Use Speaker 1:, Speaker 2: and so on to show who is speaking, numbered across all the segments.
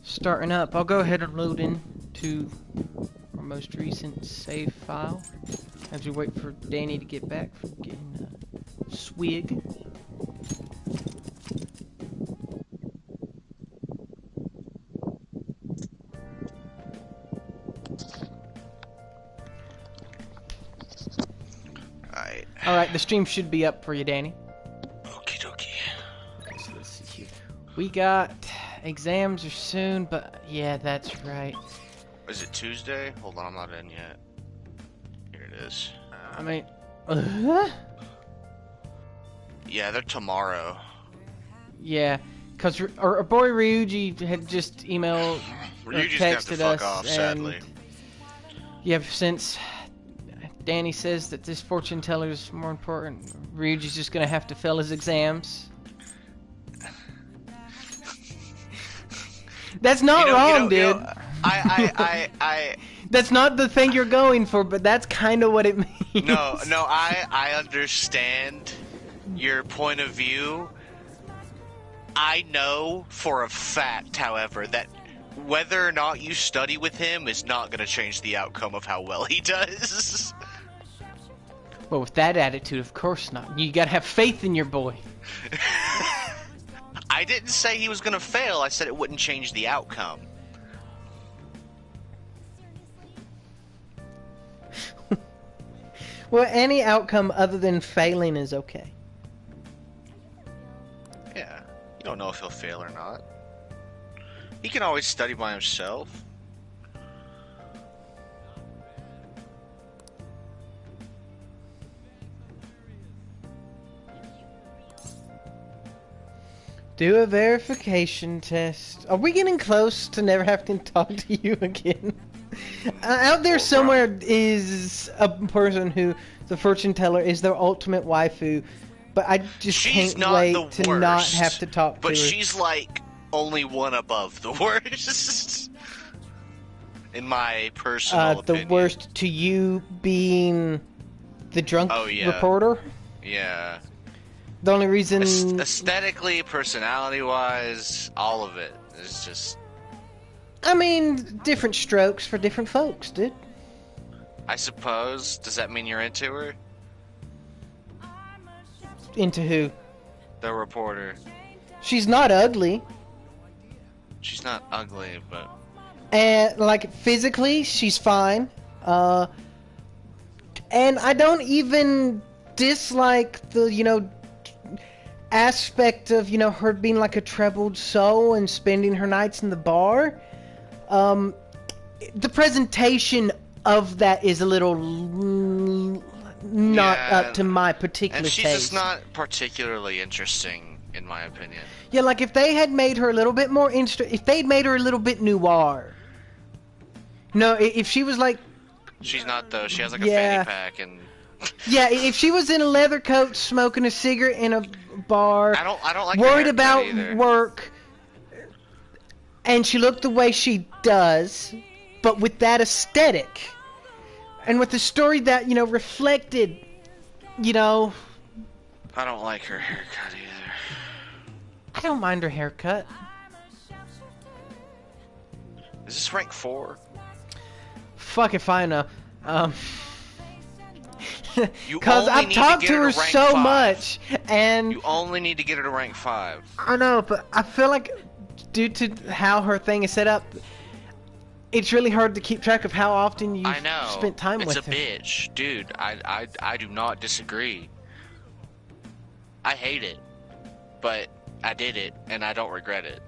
Speaker 1: Starting up. I'll go ahead and load in to our most recent save file as we wait for Danny to get back from getting a swig. Alright, the stream should be up for you, Danny.
Speaker 2: Okie dokie.
Speaker 1: Okay, so let's see here. We got exams are soon, but yeah, that's right.
Speaker 2: Is it Tuesday? Hold on, I'm not in yet. Here it is.
Speaker 1: I mean,
Speaker 2: yeah, they're tomorrow.
Speaker 1: Yeah, because our boy Ryuji had just emailed or
Speaker 2: Ryuji's gonna have to
Speaker 1: texted
Speaker 2: fuck
Speaker 1: us,
Speaker 2: off,
Speaker 1: and
Speaker 2: sadly.
Speaker 1: yeah, since Danny says that this fortune teller is more important, Ryuji's just gonna have to fail his exams. That's not wrong, dude. That's not the thing you're going for, but that's kind of what it means.
Speaker 2: No, I understand your point of view. I know for a fact, however, that whether or not you study with him is not going to change the outcome of how well he does.
Speaker 1: Well, with that attitude, of course not. You gotta have faith in your boy.
Speaker 2: I didn't say he was going to fail. I said it wouldn't change the outcome.
Speaker 1: Well, any outcome other than failing is okay.
Speaker 2: Yeah, you don't know if he'll fail or not. He can always study by himself.
Speaker 1: Do a verification test. Are we getting close to never having to talk to you again? Out there somewhere is a person who the fortune teller is their ultimate waifu, but I just can't wait to not have to talk to her.
Speaker 2: But she's like only one above the worst, in my personal opinion.
Speaker 1: The worst to you being the drunk reporter?
Speaker 2: Yeah.
Speaker 1: The only reason...
Speaker 2: Aesthetically, personality-wise, all of it is just...
Speaker 1: I mean, different strokes for different folks, dude.
Speaker 2: I suppose. Does that mean you're into her?
Speaker 1: Into who?
Speaker 2: The reporter.
Speaker 1: She's not ugly.
Speaker 2: She's not ugly, but...
Speaker 1: And, like, physically, she's fine. And I don't even dislike the, you know... aspect of, you know, her being like a troubled soul and spending her nights in the bar. The presentation of that is a little not up to my particular taste.
Speaker 2: And she's just not particularly interesting, in my opinion.
Speaker 1: Yeah, like if they had made her a little bit more if they'd made her a little bit noir. No, if she was like...
Speaker 2: She's not, though. She has like a fanny pack and...
Speaker 1: Yeah, if she was in a leather coat smoking a cigarette in a bar,
Speaker 2: I don't like
Speaker 1: worried about
Speaker 2: either.
Speaker 1: work, and she looked the way she does, but with that aesthetic, and with the story that, you know, reflected, you know...
Speaker 2: I don't like her haircut either.
Speaker 1: I don't mind her haircut.
Speaker 2: Is this rank 4?
Speaker 1: Fuck if I know. Because I've talked to her so much, and...
Speaker 2: You only need to get her to rank 5.
Speaker 1: I know, but I feel like due to how her thing is set up, it's really hard to keep track of how often you spent time with her.
Speaker 2: It's a bitch. Dude, I do not disagree. I hate it, but I did it, and I don't regret it.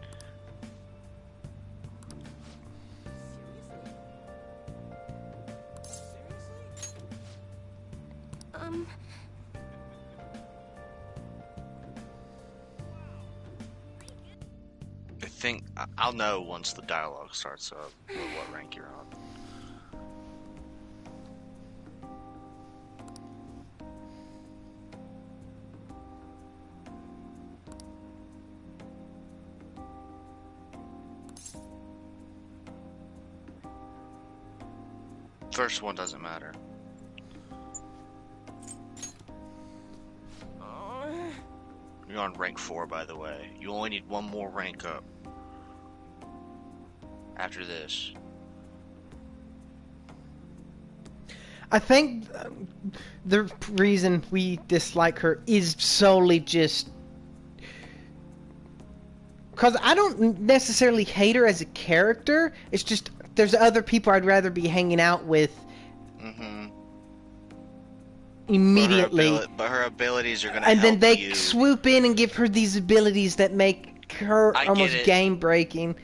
Speaker 2: I think I'll know once the dialogue starts up what rank you're on. First one doesn't matter. You're on rank 4, by the way. You only need one more rank up. after this.
Speaker 1: I think the reason we dislike her is solely just because I don't necessarily hate her as a character. It's just there's other people I'd rather be hanging out with immediately.
Speaker 2: But her abilities are going to
Speaker 1: and
Speaker 2: help
Speaker 1: then they
Speaker 2: you.
Speaker 1: swoop in and give her these abilities that make her almost game breaking.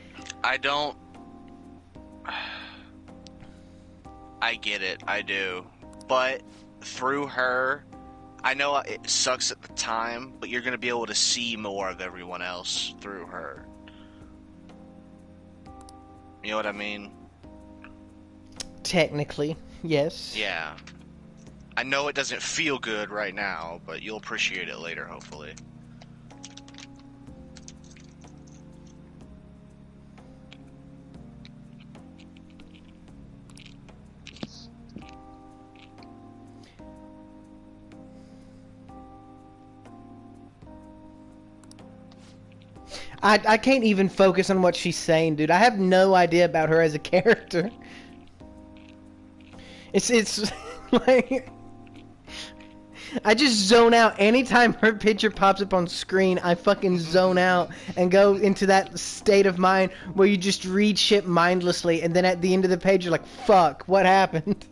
Speaker 2: I get it, I do. But through her, I know it sucks at the time, but you're going to be able to see more of everyone else through her. You know what I mean?
Speaker 1: Technically, yes.
Speaker 2: Yeah. I know it doesn't feel good right now, but you'll appreciate it later, hopefully.
Speaker 1: I can't even focus on what she's saying, dude. I have no idea about her as a character. It's like I just zone out anytime her picture pops up on screen. I fucking zone out and go into that state of mind where you just read shit mindlessly, and then at the end of the page you're like, "Fuck, what happened?"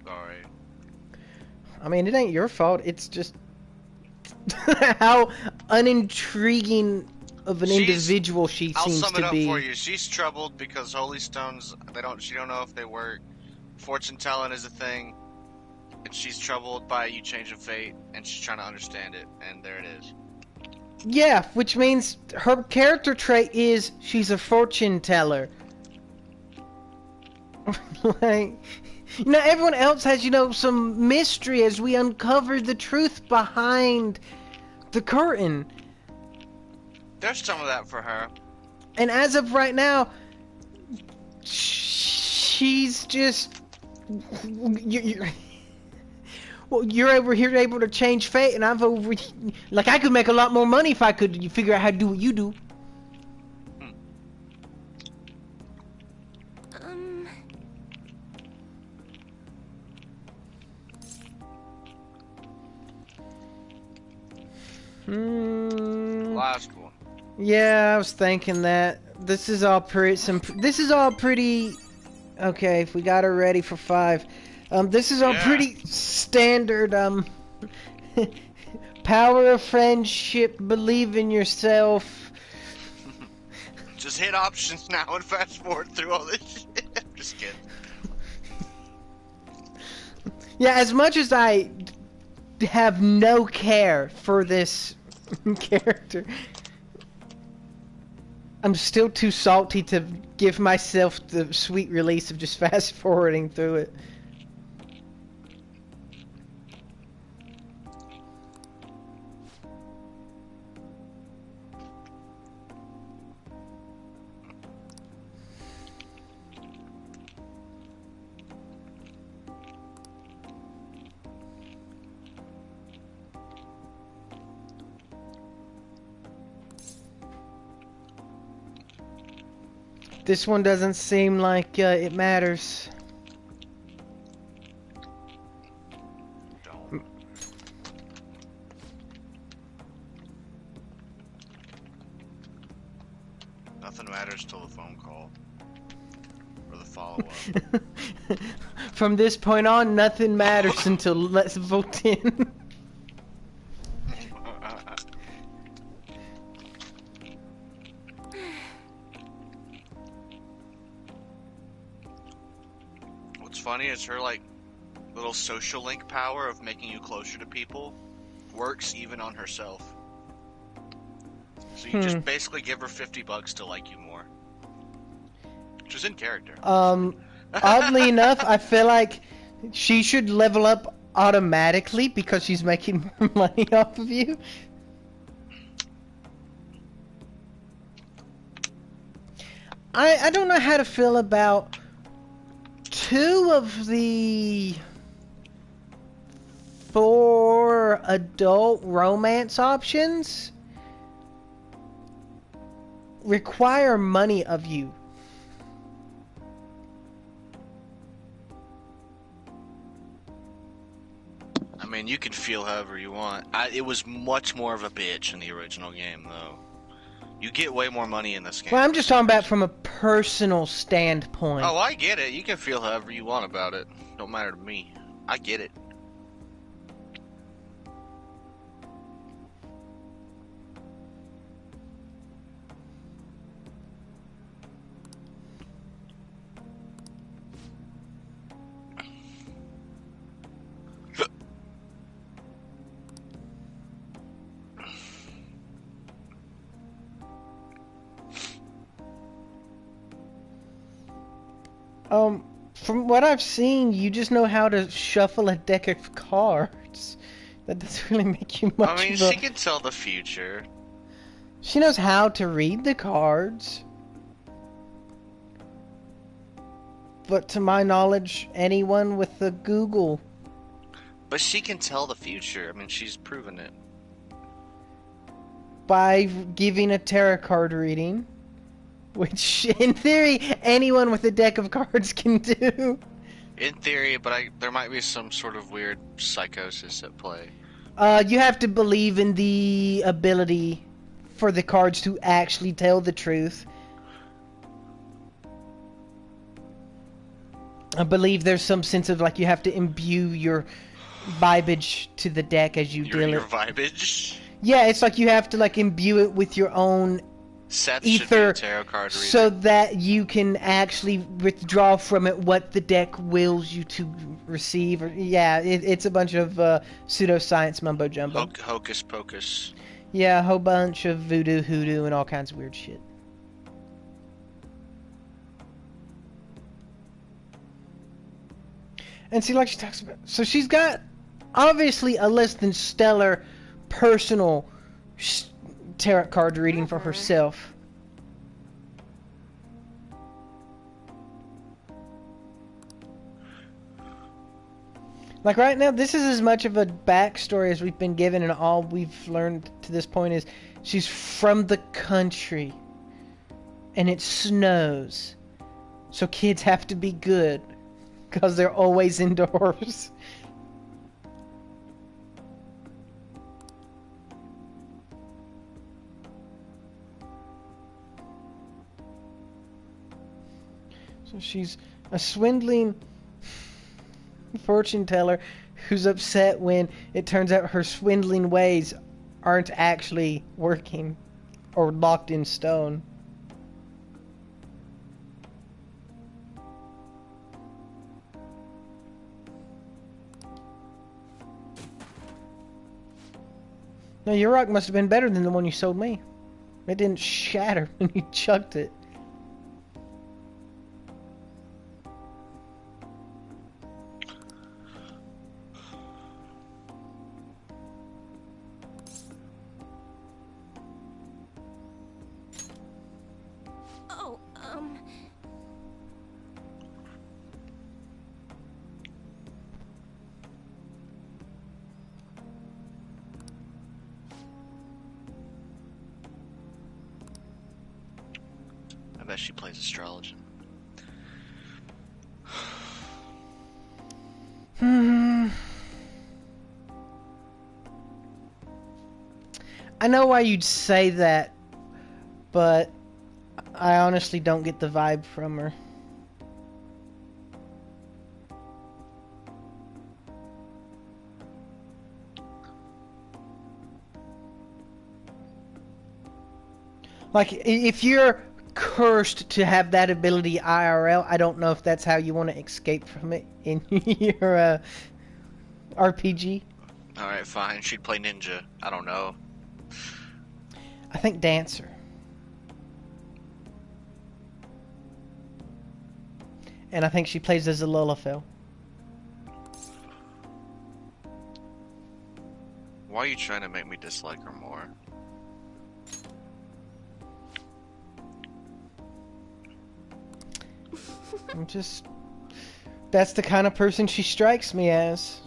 Speaker 2: Sorry.
Speaker 1: I mean, it ain't your fault. It's just how unintriguing of an individual she seems to be.
Speaker 2: I'll sum it up for you. She's troubled because holy stones, she don't know if they work. Fortune telling is a thing, and she's troubled by you change of fate, and she's trying to understand it, and there it is.
Speaker 1: Yeah, which means her character trait is she's a fortune teller. Like, you know, everyone else has, you know, some mystery as we uncover the truth behind the curtain.
Speaker 2: There's some of that for her.
Speaker 1: And as of right now, she's just... You're over here able to change fate, and I've over... Like, I could make a lot more money if I could figure out how to do what you do.
Speaker 2: Last one.
Speaker 1: Yeah, I was thinking that. This is all pretty. Okay, if we got her ready for 5, this is all pretty standard. Power of friendship, believe in yourself.
Speaker 2: Just hit options now and fast forward through all this shit. Just kidding.
Speaker 1: Yeah, as much as I have no care for this character, I'm still too salty to give myself the sweet release of just fast forwarding through it. This one doesn't seem like it matters.
Speaker 2: Don't. Nothing matters till the phone call. Or the follow-up.
Speaker 1: From this point on, nothing matters until let's vote in.
Speaker 2: Funny is her like little social link power of making you closer to people works even on herself. So you just basically give her $50 to like you more, which is in character.
Speaker 1: Oddly enough, I feel like she should level up automatically because she's making more money off of you. I don't know how to feel about 2 of the 4 adult romance options. require money of you.
Speaker 2: I mean, you can feel however you want. It was much more of a bitch in the original game, though. You get way more money in this game.
Speaker 1: Well, I'm just talking about from a personal standpoint.
Speaker 2: Oh, I get it. You can feel however you want about it. Don't matter to me. I get it.
Speaker 1: From what I've seen, you just know how to shuffle a deck of cards. That doesn't really make you much.
Speaker 2: I mean,
Speaker 1: of a...
Speaker 2: she can tell the future.
Speaker 1: She knows how to read the cards. But to my knowledge, anyone with a Google.
Speaker 2: But she can tell the future. I mean, she's proven it.
Speaker 1: By giving a tarot card reading. Which, in theory, anyone with a deck of cards can do.
Speaker 2: In theory, but there might be some sort of weird psychosis at play.
Speaker 1: You have to believe in the ability for the cards to actually tell the truth. I believe there's some sense of, like, you have to imbue your vibage to the deck as you deal it.
Speaker 2: Your vibage?
Speaker 1: Yeah, it's like you have to, like, imbue it with your own
Speaker 2: Seth
Speaker 1: ether,
Speaker 2: should be a tarot card reader.
Speaker 1: so that you can actually withdraw from it what the deck wills you to receive. Yeah, it's a bunch of pseudoscience mumbo jumbo.
Speaker 2: Hocus pocus.
Speaker 1: Yeah, a whole bunch of voodoo, hoodoo, and all kinds of weird shit. And see, like she talks about, so she's got obviously a less than stellar personal tarot card reading for herself. Like right now, this is as much of a backstory as we've been given, and all we've learned to this point is she's from the country and it snows, so kids have to be good because they're always indoors. So she's a swindling fortune teller who's upset when it turns out her swindling ways aren't actually working or locked in stone. No, your rock must have been better than the one you sold me. It didn't shatter when you chucked it.
Speaker 2: I bet she plays astrology.
Speaker 1: I know why you'd say that, but I honestly don't get the vibe from her. Like, if you're cursed to have that ability IRL, I don't know if that's how you want to escape from it in your RPG.
Speaker 2: Alright, fine. She'd play ninja. I don't know.
Speaker 1: I think dancer. And I think she plays as a Lolafel.
Speaker 2: Why are you trying to make me dislike her more?
Speaker 1: I'm just... That's the kind of person she strikes me as.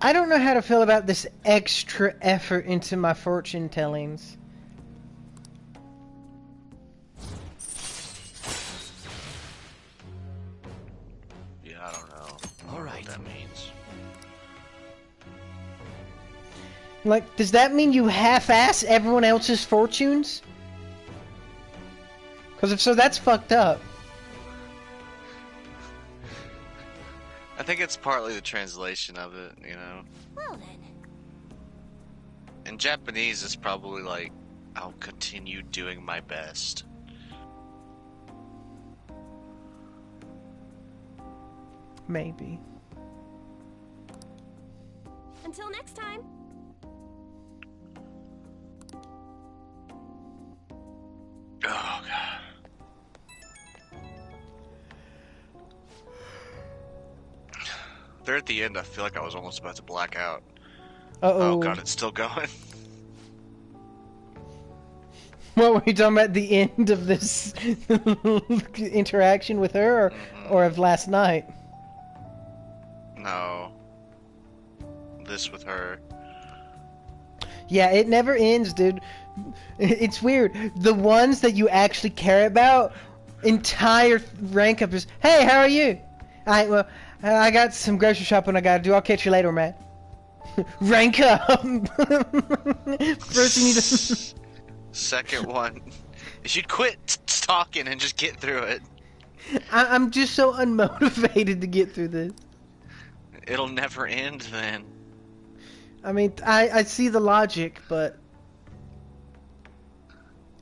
Speaker 1: I don't know how to feel about this extra effort into my fortune tellings.
Speaker 2: Yeah, I don't know. All right, what that means.
Speaker 1: Like, does that mean you half-ass everyone else's fortunes? Because if so, that's fucked up.
Speaker 2: I think it's partly the translation of it, you know.
Speaker 3: Well then.
Speaker 2: In Japanese, it's probably like, I'll continue doing my best.
Speaker 1: Maybe.
Speaker 3: Until next time.
Speaker 2: Oh, God. There at the end, I feel like I was almost about to black out.
Speaker 1: Uh-oh.
Speaker 2: Oh, God, it's still going.
Speaker 1: What were you talking about, the end of this interaction with her, or of last night?
Speaker 2: No. This with her.
Speaker 1: Yeah, it never ends, dude. It's weird. The ones that you actually care about, entire rank up is, hey, how are you? Alright, well, I got some grocery shopping I gotta do. I'll catch you later, man. Rank up! First you need to...
Speaker 2: Second one. You should quit talking and just get through it.
Speaker 1: I'm just so unmotivated to get through this.
Speaker 2: It'll never end then.
Speaker 1: I mean, I see the logic, but...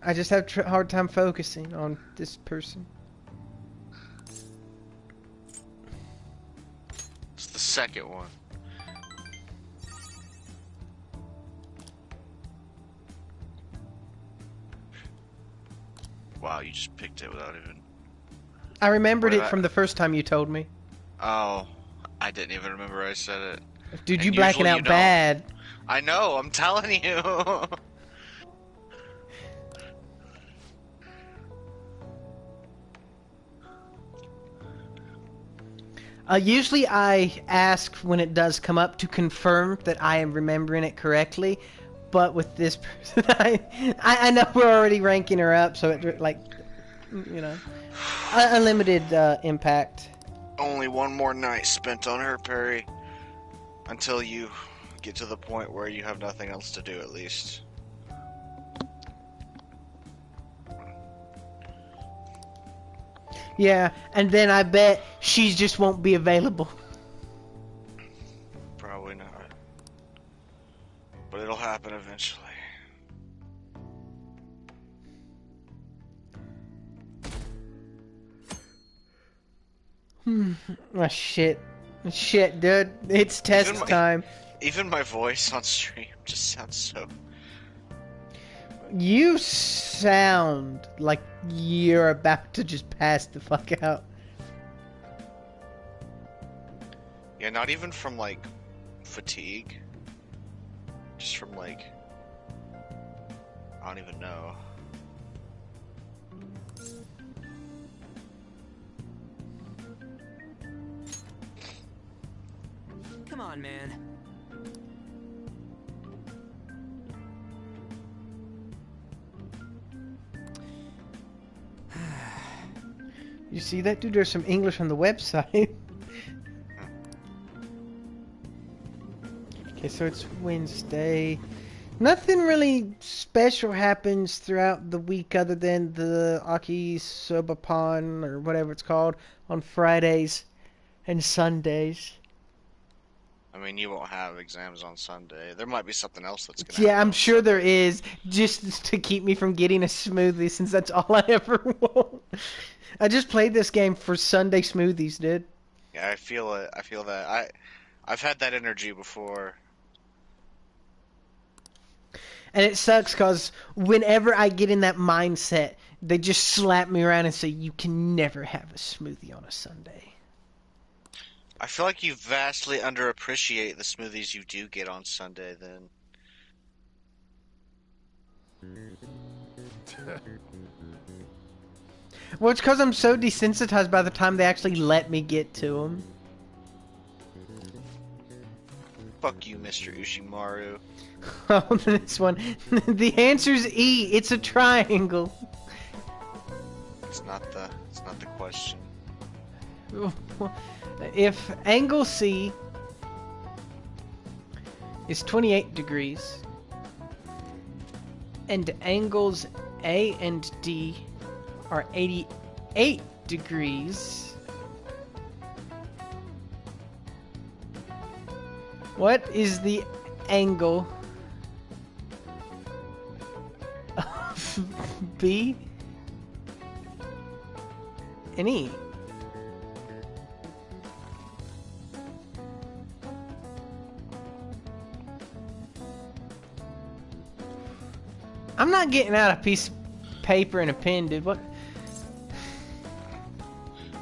Speaker 1: I just have a hard time focusing on this person.
Speaker 2: It's the second one. Wow, you just picked it without even...
Speaker 1: I remembered it from the first time you told me.
Speaker 2: Oh, I didn't even remember I said it.
Speaker 1: Dude,
Speaker 2: And
Speaker 1: you blacking
Speaker 2: usually
Speaker 1: out
Speaker 2: you don't.
Speaker 1: bad.
Speaker 2: I know, I'm telling you.
Speaker 1: Usually I ask when it does come up to confirm that I am remembering it correctly, but with this person, I know we're already ranking her up, so it, like, you know, unlimited impact.
Speaker 2: Only one more night spent on her, Perry. Until you get to the point where you have nothing else to do, at least.
Speaker 1: Yeah, and then I bet she just won't be available.
Speaker 2: Probably not. But it'll happen eventually.
Speaker 1: Oh, shit. Shit, dude. It's test time.
Speaker 2: Even my voice on stream just sounds so...
Speaker 1: You sound like you're about to just pass the fuck out.
Speaker 2: Yeah, not even from, like, fatigue. Just from, like... I don't even know.
Speaker 4: Come on, man.
Speaker 1: You see that, dude? There's some English on the website. Okay, so it's Wednesday. Nothing really special happens throughout the week other than the Aki Sobapan, or whatever it's called, on Fridays and Sundays.
Speaker 2: I mean, you won't have exams on Sunday. There might be something else that's gonna
Speaker 1: Yeah,
Speaker 2: happen
Speaker 1: I'm
Speaker 2: on
Speaker 1: sure
Speaker 2: Sunday.
Speaker 1: there is, just to keep me from getting a smoothie, since that's all I ever want. I just played this game for Sunday smoothies, dude.
Speaker 2: Yeah, I feel it. I feel that. I've had that energy before.
Speaker 1: And it sucks because whenever I get in that mindset, they just slap me around and say, you can never have a smoothie on a Sunday.
Speaker 2: I feel like you vastly underappreciate the smoothies you do get on Sunday, then.
Speaker 1: Well, it's because I'm so desensitized by the time they actually let me get to them.
Speaker 2: Fuck you, Mr. Ushimaru.
Speaker 1: Oh, this one. The answer's E. It's a triangle.
Speaker 2: It's not the question.
Speaker 1: If angle C is 28 degrees and angles A and D are 88 degrees, what is the angle of B and E? I'm not getting out a piece of paper and a pen, dude. What?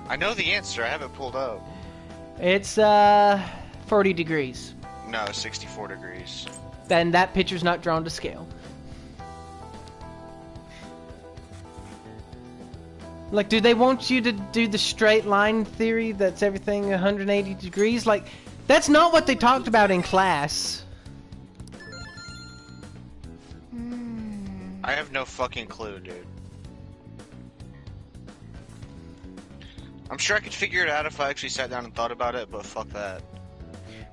Speaker 2: I know the answer. I have it pulled up.
Speaker 1: It's 40 degrees.
Speaker 2: No, 64 degrees.
Speaker 1: Then that picture's not drawn to scale. Like, do they want you to do the straight line theory that's everything 180 degrees? Like, that's not what they talked about in class.
Speaker 2: I have no fucking clue, dude. I'm sure I could figure it out if I actually sat down and thought about it, but fuck that.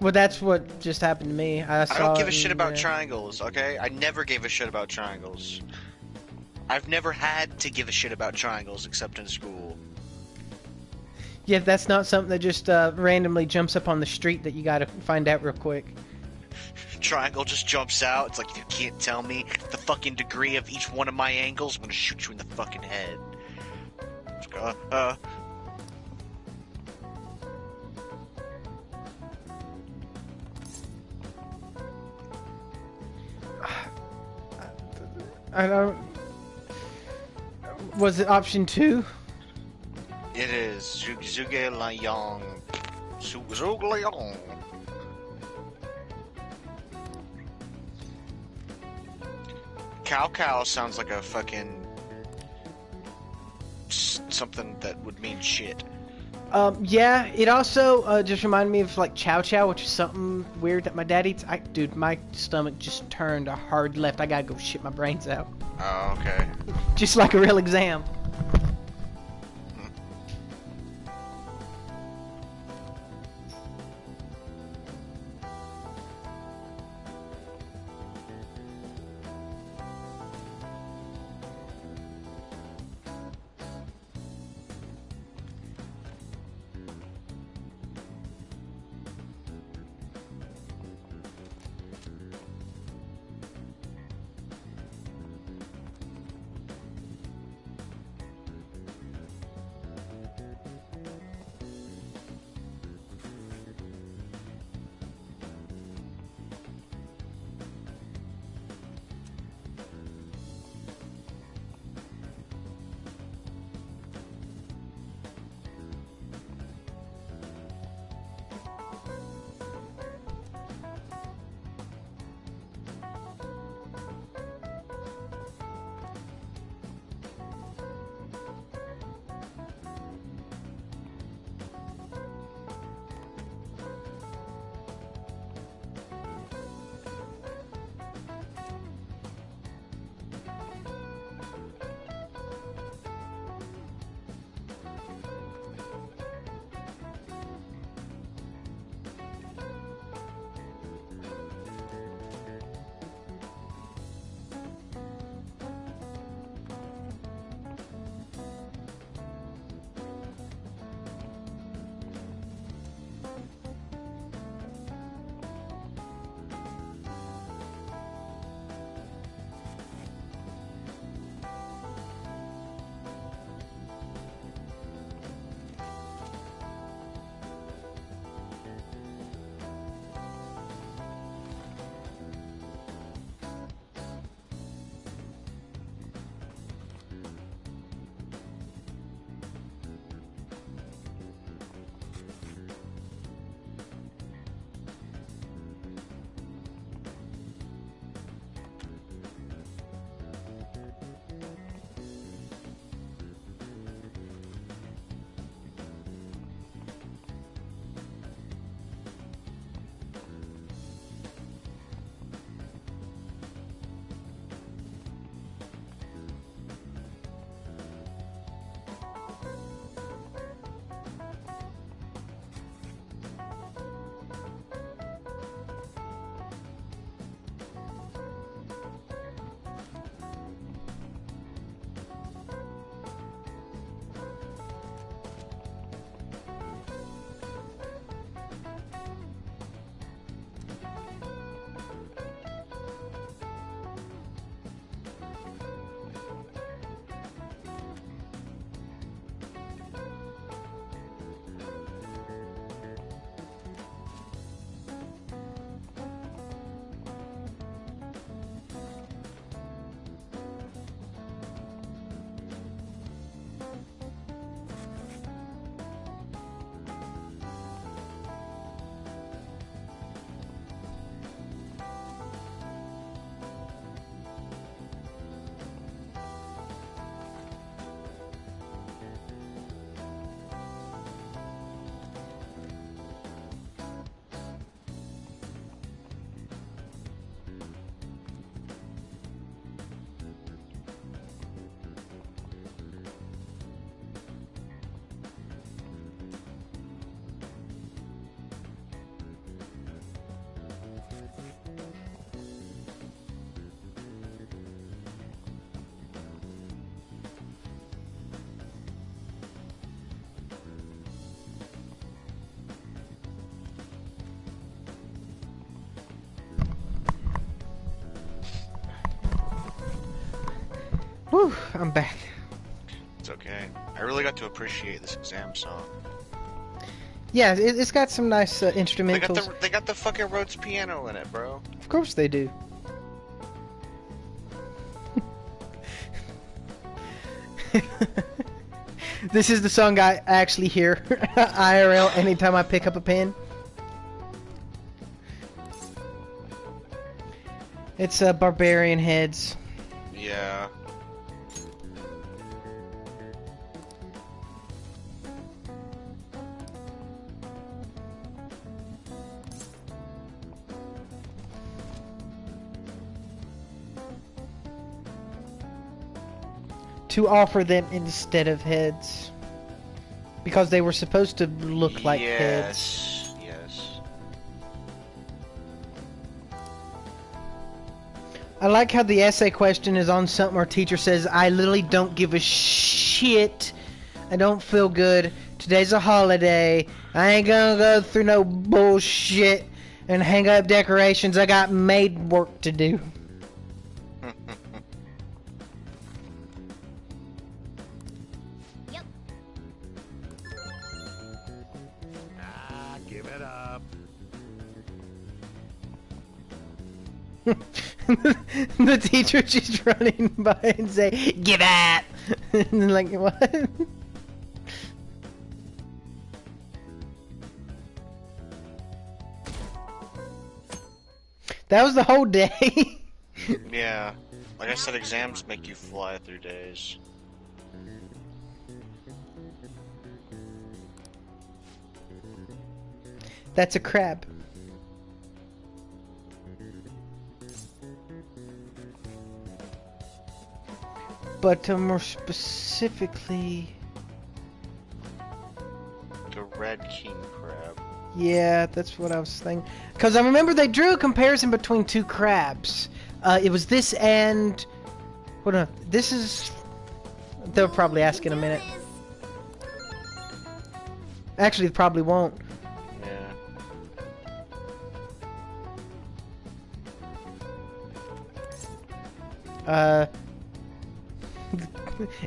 Speaker 1: Well, that's what just happened to me. I
Speaker 2: don't give a shit about triangles, okay? I never gave a shit about triangles. I've never had to give a shit about triangles except in school.
Speaker 1: Yeah, that's not something that just randomly jumps up on the street that you gotta find out real quick.
Speaker 2: Triangle just jumps out. It's like, if you can't tell me the fucking degree of each one of my angles, I'm gonna shoot you in the fucking head. Just go,
Speaker 1: I don't... Was it option 2?
Speaker 2: It is Zhuge Liang. Zhuge Liang. Cow sounds like a fucking something that would mean shit.
Speaker 1: Yeah, it also just reminded me of like chow chow, which is something weird that my dad eats. Dude, my stomach just turned a hard left. I gotta go shit my brains out.
Speaker 2: Oh, okay.
Speaker 1: Just like a real exam. Whew, I'm back.
Speaker 2: It's okay. I really got to appreciate this exam song.
Speaker 1: Yeah, it's got some nice instrumentals.
Speaker 2: They got the fucking Rhodes piano in it, bro.
Speaker 1: Of course they do. This is the song I actually hear IRL anytime I pick up a pen. It's Barbarian Heads.
Speaker 2: Yeah.
Speaker 1: To offer them instead of heads. Because they were supposed to look like heads.
Speaker 2: Yes.
Speaker 1: I like how the essay question is on something our teacher says, I literally don't give a shit. I don't feel good. Today's a holiday. I ain't gonna go through no bullshit and hang up decorations. I got maid work to do.
Speaker 4: Give it up.
Speaker 1: The teacher just running by and say, "Give it!" And then like, what? That was the whole day.
Speaker 2: Yeah. Like I said, exams make you fly through days.
Speaker 1: That's a crab. But more specifically...
Speaker 2: The Red King crab.
Speaker 1: Yeah, that's what I was thinking. Because I remember they drew a comparison between two crabs. It was this and... Hold on. This is... They'll probably ask in a minute. Actually, they probably won't.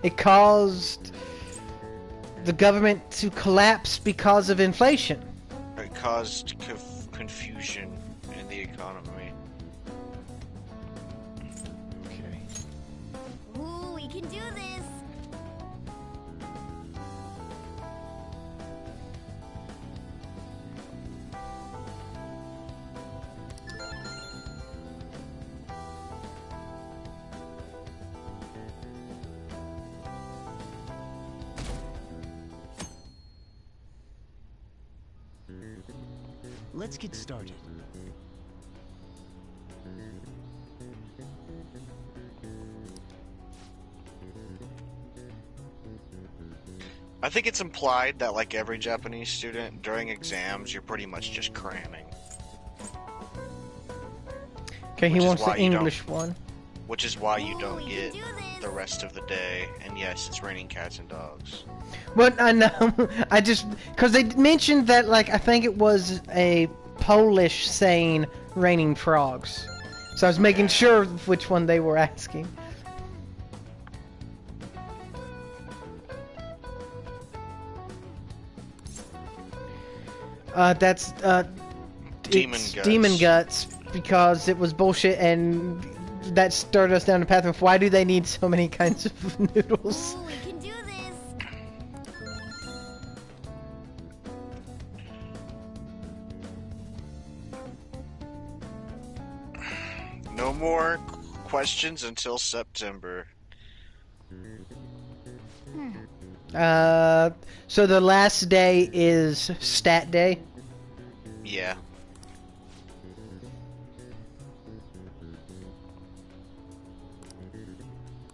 Speaker 1: It caused the government to collapse because of inflation.
Speaker 2: It caused confusion in the economy.
Speaker 1: Okay.
Speaker 3: Ooh, we can do this.
Speaker 4: Let's get started.
Speaker 2: I think it's implied that, like every Japanese student, during exams, you're pretty much just cramming.
Speaker 1: Okay, he wants the English one.
Speaker 2: Which is why you
Speaker 3: Ooh,
Speaker 2: don't
Speaker 3: we
Speaker 2: get
Speaker 3: can do this.
Speaker 2: the rest of the day. And yes, it's raining cats and dogs.
Speaker 1: But I know, I just... Because they mentioned that, like, I think it was a Polish saying raining frogs. So I was making sure which one they were asking. That's,
Speaker 2: Demon
Speaker 1: it's
Speaker 2: Guts.
Speaker 1: Demon Guts, because it was bullshit and that started us down the path of why do they need so many kinds of noodles?
Speaker 3: Ooh, we can do this.
Speaker 2: No more questions until September.
Speaker 1: So the last day is stat day?
Speaker 2: Yeah.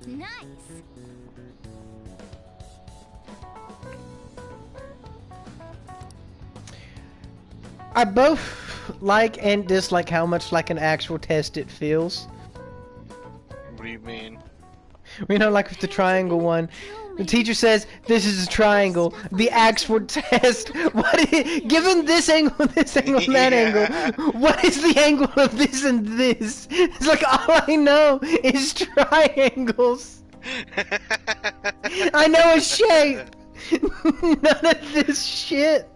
Speaker 3: Nice.
Speaker 1: I both like and dislike how much like an actual test it feels.
Speaker 2: What do you mean?
Speaker 1: You know, like with the triangle one. The teacher says, this is a triangle. The actual test, given this angle, and that angle, what is the angle of this and this? It's like, all I know is triangles. I know a shape! None of this shit!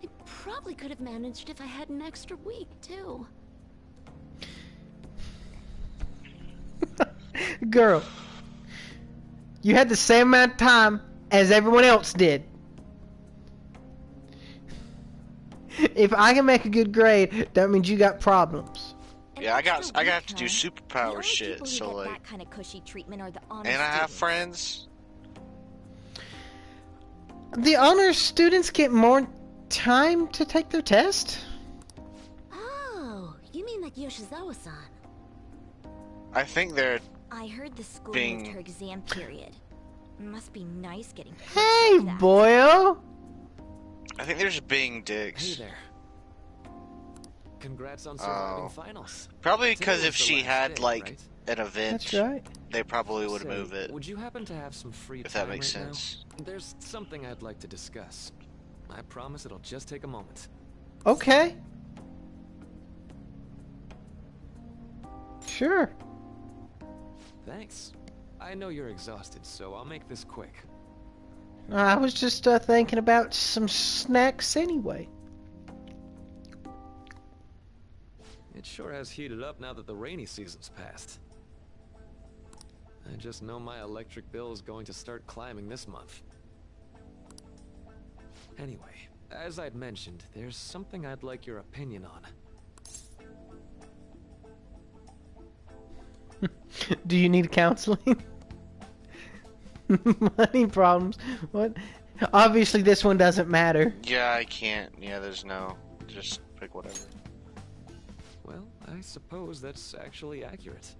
Speaker 3: I probably could have managed if I had an extra week, too.
Speaker 1: Girl, you had the same amount of time as everyone else did. If I can make a good grade, that means you got problems.
Speaker 2: Yeah, I got to do
Speaker 3: The
Speaker 2: superpower
Speaker 3: only
Speaker 2: shit,
Speaker 3: people who
Speaker 2: so
Speaker 3: get
Speaker 2: like,
Speaker 3: that kind of cushy treatment are the honor
Speaker 2: and I have
Speaker 3: students.
Speaker 2: friends.
Speaker 1: The honor students get more time to take their test?
Speaker 3: Oh, you mean like Yoshizawa-san?
Speaker 2: I think they're
Speaker 3: I heard the school
Speaker 2: Being-
Speaker 3: moved her exam period. Must be nice getting perks
Speaker 1: Hey,
Speaker 3: like that.
Speaker 1: boyo!
Speaker 2: I think they're just being
Speaker 4: Hey
Speaker 2: dicks.
Speaker 4: there. Congrats on surviving
Speaker 2: Oh.
Speaker 4: finals.
Speaker 2: Probably
Speaker 4: Today
Speaker 2: because
Speaker 4: was
Speaker 2: if
Speaker 4: the
Speaker 2: she
Speaker 4: last
Speaker 2: had
Speaker 4: day,
Speaker 2: like
Speaker 4: right?
Speaker 2: an event,
Speaker 1: That's right.
Speaker 2: they probably would
Speaker 4: Say,
Speaker 2: move it.
Speaker 4: Would you happen to have some free
Speaker 2: If
Speaker 4: time
Speaker 2: that makes
Speaker 4: right
Speaker 2: sense.
Speaker 4: now? There's something I'd like to discuss. I promise it'll just take a moment.
Speaker 1: Okay. Sure.
Speaker 4: Thanks. I know you're exhausted, so I'll make this quick.
Speaker 1: I was just thinking about some snacks anyway.
Speaker 4: It sure has heated up now that the rainy season's passed. I just know my electric bill is going to start climbing this month. Anyway, as I'd mentioned, there's something I'd like your opinion on.
Speaker 1: Do you need counseling? Money problems? What? Obviously this one doesn't matter.
Speaker 2: Yeah, I can't. Yeah, there's no. Just pick whatever.
Speaker 4: Well, I suppose that's actually accurate.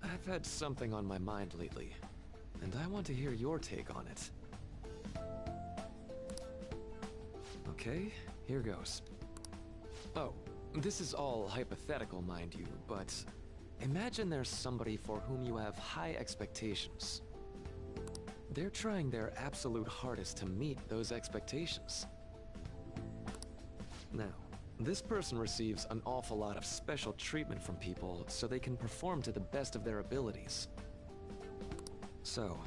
Speaker 4: I've had something on my mind lately, and I want to hear your take on it. Okay, here goes. Oh, this is all hypothetical, mind you, but imagine there's somebody for whom you have high expectations. They're trying their absolute hardest to meet those expectations. Now, this person receives an awful lot of special treatment from people so they can perform to the best of their abilities. So,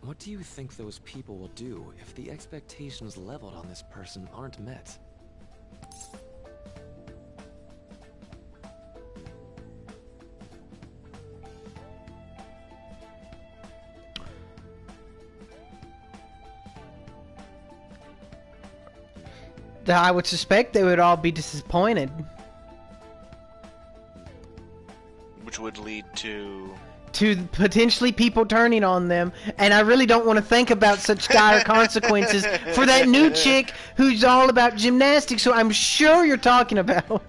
Speaker 4: what do you think those people will do if the expectations leveled on this person aren't met?
Speaker 1: I would suspect they would all be disappointed.
Speaker 2: Which would lead to.
Speaker 1: To potentially people turning on them, and I really don't want to think about such dire consequences for that new chick who's all about gymnastics, so I'm sure you're talking about.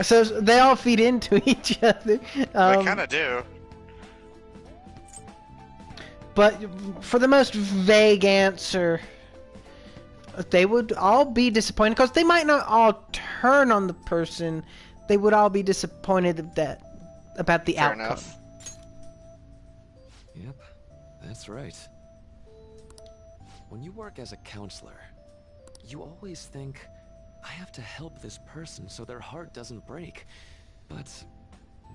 Speaker 1: So they all feed into each other.
Speaker 2: They kind of do.
Speaker 1: But for the most vague answer, they would all be disappointed because they might not all turn on the person. They would all be disappointed about the
Speaker 2: Fair
Speaker 1: outcome.
Speaker 2: enough.
Speaker 4: Yep, that's right. When you work as a counselor, you always think, I have to help this person so their heart doesn't break. But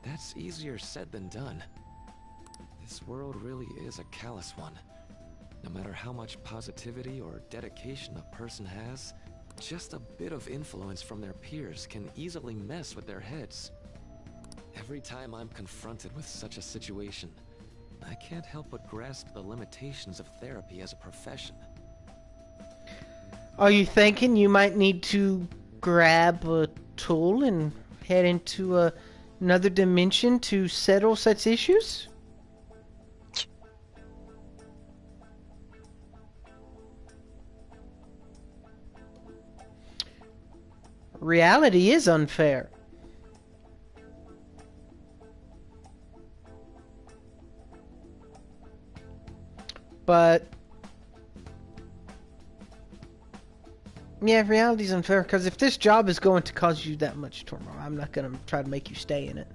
Speaker 4: that's easier said than done. This world really is a callous one. No matter how much positivity or dedication a person has, just a bit of influence from their peers can easily mess with their heads. Every time I'm confronted with such a situation, I can't help but grasp the limitations of therapy as a profession.
Speaker 1: Are you thinking you might need to grab a tool and head into another dimension to settle such issues? Reality is unfair. But yeah, reality's unfair because if this job is going to cause you that much turmoil, I'm not going to try to make you stay in it.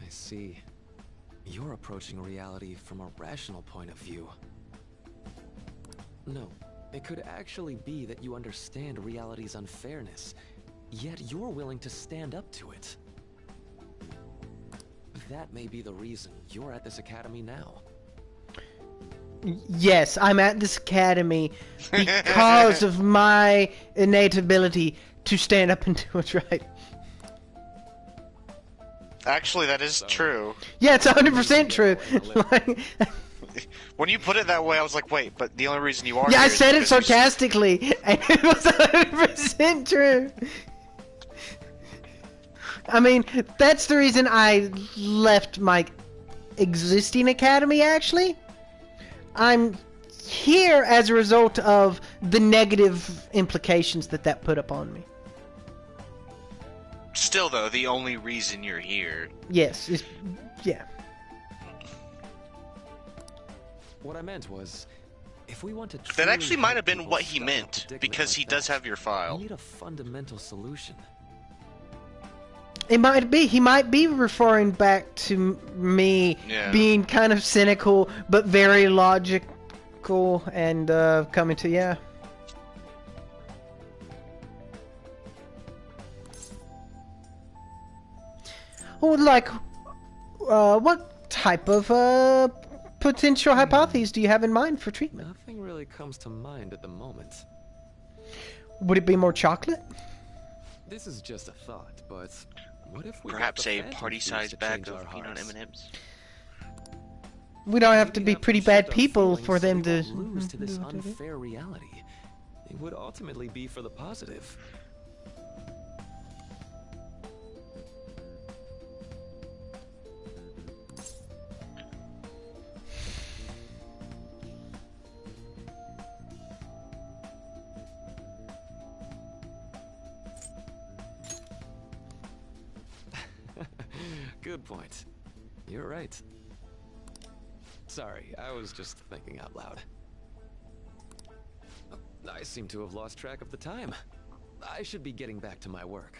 Speaker 4: I see. You're approaching reality from a rational point of view. No, it could actually be that you understand reality's unfairness, yet you're willing to stand up to it. That may be the reason you're at this academy now.
Speaker 1: Yes, I'm at this academy because of my innate ability to stand up and do what's right.
Speaker 2: Actually, that is true.
Speaker 1: Yeah, it's 100% true. Like,
Speaker 2: When you put it that way, I was like, wait, but the only reason you are
Speaker 1: yeah, I
Speaker 2: here is
Speaker 1: said it
Speaker 2: because you
Speaker 1: sarcastically, and it was 100% true. I mean, that's the reason I left my existing academy, actually. I'm here as a result of the negative implications that put upon me.
Speaker 2: Still, though, the only reason you're here.
Speaker 1: Yes, yeah.
Speaker 4: What I meant was, if we want to
Speaker 2: That actually
Speaker 4: truly
Speaker 2: might
Speaker 4: help
Speaker 2: have been
Speaker 4: people
Speaker 2: what he
Speaker 4: stop a
Speaker 2: meant,
Speaker 4: predicament
Speaker 2: because
Speaker 4: like
Speaker 2: he does
Speaker 4: that,
Speaker 2: have your file.
Speaker 4: we need a fundamental solution.
Speaker 1: It might be. He might be referring back to me being kind of cynical, but very logical, and coming to, yeah. Well, like, what type of potential hypotheses do you have in mind for treatment?
Speaker 4: Nothing really comes to mind at the moment.
Speaker 1: Would it be more chocolate?
Speaker 4: This is just a thought, but what if we
Speaker 2: Perhaps
Speaker 4: got the
Speaker 2: a
Speaker 4: Phantom
Speaker 2: party-sized
Speaker 4: Thieves to
Speaker 2: bag
Speaker 4: change our
Speaker 2: of peanut
Speaker 4: hearts?
Speaker 2: M&Ms.
Speaker 1: We don't have to
Speaker 4: Maybe
Speaker 1: be
Speaker 4: that
Speaker 1: pretty
Speaker 4: will
Speaker 1: bad
Speaker 4: shift our
Speaker 1: people
Speaker 4: feelings
Speaker 1: for
Speaker 4: so
Speaker 1: them
Speaker 4: we
Speaker 1: to
Speaker 4: won't lose to this
Speaker 1: do what they do.
Speaker 4: unfair reality. It would ultimately be for the positive. Good point. You're right. Sorry, I was just thinking out loud. I seem to have lost track of the time. I should be getting back to my work.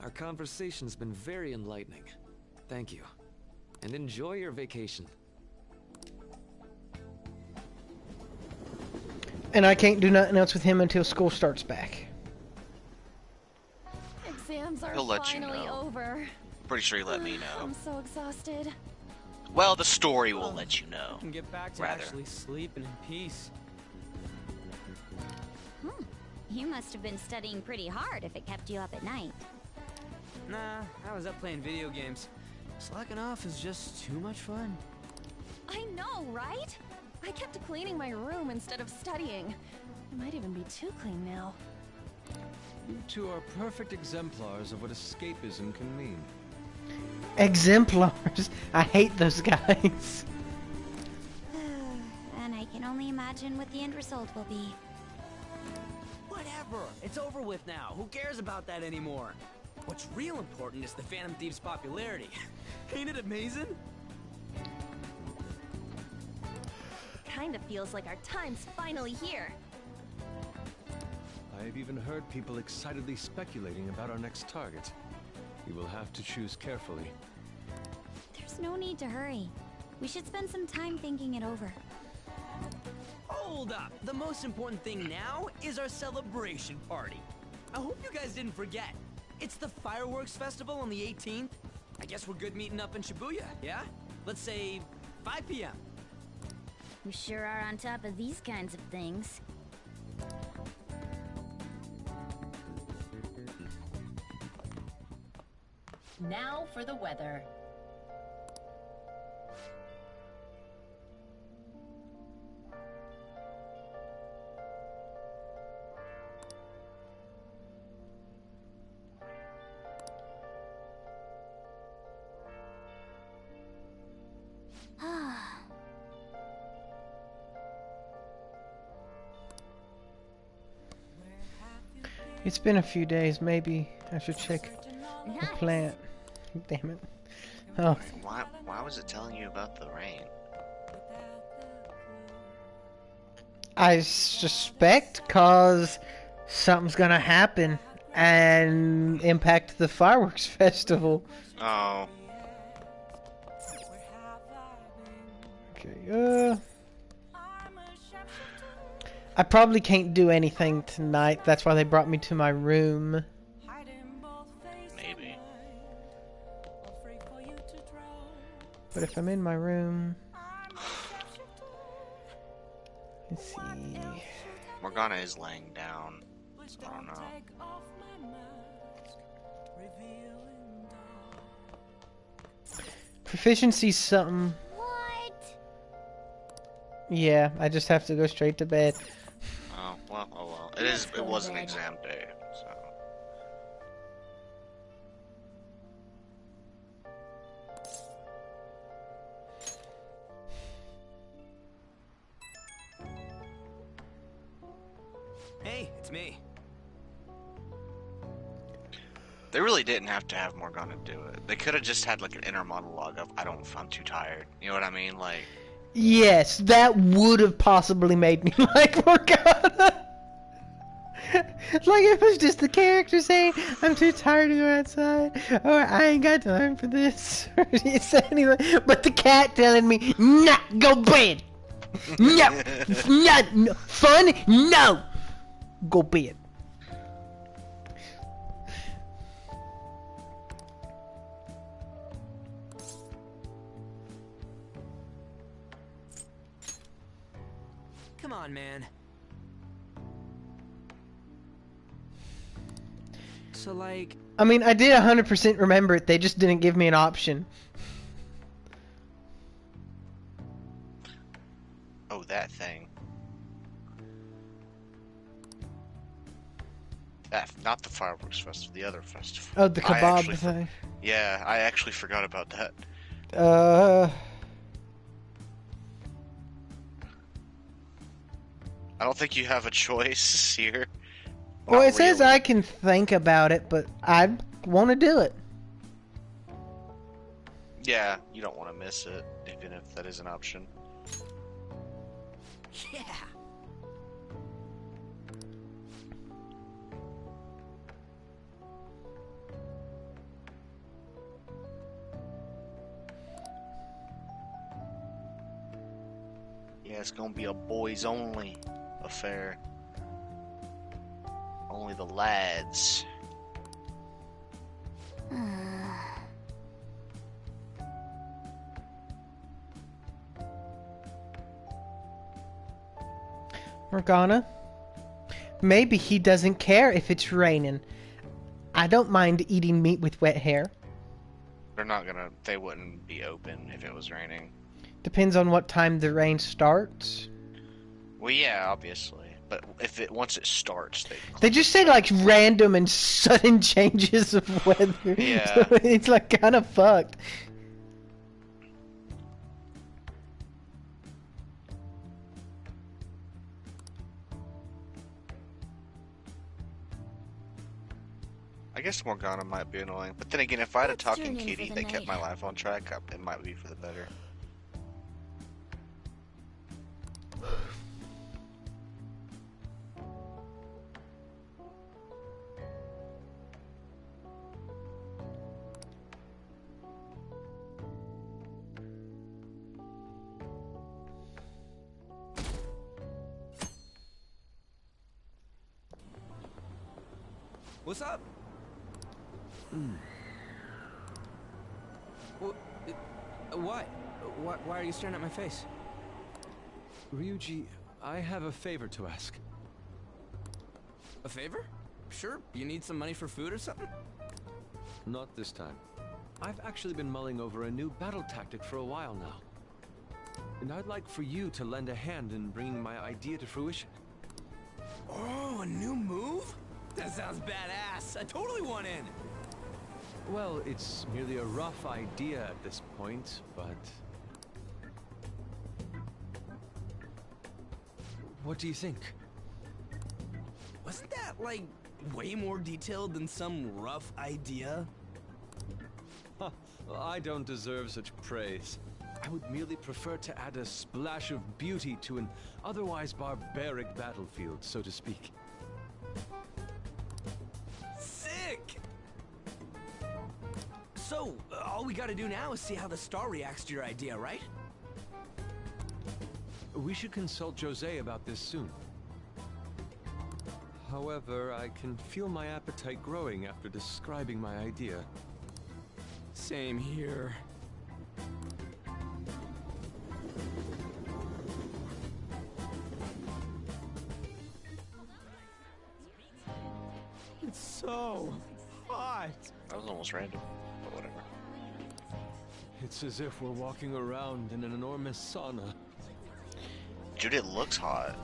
Speaker 4: Our conversation's been very enlightening. Thank you. And enjoy your vacation.
Speaker 1: And I can't do nothing else with him until school starts back.
Speaker 3: Exams are
Speaker 2: He'll let you
Speaker 3: finally
Speaker 2: know.
Speaker 3: over.
Speaker 2: Pretty sure he let me know.
Speaker 3: I'm so exhausted.
Speaker 2: Well, the story will let you know.
Speaker 5: And get back to
Speaker 2: Rather.
Speaker 5: actually sleeping in peace.
Speaker 6: You must have been studying pretty hard if it kept you up at night.
Speaker 5: Nah, I was up playing video games. Slacking off is just too much fun.
Speaker 3: I know, right? I kept cleaning my room instead of studying. It might even be too clean now.
Speaker 7: You two are perfect exemplars of what escapism can mean.
Speaker 1: Exemplars. I hate those guys.
Speaker 6: And I can only imagine what the end result will be.
Speaker 5: Whatever, it's over with now. Who cares about that anymore? What's real important is the Phantom Thieves' popularity. Ain't it amazing?
Speaker 3: Kinda feels like our time's finally here.
Speaker 7: I have even heard people excitedly speculating about our next target. You will have to choose carefully.
Speaker 6: There's no need to hurry. We should spend some time thinking it over.
Speaker 5: Hold up! The most important thing now is our celebration party. I hope you guys didn't forget. It's the fireworks festival on the 18th. I guess we're good meeting up in Shibuya, yeah? Let's say 5 p.m.
Speaker 6: You sure are on top of these kinds of things.
Speaker 8: Now for the weather.
Speaker 1: It's been a few days. Maybe I should check the
Speaker 6: Nice.
Speaker 1: plant. Damn it. Oh,
Speaker 2: Why was it telling you about the rain?
Speaker 1: I suspect cause something's gonna happen and impact the fireworks festival.
Speaker 2: Oh.
Speaker 1: Okay, I probably can't do anything tonight. That's why they brought me to my room.
Speaker 2: Maybe.
Speaker 1: But if I'm in my room... Let's see...
Speaker 2: Morgana is laying down. So I don't know.
Speaker 1: Proficiency's something.
Speaker 6: What?
Speaker 1: Yeah, I just have to go straight to bed.
Speaker 2: Oh well. It was an exam day, so.
Speaker 5: Hey, it's me.
Speaker 2: They really didn't have to have Morgana do it. They could have just had like an inner monologue of I'm too tired. You know what I mean? Like,
Speaker 1: Yes, that would have possibly made me like Morgana. Like if it's just the character saying, I'm too tired to go outside, or I ain't got time for this, or it's anything, but the cat telling me, nah, go bed. No, no, fun, no, go bed.
Speaker 5: Come on, man. So, like...
Speaker 1: I mean, I did 100% remember it, they just didn't give me an option.
Speaker 2: oh, that thing. Not the fireworks festival, the other festival.
Speaker 1: Oh, the kebab thing.
Speaker 2: Yeah, I actually forgot about that. I don't think you have a choice here.
Speaker 1: Well,
Speaker 2: Not
Speaker 1: it says
Speaker 2: really.
Speaker 1: I can think about it, but I want to do it.
Speaker 2: Yeah, you don't want to miss it, even if that is an option.
Speaker 5: Yeah.
Speaker 2: Yeah, it's gonna be a boys only affair. Only the lads.
Speaker 1: Morgana? Maybe he doesn't care if it's raining. I don't mind eating meat with wet hair.
Speaker 2: They wouldn't be open if it was raining.
Speaker 1: Depends on what time the rain starts.
Speaker 2: Well, yeah, obviously. But once it starts,
Speaker 1: They just say like random and sudden changes of weather.
Speaker 2: Yeah.
Speaker 1: So it's like kind of fucked.
Speaker 2: I guess Morgana might be annoying. But then again, if I had a
Speaker 6: Let's
Speaker 2: talking
Speaker 6: tune in
Speaker 2: kitty
Speaker 6: for the
Speaker 2: that kept
Speaker 6: night.
Speaker 2: my life on track, it might be for the better.
Speaker 5: What's up? What? Why are you staring at my face?
Speaker 7: Ryuji, I have a favor to ask.
Speaker 5: A favor? Sure. You need some money for food or something?
Speaker 7: Not this time. I've actually been mulling over a new battle tactic for a while now. And I'd like for you to lend a hand in bringing my idea to fruition.
Speaker 5: Oh, a new move? That sounds badass. I totally want in.
Speaker 7: Well, it's merely a rough idea at this point, but... What do you think?
Speaker 5: Wasn't that, like, way more detailed than some rough idea?
Speaker 7: Huh, well, I don't deserve such praise. I would merely prefer to add a splash of beauty to an otherwise barbaric battlefield, so to speak.
Speaker 5: Sick! So, all we gotta do now is see how the star reacts to your idea, right?
Speaker 7: We should consult Jose about this soon. However, I can feel my appetite growing after describing my idea.
Speaker 5: Same here. It's so hot.
Speaker 2: That was almost random, but whatever.
Speaker 7: It's as if we're walking around in an enormous sauna.
Speaker 2: Dude, it looks hot.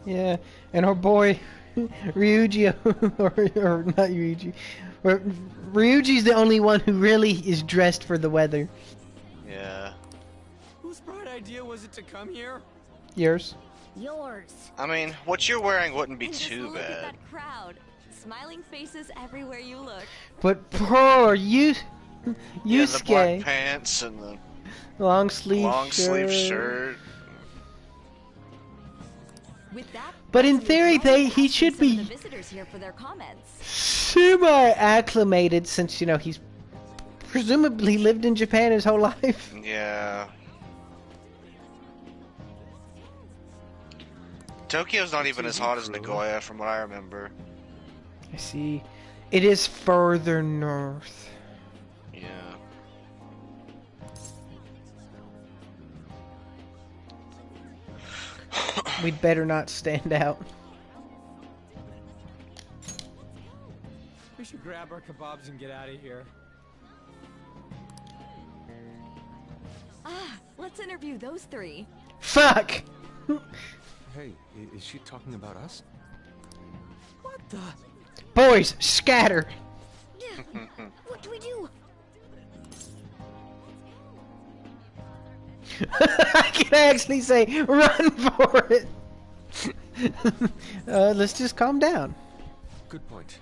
Speaker 1: Yeah, and our boy Ryuji, or not Ryuji, Ryuji's the only one who really is dressed for the weather.
Speaker 2: Yeah.
Speaker 5: Whose bright idea was it to come here?
Speaker 1: Yours?
Speaker 6: Yours.
Speaker 2: I mean, what you're wearing wouldn't be
Speaker 3: And just
Speaker 2: too
Speaker 3: look at
Speaker 2: bad.
Speaker 3: that crowd. Smiling faces everywhere you look.
Speaker 1: But poor
Speaker 2: Yeah, the black
Speaker 1: Yusuke,
Speaker 2: pants and the
Speaker 1: long sleeve
Speaker 2: long-sleeve shirt.
Speaker 3: With that,
Speaker 1: But in
Speaker 3: person,
Speaker 1: theory,
Speaker 3: you're probably
Speaker 1: he
Speaker 3: asking
Speaker 1: should
Speaker 3: some of
Speaker 1: be
Speaker 3: the visitors here for their comments.
Speaker 1: semi-acclimated since, you know, he's presumably lived in Japan his whole life.
Speaker 2: Yeah. Tokyo's not even as hot as Nagoya from what I remember.
Speaker 1: I see. It is further north.
Speaker 2: Yeah.
Speaker 1: We'd better not stand out.
Speaker 5: We should grab our kebabs and get out of here.
Speaker 3: Ah, let's interview those three.
Speaker 1: Fuck!
Speaker 7: Hey, is she talking about us?
Speaker 5: What the?
Speaker 1: Boys, scatter!
Speaker 6: What do we do?
Speaker 1: I can actually say, run for it! Let's just calm down.
Speaker 7: Good point.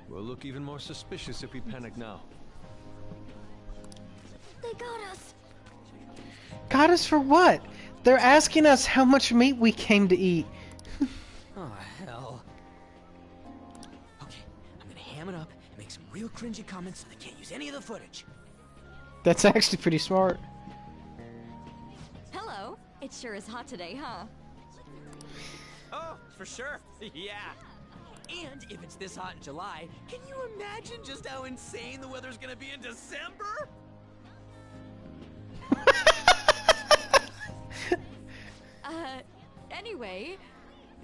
Speaker 7: We'll look even more suspicious if we panic now.
Speaker 6: They got us.
Speaker 1: Got us for what? They're asking us how much meat we came to eat.
Speaker 5: Oh, hell. Okay, I'm gonna ham it up and make some real cringy comments so they can't use any of the footage.
Speaker 1: That's actually pretty smart.
Speaker 3: Hello. It sure is hot today, huh?
Speaker 5: Oh, for sure. Yeah. And if it's this hot in July, can you imagine just how insane the weather's gonna be in December?
Speaker 3: Anyway,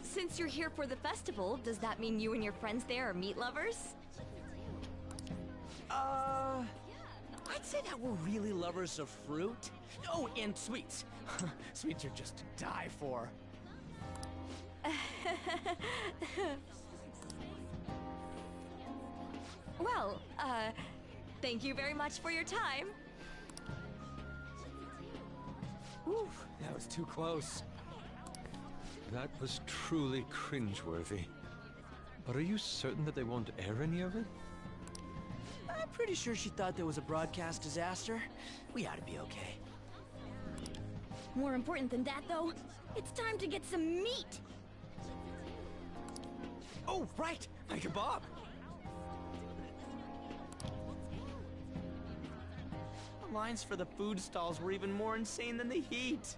Speaker 3: since you're here for the festival, does that mean you and your friends there are meat lovers?
Speaker 5: I'd say that we're really lovers of fruit. Oh, and sweets. Sweets are just to die for.
Speaker 3: Well, thank you very much for your time.
Speaker 5: Oof, that was too close.
Speaker 7: That was truly cringeworthy. But are you certain that they won't air any of it?
Speaker 5: I'm pretty sure she thought there was a broadcast disaster. We ought to be okay.
Speaker 6: More important than that, though, it's time to get some meat.
Speaker 5: Oh, right, my kebab. The lines for the food stalls were even more insane than the heat.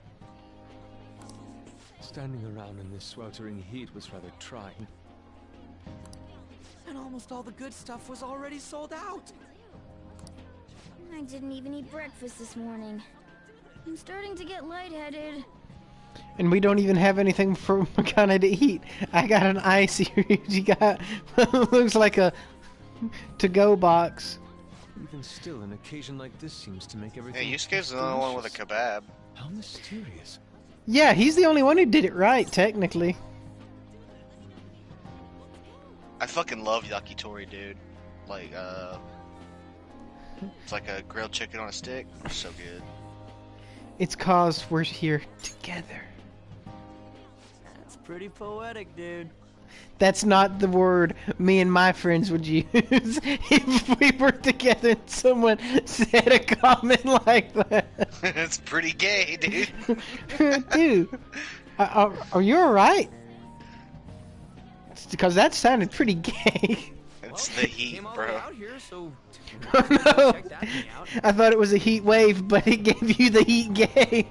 Speaker 7: Standing around in this sweltering heat was rather trying.
Speaker 5: And almost all the good stuff was already sold out.
Speaker 6: I didn't even eat breakfast this morning. I'm starting to get lightheaded.
Speaker 1: And we don't even have anything for Makana to eat. I got an icy. You got looks like a to-go box.
Speaker 7: Even still, an occasion like this seems to make
Speaker 2: Yeah,
Speaker 7: everything.
Speaker 2: Yusuke's the only one with a
Speaker 7: delicious.
Speaker 2: kebab.
Speaker 7: How mysterious.
Speaker 1: Yeah, he's the only one who did it right, technically.
Speaker 2: I fucking love yakitori, dude. Like, it's like a grilled chicken on a stick. So good.
Speaker 1: It's cause we're here together.
Speaker 5: That's pretty poetic, dude.
Speaker 1: That's not the word me and my friends would use if we were together and someone said a comment like that.
Speaker 2: It's pretty gay, dude.
Speaker 1: Dude, are you alright? Because that sounded pretty gay.
Speaker 2: It's the heat,
Speaker 5: Came all the way
Speaker 2: bro.
Speaker 5: out here, so
Speaker 1: Oh, no.
Speaker 5: check that thing out.
Speaker 1: I thought it was a heat wave, but it gave you the heat gay.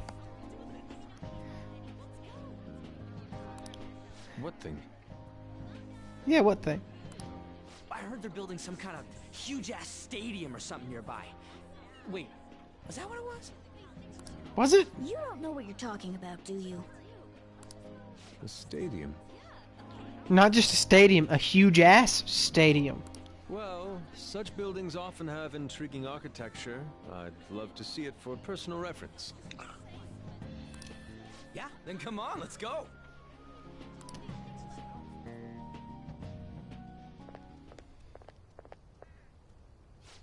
Speaker 7: What thing?
Speaker 1: Yeah, what thing?
Speaker 5: I heard they're building some kind of huge-ass stadium or something nearby. Wait, was that what it was?
Speaker 1: Was it?
Speaker 6: You don't know what you're talking about, do you?
Speaker 7: A stadium?
Speaker 1: Not just a stadium, a huge ass stadium.
Speaker 7: Well, such buildings often have intriguing architecture. I'd love to see it for personal reference.
Speaker 5: Yeah, then come on, let's go.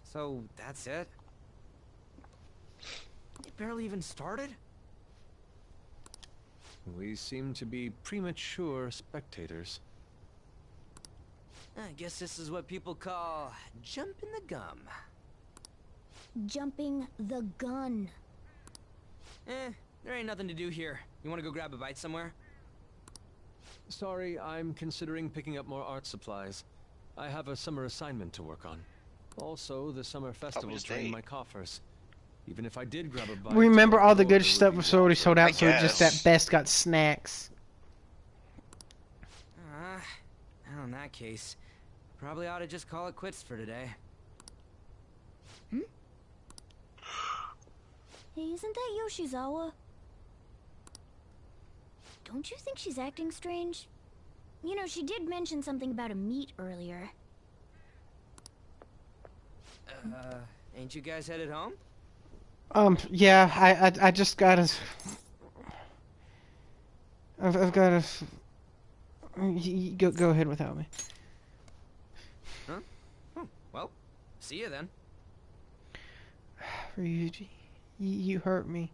Speaker 5: So, that's it? It barely even started?
Speaker 7: We seem to be premature spectators.
Speaker 5: I guess this is what people call jumping the gum.
Speaker 6: Jumping the gun.
Speaker 5: There ain't nothing to do here. You wanna go grab a bite somewhere?
Speaker 7: Sorry, I'm considering picking up more art supplies. I have a summer assignment to work on. Also, the summer festival's draining my coffers. Even if I did grab a bite...
Speaker 1: Remember, all the good
Speaker 7: there would
Speaker 1: stuff
Speaker 7: be
Speaker 1: was already sold out,
Speaker 2: I
Speaker 1: so it just at
Speaker 2: guess.
Speaker 1: best got snacks.
Speaker 5: Well, in that case, probably ought to just call it quits for today.
Speaker 6: Hey, isn't that Yoshizawa? Don't you think she's acting strange? You know, she did mention something about a meet earlier.
Speaker 5: Ain't you guys headed home?
Speaker 1: Yeah, I just gotta... I've gotta... Go ahead without me.
Speaker 5: Huh? Oh, well, see you then.
Speaker 1: Ryuji, you hurt me.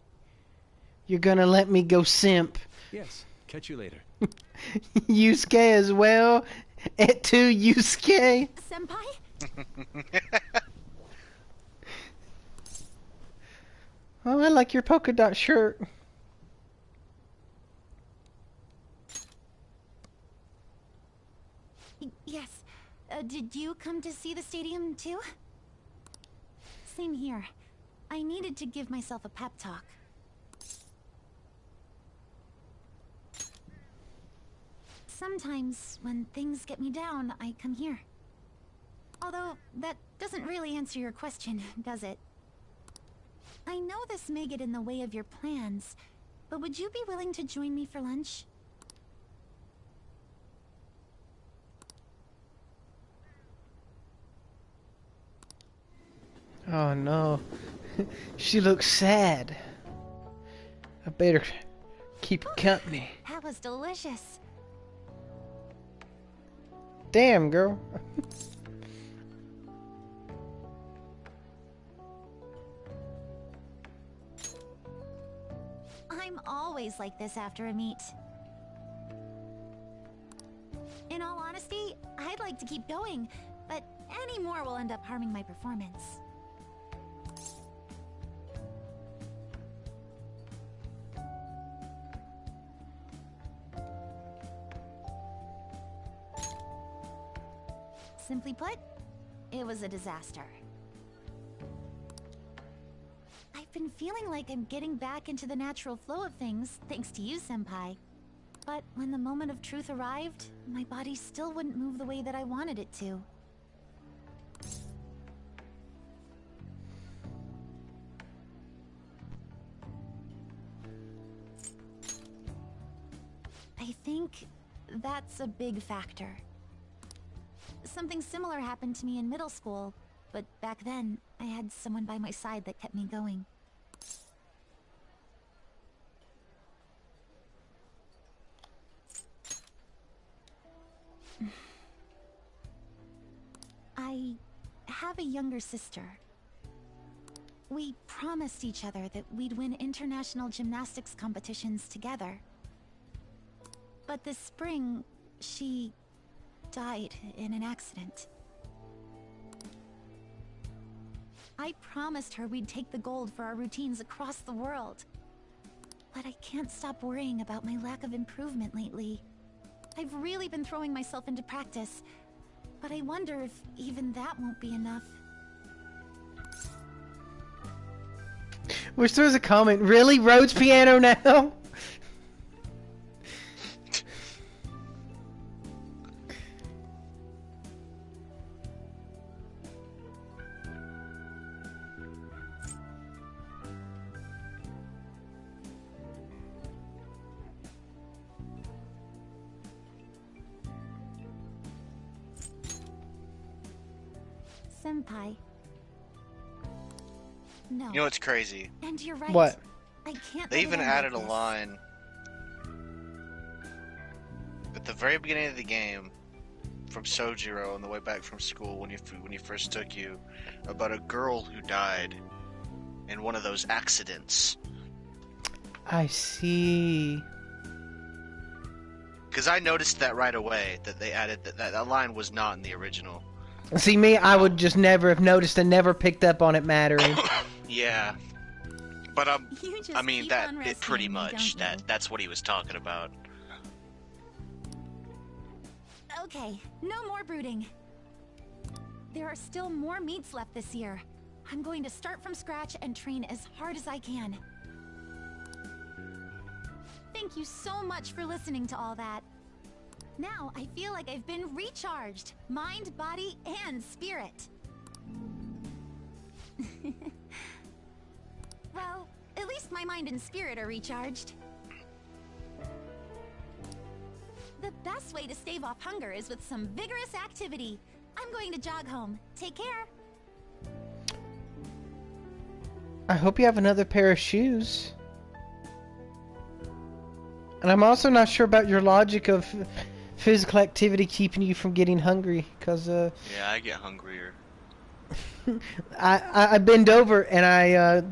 Speaker 1: You're gonna let me go simp.
Speaker 7: Yes, catch you later.
Speaker 1: Yusuke as well? Et2 Yusuke?
Speaker 3: Senpai?
Speaker 1: Oh, I like your polka dot shirt.
Speaker 3: Yes. Did you come to see the stadium too? Same here. I needed to give myself a pep talk. Sometimes, when things get me down, I come here. Although, that doesn't really answer your question, does it? I know this may get in the way of your plans, but would you be willing to join me for lunch?
Speaker 1: Oh no. She looks sad. I better keep her company.
Speaker 3: That was delicious.
Speaker 1: Damn, girl.
Speaker 3: I'm always like this after a meet. In all honesty, I'd like to keep going, but any more will end up harming my performance. Simply put, it was a disaster. I've been feeling like I'm getting back into the natural flow of things, thanks to you, Senpai. But when the moment of truth arrived, my body still wouldn't move the way that I wanted it to. I think that's a big factor. Something similar happened to me in middle school, but back then, I had someone by my side that kept me going. I have a younger sister. We promised each other that we'd win international gymnastics competitions together. But this spring, she died in an accident. I promised her we'd take the gold for our routines across the world. But I can't stop worrying about my lack of improvement lately. I've really been throwing myself into practice, but I wonder if even that won't be enough.
Speaker 1: Wish there was a comment. Really? Rhodes piano now?
Speaker 3: senpai. No.
Speaker 2: You know what's crazy?
Speaker 3: And you're right.
Speaker 1: What?
Speaker 3: I can't.
Speaker 2: They
Speaker 3: let it
Speaker 2: even
Speaker 3: end
Speaker 2: added a
Speaker 3: like this.
Speaker 2: line at the very beginning of the game from Sojiro on the way back from school when he first took you about a girl who died in one of those accidents.
Speaker 1: I see.
Speaker 2: Because I noticed that right away, that they added that line was not in the original.
Speaker 1: See, me, I would just never have noticed and never picked up on it mattering.
Speaker 2: Yeah. But
Speaker 3: You just
Speaker 2: I mean
Speaker 3: keep
Speaker 2: that
Speaker 3: on
Speaker 2: it
Speaker 3: resting
Speaker 2: pretty
Speaker 3: me,
Speaker 2: much
Speaker 3: don't you?
Speaker 2: that's what he was talking about.
Speaker 3: Okay, no more brooding. There are still more meets left this year. I'm going to start from scratch and train as hard as I can. Thank you so much for listening to all that. Now I feel like I've been recharged, mind, body, and spirit. Well, at least my mind and spirit are recharged. The best way to stave off hunger is with some vigorous activity. I'm going to jog home. Take care.
Speaker 1: I hope you have another pair of shoes. And I'm also not sure about your logic of physical activity keeping you from getting hungry, because
Speaker 2: Yeah, I get hungrier.
Speaker 1: I bend over and I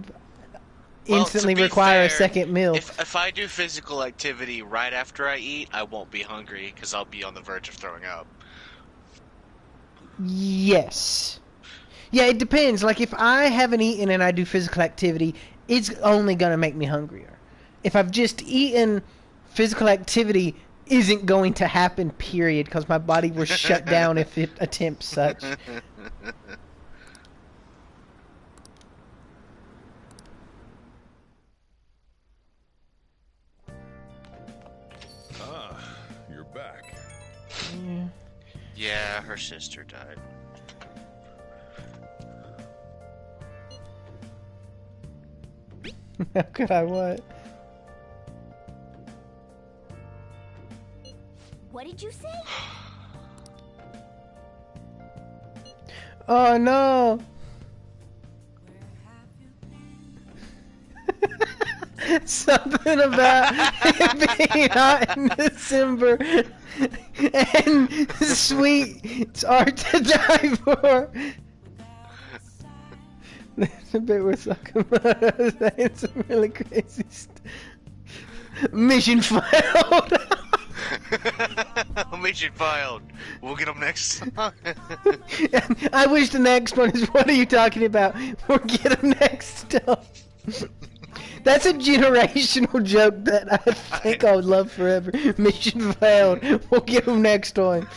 Speaker 1: instantly
Speaker 2: to be
Speaker 1: require a
Speaker 2: fair,
Speaker 1: second meal.
Speaker 2: If I do physical activity right after I eat, I won't be hungry because I'll be on the verge of throwing up.
Speaker 1: Yes. Yeah, it depends. Like, if I haven't eaten and I do physical activity, it's only going to make me hungrier. If I've just eaten, physical activity isn't going to happen, period, because my body will shut down if it attempts such.
Speaker 9: Ah, you're back.
Speaker 1: Yeah.
Speaker 2: Yeah, her sister died.
Speaker 1: How could I what?
Speaker 6: What did you say?
Speaker 1: Oh no! Something about it being hot in December and sweets are to die for. There's a bit where Sakamoto is saying some really crazy stuff. Mission failed.
Speaker 2: Mission failed. We'll get them next time.
Speaker 1: I wish the next one is what are you talking about? We'll get them next time. That's a generational joke that I think I would love forever. Mission failed. We'll get them next one.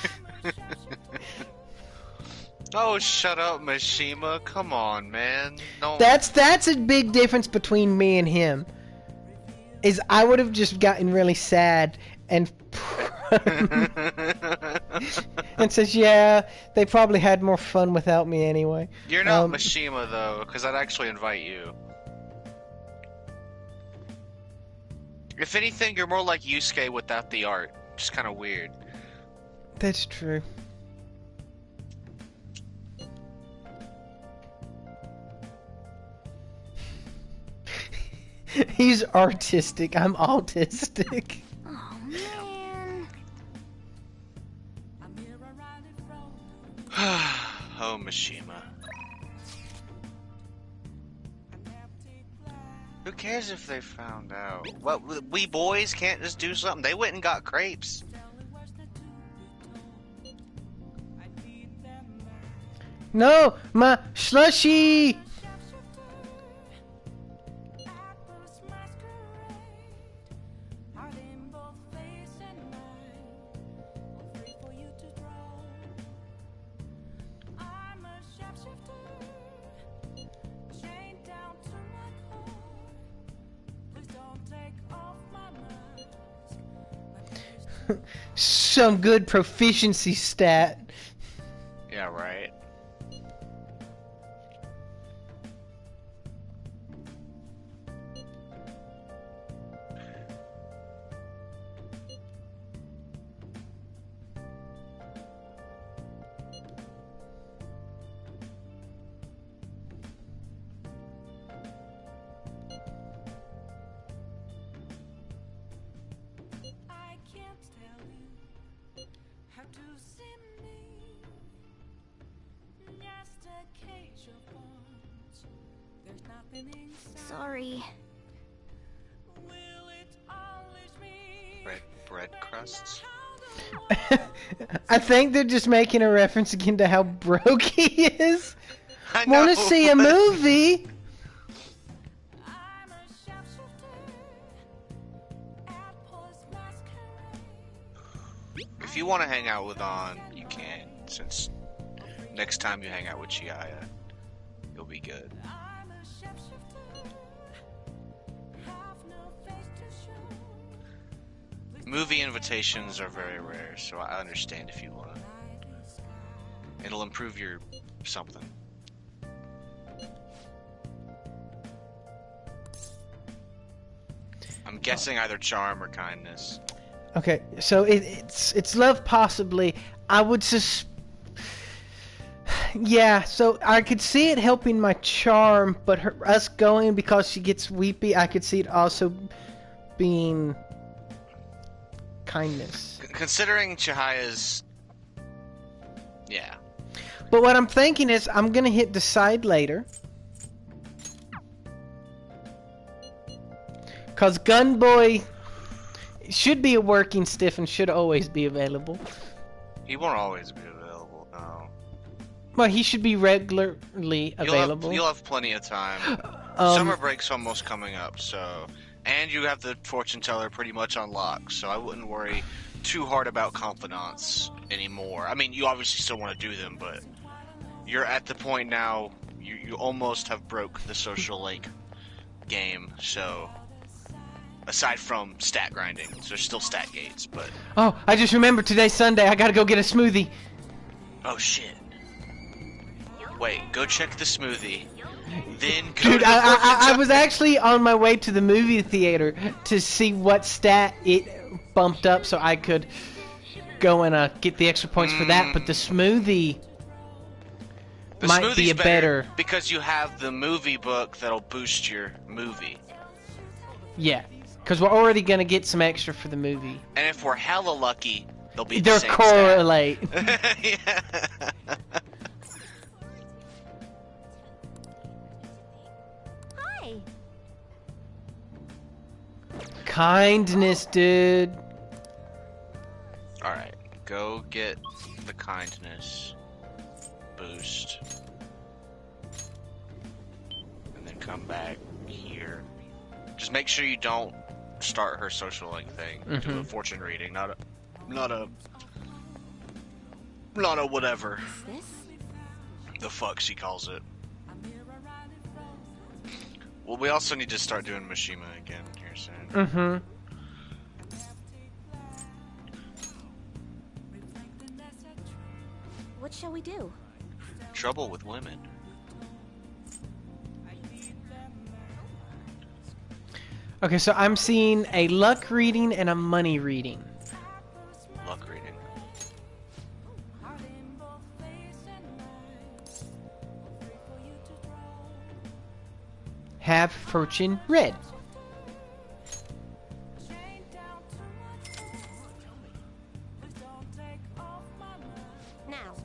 Speaker 2: Oh, shut up, Mishima. Come on, man. No.
Speaker 1: That's a big difference between me and him. Is I would have just gotten really sad and and says, yeah, they probably had more fun without me anyway.
Speaker 2: You're not Mishima, though, because I'd actually invite you. If anything, you're more like Yusuke without the art. Just kind of weird.
Speaker 1: That's true. He's artistic. I'm autistic.
Speaker 6: Oh man.
Speaker 2: Oh, Mishima. Who cares if they found out? What, we boys can't just do something? They went and got crepes.
Speaker 1: No, my slushy. Some good proficiency stat.
Speaker 2: Yeah, right.
Speaker 6: Sorry.
Speaker 2: Bread crusts.
Speaker 1: I think they're just making a reference again to how broke he is.
Speaker 2: I know.
Speaker 1: Want to see a movie?
Speaker 2: If you want to hang out with On, you can. Since next time you hang out with Chiaya, you'll be good. Movie invitations are very rare, so I understand if you want. It'll improve your something. I'm guessing either charm or kindness.
Speaker 1: Okay, so it's love possibly. I would yeah, so I could see it helping my charm, but us going because she gets weepy, I could see it also being kindness.
Speaker 2: Considering Chihaya's... Yeah.
Speaker 1: But what I'm thinking is I'm gonna hit decide later. Cause Gunboy should be a working stiff and should always be available.
Speaker 2: He won't always be available, no.
Speaker 1: Well, he should be regularly available.
Speaker 2: You'll have plenty of time. Summer break's almost coming up, so... And you have the fortune teller pretty much on lock, so I wouldn't worry too hard about confidants anymore. I mean, you obviously still want to do them, but you're at the point now, you almost have broke the social link game, so... Aside from stat grinding, so there's still stat gates, but...
Speaker 1: Oh, I just remembered today's Sunday, I gotta go get a smoothie.
Speaker 2: Oh shit. Wait, go check the smoothie. Then go
Speaker 1: Dude,
Speaker 2: to the
Speaker 1: I was actually on my way to the movie theater to see what stat it bumped up so I could go and get the extra points for that, but the smoothie might be a better...
Speaker 2: Because you have the movie book that'll boost your movie.
Speaker 1: Yeah, because we're already gonna get some extra for the movie.
Speaker 2: And if we're hella lucky, they'll be
Speaker 1: They'll
Speaker 2: the same
Speaker 1: correlate.
Speaker 2: Yeah.
Speaker 6: Hi.
Speaker 1: Kindness, dude.
Speaker 2: Alright, go get the kindness boost. And then come back here. Just make sure you don't start her social link thing. Do a fortune reading, not a whatever.
Speaker 6: This?
Speaker 2: The fuck she calls it. Well, we also need to start doing Mishima again here soon.
Speaker 6: What shall we do?
Speaker 2: Trouble with women.
Speaker 1: Okay, so I'm seeing a luck reading and a money reading.
Speaker 2: Luck reading.
Speaker 1: Have fortune red.
Speaker 6: Now.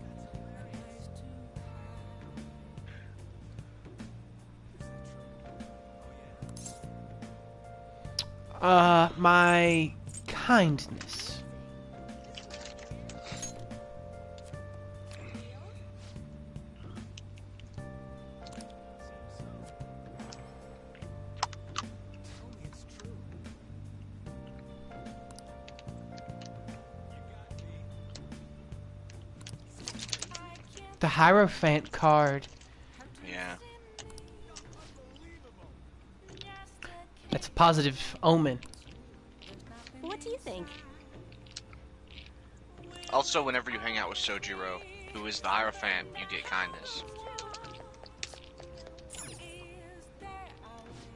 Speaker 1: My kindness. The Hierophant card.
Speaker 2: Yeah.
Speaker 1: That's a positive omen.
Speaker 6: What do you think?
Speaker 2: Also, whenever you hang out with Sojiro, who is the Hierophant, you get kindness.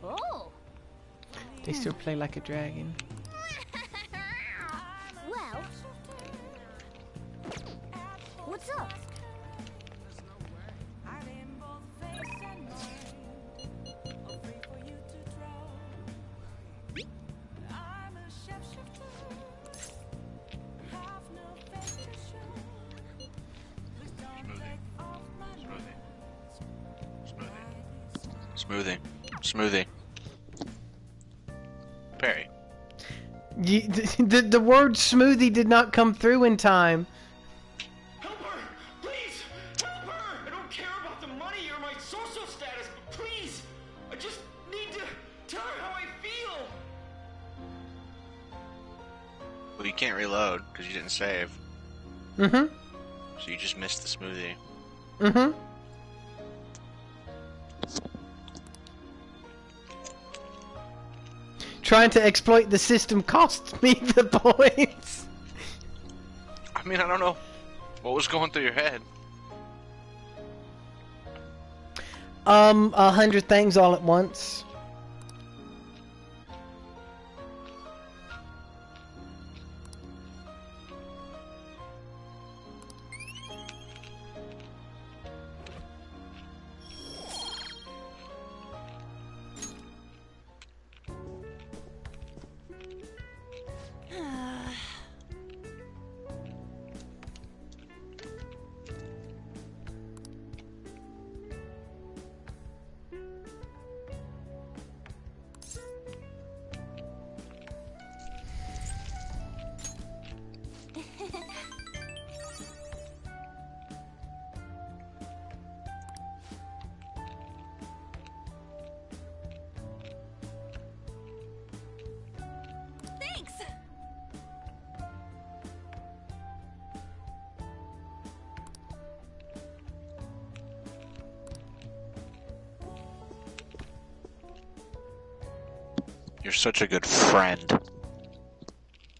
Speaker 6: Oh.
Speaker 1: They still play like a dragon.
Speaker 6: Well. What's up?
Speaker 2: Smoothie. Smoothie. Smoothie. Perry.
Speaker 1: The word smoothie did not come through in time.
Speaker 10: Help her! Please! Help her! I don't care about the money or my social status, but please! I just need to tell her how I feel!
Speaker 2: Well, you can't reload because you didn't save.
Speaker 1: Mm-hmm.
Speaker 2: So you just missed the smoothie.
Speaker 1: Mm-hmm. Trying to exploit the system costs me the points.
Speaker 2: I mean, I don't know what was going through your head.
Speaker 1: 100 things all at once.
Speaker 3: Thanks!
Speaker 2: You're such a good friend.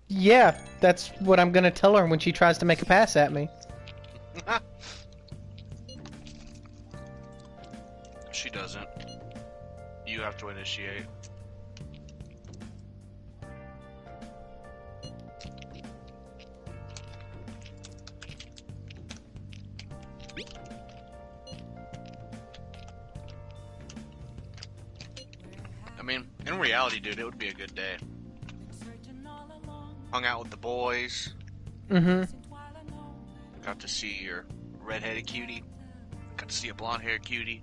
Speaker 1: Yeah, that's what I'm gonna tell her when she tries to make a pass at me.
Speaker 2: She doesn't. You have to initiate. I mean, in reality, dude, it would be a good day. Hung out with the boys.
Speaker 1: Mm-hmm.
Speaker 2: Got to see your redheaded cutie. Got to see a blonde-haired cutie.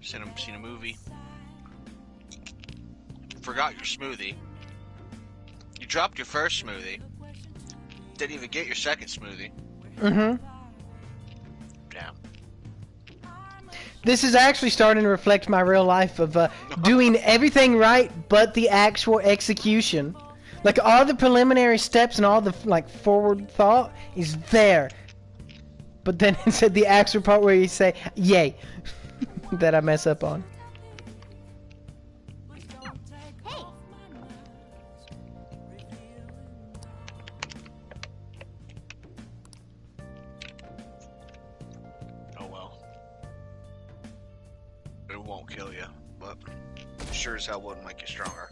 Speaker 2: Seen a movie. Forgot your smoothie. You dropped your first smoothie. Didn't even get your second smoothie.
Speaker 1: Mm-hmm.
Speaker 2: Damn.
Speaker 1: This is actually starting to reflect my real life of doing everything right but the actual execution. Like, all the preliminary steps and all the, like, forward thought is there. But then it said the actual part where you say, yay, that I mess up on.
Speaker 3: Hey!
Speaker 2: Oh well. It won't kill you, but sure as hell wouldn't make you stronger.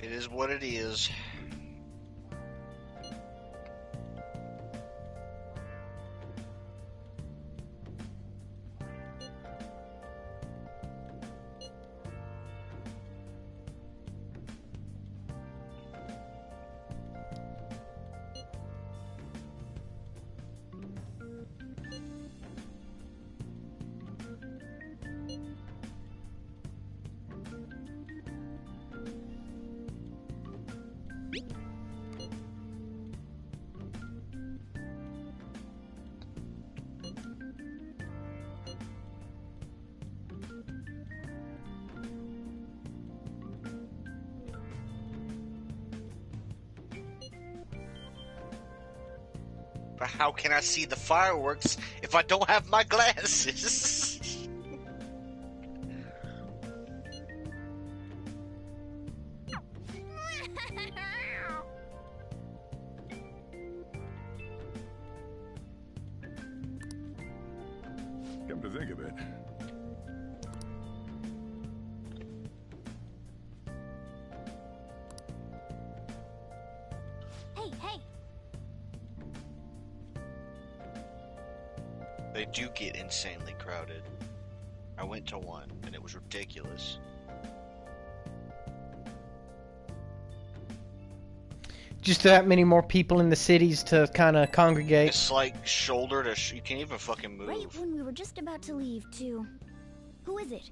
Speaker 2: It is what it is. But how can I see the fireworks if I don't have my glasses?
Speaker 9: Come to think of it,
Speaker 3: Hey, hey!
Speaker 2: They do get insanely crowded. I went to one, and it was ridiculous.
Speaker 1: just that many more people in the cities to kind of congregate.
Speaker 2: It's like shoulder to you can't even fucking move.
Speaker 6: Right when we were just about to leave, too. Who is it?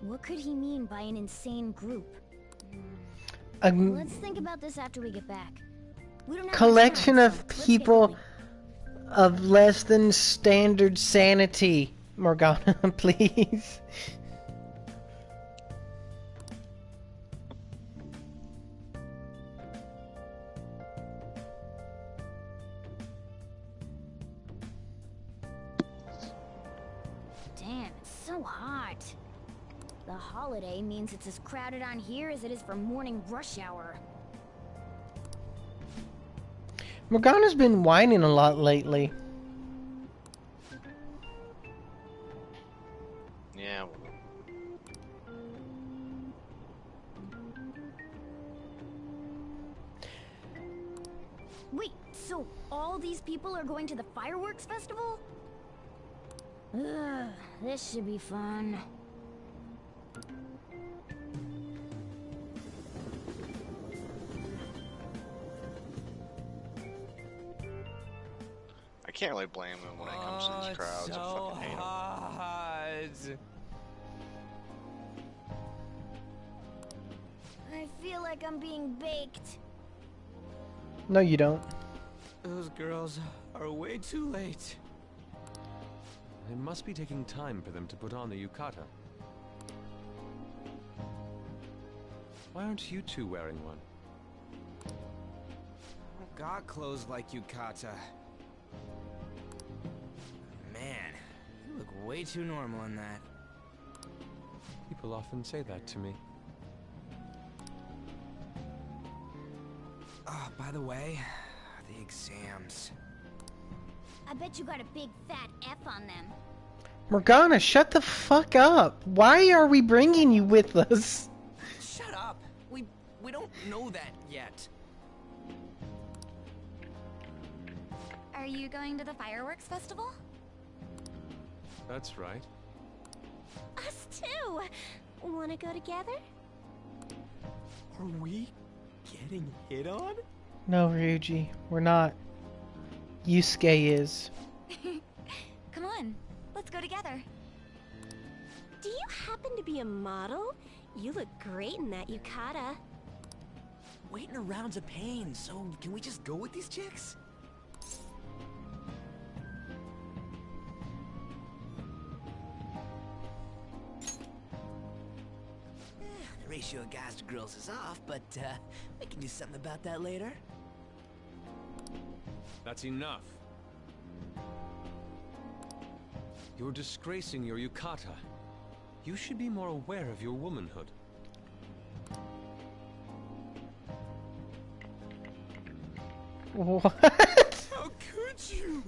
Speaker 6: What could he mean by an insane group? Let's think about this after we get back. We don't have
Speaker 1: Collection
Speaker 6: much
Speaker 1: of
Speaker 6: time, so let's get
Speaker 1: people
Speaker 6: going.
Speaker 1: of less than standard sanity. Morgana, please.
Speaker 6: Damn, it's so hot. The holiday means it's as crowded on here as it is for morning rush hour.
Speaker 1: Morgana's been whining a lot lately.
Speaker 2: Yeah.
Speaker 6: Wait, so all these people are going to the fireworks festival? Ugh, this should be fun.
Speaker 2: I can't really blame him when it comes to these crowds. I fucking hate 'em.
Speaker 6: I feel like I'm being baked.
Speaker 1: No, you don't.
Speaker 5: Those girls are way too late.
Speaker 7: It must be taking time for them to put on the yukata. Why aren't you two wearing one?
Speaker 5: I've got clothes like yukata. Man, you look way too normal in that.
Speaker 7: People often say that to me.
Speaker 5: Oh, by the way, the exams.
Speaker 6: I bet you got a big fat F on them.
Speaker 1: Morgana, shut the fuck up. Why are we bringing you with us?
Speaker 5: Shut up. We don't know that yet.
Speaker 3: Are you going to the fireworks festival?
Speaker 7: That's right.
Speaker 3: Us too! Wanna go together?
Speaker 5: Are we getting hit on?
Speaker 1: No, Ryuji, we're not. Yusuke is.
Speaker 3: Come on, let's go together.
Speaker 11: Do you happen to be a model? You look great in that yukata.
Speaker 5: Waiting around's a pain, so can we just go with these chicks? The ratio of guys to girls is off, but we can do something about that later.
Speaker 7: That's enough. You're disgracing your yukata. You should be more aware of your womanhood.
Speaker 1: What?
Speaker 5: How could you?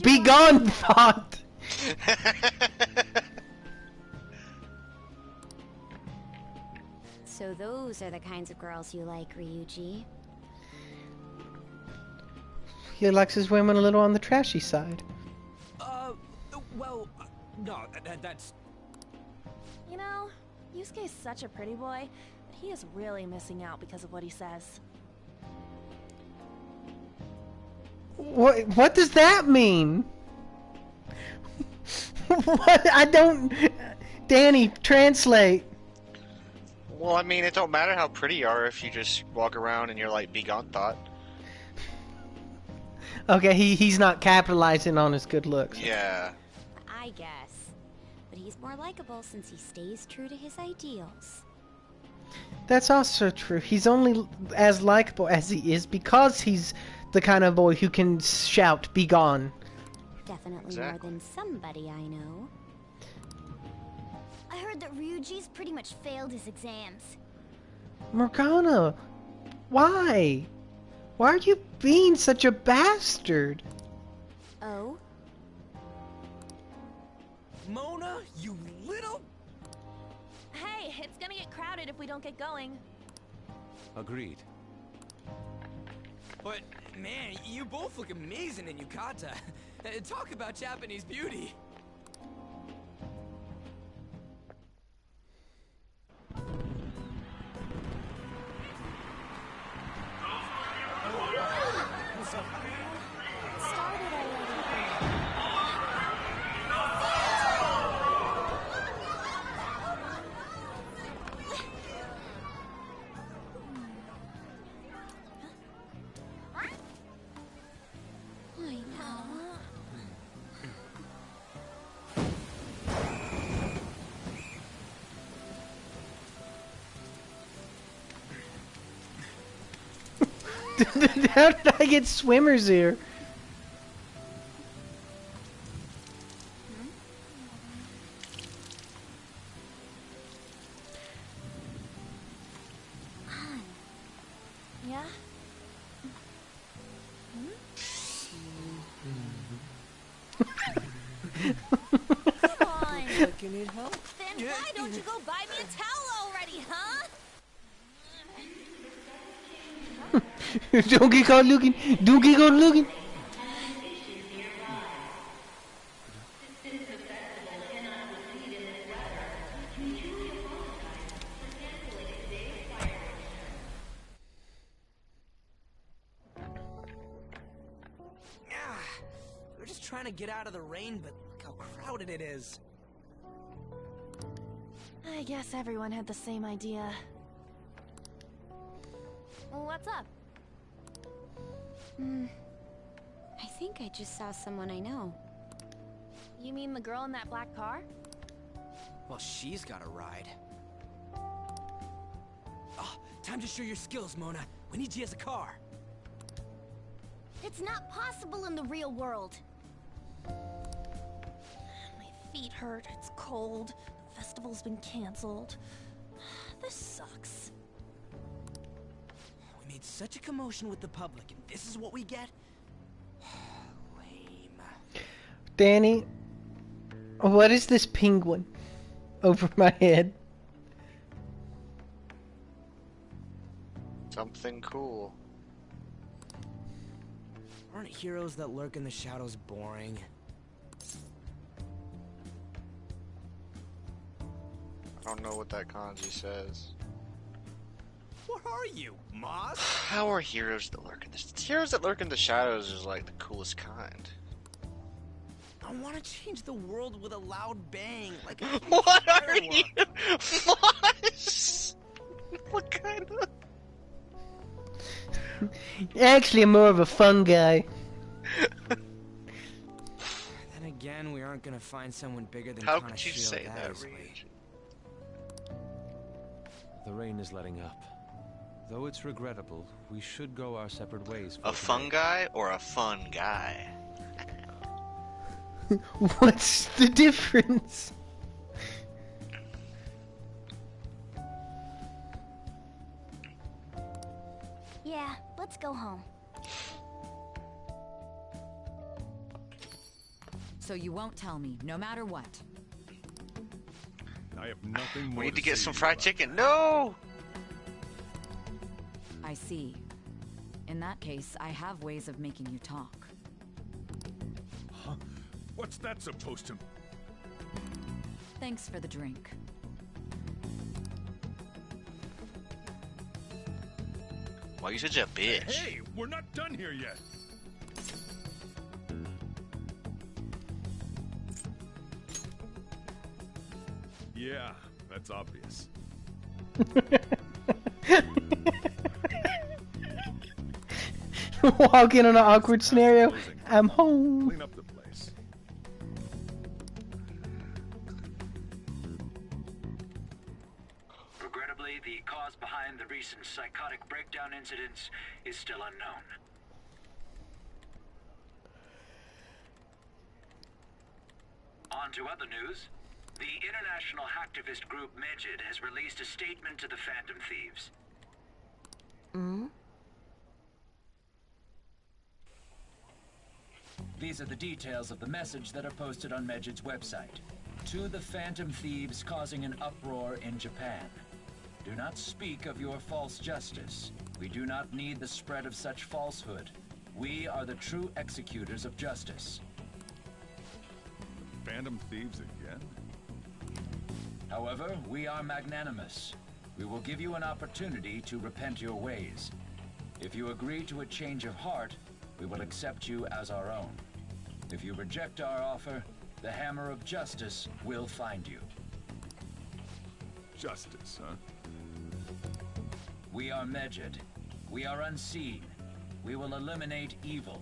Speaker 1: Be gone, thought!
Speaker 11: So those are the kinds of girls you like, Ryuji.
Speaker 1: He likes his women a little on the trashy side.
Speaker 5: Well, no, that's...
Speaker 12: You know, Yusuke's such a pretty boy, but he is really missing out because of what he says.
Speaker 1: What does that mean? What? I don't... Danny, translate.
Speaker 2: Well, I mean, it don't matter how pretty you are if you just walk around and you're like, be gone, thought.
Speaker 1: Okay, he's not capitalizing on his good looks.
Speaker 2: Yeah.
Speaker 11: I guess. But he's more likable since he stays true to his ideals.
Speaker 1: That's also true. He's only as likable as he is because he's the kind of boy who can shout, "Be gone."
Speaker 11: Definitely
Speaker 2: Exactly.
Speaker 11: more than somebody I know.
Speaker 6: I heard that Ryuji's pretty much failed his exams.
Speaker 1: Morgana, why? Why are you being such a bastard?
Speaker 11: Oh?
Speaker 5: Mona, you little...
Speaker 12: Hey, it's gonna get crowded if we don't get going.
Speaker 7: Agreed.
Speaker 5: But, man, you both look amazing in yukata. Talk about Japanese beauty.
Speaker 6: I know.
Speaker 1: How did I get swimmers here?
Speaker 12: Yeah?
Speaker 6: Come on.
Speaker 5: Like you need help?
Speaker 12: Then why don't you go buy me a towel already, huh?
Speaker 1: Don't get caught looking. Don't get caught looking.
Speaker 5: We're just trying to get out of the rain, but look how crowded it is.
Speaker 12: I guess everyone had the same idea. What's up?
Speaker 11: I think I just saw someone I know.
Speaker 12: You mean the girl in that black car?
Speaker 5: Well, she's got a ride. Oh, time to show your skills, Mona. We need you as a car.
Speaker 6: It's not possible in the real world.
Speaker 12: My feet hurt, it's cold, the festival's been canceled. This sucks.
Speaker 5: We made such a commotion with the public, and this is what we get? Lame.
Speaker 1: Danny, what is this penguin over my head?
Speaker 2: Something cool.
Speaker 5: Aren't heroes that lurk in the shadows boring?
Speaker 2: I don't know what that kanji says.
Speaker 5: What are you, Moss?
Speaker 2: How are heroes that lurk in the heroes that lurk in the shadows is like the coolest kind.
Speaker 5: I want to change the world with a loud bang, like a
Speaker 2: What are
Speaker 5: firework.
Speaker 2: you, Moss? What kind of?
Speaker 1: Actually, I'm more of a fun guy.
Speaker 5: Then again, we aren't gonna find someone bigger than
Speaker 2: How could you
Speaker 5: Kanashiro
Speaker 2: say that,
Speaker 5: easily.
Speaker 2: Reed?
Speaker 7: The rain is letting up. Though it's regrettable, we should go our separate ways for
Speaker 2: A
Speaker 7: today.
Speaker 2: fun guy or a fun guy?
Speaker 1: What's the difference?
Speaker 6: Yeah, let's go home.
Speaker 13: So you won't tell me, no matter what.
Speaker 9: I have nothing more
Speaker 2: We need to
Speaker 9: say
Speaker 2: get some
Speaker 9: you
Speaker 2: fried
Speaker 9: about
Speaker 2: chicken. No!
Speaker 13: I see. In that case, I have ways of making you talk.
Speaker 9: Huh? What's that supposed to...
Speaker 13: Thanks for the drink.
Speaker 2: Why are you such a bitch?
Speaker 9: Hey, we're not done here yet. Yeah, that's obvious.
Speaker 1: Walk in on an awkward scenario. I'm home.
Speaker 9: Clean up the place.
Speaker 14: Regrettably, the cause behind the recent psychotic breakdown incidents is still unknown. On to other news. The international hacktivist group Megid has released a statement to the Phantom Thieves. These are the details of the message that are posted on Megid's website. To the Phantom Thieves causing an uproar in Japan. Do not speak of your false justice. We do not need the spread of such falsehood. We are the true executors of justice.
Speaker 9: Phantom Thieves again?
Speaker 14: However, we are magnanimous. We will give you an opportunity to repent your ways. If you agree to a change of heart, we will accept you as our own. If you reject our offer, the hammer of justice will find you.
Speaker 9: Justice, huh?
Speaker 14: We are Megid. We are unseen. We will eliminate evil.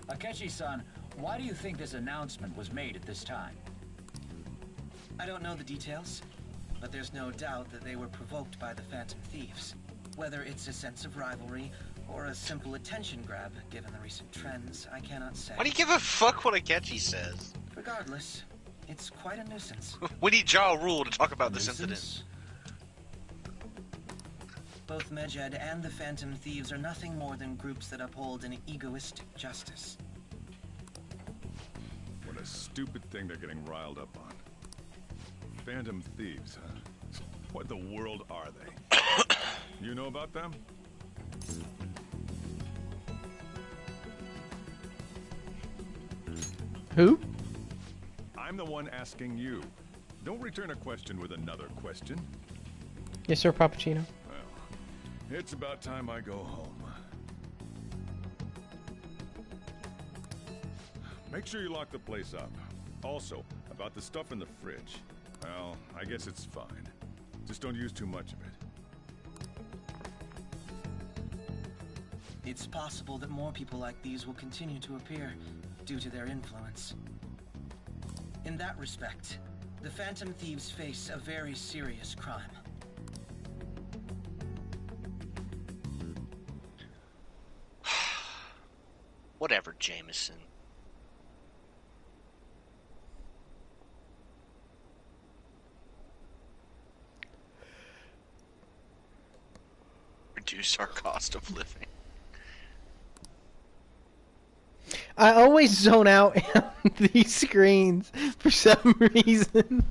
Speaker 14: Akechi-san, why do you think this announcement was made at this time?
Speaker 15: I don't know the details, but there's no doubt that they were provoked by the Phantom Thieves. Whether it's a sense of rivalry or a simple attention grab, given the recent trends, I cannot say.
Speaker 2: Why do you give a fuck what Akechi says?
Speaker 15: Regardless, it's quite a nuisance.
Speaker 2: We need Ja Rule to talk about this incident.
Speaker 15: Both Megid and the Phantom Thieves are nothing more than groups that uphold an egoistic justice.
Speaker 9: What a stupid thing they're getting riled up on. Phantom Thieves, huh? What the world are they? You know about them?
Speaker 1: Who?
Speaker 9: I'm the one asking you. Don't return a question with another question.
Speaker 1: Yes, sir, Pappuccino.
Speaker 9: Well, it's about time I go home. Make sure you lock the place up. Also, about the stuff in the fridge. Well, I guess it's fine. Just don't use too much of it.
Speaker 15: It's possible that more people like these will continue to appear due to their influence. In that respect, the Phantom Thieves face a very serious crime.
Speaker 2: Whatever, Jameson. Reduce our cost of living.
Speaker 1: I always zone out on these screens for some reason.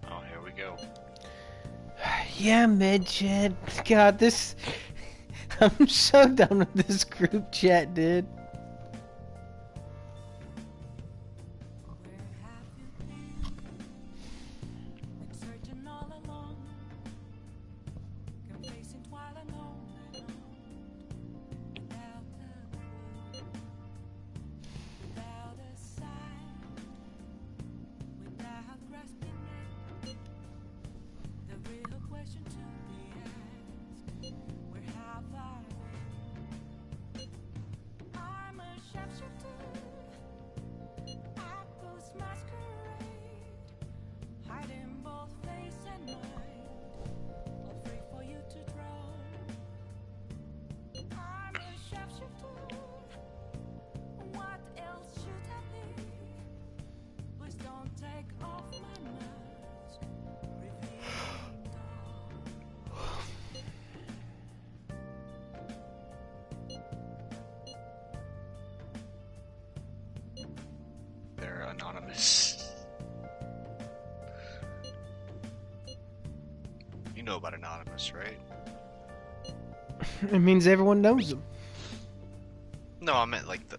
Speaker 2: Oh, here we go.
Speaker 1: Yeah, Midget. God, this... I'm so done with this group chat, dude.
Speaker 2: They're anonymous. You know about anonymous, right?
Speaker 1: It means everyone knows them.
Speaker 2: No, I meant like the...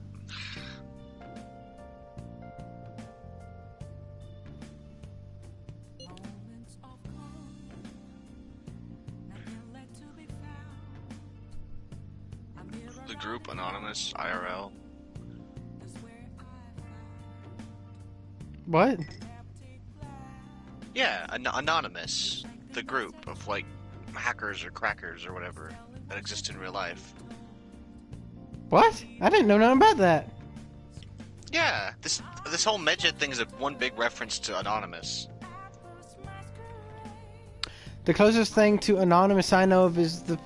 Speaker 2: The group Anonymous IRL.
Speaker 1: What?
Speaker 2: Yeah, Anonymous. The group of, like, hackers or crackers or whatever that exist in real life.
Speaker 1: What? I didn't know nothing about that.
Speaker 2: Yeah, this whole Medjed thing is one big reference to Anonymous.
Speaker 1: The closest thing to Anonymous I know of is the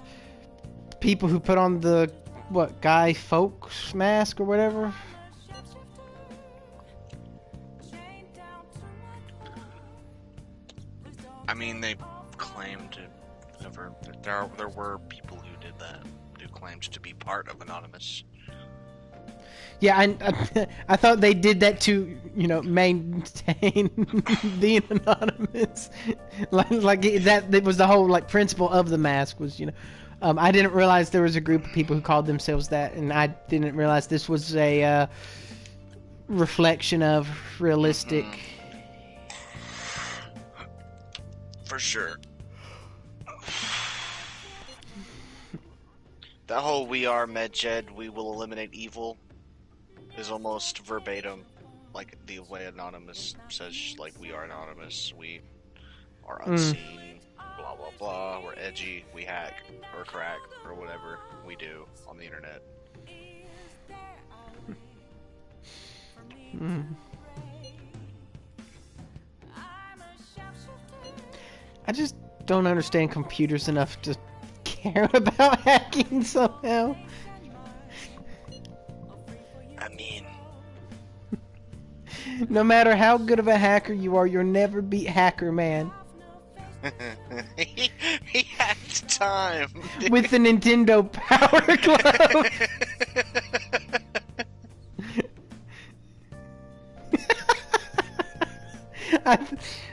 Speaker 1: people who put on the, what, Guy Fawkes mask or whatever?
Speaker 2: I mean, they claimed to never. There were people who did that, who claimed to be part of Anonymous.
Speaker 1: Yeah, I thought they did that to, you know, maintain being anonymous. like that was the whole, like, principle of the mask was, you know. I didn't realize there was a group of people who called themselves that, and I didn't realize this was a reflection of realistic.
Speaker 2: For sure. That whole "we are Medjed, we will eliminate evil" is almost verbatim, like the way Anonymous says, like, we are Anonymous, we are unseen, blah blah blah, we're edgy, we hack, or crack, or whatever we do on the internet.
Speaker 1: I just don't understand computers enough to care about hacking somehow.
Speaker 2: I mean,
Speaker 1: no matter how good of a hacker you are, you'll never beat Hacker Man.
Speaker 2: he hacked time, dude.
Speaker 1: With the Nintendo Power Glove.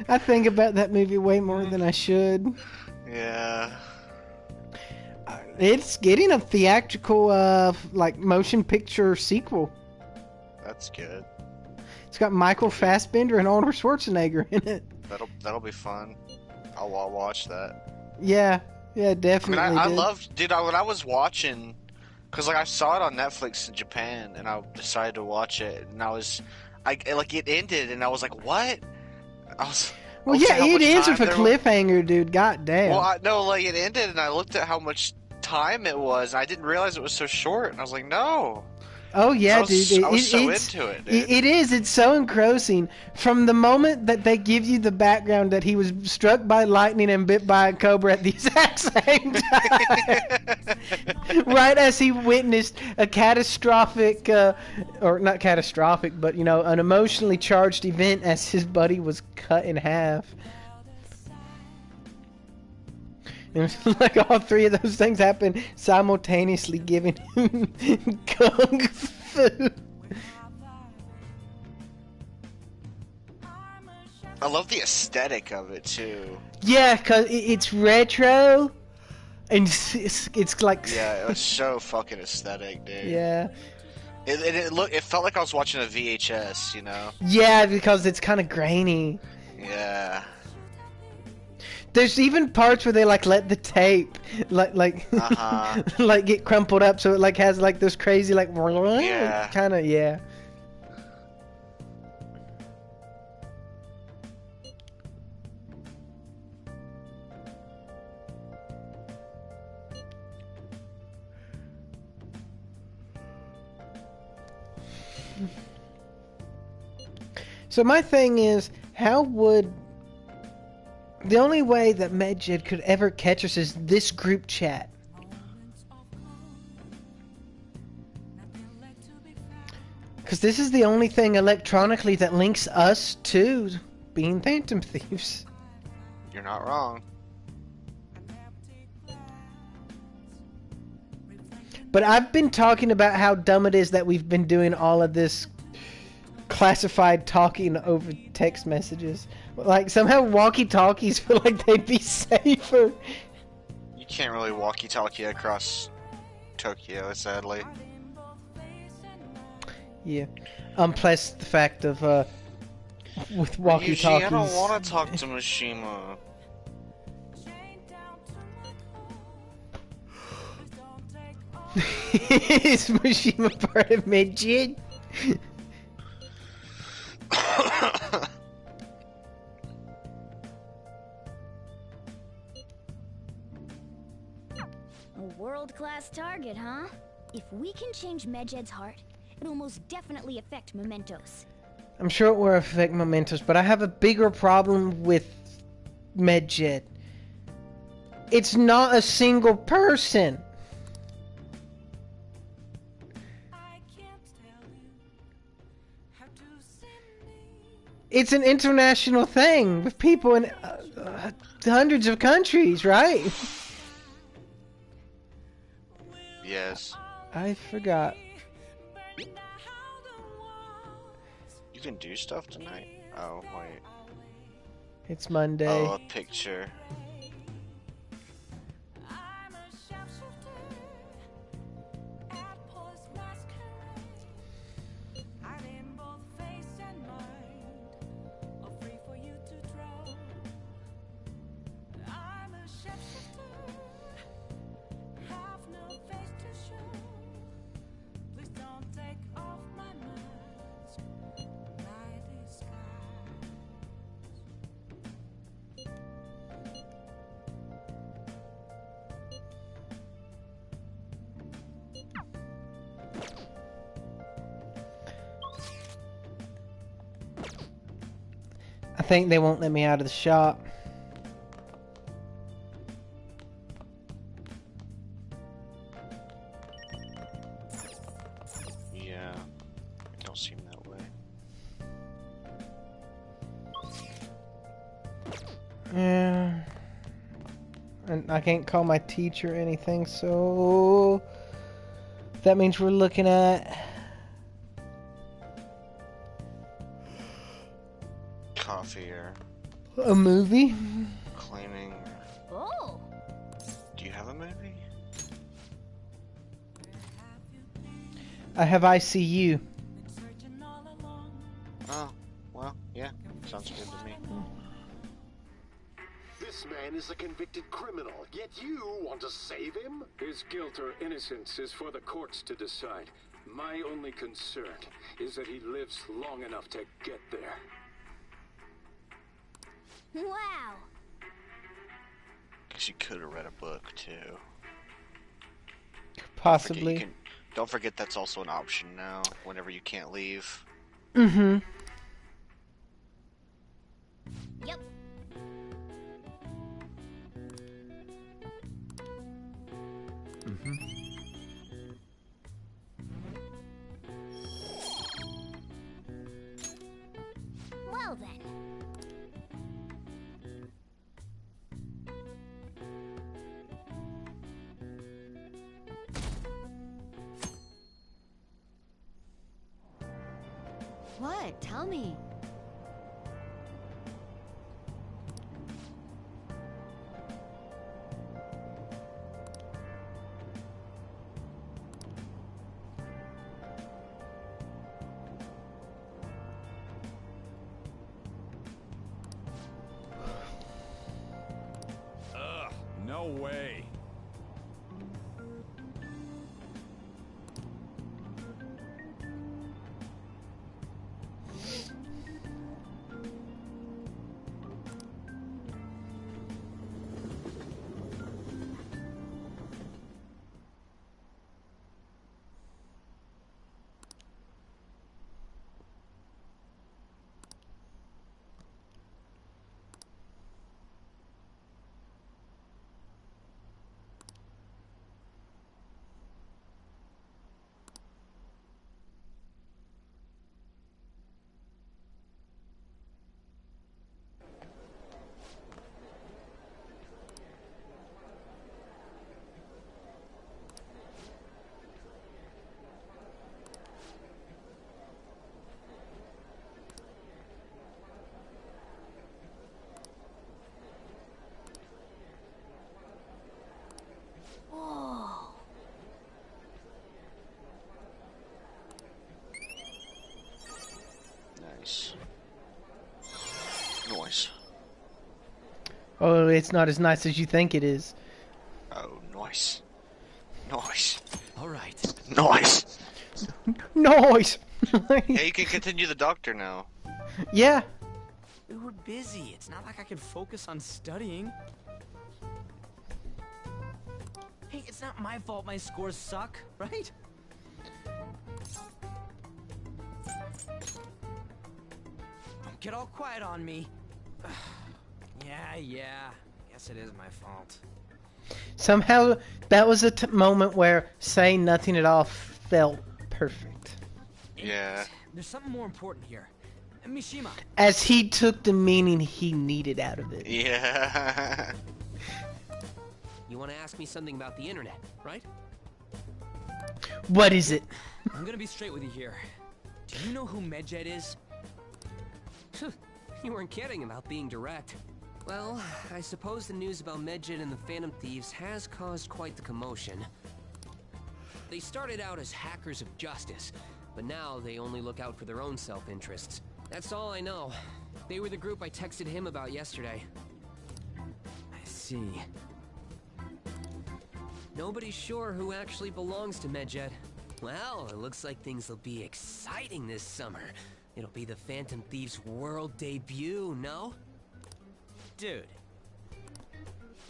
Speaker 1: I think about that movie way more than I should.
Speaker 2: Yeah.
Speaker 1: It's getting a theatrical, like, motion picture sequel.
Speaker 2: That's good.
Speaker 1: It's got Michael Fassbender and Arnold Schwarzenegger in it.
Speaker 2: That'll be fun. I'll watch that.
Speaker 1: Yeah, definitely.
Speaker 2: I mean, I loved, dude. When I was watching, because, like, I saw it on Netflix in Japan, and I decided to watch it, and it ended, and I was like, what?
Speaker 1: Well, yeah, it ends with a cliffhanger, dude. God damn.
Speaker 2: Well, it ended, and I looked at how much time it was. And I didn't realize it was so short, and I was like, no.
Speaker 1: Oh yeah, dude.
Speaker 2: I was so into it, dude.
Speaker 1: It is. It's so engrossing. From the moment that they give you the background that he was struck by lightning and bit by a cobra at the exact same time, right as he witnessed a catastrophic, or not catastrophic, but, you know, an emotionally charged event as his buddy was cut in half. And like all three of those things happen simultaneously, giving him kung fu.
Speaker 2: I love the aesthetic of it too.
Speaker 1: Yeah, cause it's retro, and it's like
Speaker 2: yeah, it's so fucking aesthetic, dude.
Speaker 1: Yeah.
Speaker 2: It felt like I was watching a VHS, you know.
Speaker 1: Yeah, because it's kind of grainy.
Speaker 2: Yeah.
Speaker 1: There's even parts where they like let the tape like get crumpled up, so it like has like those crazy like kind of yeah. So my thing is, how would the only way that Medjed could ever catch us is this group chat. Because this is the only thing electronically that links us to being Phantom Thieves.
Speaker 2: You're not wrong.
Speaker 1: But I've been talking about how dumb it is that we've been doing all of this classified talking over text messages. Like, somehow walkie-talkies feel like they'd be safer.
Speaker 2: You can't really walkie-talkie across Tokyo, sadly.
Speaker 1: Yeah. Plus the fact of, with walkie-talkies...
Speaker 2: I don't want to talk to Mishima.
Speaker 1: Is Mishima part of Medjed?
Speaker 6: A world-class target, huh? If we can change Medjed's heart, it'll most definitely affect Mementos.
Speaker 1: I'm sure it will affect Mementos, but I have a bigger problem with Medjed. It's not a single person. It's an international thing with people in hundreds of countries, right?
Speaker 2: Yes.
Speaker 1: I forgot.
Speaker 2: You can do stuff tonight? Oh, wait.
Speaker 1: It's Monday.
Speaker 2: Oh, a picture.
Speaker 1: I think they won't let me out of the shop.
Speaker 2: Yeah, it don't seem that way.
Speaker 1: Yeah. And I can't call my teacher or anything, so that means we're looking at
Speaker 2: Coffee or
Speaker 1: a movie.
Speaker 2: cleaning.
Speaker 6: Oh.
Speaker 2: Do you have a movie?
Speaker 1: I have ICU.
Speaker 2: Oh, well, yeah, sounds good to me.
Speaker 16: This man is a convicted criminal, yet you want to save him?
Speaker 17: His guilt or innocence is for the courts to decide. My only concern is that he lives long enough to get there.
Speaker 6: Wow.
Speaker 2: Guess you could have read a book too.
Speaker 1: Possibly.
Speaker 2: Don't forget that's also an option now. Whenever you can't leave.
Speaker 1: Mm-hmm.
Speaker 6: Yep. Well then.
Speaker 13: What? Tell me.
Speaker 9: Ugh, no way.
Speaker 6: Whoa.
Speaker 2: Nice. Nice.
Speaker 1: Oh, it's not as nice as you think it is.
Speaker 2: Oh, nice. Nice.
Speaker 5: All right.
Speaker 2: Nice.
Speaker 1: Nice.
Speaker 2: Yeah, you can continue the doctor now.
Speaker 1: Yeah.
Speaker 5: We're busy. It's not like I can focus on studying. Hey, it's not my fault my scores suck, right? get all quiet on me. Yeah. Guess it is my fault.
Speaker 1: Somehow, that was a moment where saying nothing at all felt perfect.
Speaker 2: Yeah.
Speaker 5: There's something more important here. Mishima.
Speaker 1: As he took the meaning he needed out of it.
Speaker 2: Yeah.
Speaker 18: You want to ask me something about the internet, right?
Speaker 1: What is it?
Speaker 5: I'm gonna be straight with you here. Do you know who Medjed is?
Speaker 18: You weren't kidding about being direct. Well, I suppose the news about Medjed and the Phantom Thieves has caused quite the commotion. They started out as hackers of justice, but now they only look out for their own self-interests. That's all I know. They were the group I texted him about yesterday.
Speaker 5: I see.
Speaker 18: Nobody's sure who actually belongs to Medjed. Well, it looks like things will be exciting this summer. It'll be the Phantom Thieves' world debut, no?
Speaker 5: Dude.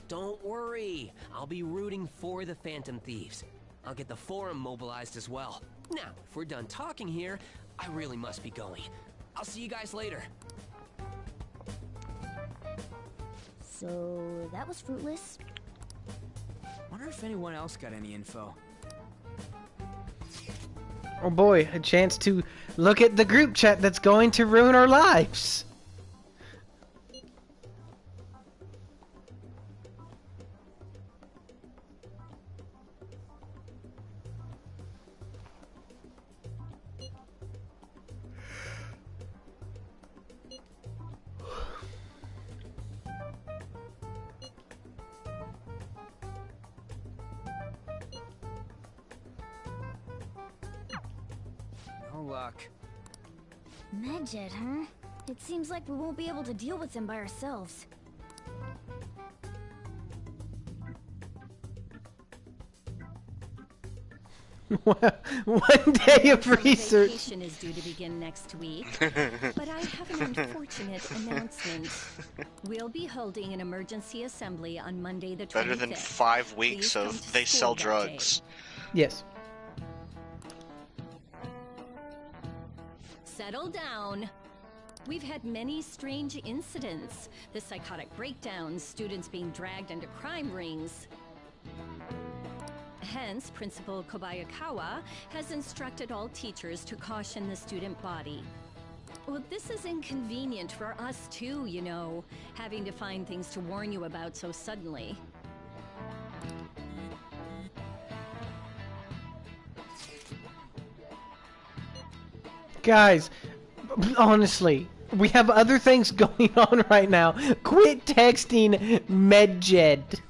Speaker 18: Don't worry. I'll be rooting for the Phantom Thieves. I'll get the forum mobilized as well. Now, if we're done talking here, I really must be going. I'll see you guys later.
Speaker 6: So, that was fruitless.
Speaker 5: Wonder if anyone else got any info.
Speaker 1: Oh boy, a chance to look at the group chat that's going to ruin our lives.
Speaker 5: No luck.
Speaker 6: Medjed, huh? It seems like we won't be able to deal with him by ourselves.
Speaker 1: One day of research.
Speaker 8: Vacation is due to begin next week, but I have an unfortunate announcement. We'll be holding an emergency assembly on Monday the 25th.
Speaker 2: Better than 5 weeks of they sell drugs.
Speaker 1: Yes.
Speaker 8: Settle down. We've had many strange incidents. The psychotic breakdowns, students being dragged into crime rings. Hence, Principal Kobayakawa has instructed all teachers to caution the student body. Well, this is inconvenient for us too, you know, having to find things to warn you about so suddenly.
Speaker 1: Guys, honestly, we have other things going on right now. Quit texting Medjed.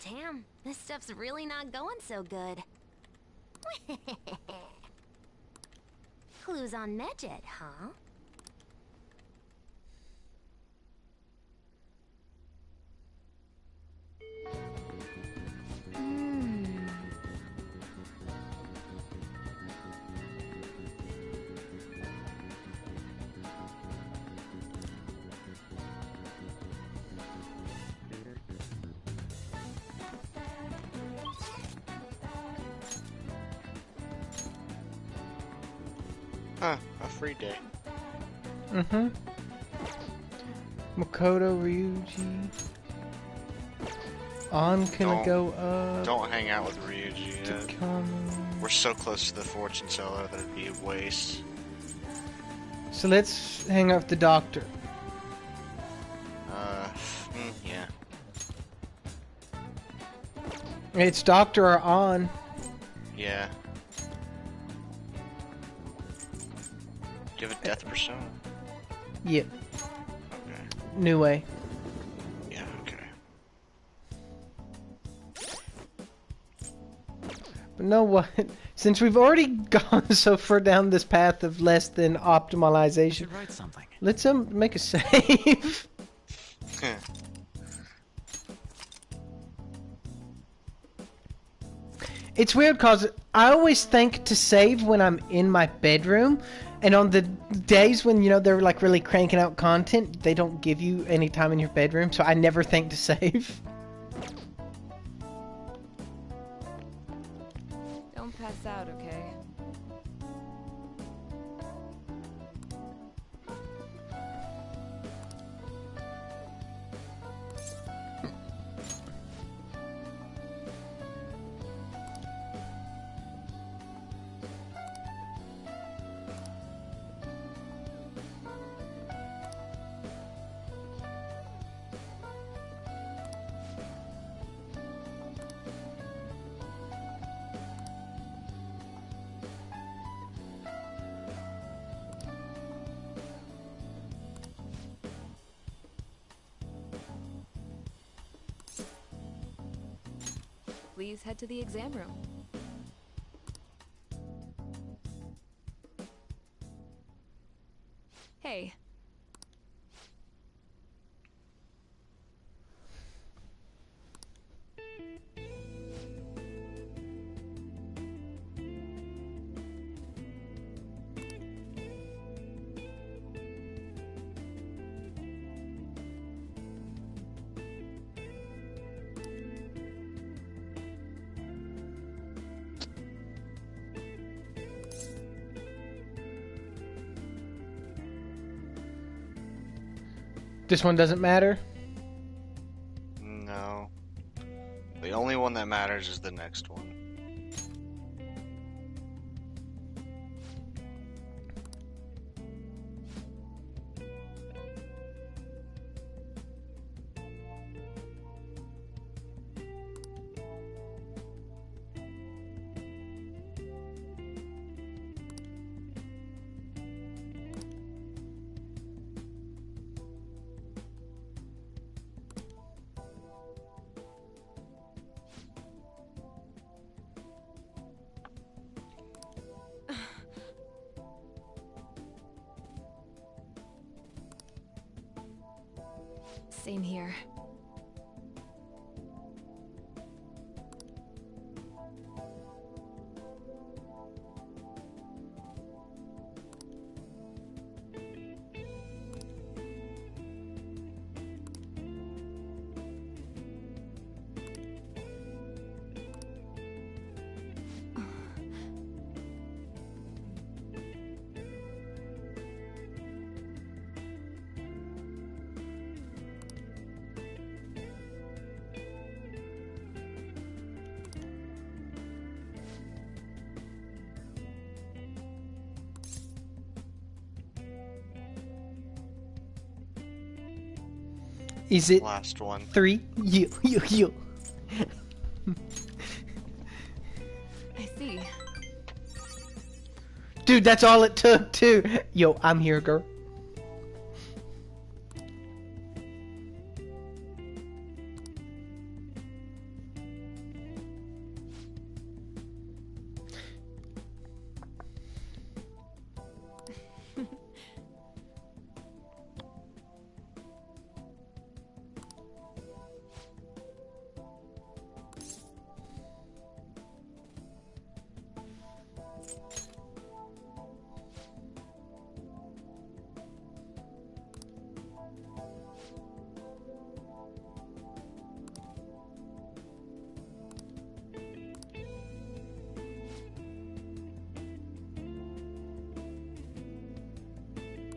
Speaker 6: Damn, this stuff's really not going so good. Clues on Medjed, huh?
Speaker 2: Huh, a free day.
Speaker 1: Mm-hmm. Makoto Ryuji. On gonna go up.
Speaker 2: Don't hang out with Ryuji yet.
Speaker 1: Takami.
Speaker 2: We're so close to the fortune teller that it'd be a waste.
Speaker 1: So let's hang out with the doctor. It's Doctor or on.
Speaker 2: Yeah. Do you have a death persona?
Speaker 1: Yep.
Speaker 2: Okay.
Speaker 1: New way.
Speaker 2: Yeah, okay.
Speaker 1: But know what? Since we've already gone so far down this path of less than optimization,
Speaker 4: write something.
Speaker 1: let's make a save. It's weird because I always think to save when I'm in my bedroom, and on the days when, you know, they're like really cranking out content, they don't give you any time in your bedroom, so I never think to save.
Speaker 19: Don't pass out, okay? Please head to the exam room. Hey.
Speaker 1: This one doesn't matter?
Speaker 2: No. The only one that matters is the next one.
Speaker 19: Same here.
Speaker 1: Is it
Speaker 2: last one?
Speaker 1: 3? You.
Speaker 19: I see.
Speaker 1: Dude, that's all it took, too. Yo, I'm here, girl.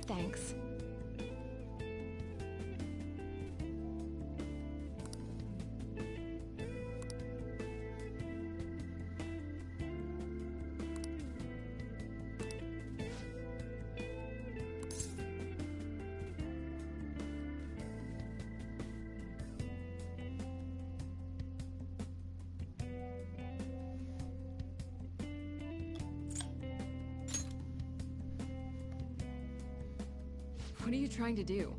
Speaker 19: Thanks. What are you trying to do?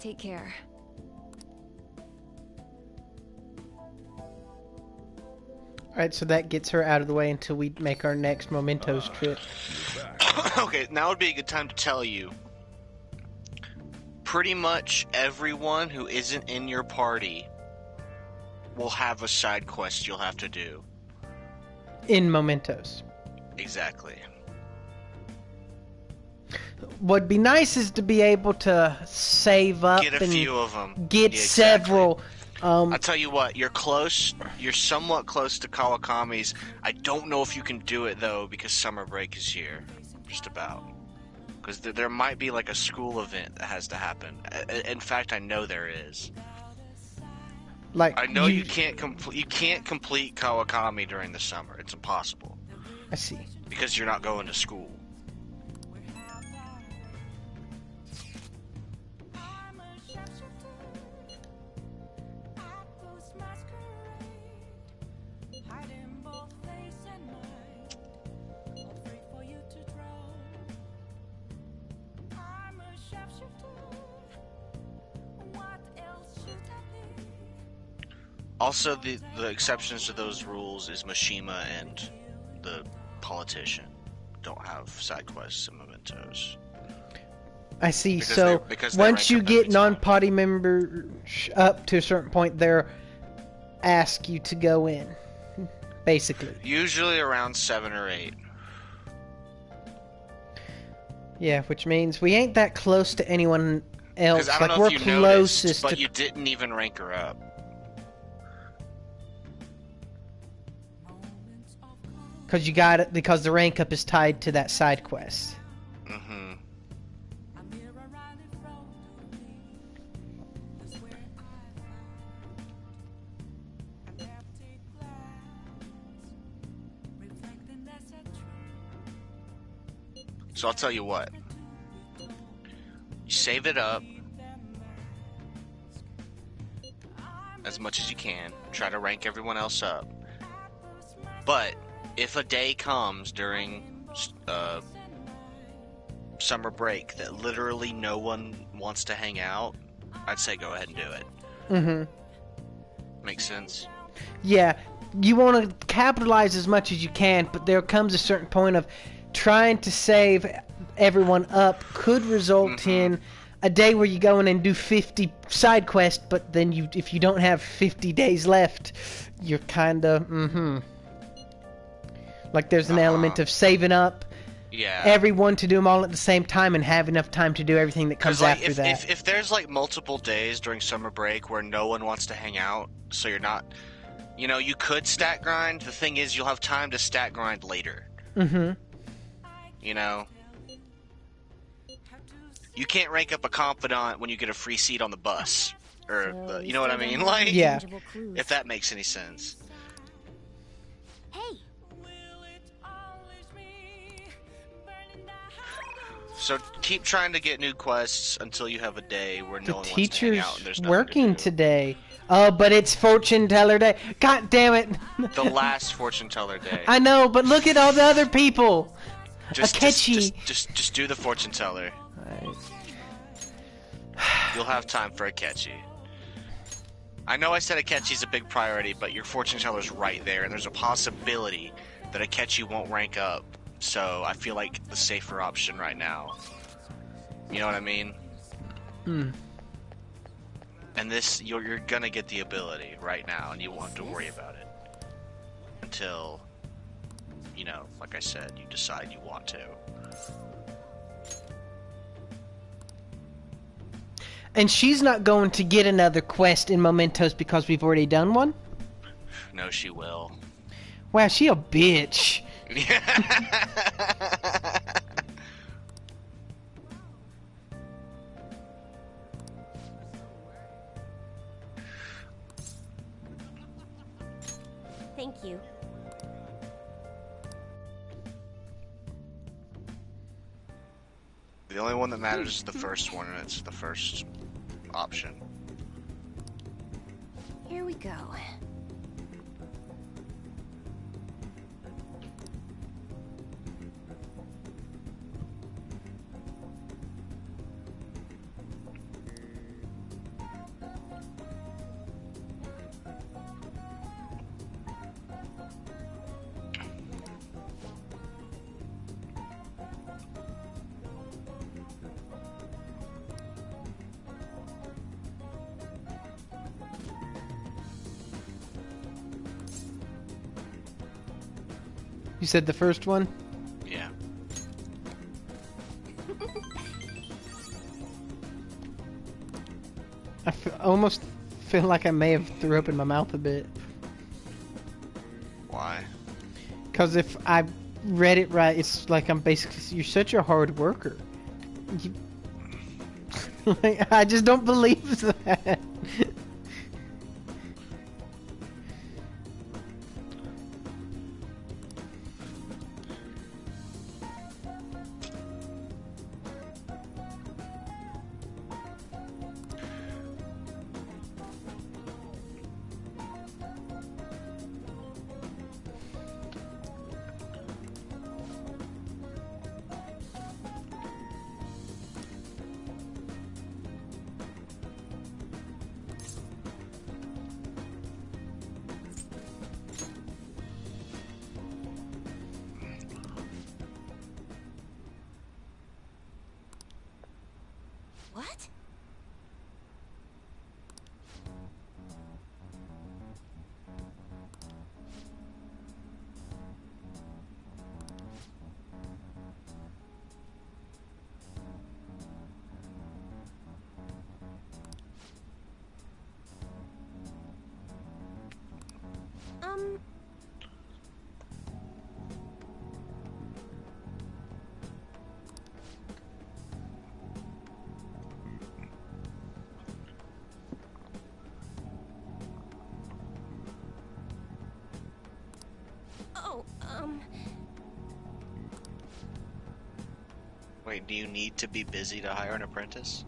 Speaker 19: Take care.
Speaker 1: Alright, so that gets her out of the way until we make our next Mementos trip.
Speaker 2: Okay, now would be a good time to tell you. Pretty much everyone who isn't in your party will have a side quest you'll have to do.
Speaker 1: In Mementos.
Speaker 2: Exactly.
Speaker 1: What'd be nice is to be able to save up
Speaker 2: Get a
Speaker 1: and
Speaker 2: few of them.
Speaker 1: get
Speaker 2: Yeah, exactly.
Speaker 1: several.
Speaker 2: I'll tell you what, you're close. You're somewhat close to Kawakami's. I don't know if you can do it though because summer break is here, just about. Because there might be like a school event that has to happen. In fact, I know there is.
Speaker 1: Like
Speaker 2: I know you can't complete Kawakami during the summer. It's impossible.
Speaker 1: I see.
Speaker 2: Because you're not going to school. Also, the exceptions to those rules is Mishima and the politician don't have side quests and mementos.
Speaker 1: I see.
Speaker 2: Because
Speaker 1: So
Speaker 2: they
Speaker 1: once
Speaker 2: rank
Speaker 1: you
Speaker 2: up
Speaker 1: get non-party members up to a certain point, they're ask you to go in, basically.
Speaker 2: Usually around 7 or 8.
Speaker 1: Yeah, which means we ain't that close to anyone else.
Speaker 2: Because I don't
Speaker 1: Like
Speaker 2: know
Speaker 1: we're
Speaker 2: if you
Speaker 1: closest
Speaker 2: noticed, but
Speaker 1: to.
Speaker 2: you didn't even rank her up.
Speaker 1: Because you got it. Because the rank up is tied to that side quest.
Speaker 2: Mm-hmm. So I'll tell you what. You save it up as much as you can. Try to rank everyone else up. But if a day comes during summer break that literally no one wants to hang out, I'd say go ahead and do it.
Speaker 1: Mm-hmm.
Speaker 2: Makes sense?
Speaker 1: Yeah, you want to capitalize as much as you can, but there comes a certain point of trying to save everyone up could result in a day where you go in and do 50 side quests, but then if you don't have 50 days left, you're kind of, like there's an element of saving up everyone to do them all at the same time and have enough time to do everything that comes after that.
Speaker 2: If there's like multiple days during summer break where no one wants to hang out, so you're not, you could stat grind. The thing is, you'll have time to stat grind later.
Speaker 1: Mm-hmm.
Speaker 2: You can't rank up a confidant when you get a free seat on the bus. Or, you know what I mean? Like,
Speaker 1: yeah.
Speaker 2: If that makes any sense.
Speaker 6: Hey.
Speaker 2: So keep trying to get new quests until you have a day where no one wants to hang
Speaker 1: Teacher's
Speaker 2: out and there's nothing
Speaker 1: working today. Oh, but it's fortune teller day. God damn it.
Speaker 2: The last fortune teller day.
Speaker 1: I know, but look at all the other people.
Speaker 2: Just do the fortune teller.
Speaker 1: Right.
Speaker 2: You'll have time for Akechi. I know I said Akechi's a big priority, but your fortune teller's right there, and there's a possibility that Akechi won't rank up. So I feel like the safer option right now. You know what I mean?
Speaker 1: Hmm.
Speaker 2: And this, you're gonna get the ability right now, and you won't have to worry about it until, like I said, you decide you want to.
Speaker 1: And she's not going to get another quest in Mementos because we've already done one?
Speaker 2: No, she will.
Speaker 1: Wow, she a bitch.
Speaker 11: Thank you.
Speaker 2: The only one that matters is the first one, and it's the first option.
Speaker 11: Here we go.
Speaker 1: You said the first one?
Speaker 2: Yeah.
Speaker 1: Almost feel like I may have threw up in my mouth a bit.
Speaker 2: Why?
Speaker 1: Because if I read it right, it's like I'm basically... You're such a hard worker. You, like, I just don't believe that.
Speaker 11: What?
Speaker 2: Wait, do you need to be busy to hire an apprentice?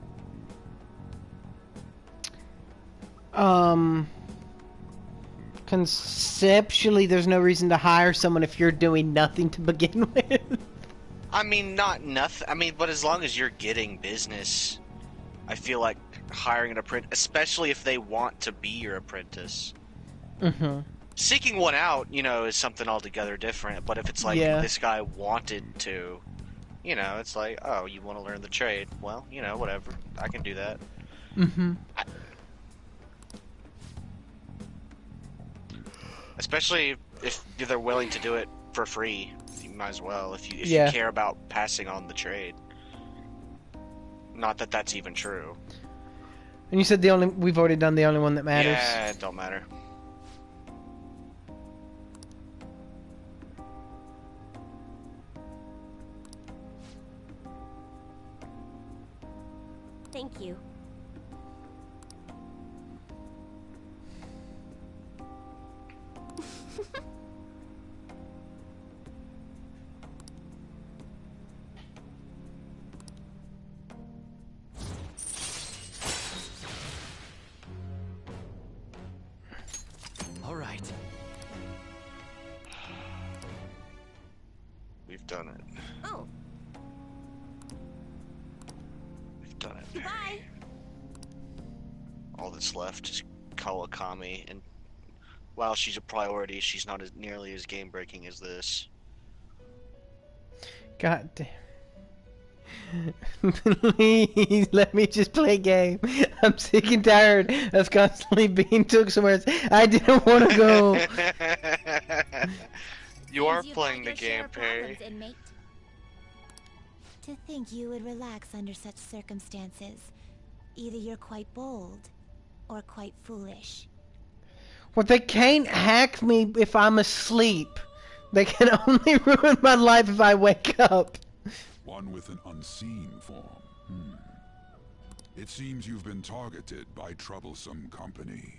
Speaker 1: Conceptually, there's no reason to hire someone if you're doing nothing to begin with.
Speaker 2: I mean, not nothing. I mean, but as long as you're getting business, I feel like hiring an apprentice, especially if they want to be your apprentice.
Speaker 1: Mm-hmm.
Speaker 2: Seeking one out, you know, is something altogether different. But if it's like this guy wanted to, you know, it's like, oh, you want to learn the trade? Well, you know, whatever. I can do that.
Speaker 1: Mm-hmm.
Speaker 2: Especially if they're willing to do it for free, you might as well. If you care about passing on the trade. Not that that's even true.
Speaker 1: And you said we've already done the only one that matters.
Speaker 2: Yeah, it don't matter.
Speaker 11: Thank you.
Speaker 18: All right.
Speaker 2: We've done it.
Speaker 11: Oh.
Speaker 2: We've done it.
Speaker 11: Goodbye.
Speaker 2: All that's left is Kawakami, and while she's a priority, she's not nearly as game-breaking as this.
Speaker 1: God damn. Please let me just play a game. I'm sick and tired of constantly being took somewhere I didn't want to go.
Speaker 2: You are playing the game, Perry.
Speaker 3: To think you would relax under such circumstances. Either you're quite bold, or quite foolish.
Speaker 1: Well, they can't hack me if I'm asleep. They can only ruin my life if I wake up.
Speaker 20: One with an unseen form. It seems you've been targeted by troublesome company.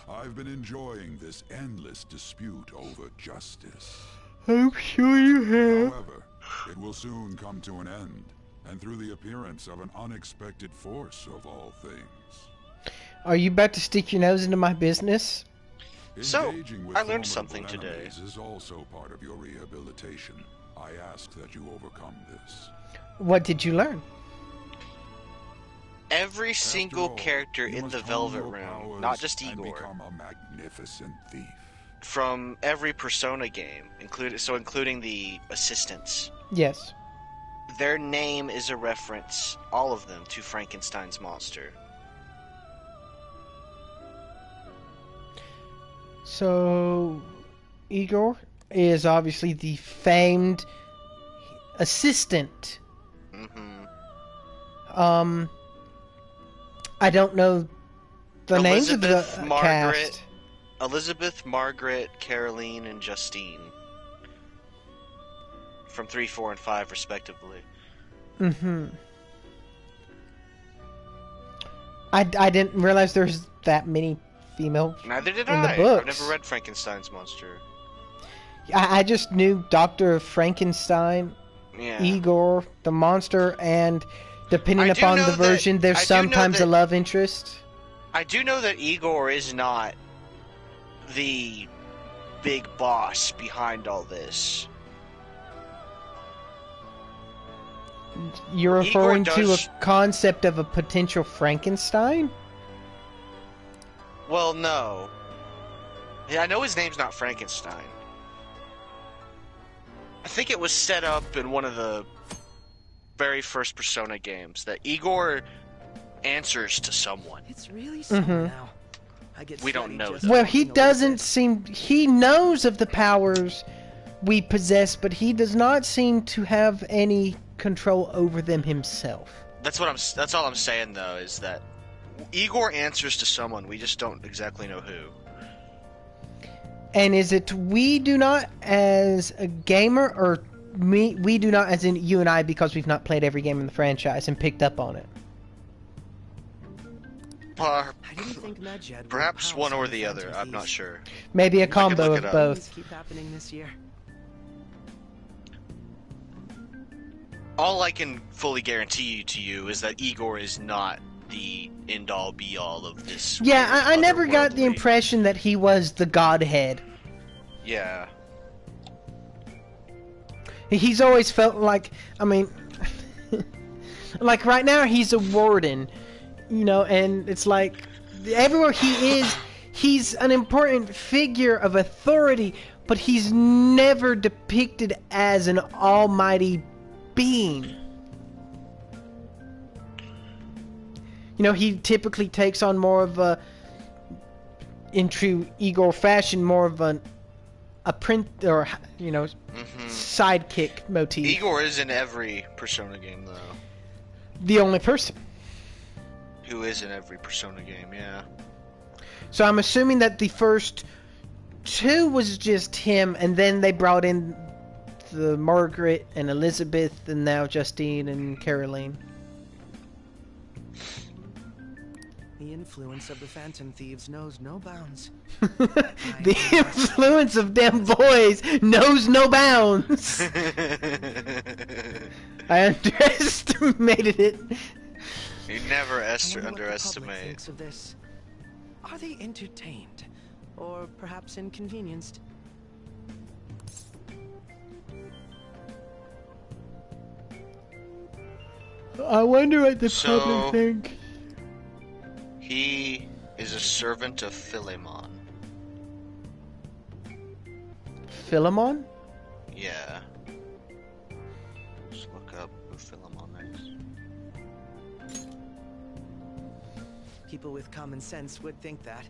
Speaker 20: I've been enjoying this endless dispute over justice.
Speaker 1: I'm sure you have.
Speaker 20: However, it will soon come to an end, and through the appearance of an unexpected force of all things.
Speaker 1: Are you about to stick your nose into my business?
Speaker 2: So,
Speaker 20: Engaging with
Speaker 2: I learned
Speaker 20: formidable
Speaker 2: something today.
Speaker 20: enemies is also part of your rehabilitation. I ask that you overcome this.
Speaker 1: What did you learn?
Speaker 2: Every single character in the Velvet Room, not just Igor,
Speaker 20: become a magnificent thief.
Speaker 2: from every Persona game, including the assistants,
Speaker 1: Yes.
Speaker 2: their name is a reference, all of them, to Frankenstein's monster.
Speaker 1: So, Igor is obviously the famed assistant. I don't know the names of the cast.
Speaker 2: Elizabeth, Margaret, Caroline, and Justine. From 3, 4, and 5, respectively.
Speaker 1: I didn't realize there's that many female
Speaker 2: Neither did
Speaker 1: in
Speaker 2: I.
Speaker 1: the books.
Speaker 2: I've never read Frankenstein's monster.
Speaker 1: I just knew Dr. Frankenstein,
Speaker 2: Yeah.
Speaker 1: Igor, the monster, and depending
Speaker 2: I do
Speaker 1: upon
Speaker 2: know
Speaker 1: the
Speaker 2: that-
Speaker 1: version,
Speaker 2: I
Speaker 1: there's
Speaker 2: do know
Speaker 1: sometimes a
Speaker 2: that-
Speaker 1: love interest.
Speaker 2: I do know that Igor is not the big boss behind all this.
Speaker 1: You're
Speaker 2: Igor
Speaker 1: referring to
Speaker 2: does-
Speaker 1: a concept of a potential Frankenstein?
Speaker 2: Well, no. Yeah, I know his name's not Frankenstein. I think it was set up in one of the very first Persona games that Igor answers to someone.
Speaker 5: It's really something
Speaker 1: Mhm.
Speaker 5: now. I get
Speaker 2: We don't
Speaker 5: sweaty
Speaker 2: know
Speaker 5: just
Speaker 2: that.
Speaker 1: Well, he
Speaker 5: thinking about
Speaker 1: doesn't seem... He knows of the powers we possess, but he does not seem to have any control over them himself.
Speaker 2: That's all I'm saying though, is that Igor answers to someone, we just don't exactly know who.
Speaker 1: And is it we do not as a gamer, or we do not as in you and I, because we've not played every game in the franchise and picked up on it?
Speaker 5: I didn't think Medjed would
Speaker 2: Perhaps
Speaker 5: pounce
Speaker 2: one
Speaker 5: on
Speaker 2: or
Speaker 5: the
Speaker 2: the
Speaker 5: Phantom
Speaker 2: other, I'm not
Speaker 5: Thieves.
Speaker 2: sure.
Speaker 1: Maybe a
Speaker 2: I can
Speaker 1: combo
Speaker 2: look
Speaker 1: of
Speaker 2: it up.
Speaker 1: both.
Speaker 5: Keep happening this year.
Speaker 2: All I can fully guarantee to you is that Igor is not the end-all be-all of this.
Speaker 1: Yeah,
Speaker 2: weird
Speaker 1: I never got the
Speaker 2: otherworldly-
Speaker 1: impression that he was the Godhead.
Speaker 2: Yeah.
Speaker 1: He's always felt like, I mean, like right now he's a warden, you know, and it's like everywhere he is, he's an important figure of authority, but he's never depicted as an almighty being. You know, he typically takes on more of a, in true Igor fashion, more of a print, or, you know, sidekick motif.
Speaker 2: Igor is in every Persona game, though.
Speaker 1: The only person.
Speaker 2: Who is in every Persona game, yeah.
Speaker 1: So I'm assuming that the first two was just him, and then they brought in the Margaret and Elizabeth, and now Justine and Caroline.
Speaker 5: The influence of the Phantom Thieves knows no bounds.
Speaker 1: The influence of them boys knows no bounds. I underestimated it.
Speaker 2: You never
Speaker 5: I wonder what the public
Speaker 2: underestimate.
Speaker 5: thinks of this. Are they entertained, or perhaps inconvenienced?
Speaker 1: I wonder what the
Speaker 2: So-
Speaker 1: public think.
Speaker 2: He is a servant of Philemon.
Speaker 1: Philemon?
Speaker 2: Yeah. Just look up who Philemon is.
Speaker 5: People with common sense would think that.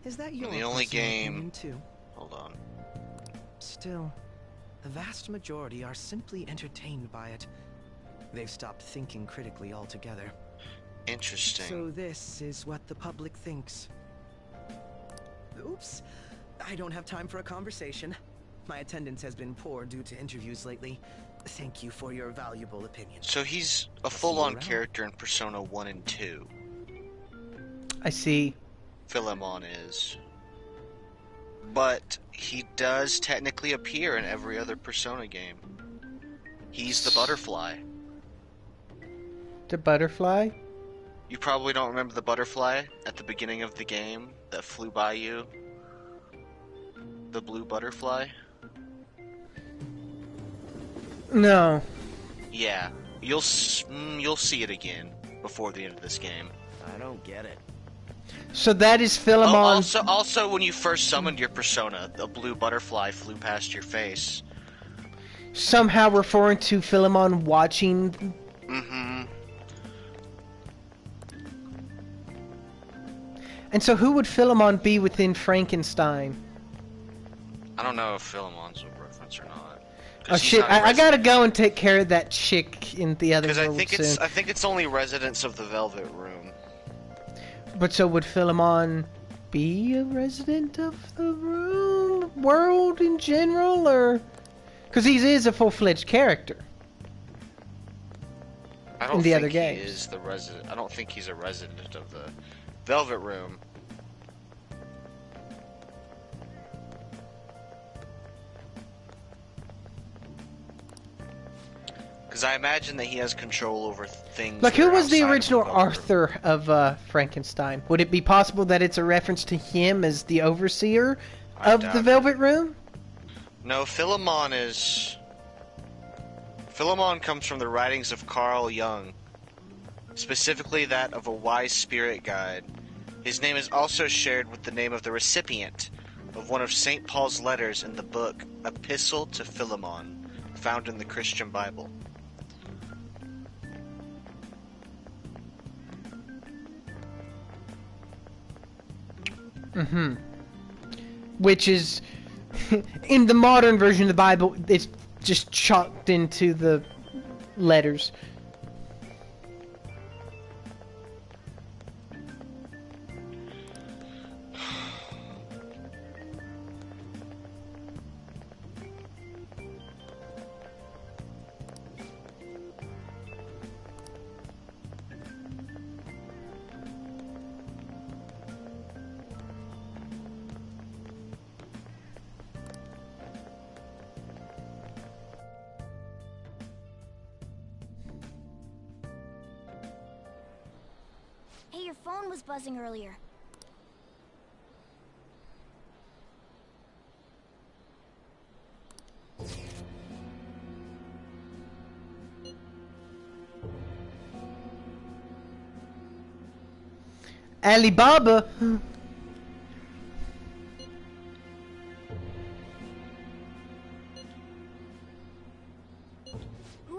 Speaker 5: Is that your
Speaker 2: the only
Speaker 5: personal
Speaker 2: game-
Speaker 5: opinion too?
Speaker 2: Hold on.
Speaker 5: Still, the vast majority are simply entertained by it. They've stopped thinking critically altogether.
Speaker 2: Interesting.
Speaker 15: So this is what the public thinks. Oops. I don't have time for a conversation. My attendance has been poor due to interviews lately. Thank you for your valuable opinion.
Speaker 2: So he's a full-on character in Persona 1 and 2.
Speaker 1: I see.
Speaker 2: Philemon is. But he does technically appear in every other Persona game. He's the butterfly.
Speaker 1: The butterfly?
Speaker 2: You probably don't remember the butterfly at the beginning of the game that flew by you? The blue butterfly?
Speaker 1: No.
Speaker 2: Yeah, you'll see it again before the end of this game.
Speaker 5: I don't get it.
Speaker 1: So that is Philemon.
Speaker 2: Also, when you first summoned your persona, the blue butterfly flew past your face.
Speaker 1: Somehow referring to Philemon watching.
Speaker 2: Mm-hmm.
Speaker 1: And so who would Philemon be within Frankenstein?
Speaker 2: I don't know if Philemon's a reference or not.
Speaker 1: Oh shit! I gotta go and take care of that chick in the other world
Speaker 2: Because I think it's only residents of the Velvet Room.
Speaker 1: But so would Philemon be a resident of the world in general, or because he is a full-fledged character?
Speaker 2: I don't
Speaker 1: in the
Speaker 2: think
Speaker 1: other games.
Speaker 2: he is the resident. I don't think he's a resident of the Velvet Room. Because I imagine that he has control over things.
Speaker 1: Like, who was the original
Speaker 2: Velvet
Speaker 1: Arthur of Frankenstein? Would it be possible that it's a reference to him as the overseer of the Velvet Room?
Speaker 2: No, Philemon is... Philemon comes from the writings of Carl Jung, specifically that of a wise spirit guide. His name is also shared with the name of the recipient of one of St. Paul's letters in the book Epistle to Philemon, found in the Christian Bible.
Speaker 1: Mm-hmm. Which is, in the modern version of the Bible, it's just chalked into the letters.
Speaker 6: Hey, your phone was buzzing earlier.
Speaker 1: Alibaba.
Speaker 6: Who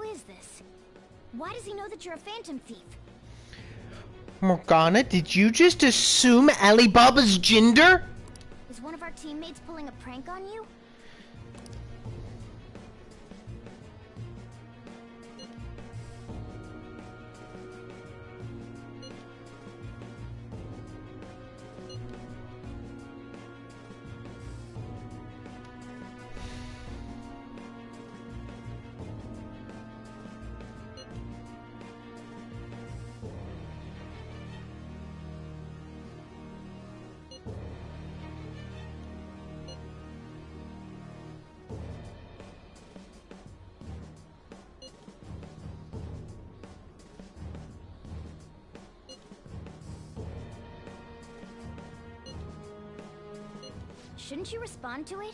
Speaker 6: is this? Why does he know that you're a phantom thief?
Speaker 1: Morgana, did you just assume Alibaba's gender?
Speaker 6: Is one of our teammates pulling a prank on you? Shouldn't you respond to it?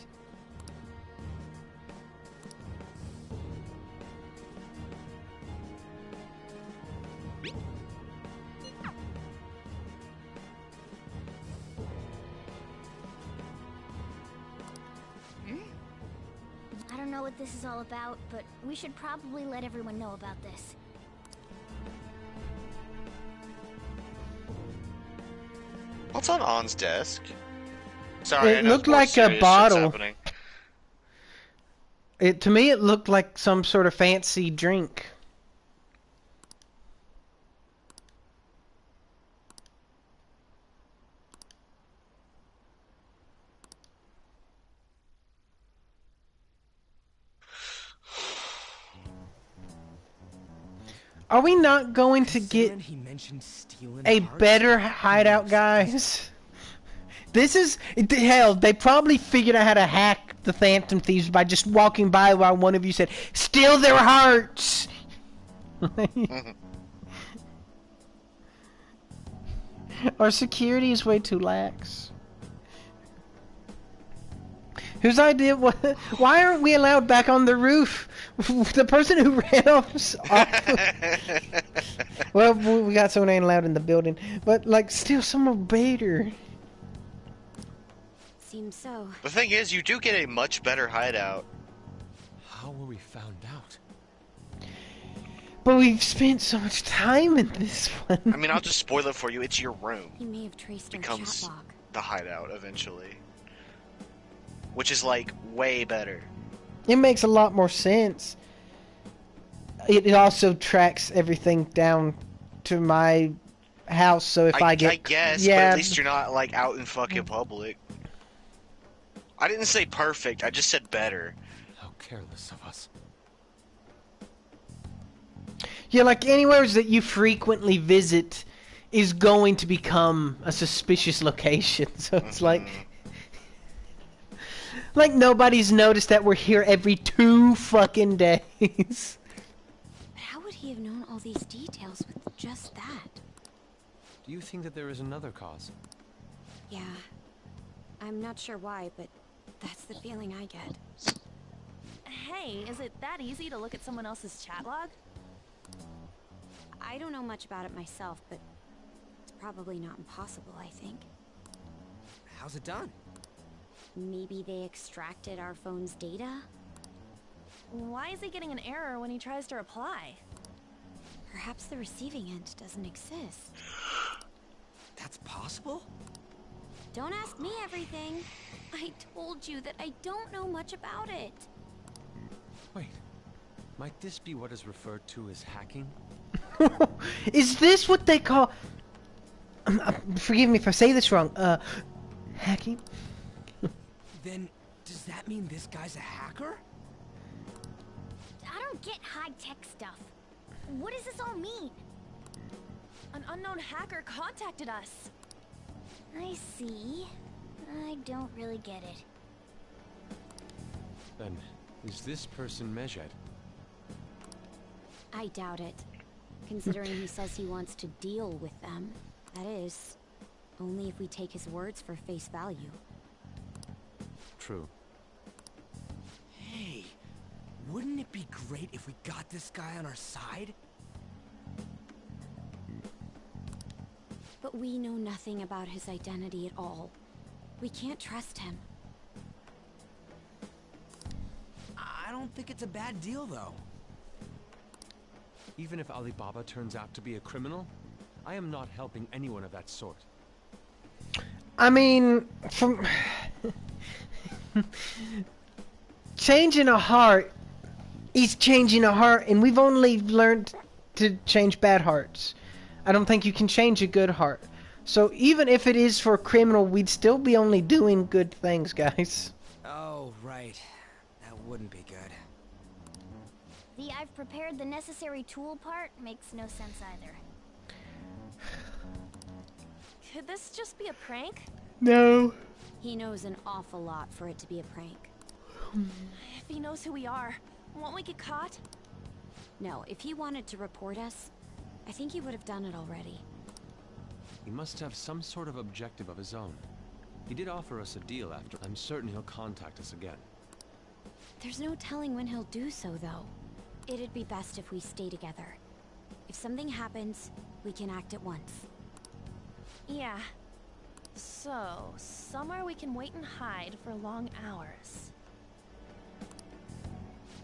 Speaker 6: I don't know what this is all about, but we should probably let everyone know about this.
Speaker 2: What's on On's desk? Sorry,
Speaker 1: It looked like a bottle. To me, it looked like some sort of fancy drink. Are we not going to get
Speaker 5: He mentioned stealing
Speaker 1: a
Speaker 5: hearts?
Speaker 1: better hideout, guys? This is... Hell, they probably figured out how to hack the Phantom Thieves by just walking by while one of you said, "Steal their hearts!" Our security is way too lax. Whose idea was... Why aren't we allowed back on the roof? The person who ran off... Well, we got someone ain't allowed in the building. But, like, still, someone better.
Speaker 19: Seems so.
Speaker 2: The thing is, you do get a much better hideout.
Speaker 7: How were we found out?
Speaker 1: But we've spent so much time in this one.
Speaker 2: I mean, I'll just spoil it for you. It's your room.
Speaker 19: He may have traced our
Speaker 2: Becomes
Speaker 19: chat log.
Speaker 2: the hideout eventually. Which is, like, way better.
Speaker 1: It makes a lot more sense. It also tracks everything down to my house, so if I get...
Speaker 2: I guess,
Speaker 1: yeah,
Speaker 2: but at least you're not, like, out in fucking public. I didn't say perfect, I just said better.
Speaker 7: How careless of us.
Speaker 1: Yeah, like, anywhere that you frequently visit is going to become a suspicious location, so it's like... Like, nobody's noticed that we're here every 2 fucking days.
Speaker 19: How would he have known all these details with just that?
Speaker 7: Do you think that there is another cause?
Speaker 19: Yeah. I'm not sure why, but that's the feeling I get.
Speaker 12: Hey, is it that easy to look at someone else's chat log?
Speaker 19: I don't know much about it myself, but it's probably not impossible, I think.
Speaker 5: How's it done?
Speaker 19: Maybe they extracted our phone's data?
Speaker 12: Why is he getting an error when he tries to reply?
Speaker 19: Perhaps the receiving end doesn't exist.
Speaker 5: That's possible?
Speaker 19: Don't ask me everything. I told you that I don't know much about it.
Speaker 7: Wait. Might this be what is referred to as hacking?
Speaker 1: Is this what they call... forgive me if I say this wrong. Hacking?
Speaker 5: Then, does that mean this guy's a hacker?
Speaker 6: I don't get high-tech stuff. What does this all mean?
Speaker 12: An unknown hacker contacted us.
Speaker 6: I see. I don't really get it.
Speaker 7: Then, is this person Mejed?
Speaker 19: I doubt it. Considering he says he wants to deal with them. That is, only if we take his words for face value.
Speaker 7: True.
Speaker 5: Hey, wouldn't it be great if we got this guy on our side?
Speaker 19: But we know nothing about his identity at all. We can't trust him.
Speaker 5: I don't think it's a bad deal, though.
Speaker 7: Even if Alibaba turns out to be a criminal, I am not helping anyone of that sort.
Speaker 1: I mean, from... changing a heart is changing a heart, and we've only learned to change bad hearts. I don't think you can change a good heart. So even if it is for a criminal, we'd still be only doing good things, guys.
Speaker 5: Oh, right. That wouldn't be good.
Speaker 6: The "I've prepared the necessary tool" part makes no sense either.
Speaker 12: Could this just be a prank?
Speaker 1: No.
Speaker 19: He knows an awful lot for it to be a prank.
Speaker 12: If he knows who we are, won't we get caught?
Speaker 19: No, if he wanted to report us, I think he would have done it already.
Speaker 7: He must have some sort of objective of his own. He did offer us a deal after. I'm certain he'll contact us again.
Speaker 19: There's no telling when he'll do so, though. It'd be best if we stay together. If something happens, we can act at once.
Speaker 12: Yeah. So, somewhere we can wait and hide for long hours.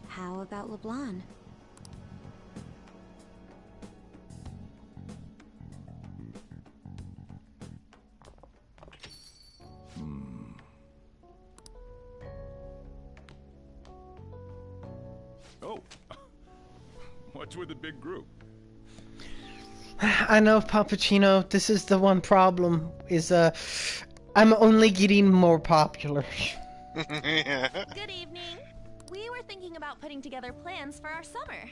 Speaker 19: How about LeBlanc?
Speaker 9: Oh, what's with the big group?
Speaker 1: I know, Pappuccino, this is the one problem, is, I'm only getting more popular.
Speaker 12: Good evening. We were thinking about putting together plans for our summer.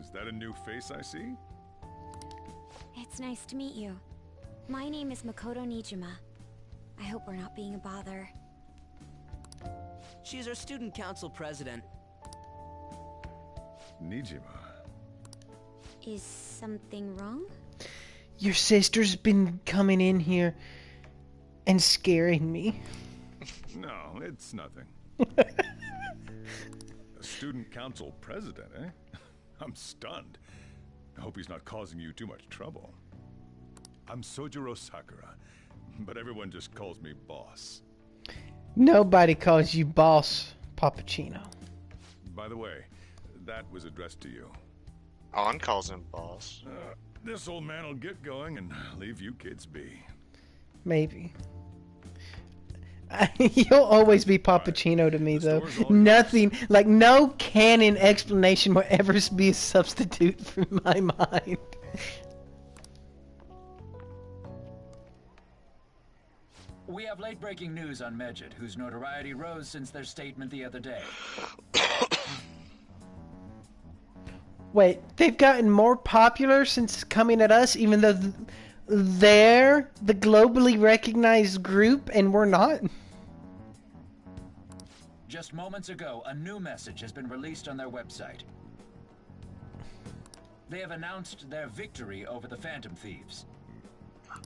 Speaker 9: Is that a new face I see?
Speaker 19: It's nice to meet you. My name is Makoto Nijima. I hope we're not being a bother.
Speaker 5: She's our student council president.
Speaker 9: Nijima.
Speaker 19: Is something wrong?
Speaker 1: Your sister's been coming in here and scaring me.
Speaker 9: No, it's nothing. A student council president, eh? I'm stunned. I hope he's not causing you too much trouble. I'm Sojiro Sakura, but everyone just calls me boss.
Speaker 1: Nobody calls you boss, Pappuccino.
Speaker 9: By the way, that was addressed to you.
Speaker 2: On calls him boss.
Speaker 9: This old man will get going and leave you kids be.
Speaker 1: Maybe. You'll always be Pappuccino to me, though. Nothing, like no canon explanation will ever be a substitute for my mind.
Speaker 14: We have late-breaking news on Medjed, whose notoriety rose since their statement the other day.
Speaker 1: Wait, they've gotten more popular since coming at us, even though they're the globally recognized group and we're not?
Speaker 14: Just moments ago, a new message has been released on their website. They have announced their victory over the Phantom Thieves.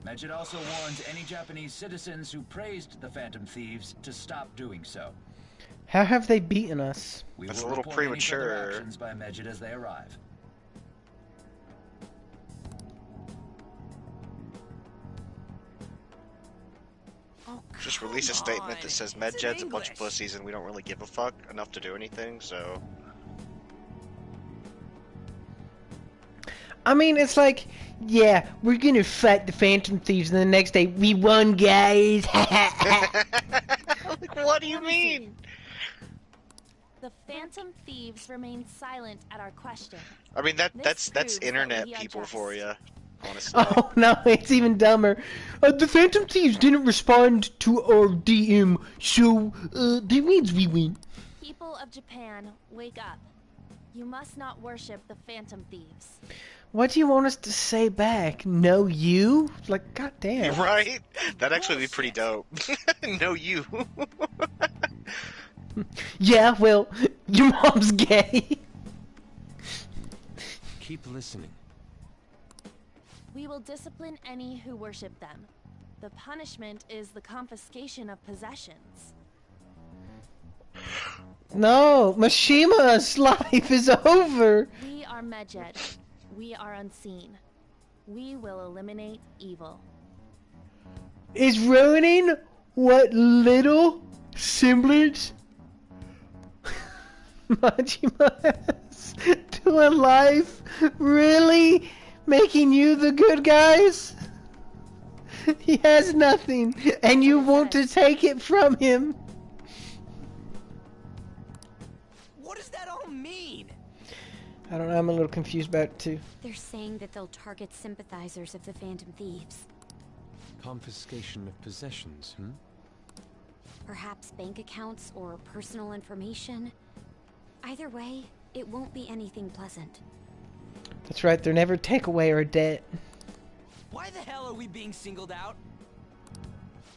Speaker 14: Medjed also warns any Japanese citizens who praised the Phantom Thieves to stop doing so.
Speaker 1: How have they beaten us?
Speaker 14: We
Speaker 2: That's
Speaker 14: will
Speaker 2: a little
Speaker 14: report any
Speaker 2: premature.
Speaker 14: further actions by Medjed as they arrive.
Speaker 2: Just release a statement that says Medjed's a bunch of pussies and we don't really give a fuck enough to do anything, so...
Speaker 1: I mean, it's like, yeah, we're gonna fight the Phantom Thieves, and the next day, we won, guys!
Speaker 2: Like, what do you mean?
Speaker 12: The Phantom Thieves remain silent at our question.
Speaker 2: I mean, that's
Speaker 12: proves
Speaker 2: internet
Speaker 12: that we
Speaker 2: people
Speaker 12: unjust.
Speaker 2: for you, honestly.
Speaker 1: Oh, no, it's even dumber. The Phantom Thieves didn't respond to our DM, so, that means we win.
Speaker 12: People of Japan, wake up. You must not worship the Phantom Thieves.
Speaker 1: What do you want us to say back? No, you? Like, goddamn.
Speaker 2: Right? That'd actually be pretty dope. No, you.
Speaker 1: Yeah, well, your mom's gay.
Speaker 7: Keep listening.
Speaker 12: We will discipline any who worship them. The punishment is the confiscation of possessions.
Speaker 1: No, Mashima's life is over.
Speaker 12: We are Medjed. We are unseen. We will eliminate evil.
Speaker 1: Is ruining what little semblance Majima has to a life really making you the good guys? He has nothing, and you want to take it from him.
Speaker 5: What does that all mean?
Speaker 1: I don't know, I'm a little confused about it too.
Speaker 19: They're saying that they'll target sympathizers of the Phantom Thieves.
Speaker 7: Confiscation of possessions,
Speaker 19: Perhaps bank accounts or personal information. Either way, it won't be anything pleasant.
Speaker 1: That's right, they're never take away our debt.
Speaker 5: Why the hell are we being singled out?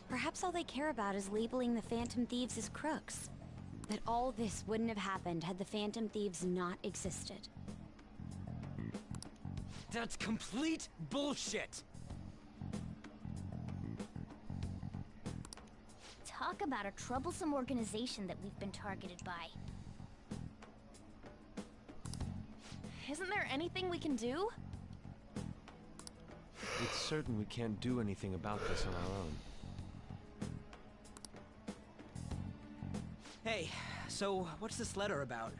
Speaker 19: Perhaps all they care about is labeling the Phantom Thieves as crooks. That all this wouldn't have happened had the Phantom Thieves not existed.
Speaker 5: That's complete bullshit!
Speaker 6: Talk about a troublesome organization that we've been targeted by.
Speaker 12: Isn't there anything we can do?
Speaker 7: It's certain we can't do anything about this on our own.
Speaker 5: Hey, so what's this letter about?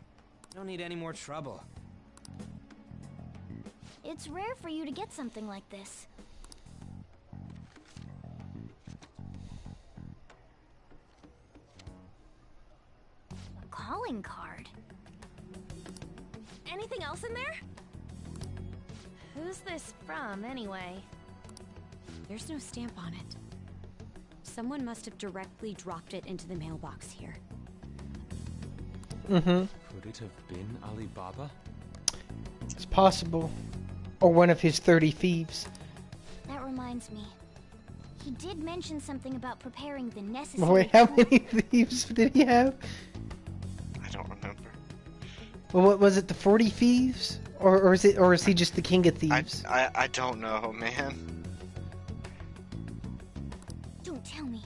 Speaker 5: I don't need any more trouble.
Speaker 6: It's rare for you to get something like this. A calling card.
Speaker 12: Anything else in there? Who's this from, anyway?
Speaker 19: There's no stamp on it. Someone must have directly dropped it into the mailbox here.
Speaker 7: Could it have been Alibaba?
Speaker 1: It's possible. Or one of his 30 thieves.
Speaker 6: That reminds me. He did mention something about preparing the necessary...
Speaker 1: Wait, how many thieves did he have?
Speaker 2: I don't remember.
Speaker 1: Well, what was it? The 40 thieves, or is he just the king of thieves?
Speaker 2: I don't know, man.
Speaker 6: Don't tell me.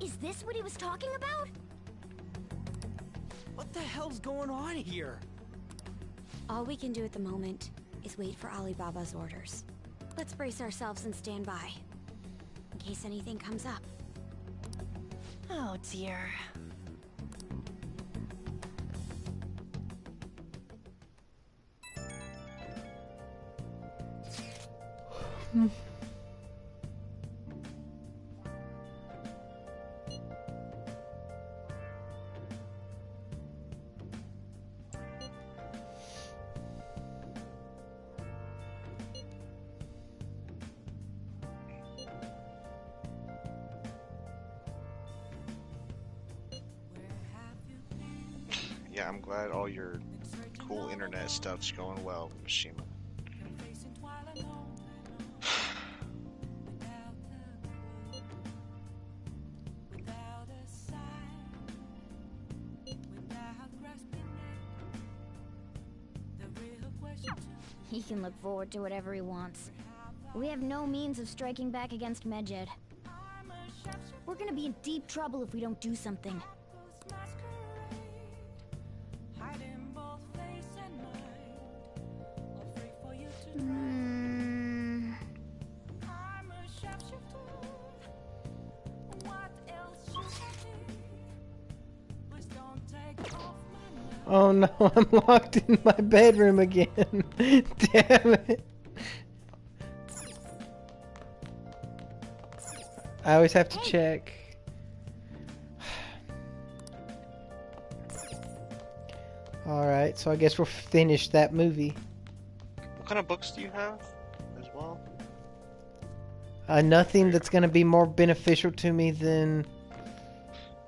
Speaker 6: Is this what he was talking about?
Speaker 5: What the hell's going on here?
Speaker 19: All we can do at the moment is wait for Alibaba's orders. Let's brace ourselves and stand by, in case anything comes up.
Speaker 12: Oh dear.
Speaker 2: Yeah, I'm glad all your cool internet stuff's going well, Mishima.
Speaker 6: He can look forward to whatever he wants. We have no means of striking back against Medjed. We're gonna be in deep trouble if we don't do something.
Speaker 1: Oh no, I'm locked in my bedroom again. Damn it. I always have to check. Alright, so I guess we'll finish that movie.
Speaker 2: What kind of books do you have as well?
Speaker 1: Nothing that's gonna be more beneficial to me than...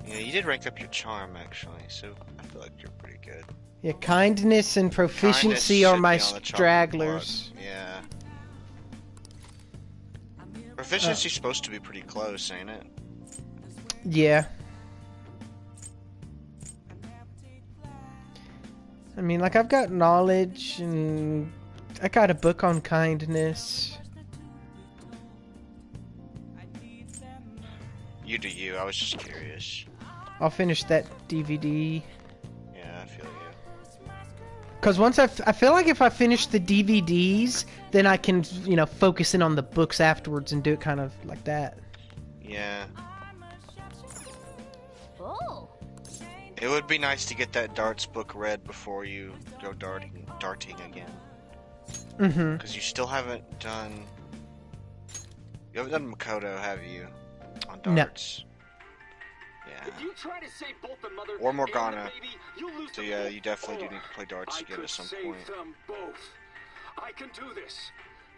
Speaker 2: Yeah, you did rank up your charm, actually, so I feel like you're pretty good.
Speaker 1: Yeah, kindness and proficiency are my stragglers.
Speaker 2: Yeah. Proficiency's supposed to be pretty close, ain't it?
Speaker 1: Yeah. I mean, like, I've got knowledge, and I got a book on kindness.
Speaker 2: You do you, I was just curious.
Speaker 1: I'll finish that DVD.
Speaker 2: Yeah, I feel you.
Speaker 1: Because once I feel like if I finish the DVDs, then I can, you know, focus in on the books afterwards and do it kind of like that.
Speaker 2: Yeah.
Speaker 6: Oh.
Speaker 2: It would be nice to get that darts book read before you go darting again.
Speaker 1: Mm-hmm.
Speaker 2: Because you still haven't done... You haven't done Makoto, have you? On darts.
Speaker 16: If you try to save both the mother
Speaker 2: Or Morgana.
Speaker 16: and the baby, you'll lose
Speaker 2: So
Speaker 16: them
Speaker 2: yeah,
Speaker 16: both.
Speaker 2: you definitely do need to play darts again at some
Speaker 16: save
Speaker 2: point.
Speaker 16: them both. I can do this.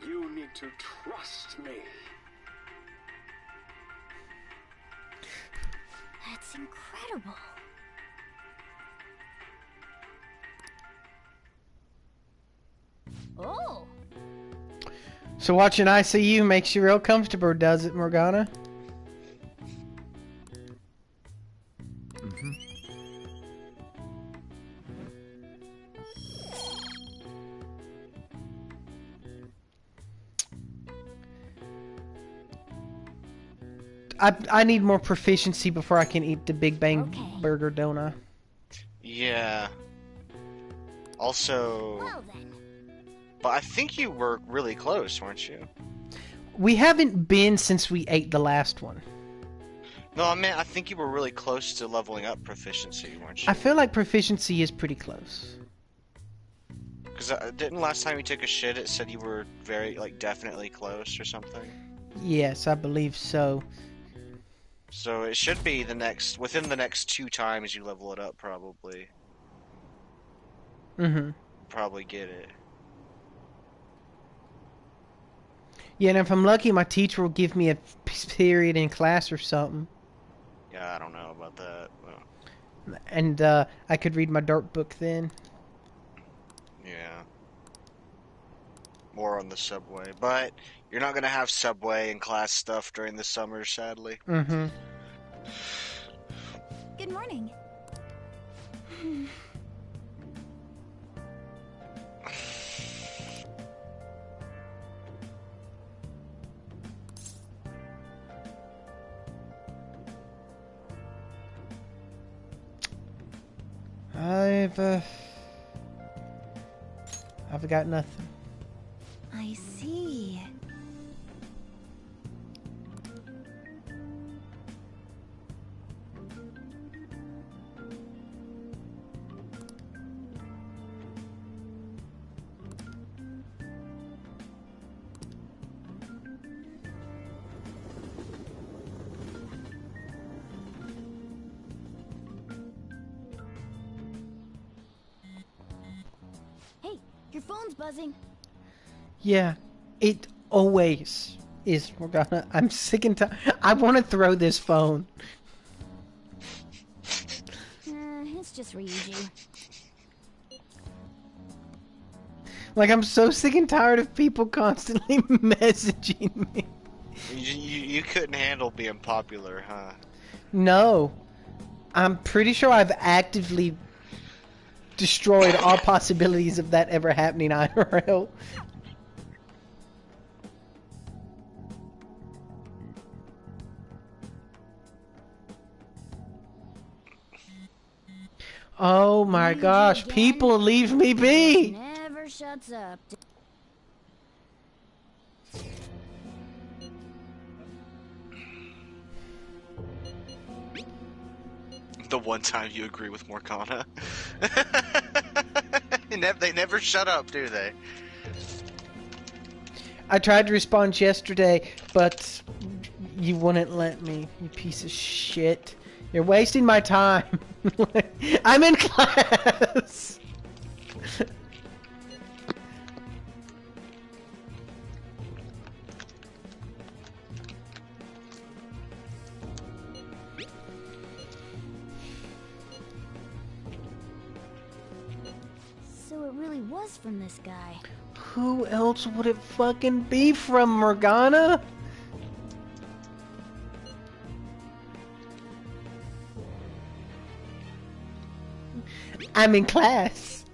Speaker 16: You need to trust me.
Speaker 6: That's incredible. Oh.
Speaker 1: So watching ICU makes you real comfortable, does it, Morgana?
Speaker 7: Mm-hmm.
Speaker 1: I need more proficiency before I can eat the Big Bang Burger, don't I?
Speaker 2: Yeah. Also... But I think you were really close, weren't you?
Speaker 1: We haven't been since we ate the last one.
Speaker 2: No, I mean, I think you were really close to leveling up proficiency, weren't you?
Speaker 1: I feel like proficiency is pretty close.
Speaker 2: Because didn't last time you took a shit it said you were very, like, definitely close or something?
Speaker 1: Yes, I believe so.
Speaker 2: So it should be within the next 2 times you level it up, probably.
Speaker 1: Mm-hmm.
Speaker 2: Probably get it.
Speaker 1: Yeah, and if I'm lucky, my teacher will give me a period in class or something.
Speaker 2: Yeah, I don't know about that. Well,
Speaker 1: And I could read my dart book then.
Speaker 2: yeah. more on the subway. But you're not going to have subway and class stuff during the summer, sadly.
Speaker 1: Mm-hmm.
Speaker 3: Good morning.
Speaker 1: I've got nothing.
Speaker 3: I see. Hey, your phone's buzzing.
Speaker 1: Yeah, it always is, Morgana. I'm sick and tired. I want to throw this phone.
Speaker 3: It's just Ryuji.
Speaker 1: Like, I'm so sick and tired of people constantly messaging me.
Speaker 2: You couldn't handle being popular, huh?
Speaker 1: No. I'm pretty sure I've actively destroyed all possibilities of that ever happening IRL. Oh my gosh, people leave me be!
Speaker 3: Never shuts up.
Speaker 2: The one time you agree with Morgana. They never shut up, do they?
Speaker 1: I tried to respond yesterday, but you wouldn't let me, you piece of shit. You're wasting my time. I'm in class.
Speaker 3: So it really was from this guy.
Speaker 1: Who else would it fucking be from, Morgana? I'm in class.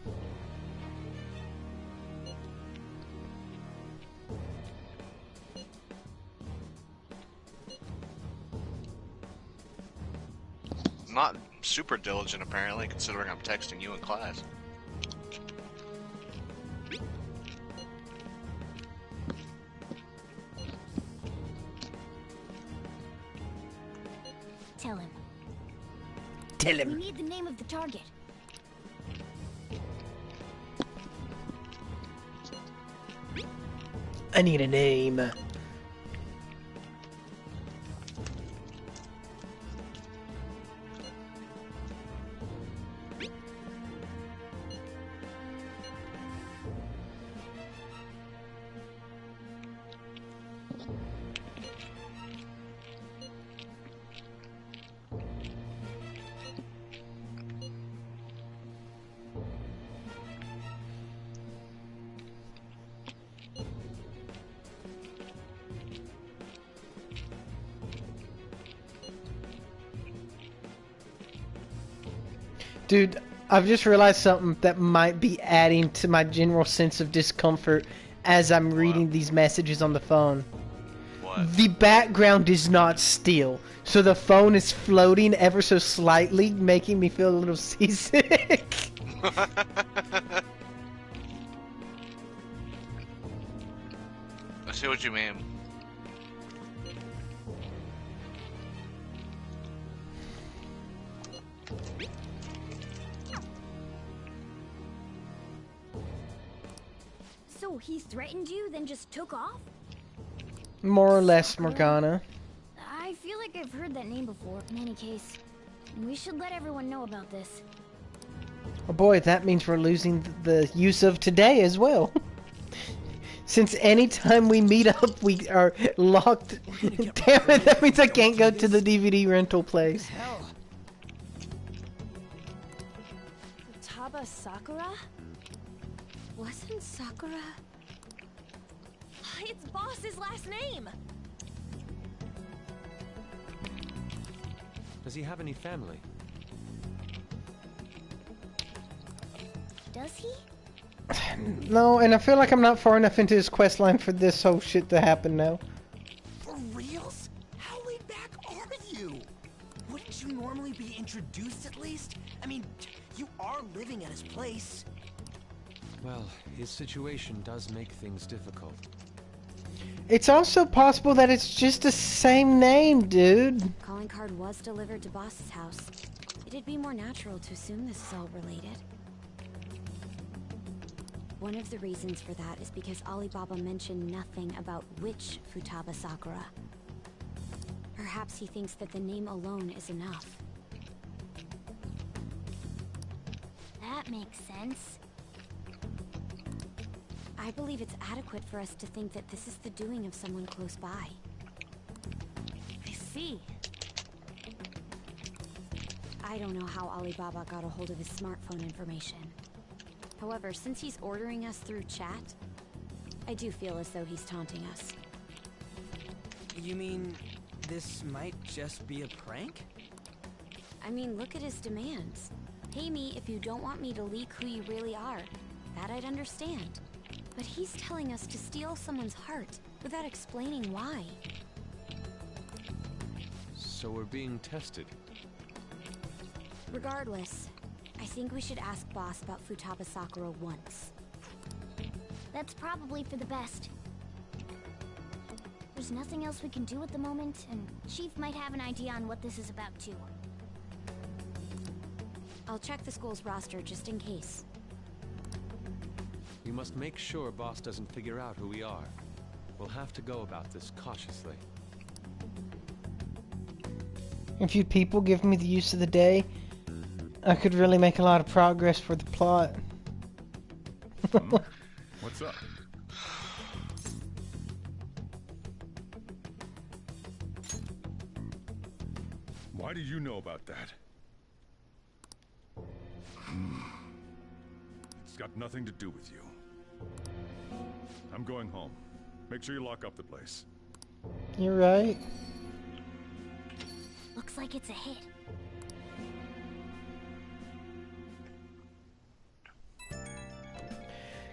Speaker 2: Not super diligent, apparently, considering I'm texting you in class.
Speaker 3: Tell him.
Speaker 1: Tell him.
Speaker 3: We need the name of the target.
Speaker 1: I need a name. Dude, I've just realized something that might be adding to my general sense of discomfort as I'm reading these messages on the phone.
Speaker 2: What?
Speaker 1: The background is not still, so the phone is floating ever so slightly, making me feel a little seasick.
Speaker 2: I see what you mean.
Speaker 3: So he threatened you, then just took off?
Speaker 1: More or less, Morgana.
Speaker 3: I feel like I've heard that name before. In any case, we should let everyone know about this.
Speaker 1: Oh boy, that means we're losing the use of today as well. Since any time we meet up, we are locked. Damn it, that means I can't go to the DVD rental place.
Speaker 12: Hell. Taba Sakura? Wasn't Sakura? It's Boss's last name.
Speaker 7: Does he have any family?
Speaker 6: Does he?
Speaker 1: No, and I feel like I'm not far enough into his quest line for this whole shit to happen now.
Speaker 5: For reals? How laid back are you? Wouldn't you normally be introduced at least? I mean, you are living at his place.
Speaker 7: Well, his situation does make things difficult.
Speaker 1: It's also possible that it's just the same name, dude.
Speaker 19: Calling card was delivered to Boss's house. It'd be more natural to assume this is all related. One of the reasons for that is because Alibaba mentioned nothing about which Futaba Sakura. Perhaps he thinks that the name alone is enough.
Speaker 6: That makes sense.
Speaker 19: I believe it's adequate for us to think that this is the doing of someone close by.
Speaker 12: I see.
Speaker 19: I don't know how Alibaba got a hold of his smartphone information. However, since he's ordering us through chat, I do feel as though he's taunting us.
Speaker 5: You mean this might just be a prank?
Speaker 19: I mean, look at his demands. Pay me if you don't want me to leak who you really are. That I'd understand. But he's telling us to steal someone's heart without explaining why.
Speaker 7: So we're being tested.
Speaker 19: Regardless, I think we should ask Boss about Futaba Sakura once.
Speaker 6: That's probably for the best. There's nothing else we can do at the moment, and Chief might have an idea on what this is about too.
Speaker 19: I'll check the school's roster just in case.
Speaker 7: We must make sure Boss doesn't figure out who we are. We'll have to go about this cautiously.
Speaker 1: If you people give me the use of the day, I could really make a lot of progress for the plot.
Speaker 9: What's up? Why do you know about that? It's got nothing to do with you. I'm going home. Make sure you lock up the place.
Speaker 1: You're right.
Speaker 6: Looks like it's a hit.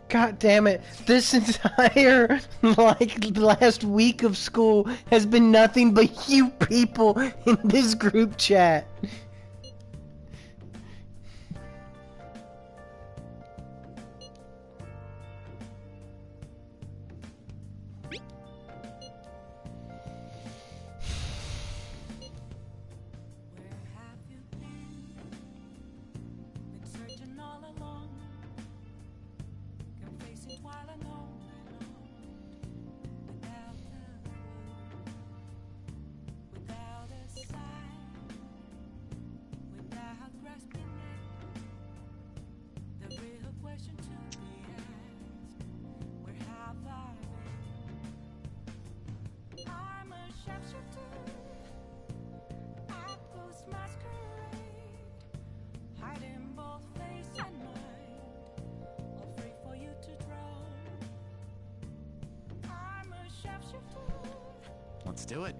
Speaker 1: God damn it. This entire, last week of school has been nothing but you people in this group chat.
Speaker 4: Let's do it.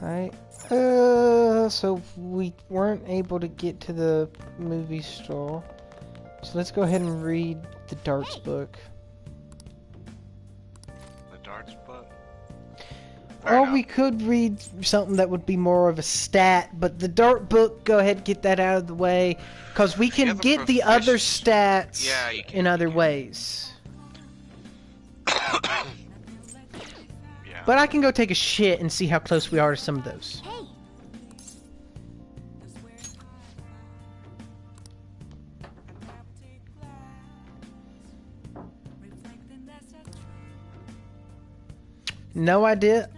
Speaker 1: Alright, so we weren't able to get to the movie store. So let's go ahead and read the darts book.
Speaker 2: The darts book?
Speaker 1: Or we could read something that would be more of a stat, but the dart book, go ahead and get that out of the way. Because we can get the other stats in other ways. But I can go take a shit and see how close we are to some of those.
Speaker 6: Hey.
Speaker 1: No idea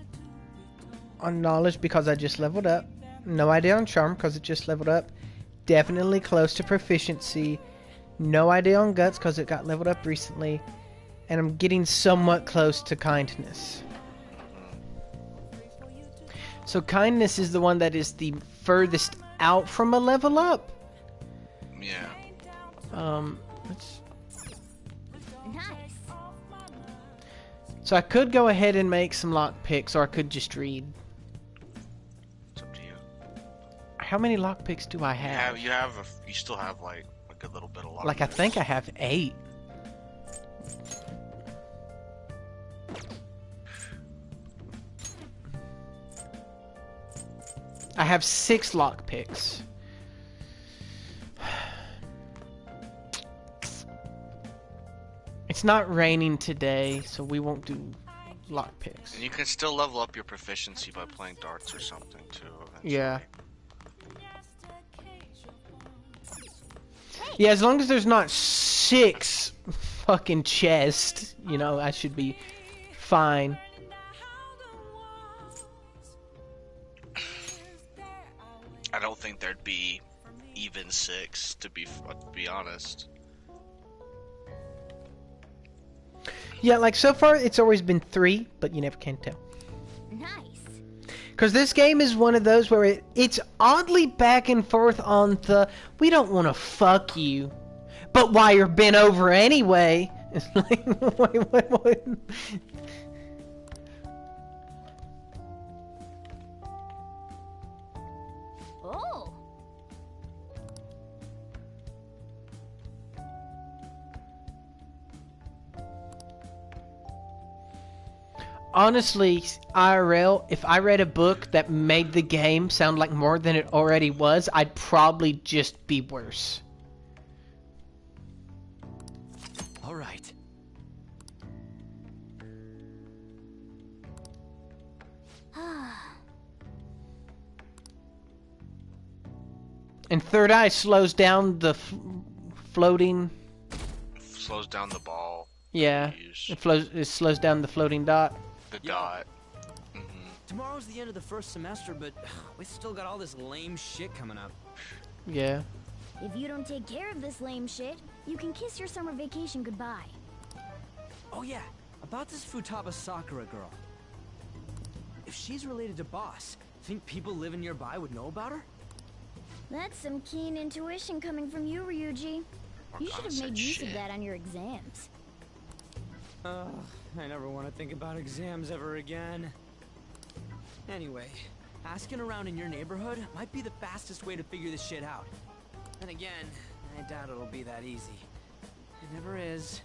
Speaker 1: on knowledge because I just leveled up. No idea on charm because it just leveled up. Definitely close to proficiency. No idea on guts because it got leveled up recently. And I'm getting somewhat close to kindness. So kindness is the one that is the furthest out from a level up.
Speaker 2: Yeah.
Speaker 1: Let's...
Speaker 6: Nice.
Speaker 1: So I could go ahead and make some lockpicks, or I could just read.
Speaker 2: It's up to you.
Speaker 1: How many lockpicks do I have?
Speaker 2: You still have like a good little bit of lockpicks.
Speaker 1: Like, I think I have 8. I have 6 lockpicks. It's not raining today, so we won't do lockpicks.
Speaker 2: And you can still level up your proficiency by playing darts or something too. Eventually.
Speaker 1: Yeah. Yeah, as long as there's not 6 fucking chests, you know, I should be fine.
Speaker 2: I don't think there'd be even 6 to be honest.
Speaker 1: Yeah, like so far it's always been 3, but you never can tell.
Speaker 6: Nice.
Speaker 1: Because this game is one of those where it's oddly back and forth on the, we don't want to fuck you, but why you're bent over anyway. It's like, wait.
Speaker 6: Oh.
Speaker 1: Honestly, IRL, if I read a book that made the game sound like more than it already was, I'd probably just be worse.
Speaker 5: All right.
Speaker 1: And Third Eye slows down the floating...
Speaker 2: Slows down the ball.
Speaker 1: Yeah, it slows down the floating dot.
Speaker 2: The dot.
Speaker 5: Tomorrow's the end of the first semester, but we still got all this lame shit coming up.
Speaker 1: Yeah.
Speaker 6: If you don't take care of this lame shit, you can kiss your summer vacation goodbye.
Speaker 5: Oh yeah, about this Futaba Sakura girl. If she's related to Boss, think people living nearby would know about her?
Speaker 6: That's some keen intuition coming from you, Ryuji. You should have made use of that on your exams.
Speaker 5: I never want to think about exams ever again. Anyway, asking around in your neighborhood might be the fastest way to figure this shit out. And again, I doubt it'll be that easy. It never is.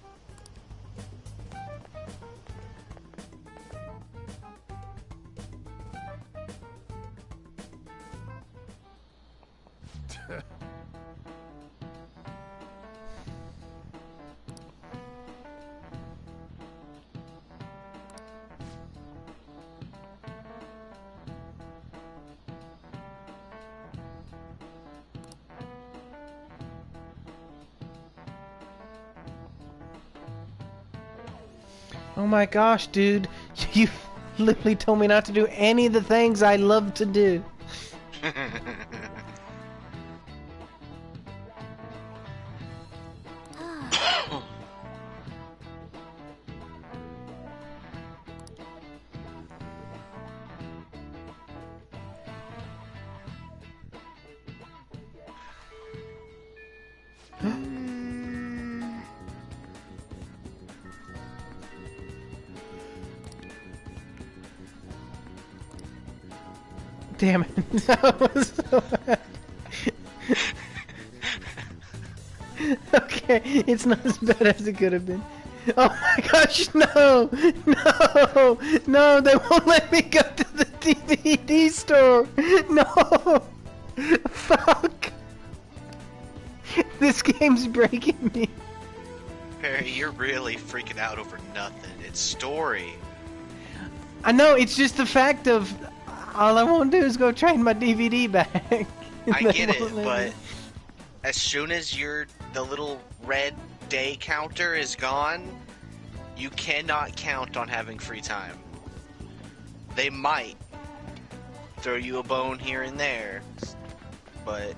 Speaker 1: Oh my gosh, dude. You literally told me not to do any of the things I love to do. Damn it. That was so bad. Okay, it's not as bad as it could have been. Oh my gosh, no! No! No, they won't let me go to the DVD store! No! Fuck! This game's breaking me.
Speaker 2: Perry, you're really freaking out over nothing. It's story.
Speaker 1: I know, it's just the fact of all I want to do is go trade my DVD back.
Speaker 2: I get it, but as soon as the little red day counter is gone, you cannot count on having free time. They might throw you a bone here and there, but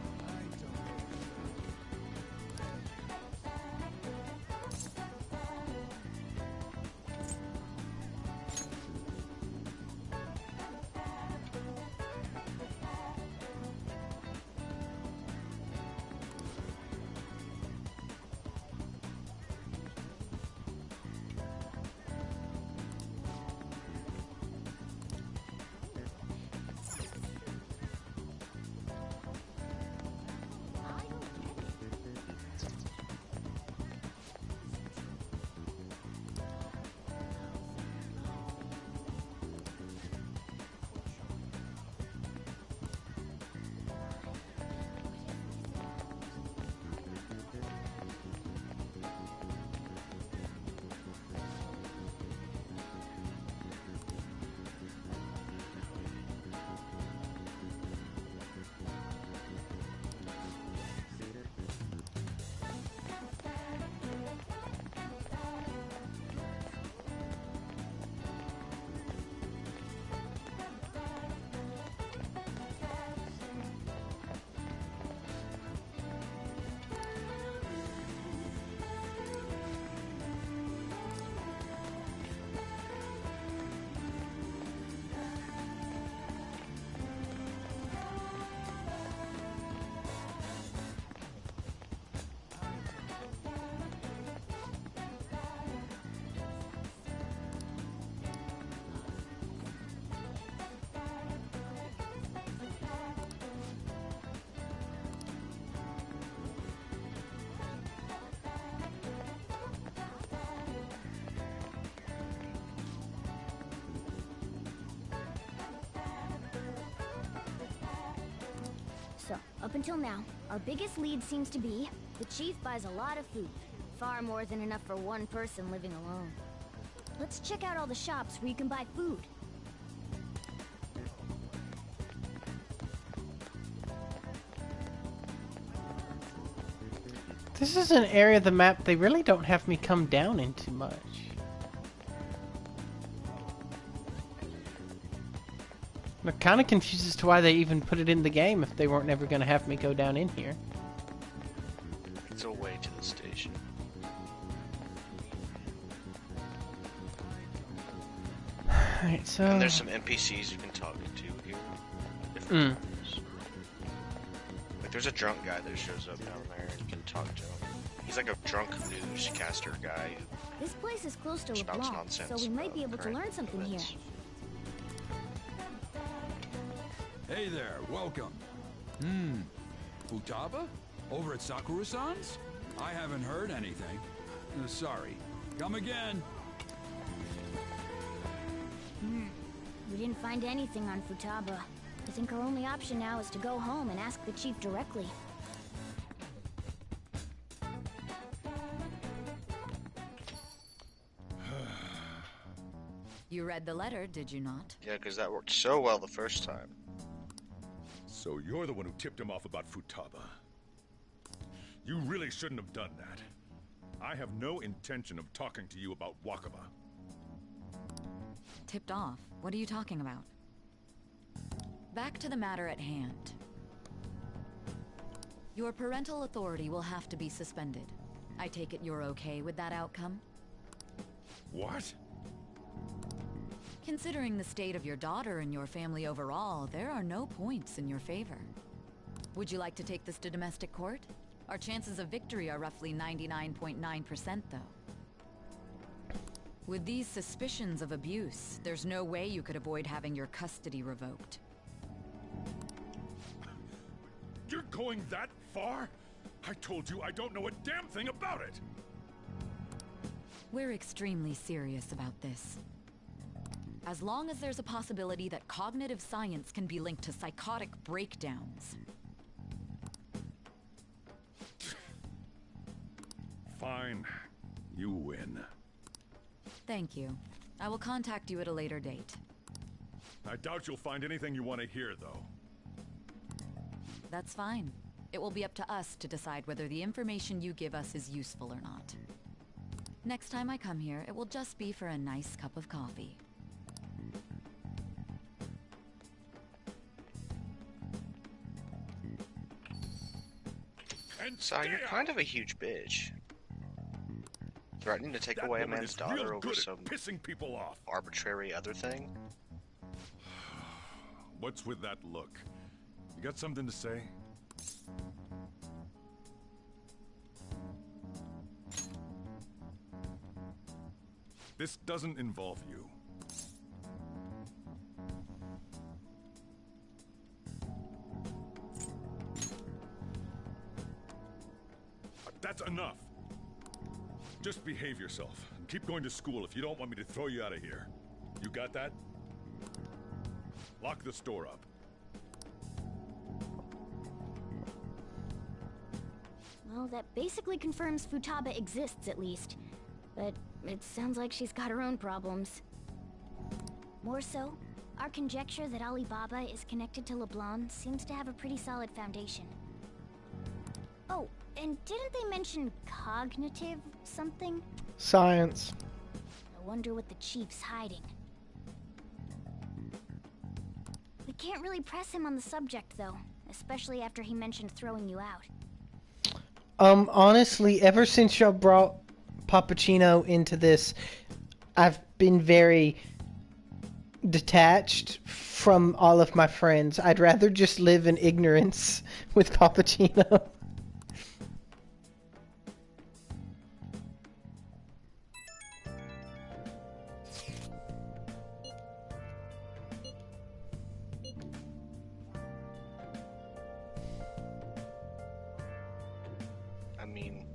Speaker 6: So, up until now, our biggest lead seems to be the chief buys a lot of food. Far more than enough for one person living alone. Let's check out all the shops where you can buy food.
Speaker 1: This is an area of the map they really don't have me come down into much. I'm kind of confused as to why they even put it in the game if they weren't never going to have me go down in here.
Speaker 2: It's a way to the station.
Speaker 1: Alright, so...
Speaker 2: And there's some NPCs you can talk to here. Different ones. Like, there's a drunk guy that shows up down there, and you can talk to him. He's like a drunk newscaster guy who
Speaker 6: This place is close to
Speaker 2: spouts
Speaker 6: LeBlanc,
Speaker 2: nonsense
Speaker 6: so we might be able to
Speaker 2: current
Speaker 6: learn something here.
Speaker 2: events.
Speaker 21: Hey there, welcome. Futaba? Over at Sakura-san's? I haven't heard anything. Sorry. Come again.
Speaker 6: We didn't find anything on Futaba. I think our only option now is to go home and ask the chief directly.
Speaker 13: You read the letter, did you not?
Speaker 2: Yeah, because that worked so well the first time.
Speaker 9: So you're the one who tipped him off about Futaba. You really shouldn't have done that. I have no intention of talking to you about Wakaba.
Speaker 13: Tipped off? What are you talking about? Back to the matter at hand. Your parental authority will have to be suspended. I take it you're okay with that outcome?
Speaker 9: What?
Speaker 13: Considering the state of your daughter and your family overall, there are no points in your favor. Would you like to take this to domestic court? Our chances of victory are roughly 99.9%, though. With these suspicions of abuse, there's no way you could avoid having your custody revoked.
Speaker 9: You're going that far? I told you I don't know a damn thing about it!
Speaker 13: We're extremely serious about this. As long as there's a possibility that cognitive science can be linked to psychotic breakdowns.
Speaker 9: Fine. You win.
Speaker 13: Thank you. I will contact you at a later date.
Speaker 9: I doubt you'll find anything you want to hear, though.
Speaker 13: That's fine. It will be up to us to decide whether the information you give us is useful or not. Next time I come here, it will just be for a nice cup of coffee.
Speaker 2: So you're kind of a huge bitch. Threatening to take
Speaker 9: That
Speaker 2: away a
Speaker 9: woman
Speaker 2: man's
Speaker 9: is
Speaker 2: daughter
Speaker 9: real
Speaker 2: over
Speaker 9: good at
Speaker 2: some
Speaker 9: pissing people off.
Speaker 2: arbitrary other thing?
Speaker 9: What's with that look? You got something to say? This doesn't involve you. That's enough. Just behave yourself and keep going to school if you don't want me to throw you out of here. You got that? Lock the store up.
Speaker 6: Well, that basically confirms Futaba exists, at least. But it sounds like she's got her own problems. More so, our conjecture that Alibaba is connected to LeBlanc seems to have a pretty solid foundation. Oh, and didn't they mention cognitive something?
Speaker 1: Science.
Speaker 6: I wonder what the chief's hiding. We can't really press him on the subject, though, especially after he mentioned throwing you out.
Speaker 1: Honestly, ever since y'all brought Pappuccino into this, I've been very detached from all of my friends. I'd rather just live in ignorance with Pappuccino.
Speaker 2: I mean,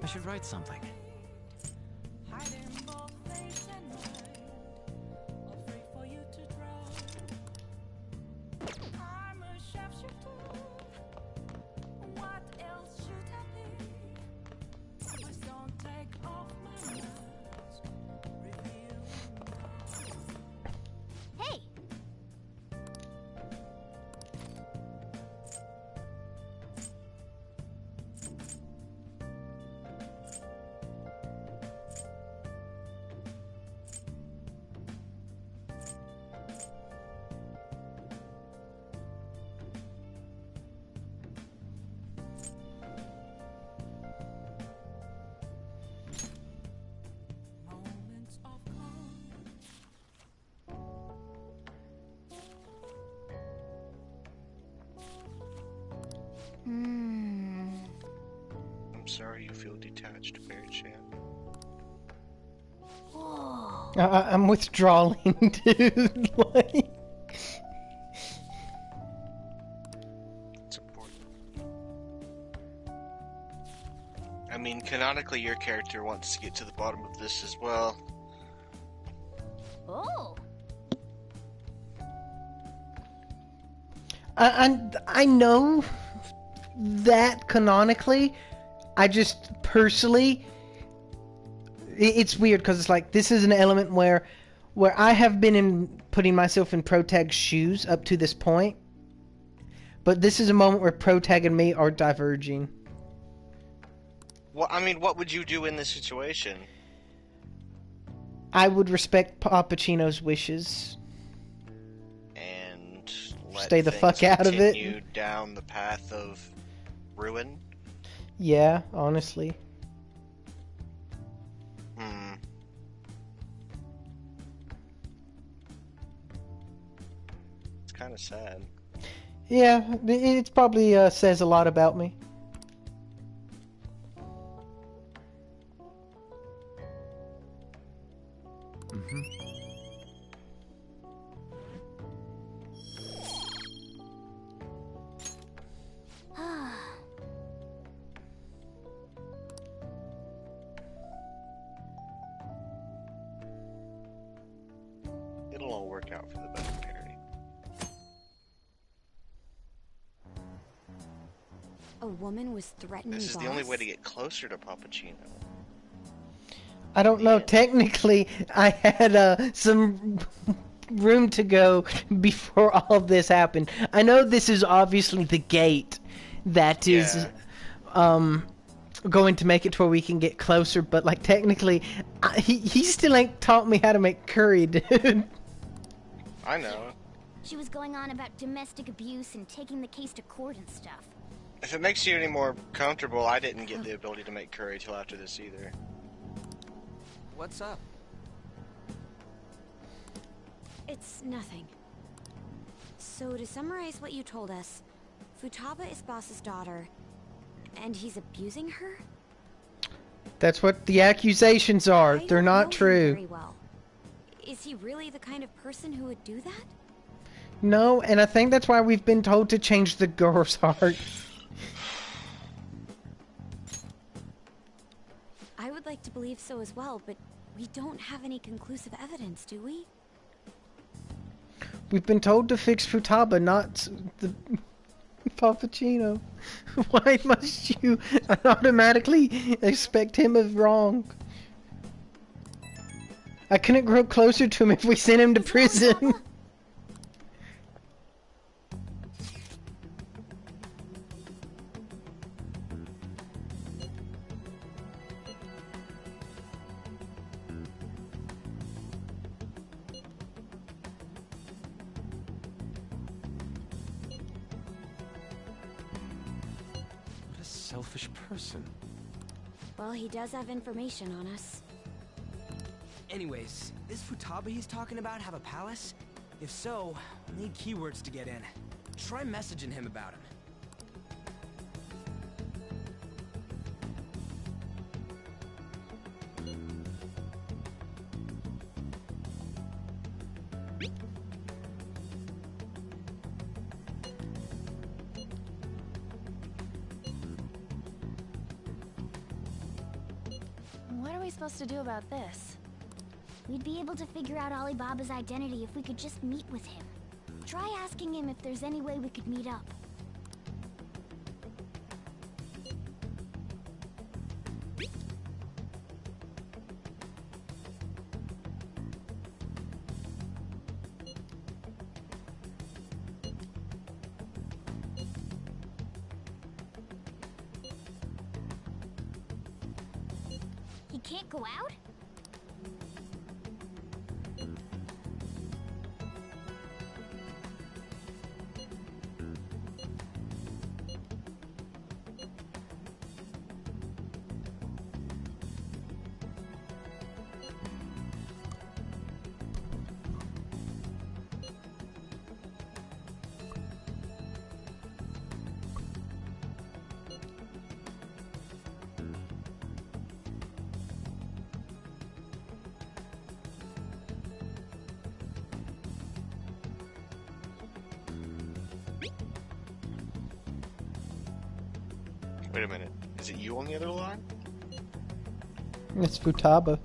Speaker 4: I should write something.
Speaker 6: Hey!
Speaker 2: I'm sorry you feel detached, Mary Chan.
Speaker 1: I'm withdrawing, dude. Like...
Speaker 2: It's important. I mean, canonically, your character wants to get to the bottom of this as well.
Speaker 6: Oh!
Speaker 1: I know that canonically. I just personally, it's weird because it's like this is an element where I have been in putting myself in Protag's shoes up to this point, but this is a moment where Protag and me are diverging.
Speaker 2: Well, I mean, what would you do in this situation?
Speaker 1: I would respect Papacino's wishes.
Speaker 2: And let
Speaker 1: stay the fuck out of it.
Speaker 2: Continue down the path of ruin?
Speaker 1: Yeah, honestly.
Speaker 2: It's kind of sad.
Speaker 1: Yeah, it probably says a lot about me.
Speaker 2: It'll all work out for the better, Mary.
Speaker 19: A woman was threatening
Speaker 2: This is the only way to get closer to Papacino.
Speaker 1: I don't know. Technically, I had some room to go before all of this happened. I know this is obviously the gate that is going to make it to where we can get closer, but like technically, he still ain't taught me how to make curry, dude.
Speaker 2: I know.
Speaker 6: She was going on about domestic abuse and taking the case to court and stuff.
Speaker 2: If it makes you any more comfortable, I didn't get the ability to make curry till after this either.
Speaker 18: What's up?
Speaker 19: It's nothing. So to summarize what you told us, Futaba is Boss's daughter, and he's abusing her?
Speaker 1: That's what the accusations are. They're not
Speaker 19: Know him
Speaker 1: true.
Speaker 19: very well. Is he really the kind of person who would do that?
Speaker 1: No, and I think that's why we've been told to change the girl's heart.
Speaker 19: I would like to believe so as well, but we don't have any conclusive evidence, do we?
Speaker 1: We've been told to fix Futaba, not the Papacino. Why must you automatically expect him as wrong? I couldn't grow closer to him if we sent him to prison.
Speaker 7: What a selfish person.
Speaker 19: Well, he does have information on us.
Speaker 5: Anyways, is Futaba he's talking about have a palace? If so, we'll need keywords to get in. Try messaging him about him.
Speaker 12: supposed to do about this?
Speaker 6: We'd be able to figure out Alibaba's identity if we could just meet with him. Try asking him if there's any way we could meet up. He can't go out?
Speaker 2: Wait a minute. Is it you on the other line?
Speaker 1: It's Futaba.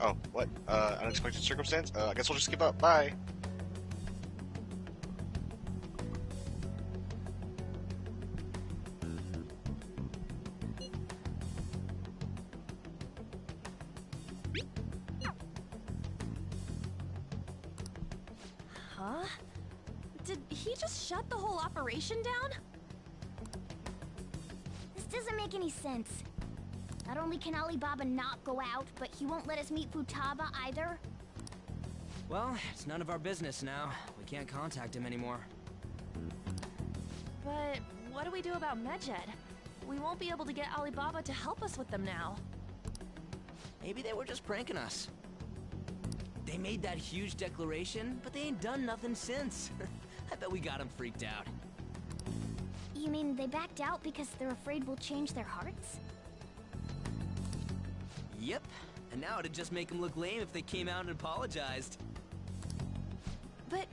Speaker 2: Oh, what? Unexpected circumstance? I guess we'll just give up. Bye.
Speaker 12: Huh? Did he just shut the whole operation down?
Speaker 6: This doesn't make any sense. Not only can Alibaba not go out, but he won't let us meet Futaba either.
Speaker 5: Well, it's none of our business now. We can't contact him anymore.
Speaker 12: But what do we do about Medjed? We won't be able to get Alibaba to help us with them now.
Speaker 5: Maybe they were just pranking us. They made that huge declaration, but they ain't done nothing since. I bet we got them freaked out.
Speaker 6: You mean they backed out because they're afraid we'll change their hearts?
Speaker 5: Yep. And now it'd just make them look lame if they came out and apologized.
Speaker 12: But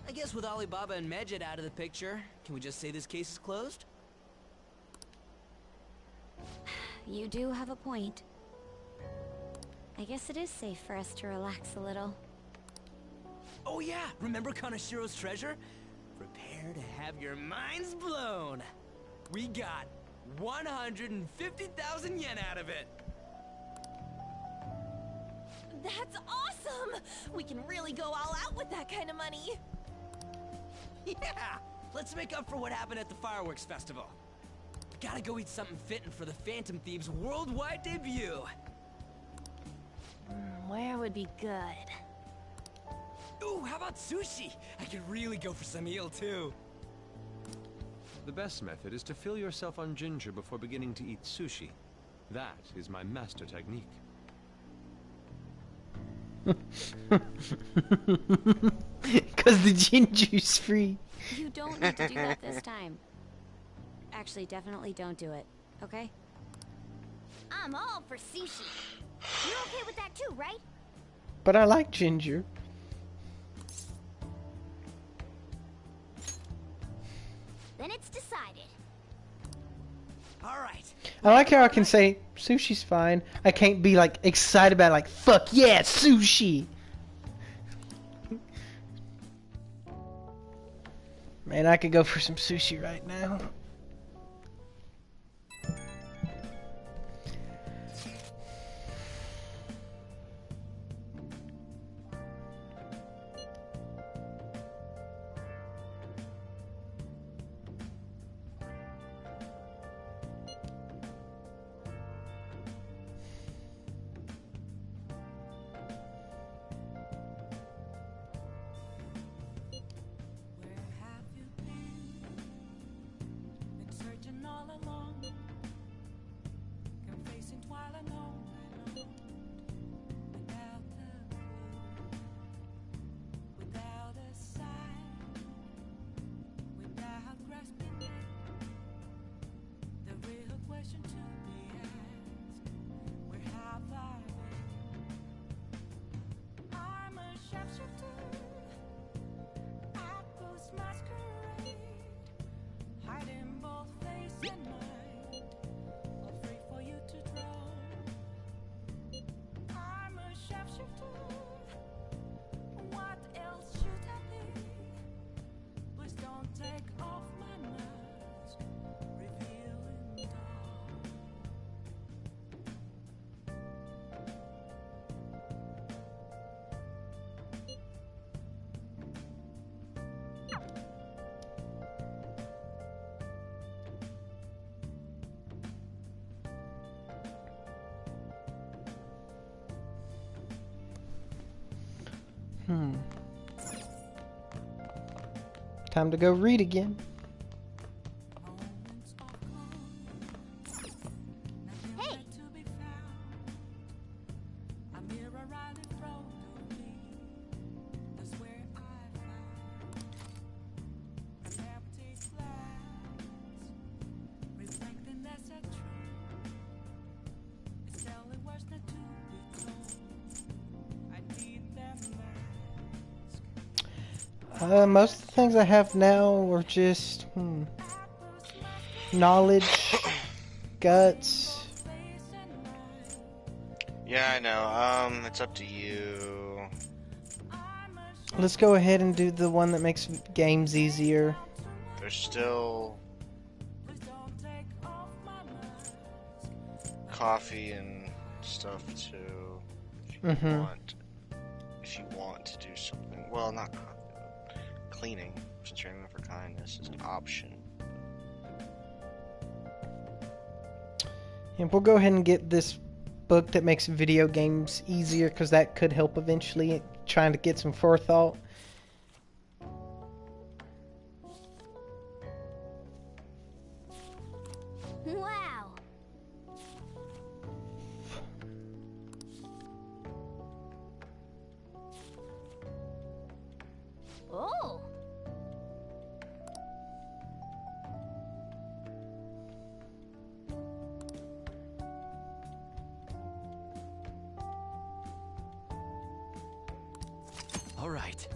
Speaker 5: I guess with Alibaba and Medjed out of the picture, can we just say this case is closed?
Speaker 19: You do have a point. I guess it is safe for us to relax a little.
Speaker 5: Oh yeah, remember Kanashiro's treasure? Prepare to have your minds blown. We got 150,000 yen out of it.
Speaker 12: that's awesome! We can really go all out with that kind of money.
Speaker 5: Yeah! Let's make up for what happened at the fireworks festival. Gotta go eat something fitting for the Phantom Thieves' worldwide debut.
Speaker 12: Where would be good?
Speaker 5: Ooh, how about sushi? I could really go for some eel, too.
Speaker 7: The best method is to fill yourself on ginger before beginning to eat sushi. That is my master technique.
Speaker 1: Because the ginger's free.
Speaker 19: You don't need to do that this time. Actually, definitely don't do it, okay?
Speaker 6: I'm all for sushi. You're okay with that too, right?
Speaker 1: But I like ginger.
Speaker 6: Then it's decided.
Speaker 5: All right.
Speaker 1: I like how I can say sushi's fine. I can't be like excited about it, like fuck yeah, sushi. Man, I could go for some sushi right now. Time to go read again.
Speaker 6: Hey!
Speaker 1: Most of the things I have now are just knowledge, guts.
Speaker 2: Yeah, I know. It's up to you.
Speaker 1: Let's go ahead and do the one that makes games easier.
Speaker 2: There's still coffee and stuff too. If you want, to do something. Well, not coffee. Cleaning, since you're aiming for kindness, is an option.
Speaker 1: And we'll go ahead and get this book that makes video games easier, because that could help eventually, trying to get some forethought.
Speaker 6: Wow! Oh!
Speaker 5: All right.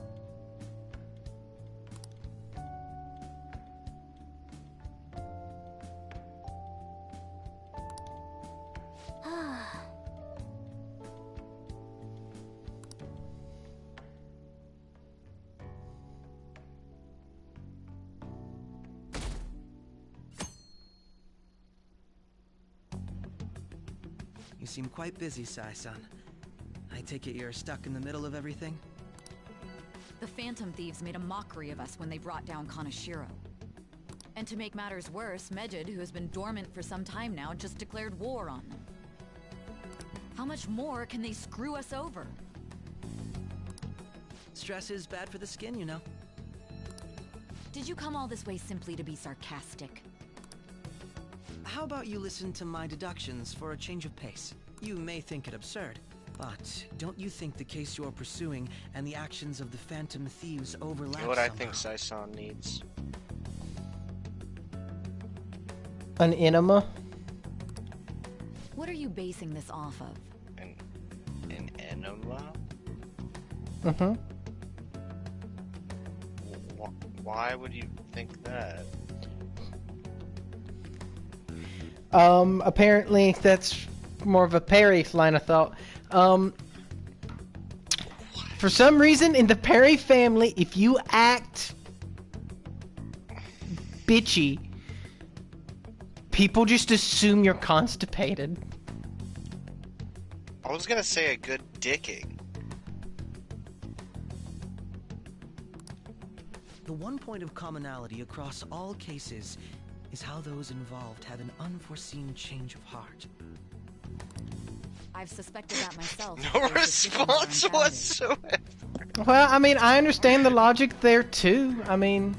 Speaker 15: You seem quite busy, Sai-san. I take it you're stuck in the middle of everything?
Speaker 13: The Phantom Thieves made a mockery of us when they brought down Kaneshiro. And to make matters worse, Medjed, who has been dormant for some time now, just declared war on them. How much more can they screw us over?
Speaker 15: Stress is bad for the skin, you know.
Speaker 13: Did you come all this way simply to be sarcastic?
Speaker 15: How about you listen to my deductions for a change of pace? You may think it absurd, but don't you think the case you're pursuing and the actions of the Phantom Thieves overlap
Speaker 2: You know what I
Speaker 15: somehow?
Speaker 2: think Sai-san needs?
Speaker 1: An enema?
Speaker 13: What are you basing this off of?
Speaker 2: An enema?
Speaker 1: Mm-hmm.
Speaker 2: Why would you think that?
Speaker 1: Apparently that's more of a Perry line of thought. For some reason, in the Perry family, if you act bitchy, people just assume you're constipated.
Speaker 2: I was gonna say a good dicking.
Speaker 15: The one point of commonality across all cases is how those involved have an unforeseen change of heart.
Speaker 13: I've suspected that myself.
Speaker 2: No response whatsoever.
Speaker 1: Well, I mean, I understand the logic there too. I mean...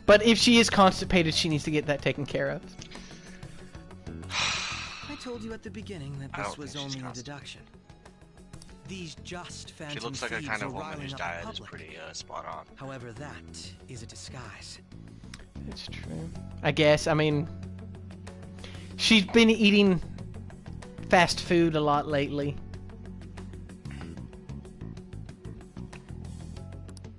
Speaker 1: But if she is constipated, she needs to get that taken care of.
Speaker 15: I told you at the beginning that this was only a deduction. These just Phantom
Speaker 2: She looks like a
Speaker 15: Thieves
Speaker 2: kind of
Speaker 15: are
Speaker 2: woman whose
Speaker 15: riling up the
Speaker 2: diet is
Speaker 15: public.
Speaker 2: pretty spot on.
Speaker 15: However, that is a disguise.
Speaker 1: It's true. I guess, I mean... She's been eating fast food a lot lately.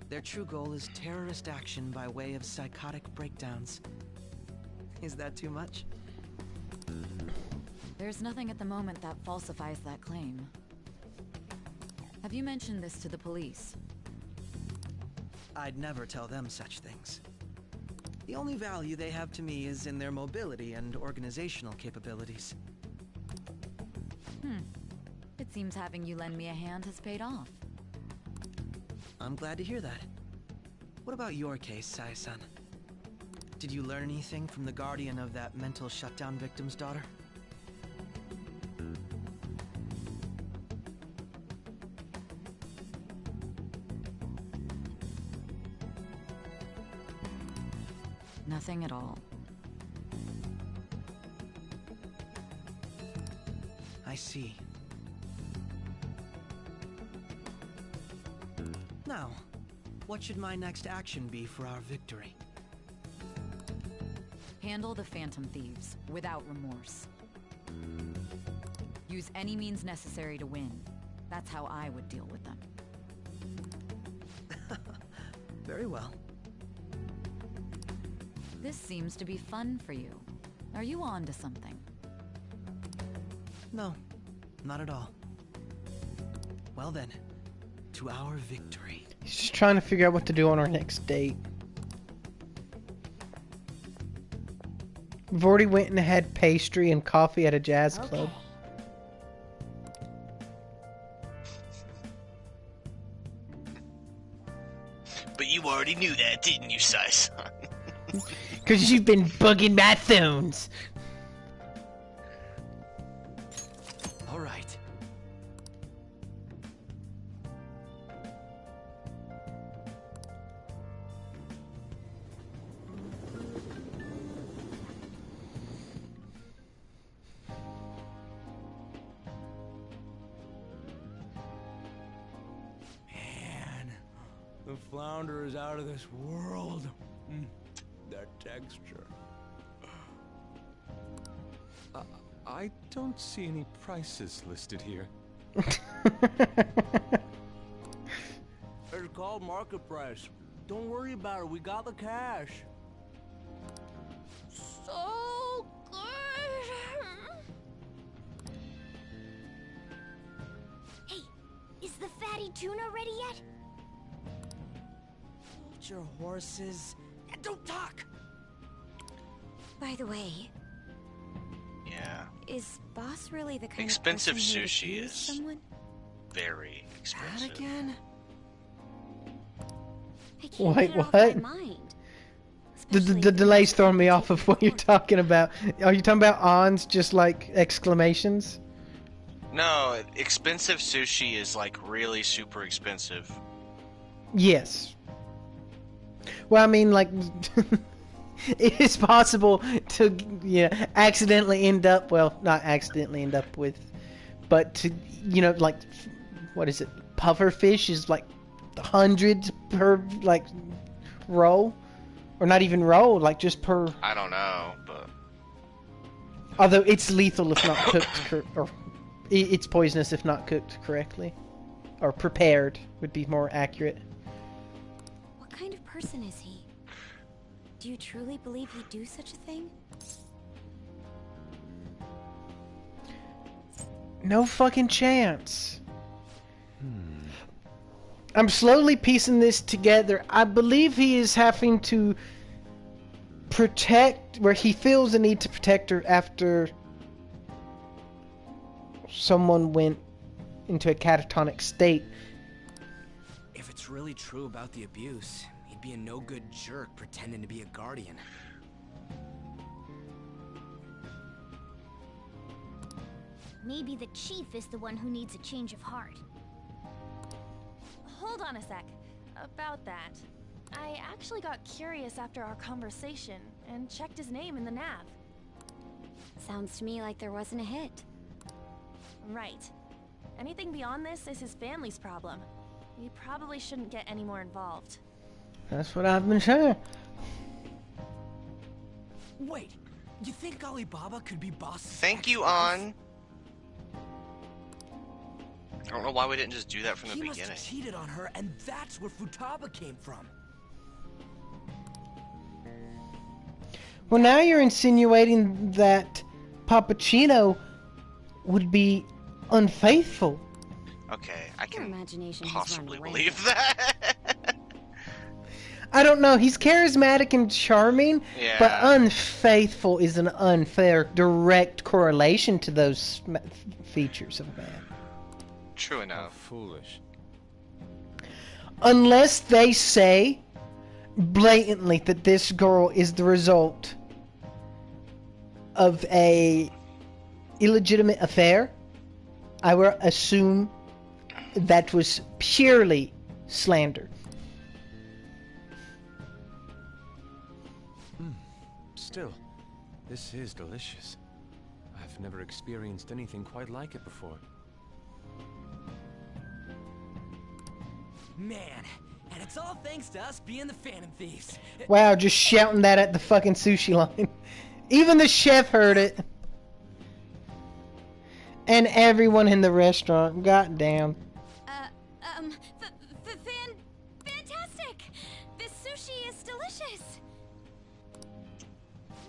Speaker 15: Their true goal is terrorist action by way of psychotic breakdowns. Is that too much?
Speaker 13: There's nothing at the moment that falsifies that claim. Have you mentioned this to the police?
Speaker 15: I'd never tell them such things. The only value they have to me is in their mobility and organizational capabilities.
Speaker 13: It seems having you lend me a hand has paid off.
Speaker 15: I'm glad to hear that. What about your case, Sai-san? Did you learn anything from the guardian of that mental shutdown victim's daughter?
Speaker 13: Nothing at all.
Speaker 15: I see. Now, what should my next action be for our victory?
Speaker 13: Handle the Phantom Thieves without remorse. Use any means necessary to win. That's how I would deal with them.
Speaker 15: Very well.
Speaker 13: This seems to be fun for you. Are you on to something?
Speaker 15: No, not at all. Well then, to our victory.
Speaker 1: He's just trying to figure out what to do on our next date. We've already went and had pastry and coffee at a jazz club.
Speaker 2: But you already knew that, didn't you, Sai-san?
Speaker 1: Because you've been bugging my thunes.
Speaker 15: All right.
Speaker 5: Man, the flounder is out of this world. That texture.
Speaker 7: I don't see any prices listed here.
Speaker 5: It's called market price. Don't worry about it. We got the cash.
Speaker 6: So good. Hey, is the fatty tuna ready yet?
Speaker 5: Hold your horses and don't talk.
Speaker 19: By the way,
Speaker 2: Yeah.
Speaker 19: is Boss really the kind
Speaker 2: Expensive
Speaker 19: of person who would
Speaker 2: sushi
Speaker 19: abuse
Speaker 2: is
Speaker 19: someone?
Speaker 2: very expensive.
Speaker 15: That again?
Speaker 19: I can't
Speaker 1: Wait,
Speaker 19: get it off
Speaker 1: what?
Speaker 19: my mind.
Speaker 1: The delay's throwing me off of what you're talking about. Are you talking about ons, just like exclamations?
Speaker 2: No, expensive sushi is like really super expensive.
Speaker 1: Yes. Well, I mean, like, it is possible to, accidentally end up, well, not accidentally end up with, but to, like, what is it? Puffer fish is like hundreds per, like, roll. Or not even roll, like just per...
Speaker 2: I don't know, but...
Speaker 1: Although it's lethal if not cooked, or it's poisonous if not cooked correctly. Or prepared would be more accurate.
Speaker 19: What kind of person is he? Do you truly believe he'd do such a thing?
Speaker 1: No fucking chance. I'm slowly piecing this together. I believe he is having to protect, where he feels the need to protect her after someone went into a catatonic state.
Speaker 5: If it's really true about the abuse, he'd be a no-good jerk pretending to be a guardian.
Speaker 6: Maybe the chief is the one who needs a change of heart.
Speaker 12: Hold on a sec. About that, I actually got curious after our conversation and checked his name in the nav.
Speaker 19: Sounds to me like there wasn't a hit.
Speaker 12: Right. Anything beyond this is his family's problem. We probably shouldn't get any more involved.
Speaker 1: That's what I've been saying.
Speaker 5: Wait, you think Alibaba could be boss?
Speaker 2: Thank you, An. I don't know why we didn't just do that from the
Speaker 5: He
Speaker 2: beginning.
Speaker 5: must have cheated on her, and that's where Futaba came from.
Speaker 1: Well, now you're insinuating that Pappuccino would be unfaithful.
Speaker 2: Okay, I can
Speaker 19: imagination has
Speaker 2: possibly
Speaker 19: run
Speaker 2: believe that.
Speaker 1: I don't know. He's charismatic and charming,
Speaker 2: Yeah.
Speaker 1: but unfaithful is an unfair direct correlation to those features of a man.
Speaker 2: True enough.
Speaker 7: Foolish.
Speaker 1: Unless they say blatantly that this girl is the result of a illegitimate affair, I will assume that was purely slander.
Speaker 7: still, this is delicious. I've never experienced anything quite like it before.
Speaker 5: Man, and it's all thanks to us being the Phantom Thieves.
Speaker 1: Wow, just shouting that at the fucking sushi line. Even the chef heard it. And everyone in the restaurant. Goddamn.
Speaker 3: Fantastic! This sushi is delicious!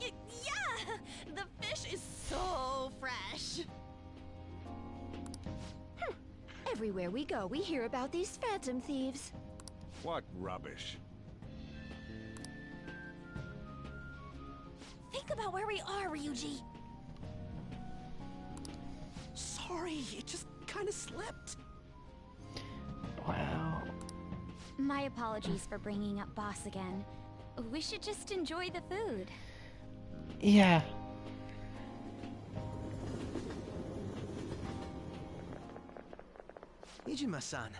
Speaker 12: Yeah! The fish is so fresh.
Speaker 19: Everywhere we go, we hear about these Phantom Thieves.
Speaker 9: What rubbish.
Speaker 12: Think about where we are, Ryuji. Sorry, it just kind of slipped.
Speaker 1: Wow.
Speaker 6: My apologies for bringing up Boss again. We should just enjoy the food.
Speaker 1: Yeah.
Speaker 15: Nijima-san,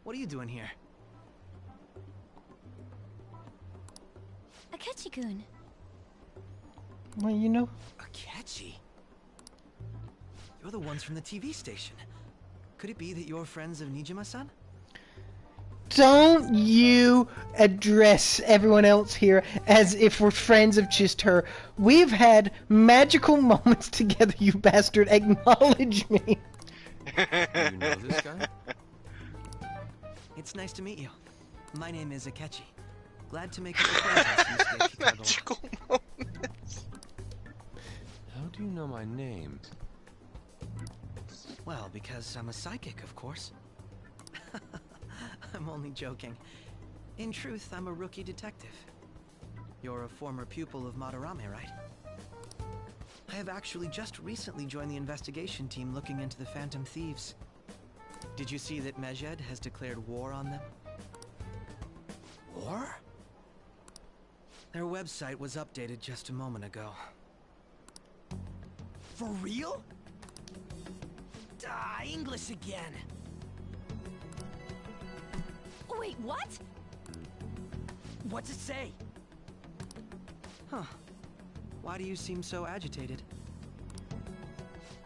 Speaker 15: what are you doing here?
Speaker 6: Akechi-kun.
Speaker 1: Well, you know.
Speaker 15: Akechi? You're the ones from the TV station. Could it be that you're friends of Nijima-san?
Speaker 1: Don't you address everyone else here as if we're friends of just her. We've had magical moments together, you bastard. Acknowledge me.
Speaker 7: You know this guy?
Speaker 15: It's nice to meet you. My name is Akechi. Glad to make your acquaintance, Mr.
Speaker 2: Magical moments.
Speaker 7: How do you know my name?
Speaker 15: Well, because I'm a psychic, of course. I'm only joking. In truth, I'm a rookie detective. You're a former pupil of Madarame, right? I have actually just recently joined the investigation team looking into the Phantom Thieves. Did you see that Medjed has declared war on them? War? Their website was updated just a moment ago.
Speaker 5: For real? English again.
Speaker 12: Wait, what?
Speaker 5: What's it say?
Speaker 15: Huh. Why do you seem so agitated?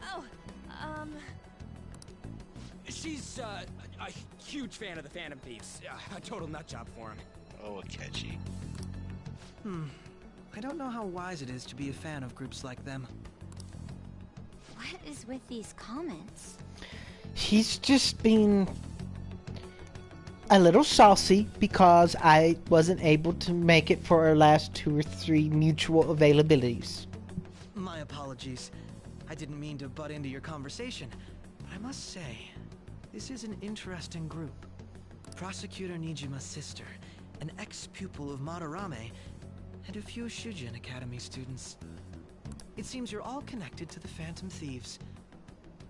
Speaker 12: Oh,
Speaker 5: She's, a huge fan of the Phantom Thieves. A total nutjob for him.
Speaker 2: Oh, Akechi.
Speaker 15: I don't know how wise it is to be a fan of groups like them.
Speaker 6: What is with these comments?
Speaker 1: He's just being a little saucy because I wasn't able to make it for our last 2 or 3 mutual availabilities.
Speaker 15: My apologies. I didn't mean to butt into your conversation, but I must say, this is an interesting group. Prosecutor Nijima's sister, an ex-pupil of Madarame, and a few Shujin Academy students. It seems you're all connected to the Phantom Thieves.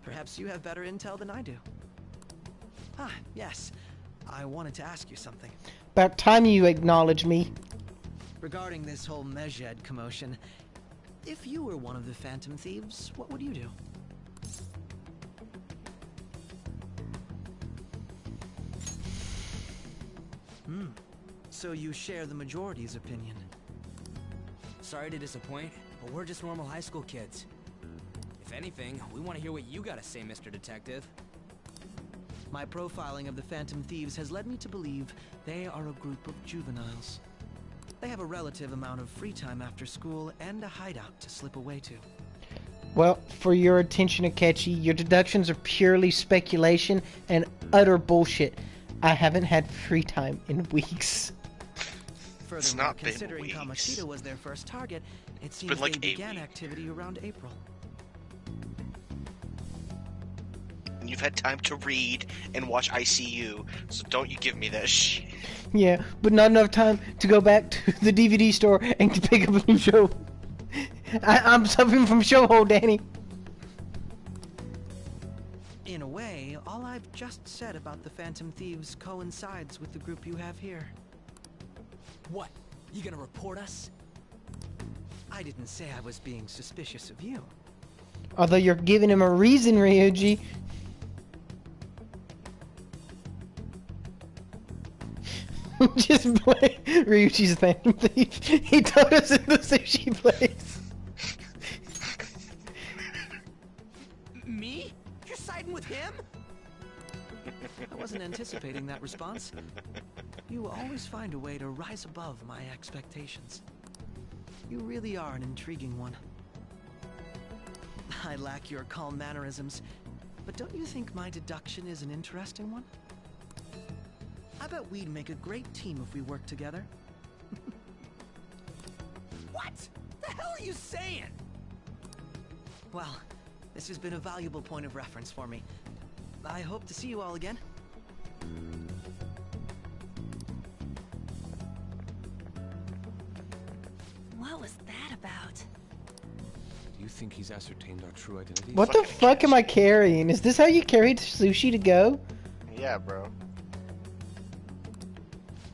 Speaker 15: Perhaps you have better intel than I do. Ah, yes. I wanted to ask you something.
Speaker 1: About time you acknowledge me.
Speaker 15: Regarding this whole Medjed commotion, if you were one of the Phantom Thieves, what would you do? So you share the majority's opinion.
Speaker 5: Sorry to disappoint, but we're just normal high school kids. If anything, we want to hear what you gotta say, Mr. Detective.
Speaker 15: My profiling of the Phantom Thieves has led me to believe they are a group of juveniles. They have a relative amount of free time after school and a hideout to slip away to.
Speaker 1: Well, for your attention, Akechi, your deductions are purely speculation and utter bullshit. I haven't had free time in weeks.
Speaker 15: Furthermore, considering Kamoshida was their first target, it seems
Speaker 2: like
Speaker 15: they began activity around April.
Speaker 2: And you've had time to read and watch ICU, so don't you give me that shit.
Speaker 1: Yeah, but not enough time to go back to the DVD store and to pick up a new show. I'm suffering from showhole, Danny.
Speaker 15: In a way, all I've just said about the Phantom Thieves coincides with the group you have here.
Speaker 5: What? You gonna report us?
Speaker 15: I didn't say I was being suspicious of you.
Speaker 1: Although you're giving him a reason, Ryuji. Just play Ryuji's Phantom Thief. He told us in the sushi place.
Speaker 5: Me? You're siding with him? I wasn't anticipating that response. You always find a way to rise above my expectations. You really are an intriguing one. I lack your calm mannerisms, but don't you think my deduction is an interesting one? I bet we'd make a great team if we worked together. What the hell are you saying? Well, this has been a valuable point of reference for me. I hope to see you all again.
Speaker 12: What was that about?
Speaker 7: Do you think he's ascertained our true identity?
Speaker 1: What the fuck am I carrying? Is this how you carry sushi to go?
Speaker 2: Yeah, bro.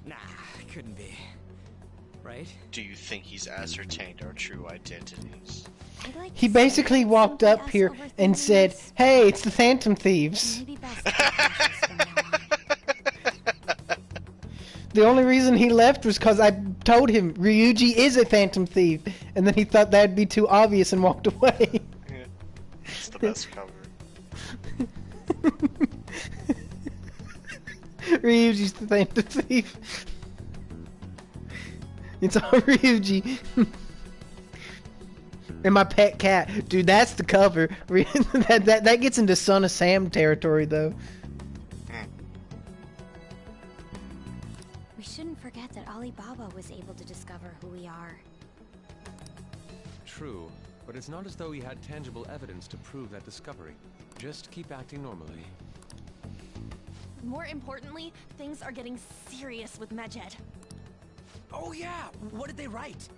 Speaker 5: Nah, couldn't be. Right?
Speaker 2: Do you think he's ascertained our true identities?
Speaker 1: He basically walked up here and said, "Hey, it's the Phantom Thieves." The only reason he left was because I told him Ryuji is a Phantom Thief, and then he thought that'd be too obvious and walked away.
Speaker 2: Yeah. It's the best cover.
Speaker 1: Ryuji's the Phantom Thief. It's all Ryuji. And my pet cat. Dude, that's the cover. that gets into Son of Sam territory, though.
Speaker 19: We shouldn't forget that Alibaba was able to discover who we are.
Speaker 7: True, but it's not as though he had tangible evidence to prove that discovery. Just keep acting normally.
Speaker 12: More importantly, things are getting serious with Medjed.
Speaker 5: Oh yeah, what did they write?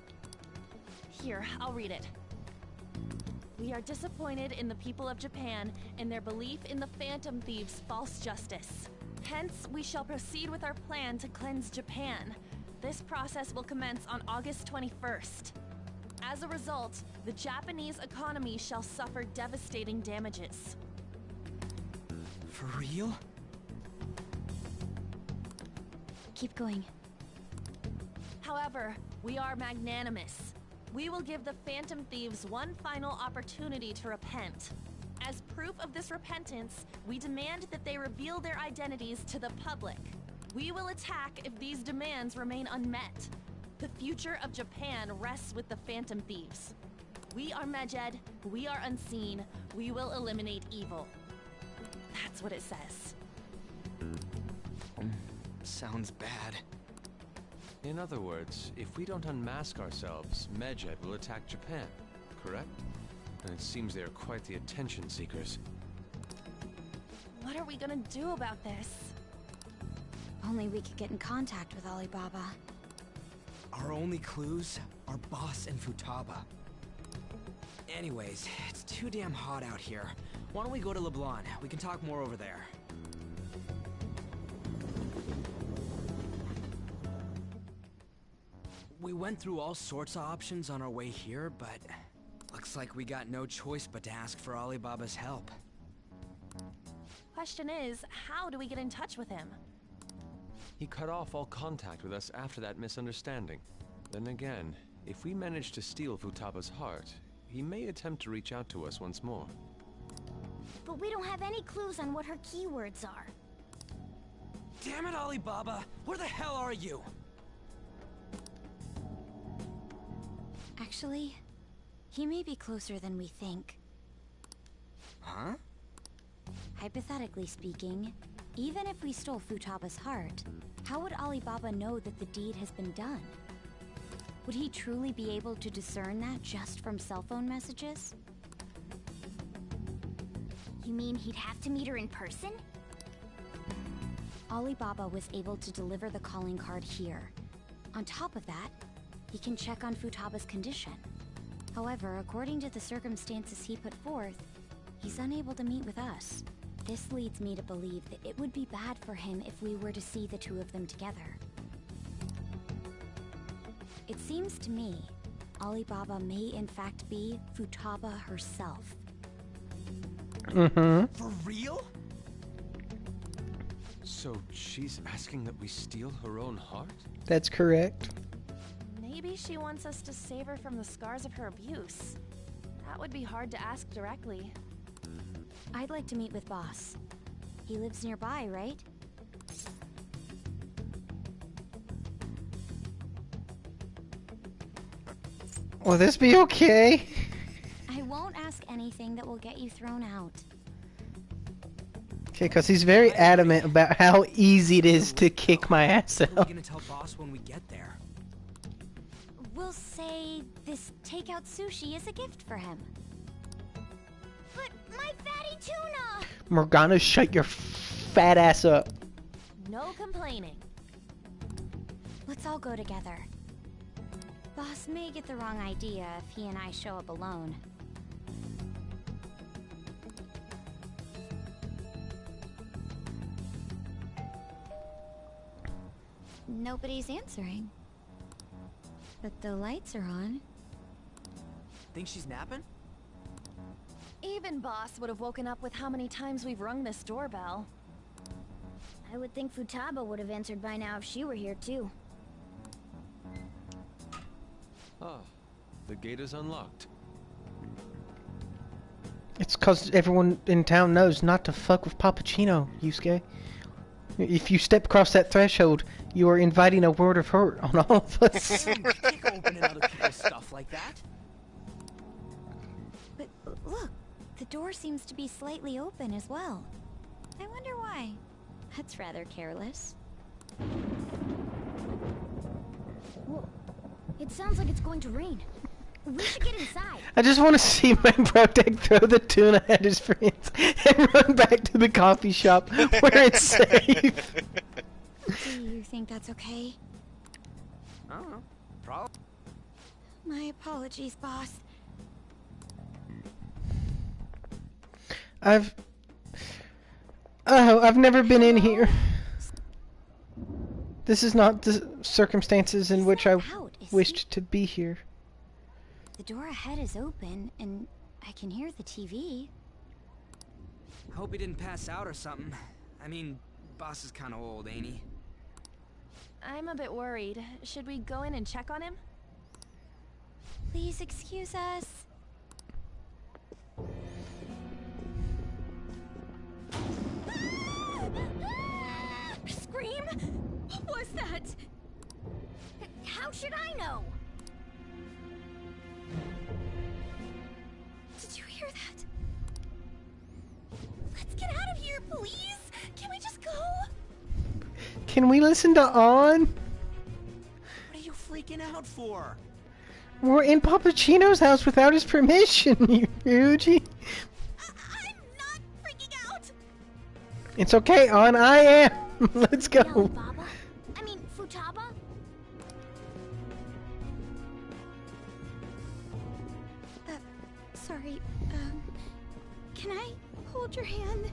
Speaker 12: Here, I'll read it. We are disappointed in the people of Japan in their belief in the Phantom Thieves' false justice. Hence, we shall proceed with our plan to cleanse Japan. This process will commence on August 21st. As a result, the Japanese economy shall suffer devastating damages.
Speaker 5: For real?
Speaker 19: Keep going.
Speaker 12: However, we are magnanimous. We will give the Phantom Thieves one final opportunity to repent. As proof of this repentance, we demand that they reveal their identities to the public. We will attack if these demands remain unmet. The future of Japan rests with the Phantom Thieves. We are Medjed, we are unseen, we will eliminate evil. That's what it says.
Speaker 5: Sounds bad.
Speaker 7: In other words, if we don't unmask ourselves, Medjed will attack Japan, correct? And it seems they are quite the attention seekers.
Speaker 12: What are we gonna do about this?
Speaker 19: Only we could get in contact with Alibaba.
Speaker 5: Our only clues are Boss and Futaba. Anyways, it's too damn hot out here. Why don't we go to Leblon? We can talk more over there. We went through all sorts of options on our way here, but looks like we got no choice but to ask for Alibaba's help.
Speaker 12: Question is, how do we get in touch with him?
Speaker 7: He cut off all contact with us after that misunderstanding. Then again, if we manage to steal Futaba's heart, he may attempt to reach out to us once more.
Speaker 6: But we don't have any clues on what her keywords are.
Speaker 5: Damn it, Alibaba! Where the hell are you?
Speaker 19: Actually, he may be closer than we think.
Speaker 5: Huh?
Speaker 19: Hypothetically speaking, even if we stole Futaba's heart, how would Alibaba know that the deed has been done? Would he truly be able to discern that just from cell phone messages?
Speaker 6: You mean he'd have to meet her in person?
Speaker 19: Alibaba was able to deliver the calling card here. On top of that, he can check on Futaba's condition. However, according to the circumstances he put forth, he's unable to meet with us. This leads me to believe that it would be bad for him if we were to see the two of them together. It seems to me, Alibaba may in fact be Futaba herself.
Speaker 1: Mm-hmm.
Speaker 5: For real?
Speaker 7: So she's asking that we steal her own heart?
Speaker 1: That's correct.
Speaker 12: Maybe she wants us to save her from the scars of her abuse. That would be hard to ask directly.
Speaker 19: I'd like to meet with Boss. He lives nearby, right?
Speaker 1: Will this be okay?
Speaker 19: I won't ask anything that will get you thrown out.
Speaker 1: Okay, because he's very adamant about how easy it is to kick my ass
Speaker 5: What are we
Speaker 1: out.
Speaker 5: gonna tell Boss when we get there?
Speaker 19: We'll say this takeout sushi is a gift for him. But my fatty tuna!
Speaker 1: Morgana, shut your fat ass up.
Speaker 12: No complaining.
Speaker 19: Let's all go together. Boss may get the wrong idea if he and I show up alone. Nobody's answering. But the lights are on.
Speaker 5: Think she's napping?
Speaker 12: Even Boss would have woken up with how many times we've rung this doorbell.
Speaker 6: I would think Futaba would have answered by now if she were here too.
Speaker 7: Ah, the gate is unlocked.
Speaker 1: It's because everyone in town knows not to fuck with Pappuccino, Yusuke. If you step across that threshold, you are inviting a word of hurt on all of us.
Speaker 5: You can't go opening other people's stuff like that.
Speaker 19: But look, the door seems to be slightly open as well. I wonder why. That's rather careless.
Speaker 6: Whoa. It sounds like it's going to rain. We should get inside.
Speaker 1: I just want to see my Protect throw the tuna at his friends and run back to the coffee shop where it's safe.
Speaker 19: Do you think that's okay?
Speaker 5: I don't know. Probably.
Speaker 19: My apologies, Boss.
Speaker 1: I've never been in here. This is not the circumstances in which I wished to be here.
Speaker 19: The door ahead is open, and I can hear the TV.
Speaker 5: Hope he didn't pass out or something. I mean, Boss is kind of old, ain't he?
Speaker 12: I'm a bit worried. Should we go in and check on him?
Speaker 19: Please excuse us.
Speaker 12: Scream? What was that?
Speaker 6: How should I know?
Speaker 12: Did you hear that? Let's get out of here, please! Can we just go?
Speaker 1: Can we listen to On?
Speaker 5: What are you freaking out for?
Speaker 1: We're in Pappuccino's house without his permission, Ryuji.
Speaker 12: I'm not freaking out!
Speaker 1: It's okay, On. I am. Let's go.
Speaker 6: No, Baba. I mean, Futaba?
Speaker 19: Sorry, can I hold your hand?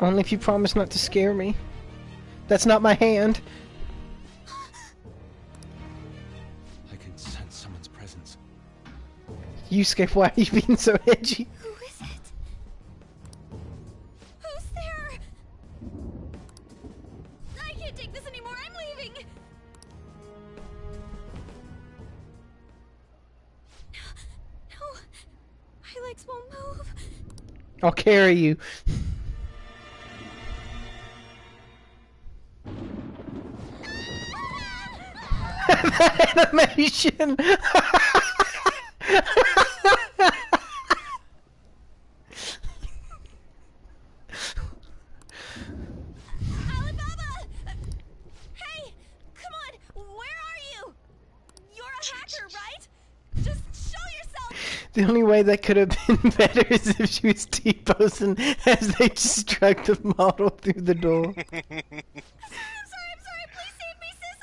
Speaker 1: Only if you promise not to scare me. That's not my hand.
Speaker 7: I can sense someone's presence.
Speaker 1: Yusuke, why are you being so edgy?
Speaker 12: Who is it? Who's there? I can't take this anymore. I'm leaving. No, my legs won't move.
Speaker 1: I'll carry you. That animation!
Speaker 12: Alibaba! Hey, come on! Where are you? You're a hacker, right? Just show yourself!
Speaker 1: The only way that could have been better is if she was T-posing as they just dragged the model through the door.
Speaker 12: I'm sorry, please save me, sis!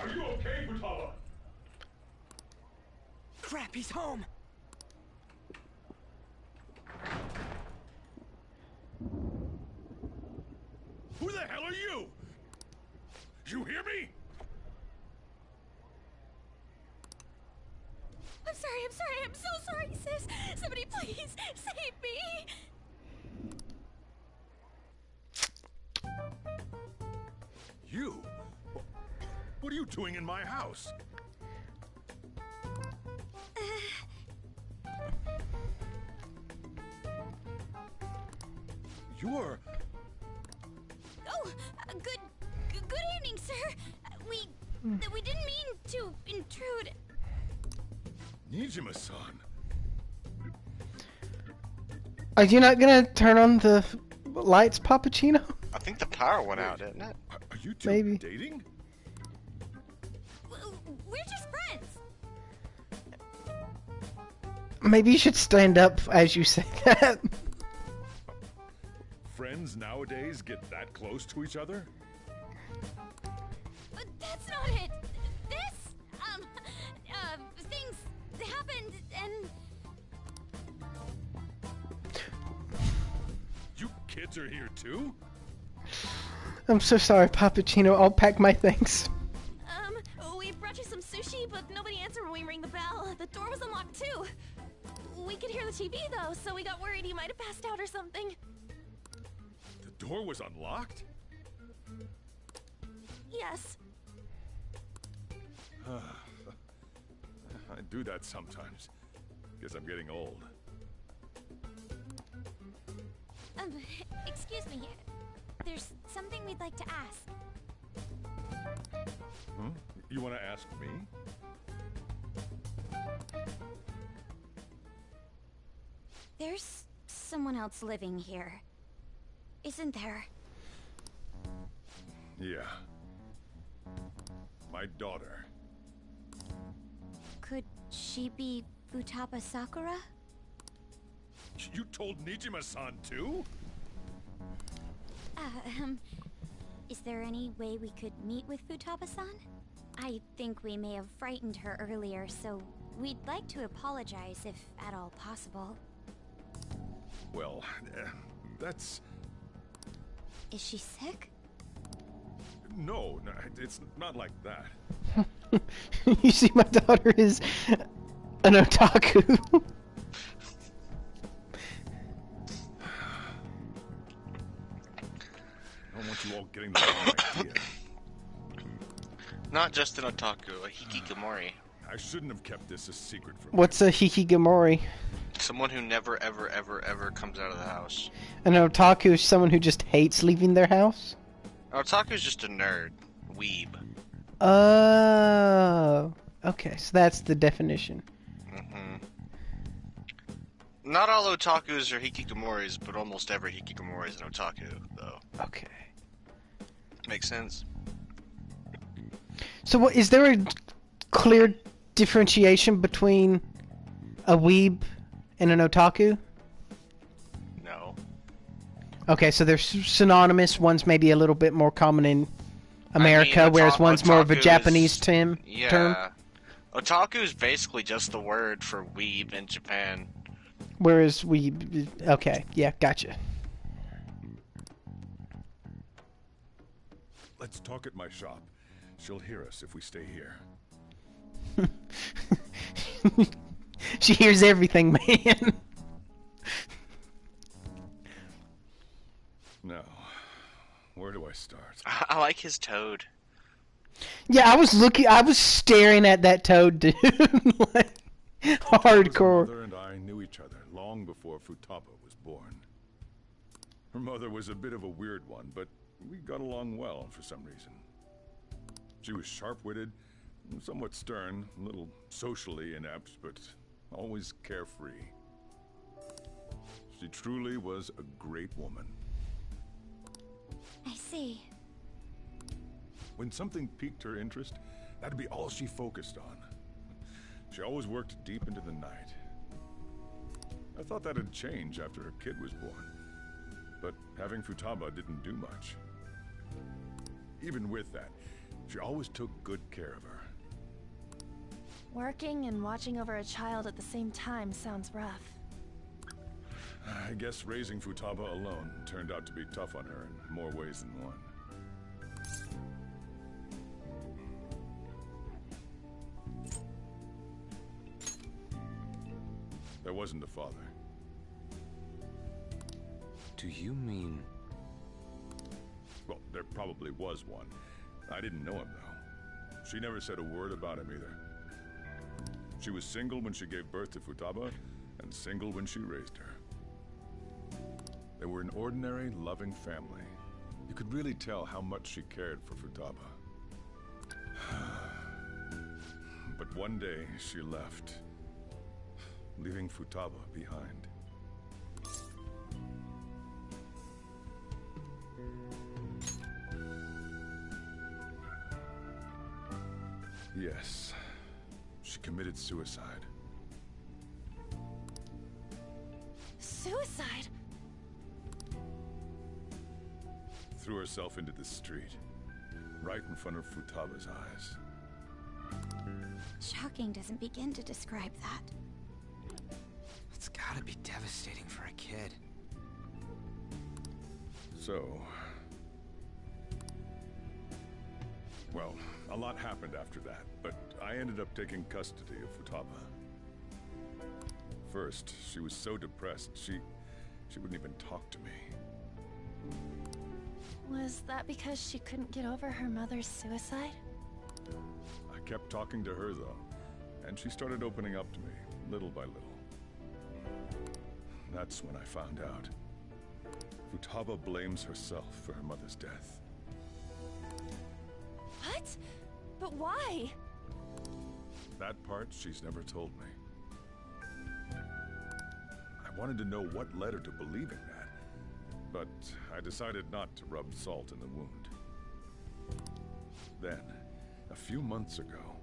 Speaker 17: Are you okay, Futaba?
Speaker 5: Crap, he's home!
Speaker 9: Who the hell are you? You hear me?
Speaker 12: I'm so sorry, sis! Somebody please save me!
Speaker 9: are you doing in my house? You're...
Speaker 6: Oh, good evening, sir. We didn't mean to intrude.
Speaker 9: Nijima-san.
Speaker 1: Are you not gonna turn on the lights, Pappuccino?
Speaker 2: I think the power went out, didn't it?
Speaker 9: Are you two
Speaker 1: Maybe.
Speaker 9: dating?
Speaker 6: We're just friends.
Speaker 1: Maybe you should stand up as you say that.
Speaker 9: Friends nowadays get that close to each other?
Speaker 6: But that's not it. This, things happened and...
Speaker 9: You kids are here too?
Speaker 1: I'm so sorry, Pappuccino. I'll pack my things.
Speaker 12: We brought you some sushi, but nobody answered when we rang the bell. The door was unlocked too. We could hear the TV though, so we got worried you might have passed out or something.
Speaker 9: The door was unlocked?
Speaker 12: Yes.
Speaker 9: I do that sometimes. Guess I'm getting old.
Speaker 6: Excuse me. There's something we'd like to ask.
Speaker 9: Hmm? You want to ask me?
Speaker 6: There's someone else living here, isn't there?
Speaker 9: Yeah. My daughter.
Speaker 6: Could she be Futaba Sakura?
Speaker 9: You told Nijima-san too?
Speaker 6: Is there any way we could meet with Futaba-san? I think we may have frightened her earlier, so we'd like to apologize if at all possible.
Speaker 9: Well, that's...
Speaker 6: Is she sick?
Speaker 9: No, it's not like that.
Speaker 1: You see, my daughter is an otaku.
Speaker 9: I don't want you all getting the wrong idea.
Speaker 2: Not just an otaku, a hikikomori.
Speaker 9: I shouldn't have kept this a secret from
Speaker 1: What's a hikikomori?
Speaker 2: Someone who never, ever, ever, ever comes out of the house.
Speaker 1: An otaku is someone who just hates leaving their house?
Speaker 2: An otaku is just a nerd. Weeb.
Speaker 1: Oh. Okay, so that's the definition.
Speaker 2: Not all otakus are hikikomoris, but almost every hikikomori is an otaku, though.
Speaker 1: Okay.
Speaker 2: Makes sense?
Speaker 1: So what, is there a clear differentiation between a weeb and an otaku?
Speaker 2: No.
Speaker 1: Okay, so they're synonymous. One's maybe a little bit more common in America, whereas one's more of a Japanese term.
Speaker 2: Yeah. Otaku is basically just the word for weeb in Japan.
Speaker 1: Whereas okay, yeah, gotcha.
Speaker 9: Let's talk at my shop. She'll hear us if we stay here.
Speaker 1: She hears everything, man.
Speaker 9: Now, where do I start?
Speaker 2: I like his toad.
Speaker 1: Yeah, I was staring at that toad, dude. Like, hardcore.
Speaker 9: Her mother and I knew each other long before Futaba was born. Her mother was a bit of a weird one, but we got along well for some reason. She was sharp-witted, somewhat stern, a little socially inept, but always carefree. She truly was a great woman.
Speaker 6: I see.
Speaker 9: When something piqued her interest, that'd be all she focused on. She always worked deep into the night. I thought that'd change after her kid was born, but having Futaba didn't do much. Even with that, she always took good care of her.
Speaker 12: Working and watching over a child at the same time sounds rough.
Speaker 9: I guess raising Futaba alone turned out to be tough on her in more ways than one. There wasn't a father.
Speaker 4: Do you mean...
Speaker 9: Well, there probably was one. I didn't know him, though. She never said a word about him either. She was single when she gave birth to Futaba, and single when she raised her. They were an ordinary, loving family. You could really tell how much she cared for Futaba. But one day, she left, leaving Futaba behind. Yes, she committed suicide.
Speaker 12: Suicide?
Speaker 9: Threw herself into the street, right in front of Futaba's eyes.
Speaker 6: Shocking doesn't begin to describe that.
Speaker 18: It's gotta be devastating for a kid.
Speaker 9: So... well, a lot happened after that, but I ended up taking custody of Futaba. First, she was so depressed, she wouldn't even talk to me.
Speaker 12: Was that because she couldn't get over her mother's suicide?
Speaker 9: I kept talking to her, though, and she started opening up to me, little by little. That's when I found out. Futaba blames herself for her mother's death.
Speaker 12: What? But why?
Speaker 9: That part she's never told me. I wanted to know what led her to believing that, but I decided not to rub salt in the wound. Then, a few months ago,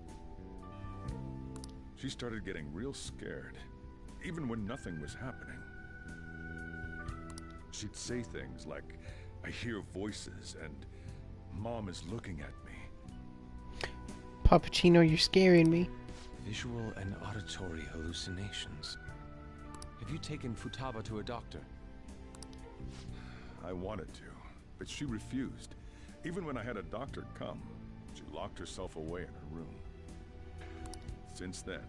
Speaker 9: she started getting real scared, even when nothing was happening. She'd say things like, "I hear voices," and "Mom is looking at me."
Speaker 1: Pappuccino, you're scaring me.
Speaker 7: Visual and auditory hallucinations. Have you taken Futaba to a doctor?
Speaker 9: I wanted to, but she refused. Even when I had a doctor come, she locked herself away in her room. Since then,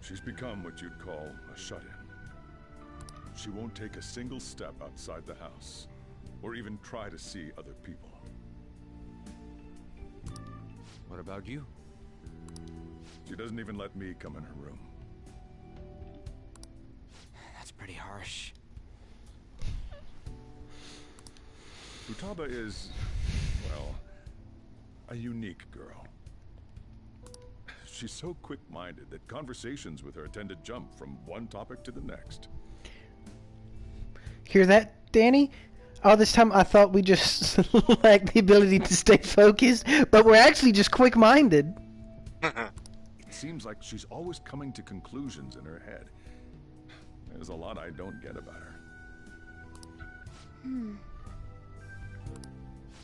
Speaker 9: she's become what you'd call a shut-in. She won't take a single step outside the house, or even try to see other people.
Speaker 7: What about you?
Speaker 9: She doesn't even let me come in her room.
Speaker 18: That's pretty harsh.
Speaker 9: Futaba is, well, a unique girl. She's so quick-minded that conversations with her tend to jump from one topic to the next.
Speaker 1: Hear that, Danny? All this time I thought we just lacked the ability to stay focused, but we're actually just quick-minded.
Speaker 9: It seems like she's always coming to conclusions in her head. There's a lot I don't get about her.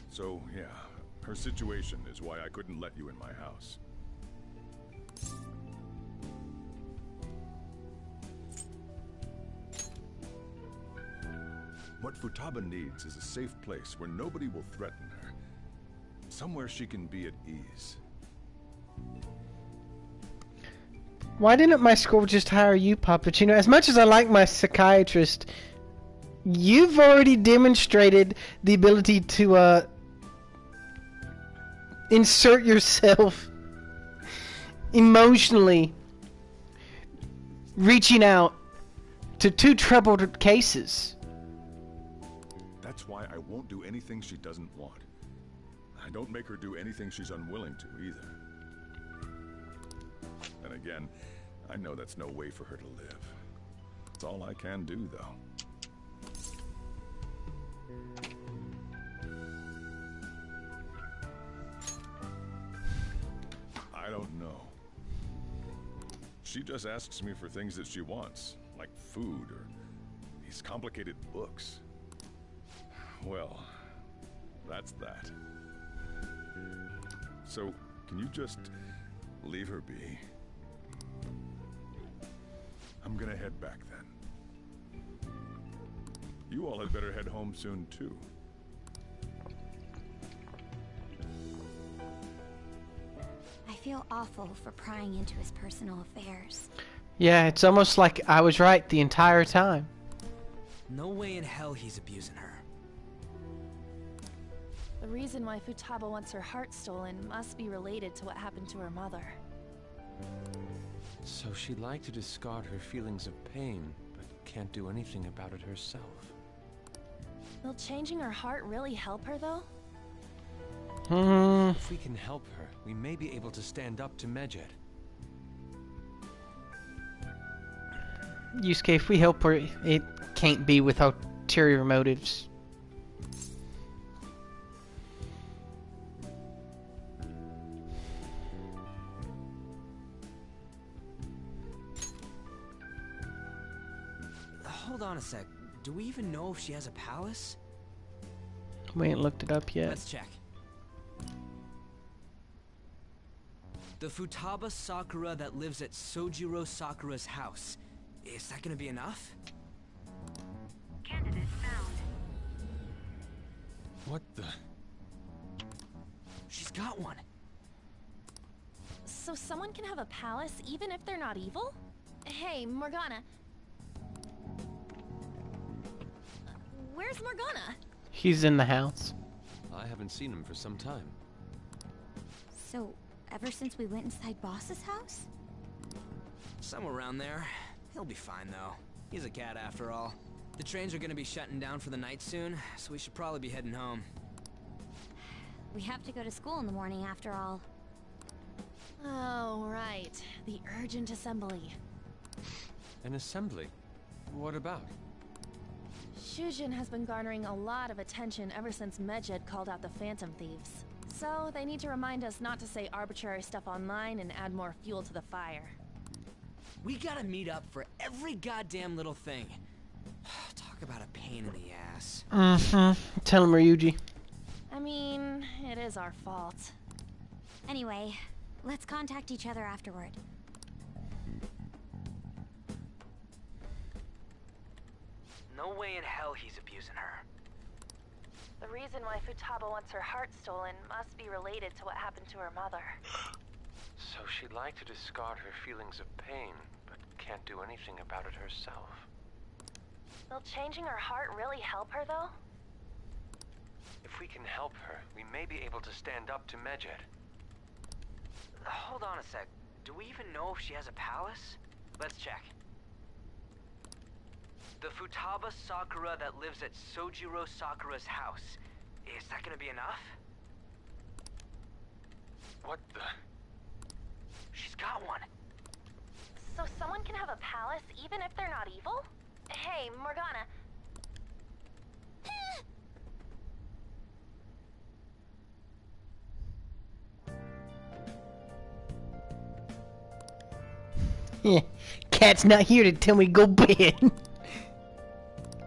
Speaker 9: So, yeah, her situation is why I couldn't let you in my house. What Futaba needs is a safe place where nobody will threaten her. Somewhere she can be at ease.
Speaker 1: Why didn't my school just hire you, Pappuccino? As much as I like my psychiatrist, you've already demonstrated the ability to insert yourself emotionally, reaching out to two troubled cases.
Speaker 9: That's why I won't do anything she doesn't want. I don't make her do anything she's unwilling to, either. And again, I know that's no way for her to live. It's all I can do, though. I don't know. She just asks me for things that she wants, like food or these complicated books. Well, that's that. So, can you just leave her be? I'm gonna head back then. You all had better head home soon, too.
Speaker 6: I feel awful for prying into his personal affairs.
Speaker 1: Yeah, it's almost like I was right the entire time.
Speaker 5: No way in hell he's abusing her.
Speaker 12: The reason why Futaba wants her heart stolen must be related to what happened to her mother.
Speaker 7: So she'd like to discard her feelings of pain, but can't do anything about it herself.
Speaker 12: Will changing her heart really help her, though?
Speaker 7: If we can help her, we may be able to stand up to Medjed.
Speaker 1: Yusuke, if we help her, it can't be with ulterior motives.
Speaker 5: Hold on a sec. Do we even know if she has a palace?
Speaker 1: We ain't looked it up yet.
Speaker 5: Let's check. The Futaba Sakura that lives at Sojiro Sakura's house. Is that gonna be enough?
Speaker 10: Candidate found.
Speaker 7: What the?
Speaker 5: She's got one.
Speaker 12: So someone can have a palace even if they're not evil? Hey, Morgana. Where's Morgana?
Speaker 1: He's in the house.
Speaker 7: I haven't seen him for some time.
Speaker 19: So, ever since we went inside Boss's house?
Speaker 5: Somewhere around there. He'll be fine, though. He's a cat after all. The trains are gonna be shutting down for the night soon, so we should probably be heading home.
Speaker 19: We have to go to school in the morning after all.
Speaker 12: Oh, right. The urgent assembly.
Speaker 7: An assembly? What about?
Speaker 12: Shujin has been garnering a lot of attention ever since Medjed called out the Phantom Thieves. So, they need to remind us not to say arbitrary stuff online and add more fuel to the fire.
Speaker 5: We gotta meet up for every goddamn little thing. Talk about a pain in the ass.
Speaker 1: Tell him, Ryuji.
Speaker 12: I mean, it is our fault.
Speaker 19: Anyway, let's contact each other afterward.
Speaker 5: No way in hell he's abusing her.
Speaker 12: The reason why Futaba wants her heart stolen must be related to what happened to her mother.
Speaker 7: So she'd like to discard her feelings of pain, but can't do anything about it herself.
Speaker 12: Will changing her heart really help her, though?
Speaker 7: If we can help her, we may be able to stand up to Medjed.
Speaker 5: Hold on a sec. Do we even know if she has a palace? Let's check. The Futaba Sakura that lives at Sojiro Sakura's house. Is that gonna be enough?
Speaker 7: What the?
Speaker 5: She's got one.
Speaker 12: So someone can have a palace even if they're not evil? Hey, Morgana.
Speaker 1: Yeah, Cat's not here to tell me go bed.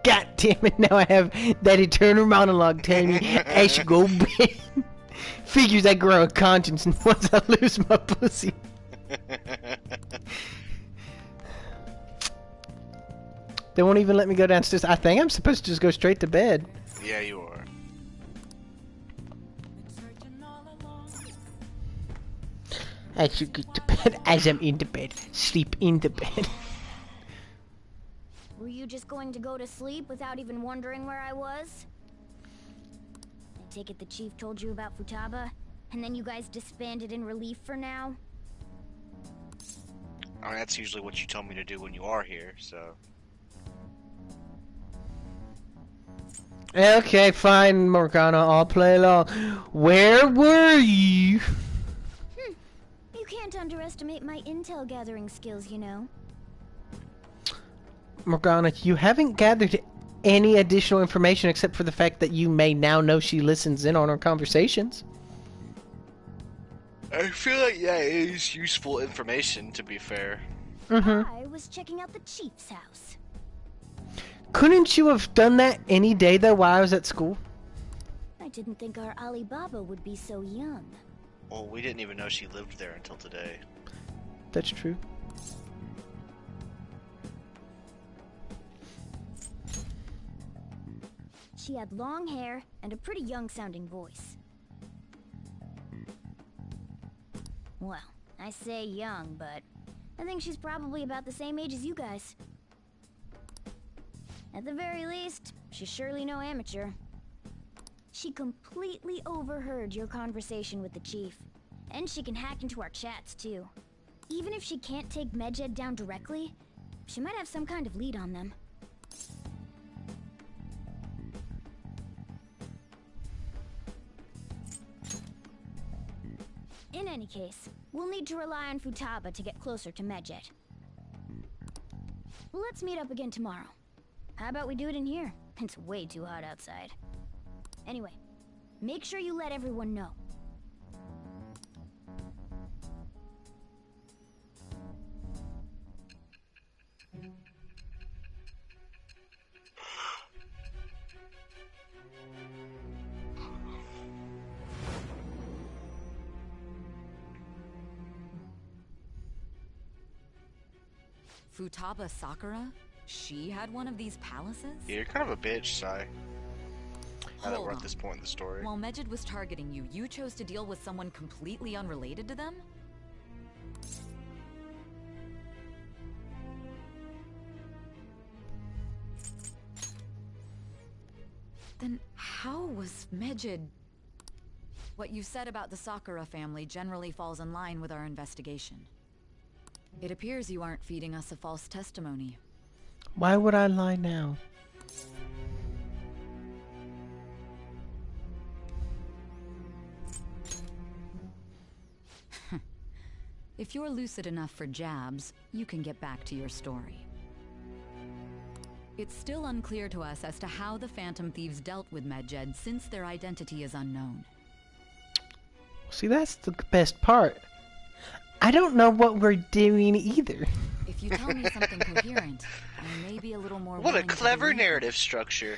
Speaker 1: God damn it, now I have that eternal monologue telling me I should go bed. Figures I grow a conscience and once I lose my pussy. They won't even let me go downstairs. I think I'm supposed to just go straight to bed.
Speaker 2: Yeah, you are.
Speaker 1: I should get to bed as I'm in the bed. Sleep in the bed.
Speaker 6: Were you just going to go to sleep without even wondering where I was? I take it the chief told you about Futaba, and then you guys disbanded in relief for now?
Speaker 2: I mean, that's usually what you tell me to do when you are here, so...
Speaker 1: Okay, fine, Morgana, I'll play along. Where were you?
Speaker 6: You can't underestimate my intel gathering skills, you know.
Speaker 1: Morgana, you haven't gathered any additional information except for the fact that you may now know she listens in on our conversations.
Speaker 2: I feel like that is useful information, to be fair.
Speaker 6: I was checking out the chief's house.
Speaker 1: Couldn't you have done that any day, though, while I was at school?
Speaker 6: I didn't think our Alibaba would be so young.
Speaker 2: Well, we didn't even know she lived there until today.
Speaker 1: That's true.
Speaker 6: She had long hair and a pretty young-sounding voice. Well, I say young, but I think she's probably about the same age as you guys. At the very least, she's surely no amateur. She completely overheard your conversation with the chief. And she can hack into our chats, too. Even if she can't take Medjed down directly, she might have some kind of lead on them. In any case, we'll need to rely on Futaba to get closer to Medjed. Let's meet up again tomorrow. How about we do it in here? It's way too hot outside. Anyway, make sure you let everyone know.
Speaker 13: Futaba Sakura? She had one of these palaces?
Speaker 2: Yeah, you're kind of a bitch, Sai. Now that we're at
Speaker 13: on.
Speaker 2: this point in the story.
Speaker 13: While Medjed was targeting you, you chose to deal with someone completely unrelated to them? Then how was Medjed... What you said about the Sakura family generally falls in line with our investigation. It appears you aren't feeding us a false testimony.
Speaker 1: Why would I lie now?
Speaker 13: If you're lucid enough for jabs, you can get back to your story. It's still unclear to us as to how the Phantom Thieves dealt with Medjed since their identity is unknown.
Speaker 1: See, that's the best part. I don't know what we're doing either.
Speaker 13: If you tell me something coherent, I may be a little more
Speaker 2: What a
Speaker 13: willing to
Speaker 2: clever
Speaker 13: believe it.
Speaker 2: narrative structure.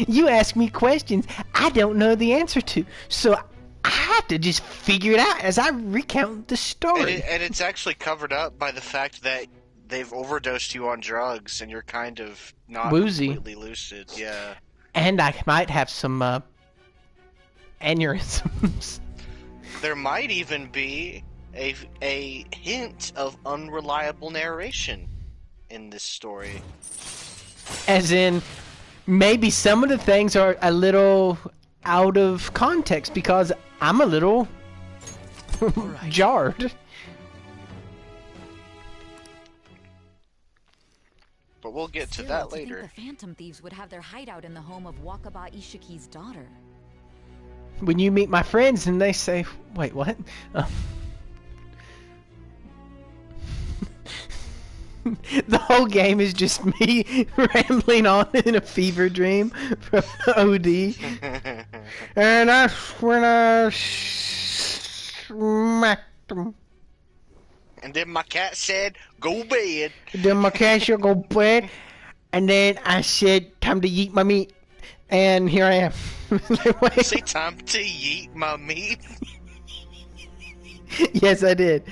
Speaker 1: You ask me questions I don't know the answer to, so I have to just figure it out as I recount the story.
Speaker 2: And it's actually covered up by the fact that they've overdosed you on drugs and you're kind of not
Speaker 1: Woozy.
Speaker 2: completely lucid. Yeah.
Speaker 1: And I might have some aneurysms.
Speaker 2: There might even be a hint of unreliable narration in this story.
Speaker 1: As in, maybe some of the things are a little out of context because I'm a little jarred.
Speaker 2: But we'll get to
Speaker 13: Still,
Speaker 2: that
Speaker 13: to think
Speaker 2: later.
Speaker 13: the Phantom Thieves would have their hideout in the home of Wakaba Ishiki's daughter.
Speaker 1: When you meet my friends and they say, wait, what? The whole game is just me rambling on in a fever dream from OD. And that's when I smacked him.
Speaker 2: And then my cat said, go bed.
Speaker 1: Then my cat said, go bed. And then I said, time to eat my meat. And here I am.
Speaker 2: Say time to eat my meat.
Speaker 1: Yes, I did.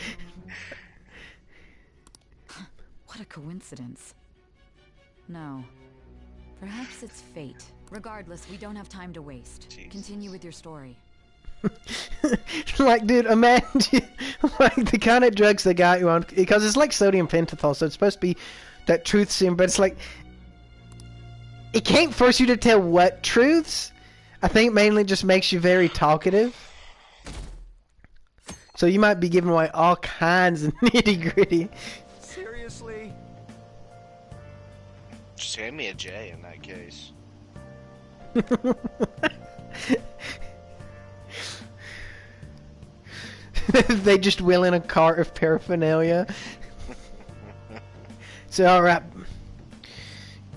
Speaker 13: What a coincidence. No. Perhaps it's fate. Regardless, we don't have time to waste.
Speaker 2: Jesus.
Speaker 13: Continue with your story.
Speaker 1: Like, dude, imagine like the kind of drugs they got you on, because it's like sodium pentothal, so it's supposed to be that truth serum, but it's like it can't force you to tell what truths. I think mainly just makes you very talkative. So you might be giving away all kinds of nitty gritty.
Speaker 18: Seriously?
Speaker 2: Just hand me a J in that case.
Speaker 1: They just wheel in a cart of paraphernalia. So, alright.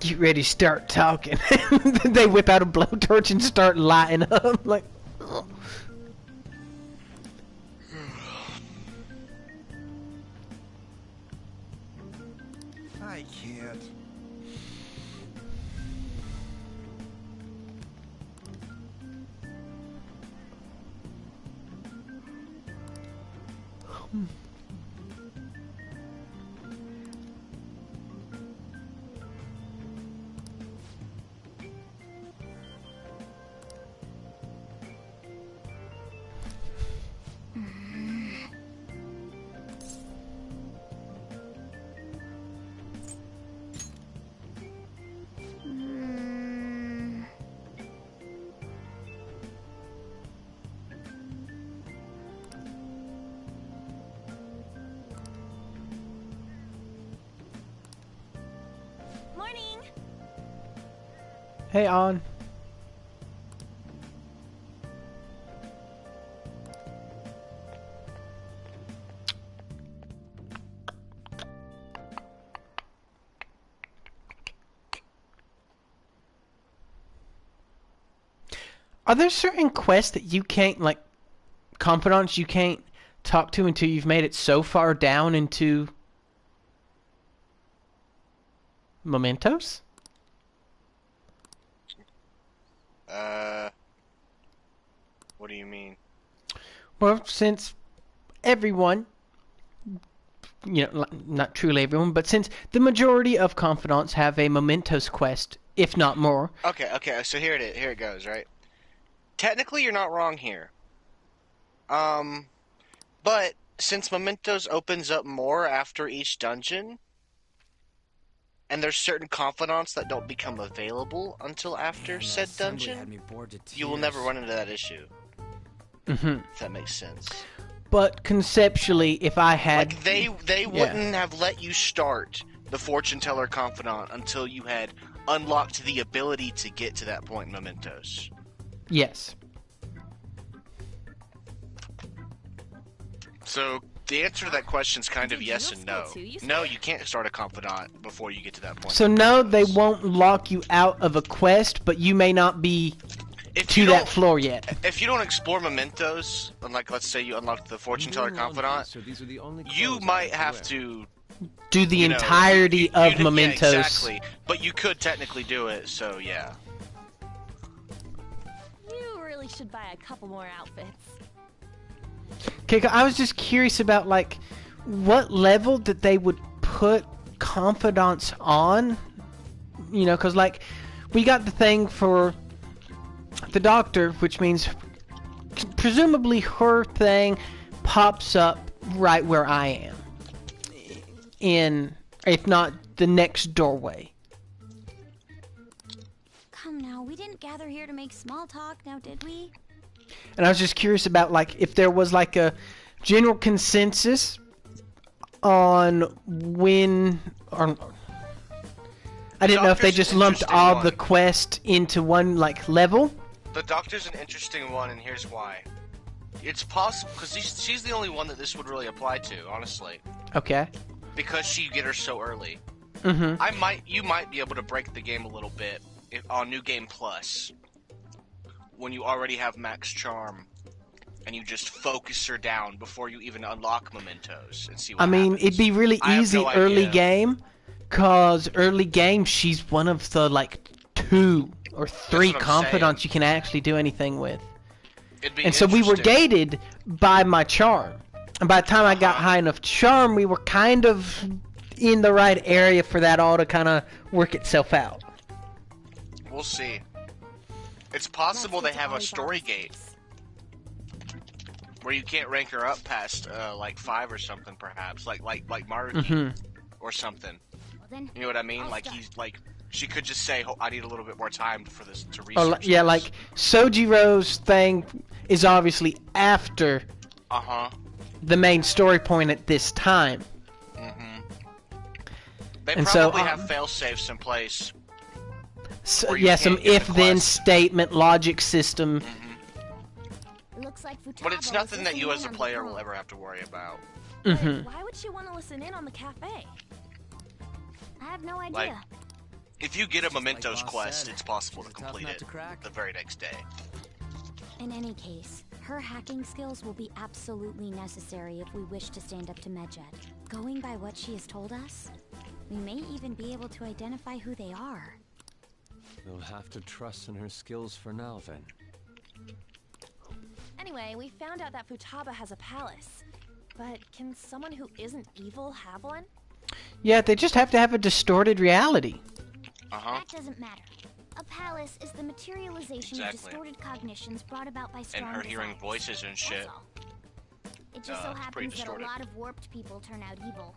Speaker 1: Get ready to start talking. They whip out a blowtorch and start lighting up. Like,
Speaker 10: I can't.
Speaker 1: Hey, On. Are there certain quests that you can't, like, confidants you can't talk to until you've made it so far down into Mementos?
Speaker 2: What do you mean?
Speaker 1: Well, since everyone, you know, not truly everyone, but since the majority of confidants have a Mementos quest, if not more.
Speaker 2: Okay, so here it goes, right? Technically, you're not wrong here. But since Mementos opens up more after each dungeon, and there's certain confidants that don't become available until after said dungeon, you will never run into that issue.
Speaker 1: Mm-hmm.
Speaker 2: If that makes sense.
Speaker 1: But conceptually, if I had...
Speaker 2: Like, they wouldn't have let you start the Fortune Teller Confidant until you had unlocked the ability to get to that point in Mementos.
Speaker 1: Yes.
Speaker 2: So, the answer to that question is kind of yes and no. No, you can't start a Confidant before you get to that point.
Speaker 1: So no, they won't lock you out of a quest, but you may not be to that floor yet.
Speaker 2: If you don't explore Mementos, like let's say you unlock the Fortune Teller Confidant, you might have to
Speaker 1: do the entirety of Mementos.
Speaker 2: Yeah, exactly. But you could technically do it, so yeah.
Speaker 12: You really should buy a couple more outfits.
Speaker 1: Okay, I was just curious about, like, what level that they would put confidants on. You know, because, like, we got the thing for the doctor, which means presumably her thing pops up right where I am. In, if not, the next doorway.
Speaker 6: Come now, we didn't gather here to make small talk, now did we?
Speaker 1: And I was just curious about, like, if there was, like, a general consensus on when... Or, I didn't know if they just lumped all the quest into one, like, level.
Speaker 2: The Doctor's an interesting one, and here's why. It's possible, because she's the only one that this would really apply to, honestly.
Speaker 1: Okay.
Speaker 2: Because you get her so early.
Speaker 1: Mm-hmm.
Speaker 2: You might be able to break the game a little bit on New Game Plus. When you already have Max Charm, and you just focus her down before you even unlock Mementos and see what happens.
Speaker 1: It'd be really easy early game, cause early game she's one of the, like, 2 or 3 confidants you can actually do anything with. And so we were gated by my charm. And by the time I got high enough charm, we were kind of in the right area for that all to kind of work itself out.
Speaker 2: We'll see. It's possible they have a story gate where you can't rank her up past like 5 or something, perhaps, like Maruki or something. You know what I mean? Like she could just say, "I need a little bit more time for this to research."
Speaker 1: Yeah, like Sojiro's thing is obviously after the main story point at this time.
Speaker 2: They probably have fail safes in place.
Speaker 1: So, yeah, some if-then statement logic system.
Speaker 6: Looks like
Speaker 2: but it's nothing that you as a player will ever have to worry about.
Speaker 12: Why would she want to listen in on the cafe?
Speaker 6: I have no idea.
Speaker 2: Like, if you get a Mementos quest, it's possible to complete it the very next day.
Speaker 6: In any case, her hacking skills will be absolutely necessary if we wish to stand up to Medjed. Going by what she has told us, we may even be able to identify who they are.
Speaker 7: We'll have to trust in her skills for now, then.
Speaker 12: Anyway, we found out that Futaba has a palace. But can someone who isn't evil have one?
Speaker 1: Yeah, they just have to have a distorted reality.
Speaker 6: That doesn't matter. A palace is the materialization of distorted cognitions brought about by strong
Speaker 2: And her hearing
Speaker 6: desires.
Speaker 2: voices and shit.
Speaker 6: It just so happens that a lot of warped people turn out evil.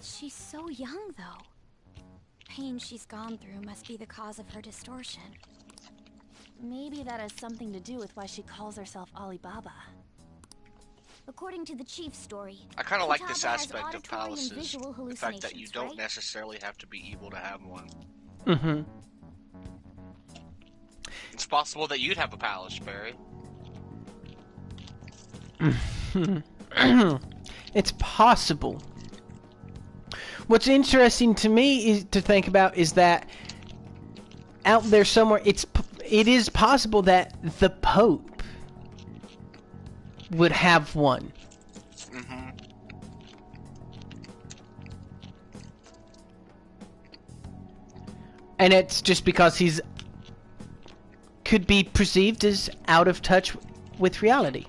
Speaker 6: She's so young, though. Pain she's gone through must be the cause of her distortion.
Speaker 12: Maybe that has something to do with why she calls herself Alibaba.
Speaker 6: According to the chief's story,
Speaker 2: I kind of like this aspect of palaces. The fact that you don't necessarily have to be evil to have one.
Speaker 1: Mm-hmm.
Speaker 2: It's possible that you'd have a palace, Barry.
Speaker 1: It's possible. What's interesting to me is to think about is that out there somewhere, it is possible that the Pope would have one.
Speaker 2: Mm-hmm.
Speaker 1: And it's just because he's could be perceived as out of touch with reality.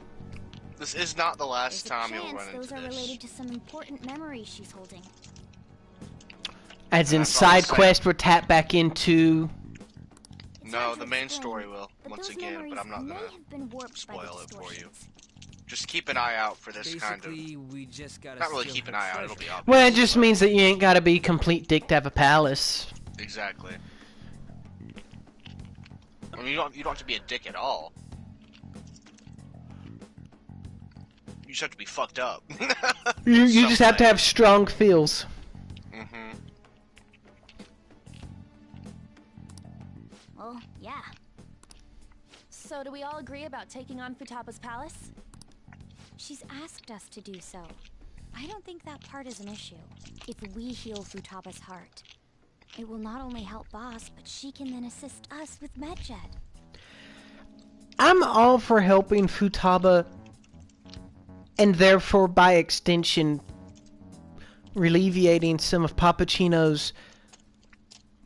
Speaker 2: This is not the last time you'll run into
Speaker 6: those are
Speaker 2: this.
Speaker 6: related to some important memories she's holding.
Speaker 1: As in side quest, we're tapped back into.
Speaker 2: No, the main story will once again, but I'm not gonna spoil it for you. Just keep an eye out for this kind of.
Speaker 5: We just gotta
Speaker 2: not really keep an eye out. It'll be obvious.
Speaker 1: Well, it just means that you ain't gotta be a complete dick to have a palace.
Speaker 2: Exactly. I mean, you don't have to be a dick at all. You just have to be fucked up.
Speaker 1: You just have to have strong feels.
Speaker 2: Mm-hmm.
Speaker 12: Well, yeah. So do we all agree about taking on Futaba's palace?
Speaker 6: She's asked us to do so. I don't think that part is an issue. If we heal Futaba's heart, it will not only help Boss, but she can then assist us with Medjed.
Speaker 1: I'm all for helping Futaba, and therefore, by extension, alleviating some of Pappuccino's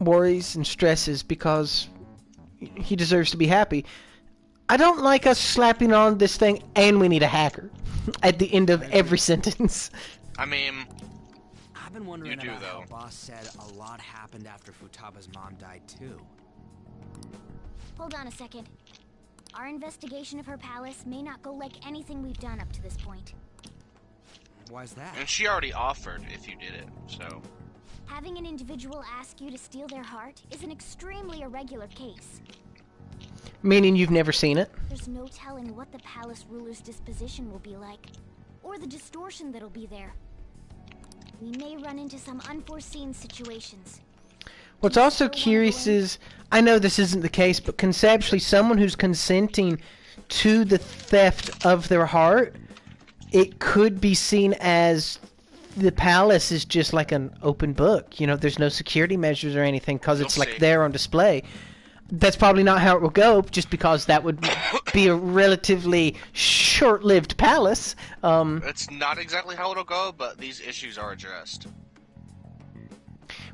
Speaker 1: worries and stresses, because he deserves to be happy. I don't like us slapping on this thing, and we need a hacker, at the end of every sentence.
Speaker 2: I mean,
Speaker 5: I've been wondering
Speaker 2: you do,
Speaker 5: about
Speaker 2: though.
Speaker 5: how Boss said a lot happened after Futaba's mom died too.
Speaker 6: Hold on a second. Our investigation of her palace may not go like anything we've done up to this point.
Speaker 5: Why's that?
Speaker 2: And she already offered if you did it, so.
Speaker 6: Having an individual ask you to steal their heart is an extremely irregular case.
Speaker 1: Meaning you've never seen it?
Speaker 6: There's no telling what the palace ruler's disposition will be like, or the distortion that'll be there. We may run into some unforeseen situations.
Speaker 1: What's also curious is, I know this isn't the case, but conceptually, someone who's consenting to the theft of their heart, it could be seen as the palace is just like an open book. You know, there's no security measures or anything because it's like there on display. That's probably not how it will go, just because that would be a relatively short-lived palace.
Speaker 2: It's not exactly how it'll go, but these issues are addressed.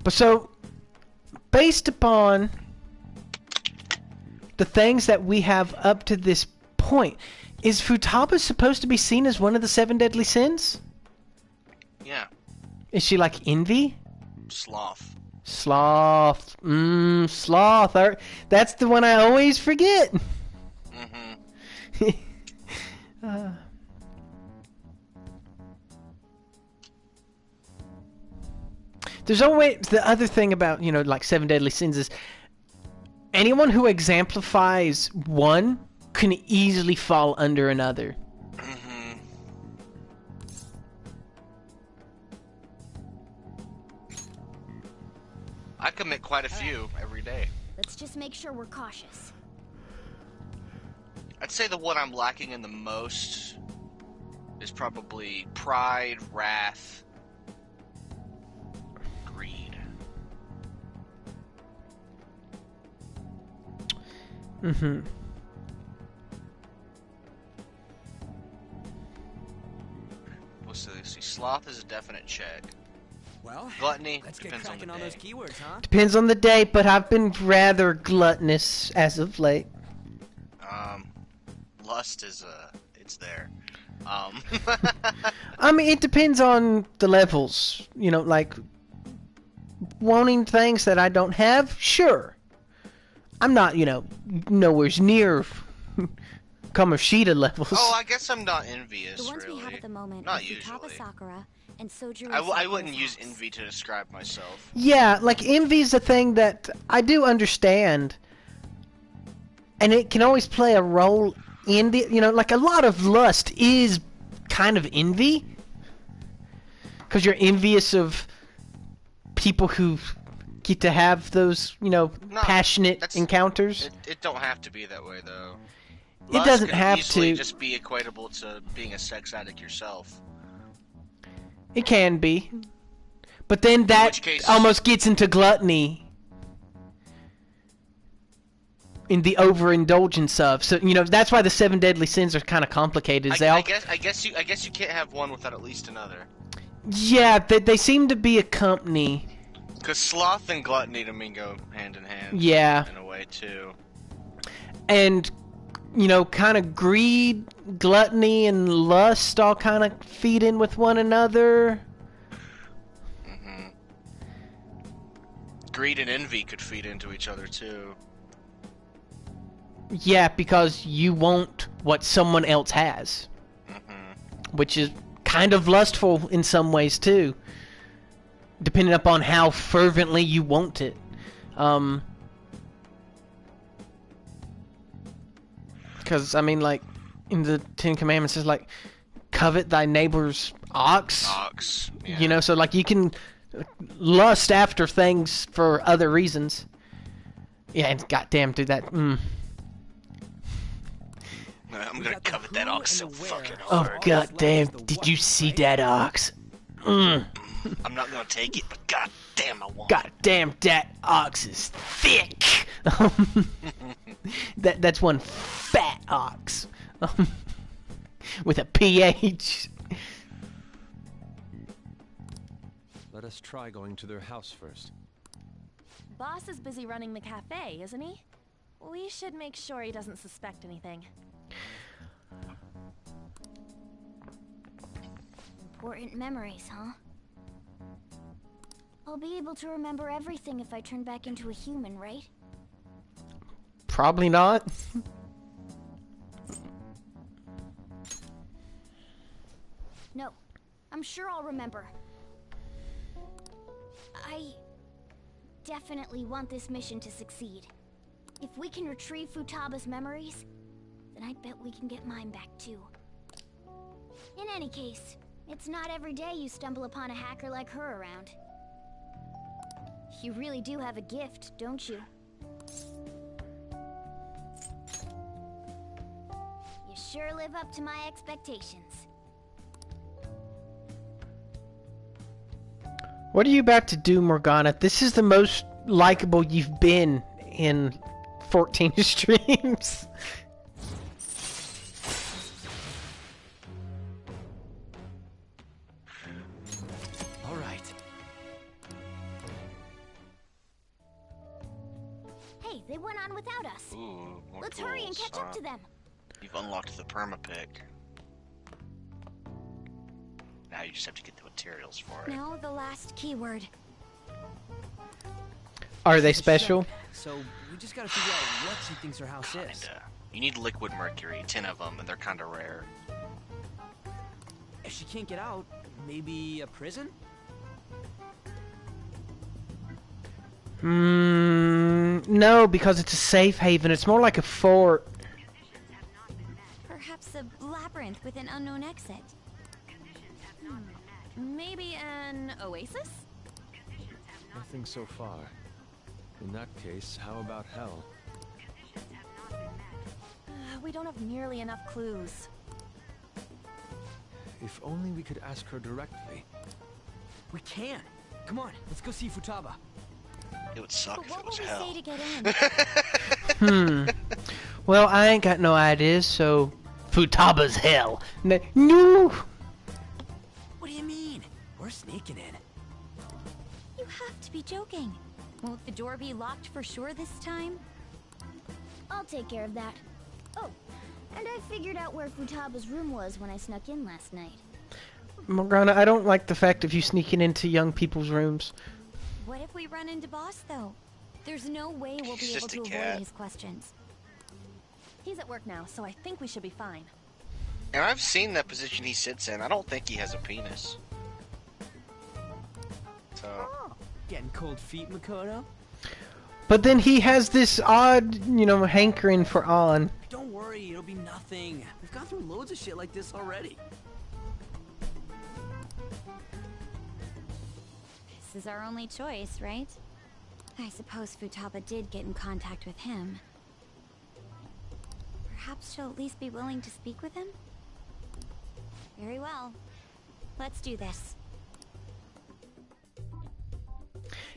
Speaker 1: But so, based upon the things that we have up to this point, is Futaba supposed to be seen as one of the 7 deadly sins?
Speaker 2: Yeah.
Speaker 1: Is she like envy?
Speaker 2: Sloth.
Speaker 1: Sloth. Sloth. That's the one I always forget.
Speaker 2: Mm-hmm.
Speaker 1: There's always the other thing about, you know, like 7 deadly sins is anyone who exemplifies one can easily fall under another.
Speaker 2: Mm-hmm. I commit quite a few every day.
Speaker 6: Let's just make sure we're cautious.
Speaker 2: I'd say the one I'm lacking in the most is probably pride, wrath, greed.
Speaker 1: Mm-hmm.
Speaker 2: Let's see. Sloth is a definite check.
Speaker 5: Well,
Speaker 2: gluttony
Speaker 5: let's get
Speaker 2: depends
Speaker 5: cracking
Speaker 2: on
Speaker 5: on
Speaker 2: the
Speaker 5: those
Speaker 2: day.
Speaker 5: keywords, huh?
Speaker 1: Depends on the day, but I've been rather gluttonous as of late.
Speaker 2: Lust is it's there.
Speaker 1: I mean, it depends on the levels. You know, like wanting things that I don't have. Sure, I'm not. You know, nowhere near Kamoshida levels.
Speaker 2: Oh, I guess I'm not envious.
Speaker 6: The ones
Speaker 2: really.
Speaker 6: we have at the moment
Speaker 2: Not
Speaker 6: are
Speaker 2: usually.
Speaker 6: Futaba Sakura and Sojiro
Speaker 2: I wouldn't
Speaker 6: Sakura's
Speaker 2: use
Speaker 6: house.
Speaker 2: envy to describe myself.
Speaker 1: Yeah, like envy is a thing that I do understand, and it can always play a role in the. You know, like a lot of lust is kind of envy, because you're envious of people who get to have those,
Speaker 2: No,
Speaker 1: passionate encounters.
Speaker 2: It don't have to be that way, though.
Speaker 1: It doesn't have
Speaker 2: easily
Speaker 1: to.
Speaker 2: just be equatable to being a sex addict yourself.
Speaker 1: It can be. But then that almost gets into gluttony. In the overindulgence of. So, that's why the 7 deadly sins are kind of complicated.
Speaker 2: I guess you can't have one without at least another.
Speaker 1: Yeah, they seem to be a company.
Speaker 2: Because sloth and gluttony to me go hand in hand.
Speaker 1: Yeah.
Speaker 2: In a way, too.
Speaker 1: And, kind of greed, gluttony, and lust all kind of feed in with one another.
Speaker 2: Mm-hmm. Greed and envy could feed into each other, too.
Speaker 1: Yeah, because you want what someone else has.
Speaker 2: Mm-hmm.
Speaker 1: Which is kind of lustful in some ways, too. Depending upon how fervently you want it. Because, I mean, like, in the Ten Commandments, it's like, covet thy neighbor's ox.
Speaker 2: Ox, yeah.
Speaker 1: So, like, you can lust after things for other reasons. Yeah, and goddamn, dude, that,
Speaker 2: I'm gonna covet that ox so fucking
Speaker 1: Oh,
Speaker 2: hard.
Speaker 1: goddamn, did you see that ox?
Speaker 2: I'm not gonna take it, but goddamn, I want it.
Speaker 1: Goddamn, that ox is thick! That's one fat ox. With a PH.
Speaker 7: Let us try going to their house first.
Speaker 12: Boss is busy running the cafe, isn't he? We should make sure he doesn't suspect anything.
Speaker 6: Important memories, huh? I'll be able to remember everything if I turn back into a human, right?
Speaker 1: Probably not.
Speaker 6: No, I'm sure I'll remember. I definitely want this mission to succeed. If we can retrieve Futaba's memories, then I bet we can get mine back too. In any case, it's not every day you stumble upon a hacker like her around. You really do have a gift, don't you? You sure live up to my expectations.
Speaker 1: What are you about to do, Morgana? This is the most likable you've been in 14 streams.
Speaker 5: All right.
Speaker 6: Hey, they went on without us.
Speaker 2: Ooh, more
Speaker 6: Let's hurry and
Speaker 2: tools,
Speaker 6: catch up to them.
Speaker 2: You've unlocked the perma-pick. Now you just have to get the materials for it.
Speaker 6: Now the last keyword.
Speaker 1: Are they special?
Speaker 5: So we just gotta figure out what she thinks her house is.
Speaker 2: Kinda. You need liquid mercury, 10 of them, and they're kinda rare.
Speaker 5: If she can't get out, maybe a prison?
Speaker 1: No, because it's a safe haven. It's more like a fort.
Speaker 19: Perhaps a labyrinth with an unknown exit.
Speaker 12: Maybe an oasis?
Speaker 7: Nothing so far. In that case, how about hell?
Speaker 12: We don't have nearly enough clues.
Speaker 7: If only we could ask her directly.
Speaker 5: We can. Come on, let's go see Futaba.
Speaker 2: It would suck if
Speaker 6: What
Speaker 2: it
Speaker 6: will
Speaker 2: was
Speaker 6: we
Speaker 2: hell.
Speaker 6: say to get in?
Speaker 1: Well, I ain't got no ideas, so Futaba's hell. No.
Speaker 5: What do you mean? We're sneaking in.
Speaker 19: You have to be joking. Won't the door be locked for sure this time?
Speaker 6: I'll take care of that. Oh, and I figured out where Futaba's room was when I snuck in last night.
Speaker 1: Morgana, I don't like the fact of you sneaking into young people's rooms.
Speaker 19: What if we run into Boss, though? There's no way we'll
Speaker 2: He's
Speaker 19: be able
Speaker 2: just
Speaker 19: to
Speaker 2: a
Speaker 19: avoid
Speaker 2: cat.
Speaker 19: his questions.
Speaker 12: He's at work now, so I think we should be fine.
Speaker 2: And I've seen that position he sits in. I don't think he has a penis. So.
Speaker 5: Getting cold feet, Makoto?
Speaker 1: But then he has this odd, hankering for On.
Speaker 5: Don't worry, it'll be nothing. We've gone through loads of shit like this already.
Speaker 19: This is our only choice, right?
Speaker 6: I suppose Futaba did get in contact with him. Perhaps she'll at least be willing to speak with him? Very well. Let's do this.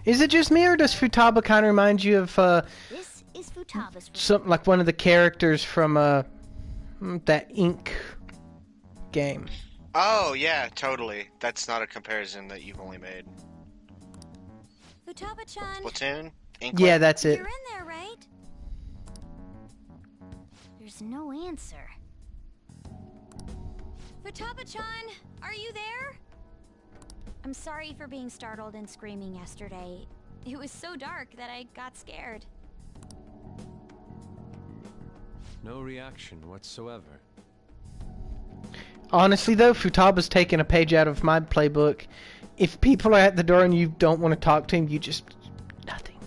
Speaker 1: Is it just me, or does Futaba kind of remind you of
Speaker 6: This is Futaba's room.
Speaker 1: something like one of the characters from that Ink game?
Speaker 2: Oh, yeah, totally. That's not a comparison that you've only made.
Speaker 6: Futaba-chan.
Speaker 2: Splatoon?
Speaker 1: Yeah, that's it.
Speaker 6: You're in there, right? There's no answer. Futaba-chan, are you there? I'm sorry for being startled and screaming yesterday. It was so dark that I got scared.
Speaker 7: No reaction whatsoever.
Speaker 1: Honestly, though, Futaba's taking a page out of my playbook. If people are at the door and you don't want to talk to him, you just... nothing.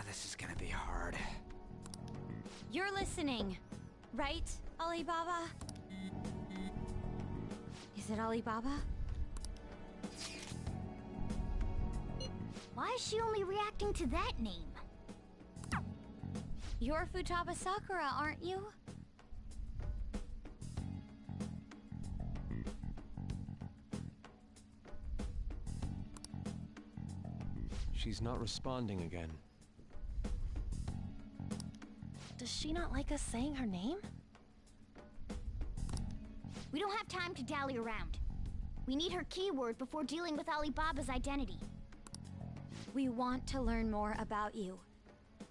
Speaker 18: This is gonna be hard.
Speaker 6: You're listening, right, Alibaba? Is it Alibaba? Why is she only reacting to that name? You're Futaba Sakura, aren't you?
Speaker 7: She's not responding again.
Speaker 12: Does she not like us saying her name?
Speaker 6: We don't have time to dally around. We need her keyword before dealing with Alibaba's identity. We want to learn more about you.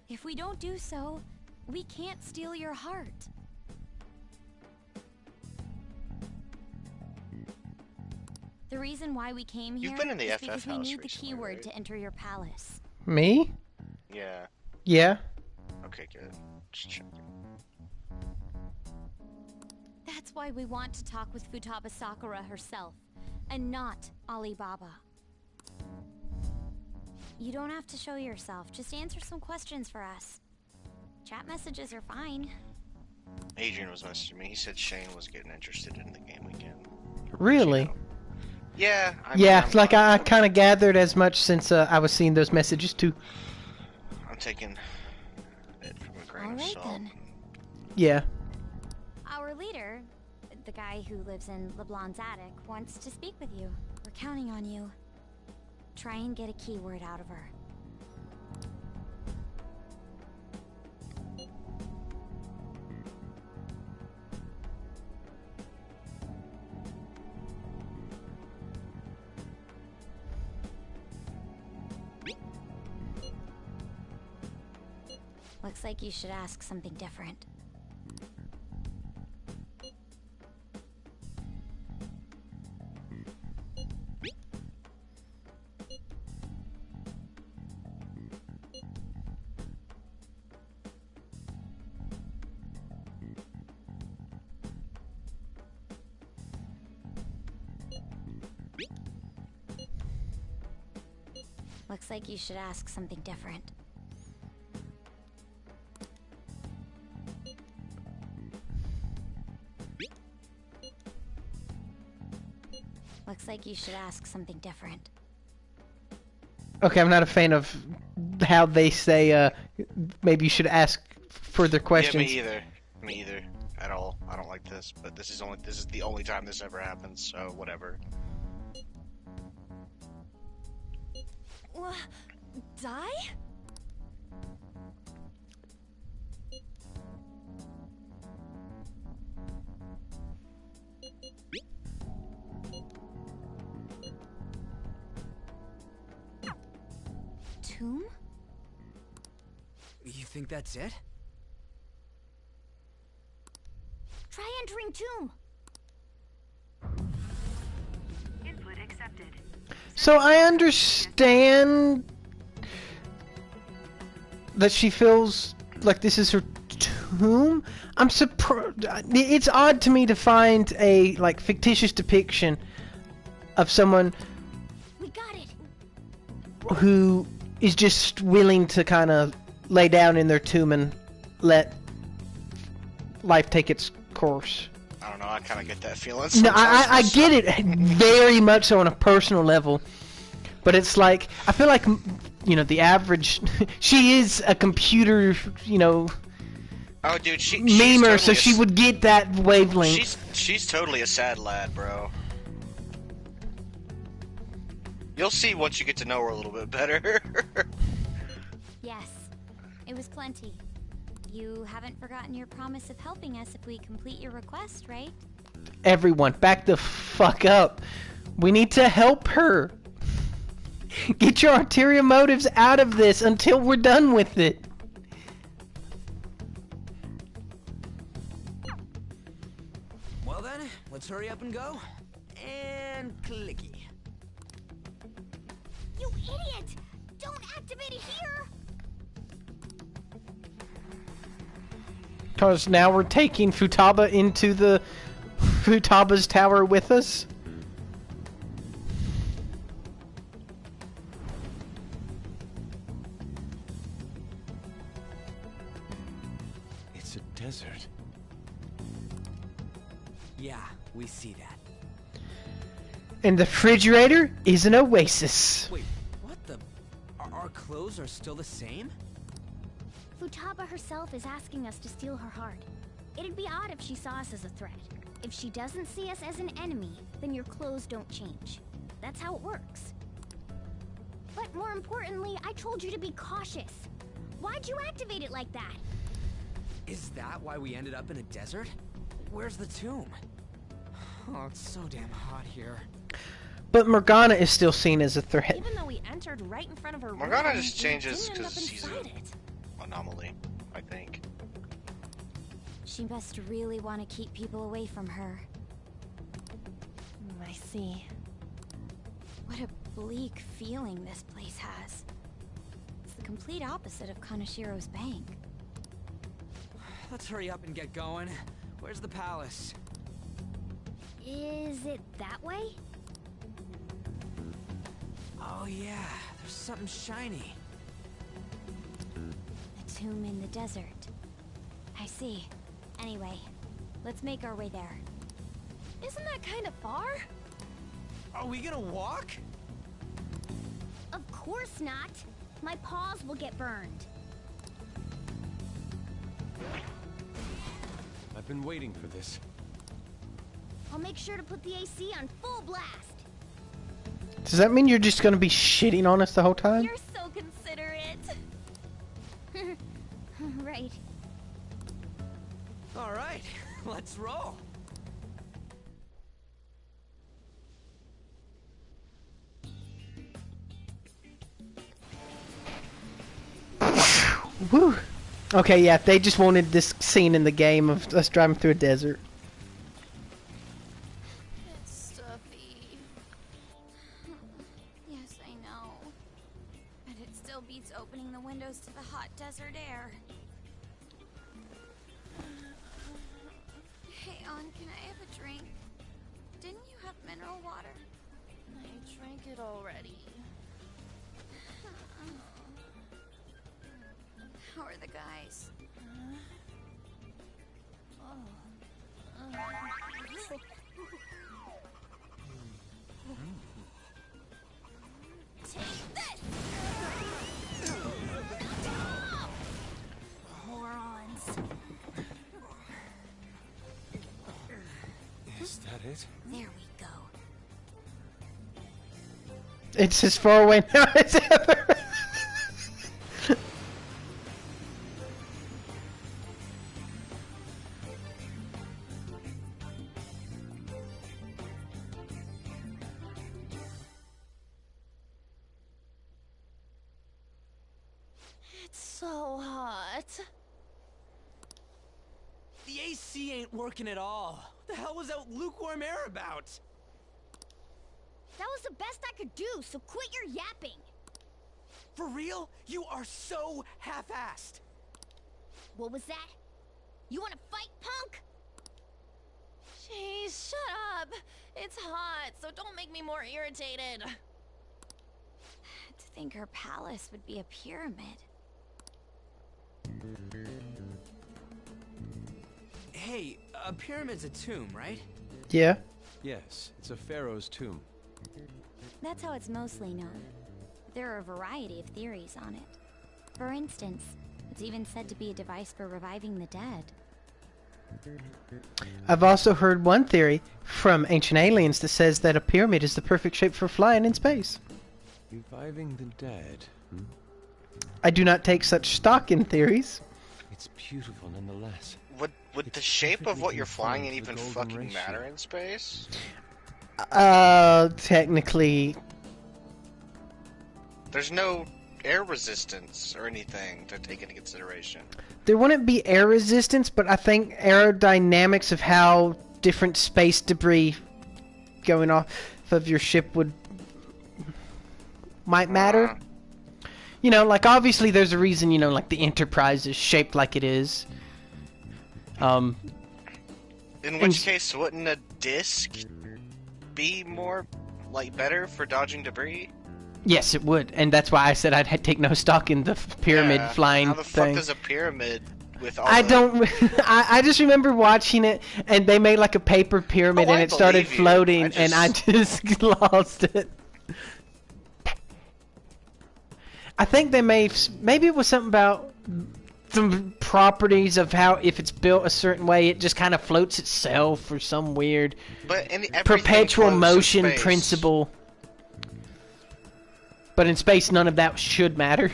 Speaker 6: If we don't do so, we can't steal your heart. The reason why we came here
Speaker 2: You've been in the
Speaker 6: is
Speaker 2: FF
Speaker 6: because we
Speaker 2: house
Speaker 6: need the
Speaker 2: recently,
Speaker 6: keyword
Speaker 2: right?
Speaker 6: to enter your palace.
Speaker 1: Me?
Speaker 2: Yeah.
Speaker 1: Yeah.
Speaker 2: Okay, good. Just checking.
Speaker 6: That's why we want to talk with Futaba Sakura herself, and not Alibaba. You don't have to show yourself, just answer some questions for us. Chat messages are fine.
Speaker 2: Adrian was messaging me. He said Shane was getting interested in the game again.
Speaker 1: Really?
Speaker 2: Yeah.
Speaker 1: I kind of gathered as much since I was seeing those messages too.
Speaker 2: I'm taking it from a grain of
Speaker 6: Alright
Speaker 2: salt.
Speaker 6: then.
Speaker 1: Yeah.
Speaker 6: Our leader, the guy who lives in LeBlanc's attic, wants to speak with you. We're counting on you. Try and get a keyword out of her. Looks like you should ask something different. Looks like you should ask something different. Looks like you should ask something different.
Speaker 1: Okay, I'm not a fan of how they say, maybe you should ask further questions.
Speaker 2: Yeah, me either. Me either. At all. I don't like this, but this is the only time this ever happens, so whatever.
Speaker 12: Die?
Speaker 6: Tomb?
Speaker 18: You think that's it?
Speaker 6: Try entering tomb!
Speaker 10: Input accepted.
Speaker 1: So I understand that she feels like this is her tomb. I'm surprised. It's odd to me to find a fictitious depiction of someone who is just willing to kind of lay down in their tomb and let life take its course.
Speaker 2: I don't know, I kind of get that feeling
Speaker 1: No, I
Speaker 2: sometimes.
Speaker 1: get it very much so on a personal level, But it's like, I feel like, you know, the average, she is a computer, you know,
Speaker 2: oh, dude, she's
Speaker 1: memer,
Speaker 2: totally
Speaker 1: so she would get that wavelength.
Speaker 2: She's totally a sad lad, bro. You'll see once you get to know her a little bit better.
Speaker 6: Yes, it was plenty. You haven't forgotten your promise of helping us if we complete your request, right?
Speaker 1: Everyone, back the fuck up. We need to help her. Get your ulterior motives out of this until we're done with it.
Speaker 5: Well then, let's hurry up and go. And clicky.
Speaker 6: You idiot! Don't activate it here!
Speaker 1: Because now we're taking Futaba into the Futaba's tower with us.
Speaker 7: It's a desert.
Speaker 5: Yeah, we see that.
Speaker 1: And the refrigerator is an oasis.
Speaker 5: Wait, what the? Our clothes are still the same?
Speaker 6: Futaba herself is asking us to steal her heart. It'd be odd if she saw us as a threat. If she doesn't see us as an enemy, then your clothes don't change. That's how it works. But more importantly, I told you to be cautious. Why'd you activate it like that?
Speaker 5: Is that why we ended up in a desert? Where's the tomb? Oh, it's so damn hot here.
Speaker 1: But Morgana is still seen as a threat.
Speaker 12: Even though we entered right in front of her
Speaker 2: Morgana
Speaker 12: room,
Speaker 2: just changes
Speaker 12: we didn't end up
Speaker 2: because she's
Speaker 12: inside
Speaker 2: an
Speaker 12: it.
Speaker 2: anomaly, I think.
Speaker 6: She must really want to keep people away from her.
Speaker 12: I see.
Speaker 6: What a bleak feeling this place has. It's the complete opposite of Kanashiro's bank.
Speaker 5: Let's hurry up and get going. Where's the palace?
Speaker 6: Is it that way?
Speaker 5: Oh yeah, there's something shiny.
Speaker 6: A tomb in the desert. I see. Anyway, let's make our way there.
Speaker 12: Isn't that kind of far?
Speaker 5: Are we gonna walk?
Speaker 6: Of course not. My paws will get burned.
Speaker 7: I've been waiting for this.
Speaker 6: I'll make sure to put the AC on full blast.
Speaker 1: Does that mean you're just gonna be shitting on us the whole time?
Speaker 12: You're so considerate.
Speaker 6: Right.
Speaker 5: All right, let's roll.
Speaker 1: Woo. Okay, yeah, they just wanted this scene in the game of us driving through a desert.
Speaker 19: It's stuffy. Yes, I know. But it still beats opening the windows to the hot desert air. Hey, On, can I have a drink? Didn't you have mineral water?
Speaker 12: I drank it already.
Speaker 19: How are the guys?
Speaker 12: Take this! Morons.
Speaker 7: Is that it?
Speaker 6: There we go.
Speaker 1: It's as far away now as ever.
Speaker 12: It's so hot.
Speaker 5: The AC ain't working at all. What the hell was that lukewarm air about?
Speaker 6: That was the best I could do, so quit your yapping.
Speaker 5: For real? You are so half-assed.
Speaker 6: What was that? You want to fight, punk?
Speaker 12: Jeez, shut up. It's hot, so don't make me more irritated.
Speaker 19: To think her palace would be a pyramid.
Speaker 5: Hey, a pyramid's a tomb, right?
Speaker 1: Yeah.
Speaker 7: Yes, it's a pharaoh's tomb.
Speaker 6: That's how it's mostly known. There are a variety of theories on it. For instance, it's even said to be a device for reviving the dead.
Speaker 1: I've also heard one theory from ancient aliens that says that a pyramid is the perfect shape for flying in space.
Speaker 7: Reviving the dead.
Speaker 1: I do not take such stock in theories.
Speaker 7: It's beautiful nonetheless.
Speaker 2: Would the shape of what you're flying in even fucking matter in space?
Speaker 1: Technically.
Speaker 2: There's no air resistance or anything to take into consideration.
Speaker 1: There wouldn't be air resistance, but I think aerodynamics of how different space debris going off of your ship might matter. You know, like, obviously there's a reason, you know, like, the Enterprise is shaped like it is.
Speaker 2: In which case, wouldn't a disc be more, like, better for dodging debris?
Speaker 1: Yes, it would, and that's why I said I'd take no stock in the pyramid flying thing.
Speaker 2: How the fuck does a pyramid with all
Speaker 1: I just remember watching it, and they made, like, a paper pyramid, and it started floating, and I just lost it. I think they maybe it was something about the properties of how if it's built a certain way, it just kind of floats itself or some weird perpetual motion principle. But in space, none of that should matter.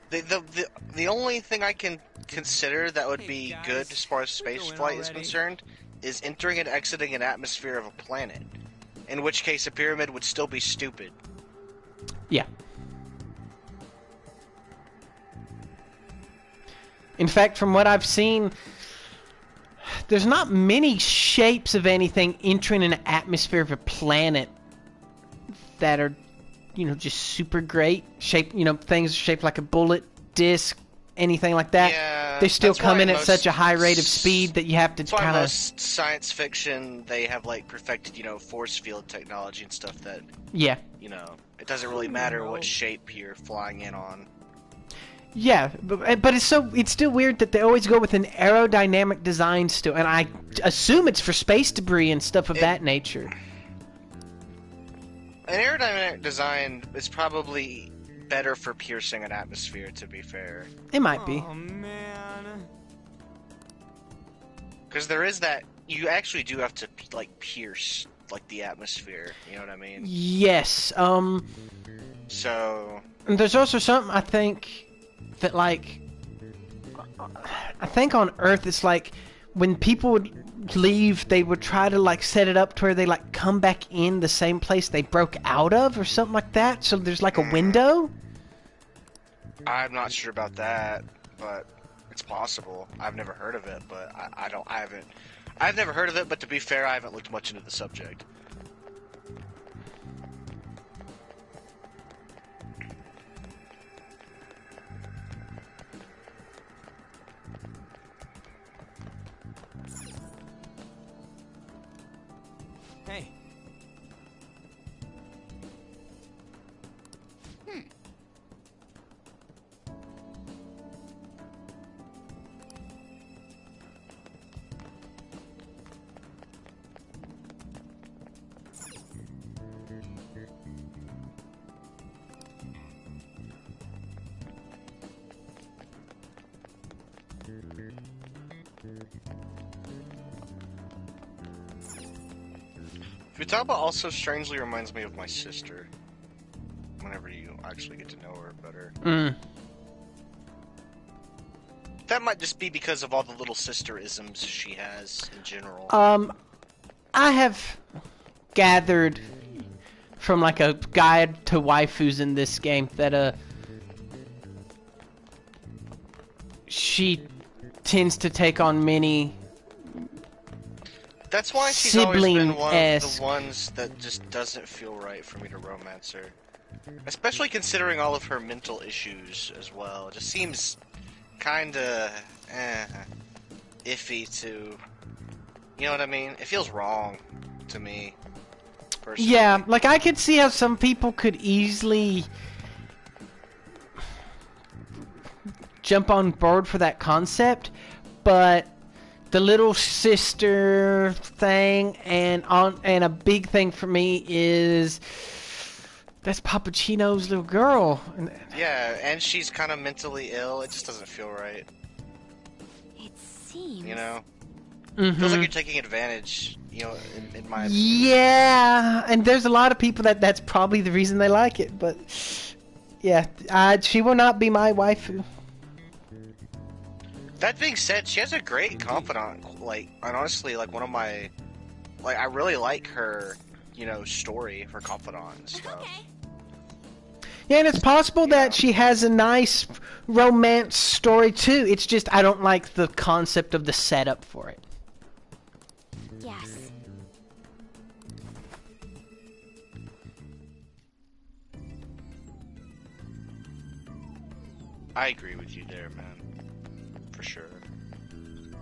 Speaker 2: The only thing I can consider that would be good as far as space flight is concerned is entering and exiting an atmosphere of a planet. In which case, a pyramid would still be stupid.
Speaker 1: Yeah. In fact, from what I've seen, there's not many shapes of anything entering an atmosphere of a planet that are, you know, just super great. Shape, you know, things shaped like a bullet, disc, anything like that.
Speaker 2: Yeah,
Speaker 1: they still come in at such a high rate of speed that you have to kind of...
Speaker 2: most science fiction, they have, like, perfected, you know, force field technology and stuff that...
Speaker 1: Yeah.
Speaker 2: You know, it doesn't really matter what shape you're flying in on.
Speaker 1: Yeah, but it's still weird that they always go with an aerodynamic design still, and I assume it's for space debris and stuff of that nature.
Speaker 2: An aerodynamic design is probably better for piercing an atmosphere, to be fair.
Speaker 1: It might be.
Speaker 5: Oh, man.
Speaker 2: Because there is that, you actually do have to, like, pierce, like, the atmosphere, you know what I mean?
Speaker 1: Yes,
Speaker 2: So...
Speaker 1: And there's also something, I think, that, like... I think on Earth, it's like, when people would leave, they would try to, like, set it up to where they, like, come back in the same place they broke out of, or something like that, so there's, like, a window?
Speaker 2: I'm not sure about that, but it's possible. I've never heard of it, but I've never heard of it, but to be fair, I haven't looked much into the subject.
Speaker 5: Hey.
Speaker 2: Futaba also strangely reminds me of my sister. Whenever you actually get to know her better. That might just be because of all the little sister-isms she has in general.
Speaker 1: I have gathered from, like, a guide to waifus in this game that, she tends to take on many
Speaker 2: That's why she's always been one of the ones that just doesn't feel right for me to romance her. Especially considering all of her mental issues as well. It just seems kinda iffy to... You know what I mean? It feels wrong to me, personally.
Speaker 1: Yeah, like, I could see how some people could easily jump on board for that concept, but the little sister thing and a big thing for me is That's Pappuccino's little girl.
Speaker 2: Yeah, and she's kind of mentally ill. It just doesn't feel right.
Speaker 6: It seems.
Speaker 2: You know?
Speaker 1: Mm-hmm.
Speaker 2: Feels like you're taking advantage, you know, in my opinion.
Speaker 1: Yeah, and there's a lot of people that's probably the reason they like it, but yeah, she will not be my waifu.
Speaker 2: That being said, she has a great confidant, like, and honestly, like, one of my, like, I really like her, you know, story, her confidant and stuff.
Speaker 6: Okay.
Speaker 1: Yeah, and it's possible that she has a nice romance story too. It's just I don't like the concept of the setup for it.
Speaker 6: Yes.
Speaker 2: I agree with you there, man. For sure.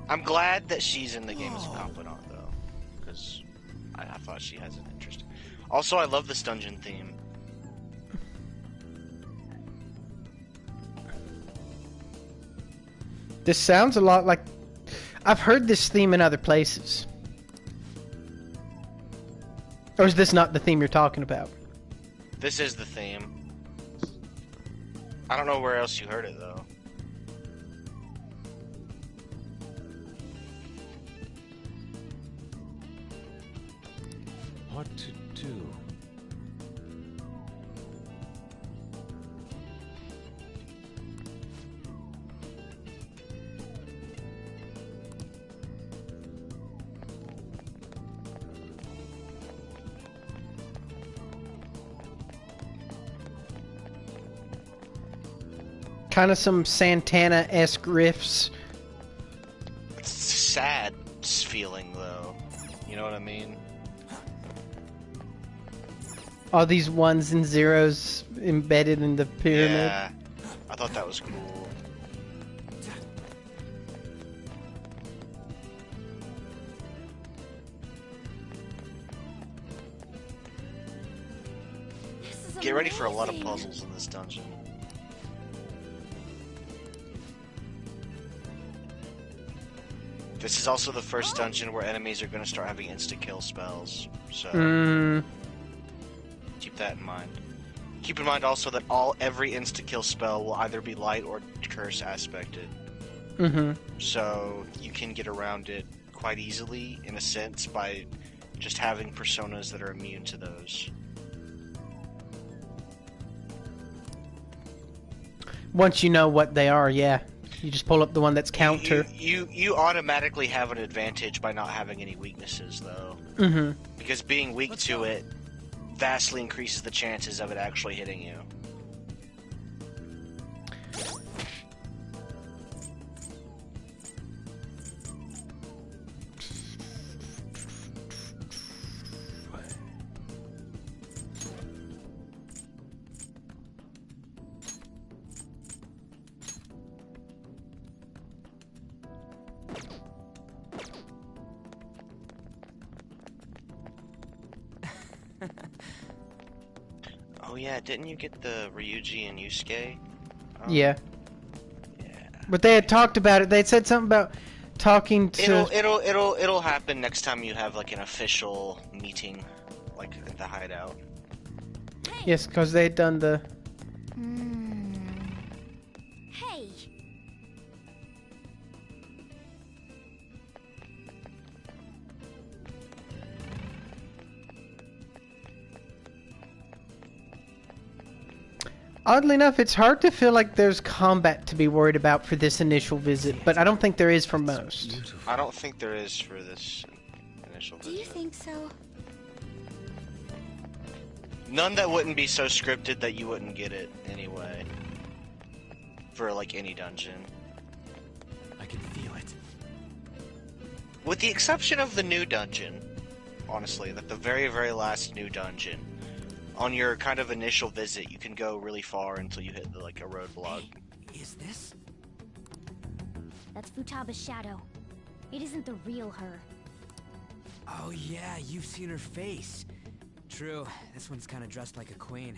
Speaker 2: I'm glad that she's in the game as a confidant, though, because I thought she has an interest. Also, I love this dungeon theme.
Speaker 1: This sounds a lot like I've heard this theme in other places. Or is this not the theme you're talking about?
Speaker 2: This is the theme. I don't know where else you heard it, though.
Speaker 4: What to do?
Speaker 1: Kind of some Santana-esque riffs.
Speaker 2: It's a sad feeling, though. You know what I mean?
Speaker 1: All these ones and zeros embedded in the pyramid.
Speaker 2: Yeah, I thought that was cool. Get ready for a lot of puzzles in this dungeon. This is also the first dungeon where enemies are going to start having insta-kill spells, so keep that in mind. Keep in mind also that every insta-kill spell will either be light or curse aspected. So you can get around it quite easily, in a sense, by just having personas that are immune to those.
Speaker 1: Once you know what they are, yeah. You just pull up the one that's counter.
Speaker 2: You automatically have an advantage by not having any weaknesses, though. Because being weak to it vastly increases the chances of it actually hitting you. Oh yeah, didn't you get the Ryuji and Yusuke?
Speaker 1: Yeah. But they had talked about it. They had said something about talking to.
Speaker 2: It'll happen next time you have like an official meeting, like at the hideout.
Speaker 1: Yes, because they had done the.
Speaker 6: Hey.
Speaker 1: Oddly enough, it's hard to feel like there's combat to be worried about for this initial visit, but I don't think there is for most.
Speaker 2: I don't think there is for this initial visit.
Speaker 6: Do you think so?
Speaker 2: None that wouldn't be so scripted that you wouldn't get it anyway. For like any dungeon.
Speaker 4: I can feel it.
Speaker 2: With the exception of the new dungeon, honestly, that the very, very last new dungeon. On your kind of initial visit, you can go really far until you hit like a roadblock.
Speaker 5: Hey, is this?
Speaker 6: That's Futaba's shadow. It isn't the real her.
Speaker 5: Oh yeah, you've seen her face. True, this one's kind of dressed like a queen.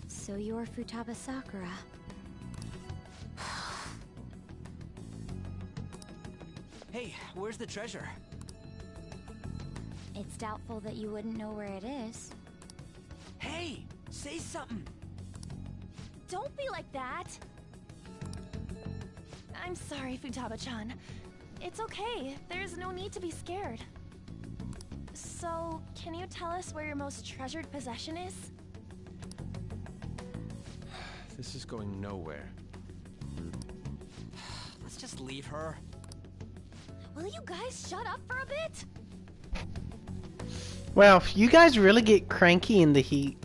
Speaker 6: So you're Futaba Sakura.
Speaker 5: Hey, where's the treasure?
Speaker 6: It's doubtful that you wouldn't know where it is.
Speaker 5: Say something.
Speaker 12: Don't be like that. I'm sorry, Futaba-chan. It's okay. There's no need to be scared. So, can you tell us where your most treasured possession is?
Speaker 7: This is going nowhere.
Speaker 5: Let's just leave her.
Speaker 12: Will you guys shut up for a bit?
Speaker 1: Well, you guys really get cranky in the heat.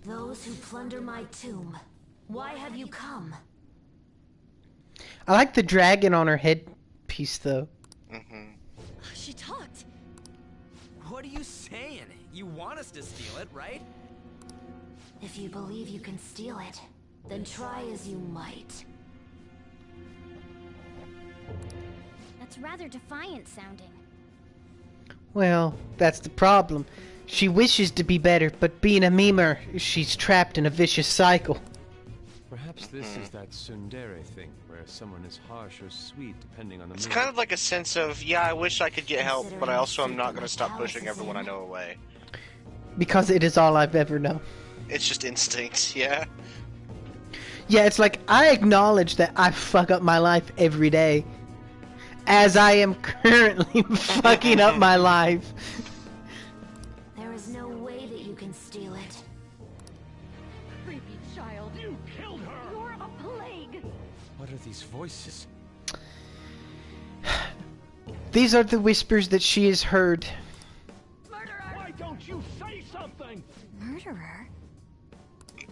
Speaker 8: Those who plunder my tomb, why have you come?
Speaker 1: I like the dragon on her headpiece, though.
Speaker 12: She talked.
Speaker 5: What are you saying? You want us to steal it, right?
Speaker 8: If you believe you can steal it, then try as you might.
Speaker 6: That's rather defiant sounding.
Speaker 1: Well, that's the problem. She wishes to be better, but being a memer, she's trapped in a vicious cycle.
Speaker 7: Perhaps this is that tsundere thing, where someone is harsh or sweet depending on the mood.
Speaker 2: It's kind of like a sense of, yeah, I wish I could get help, but I also am not going to stop pushing everyone I know away.
Speaker 1: Because it is all I've ever known.
Speaker 2: It's just instinct, yeah.
Speaker 1: Yeah, it's like, I acknowledge that I fuck up my life every day. As I am currently fucking up my life.
Speaker 8: There is no way that you can steal it.
Speaker 12: Creepy child.
Speaker 16: You killed her!
Speaker 12: You're a plague!
Speaker 7: What are these voices?
Speaker 1: These are the whispers that she has heard.
Speaker 16: Why don't you say something?
Speaker 12: Murderer?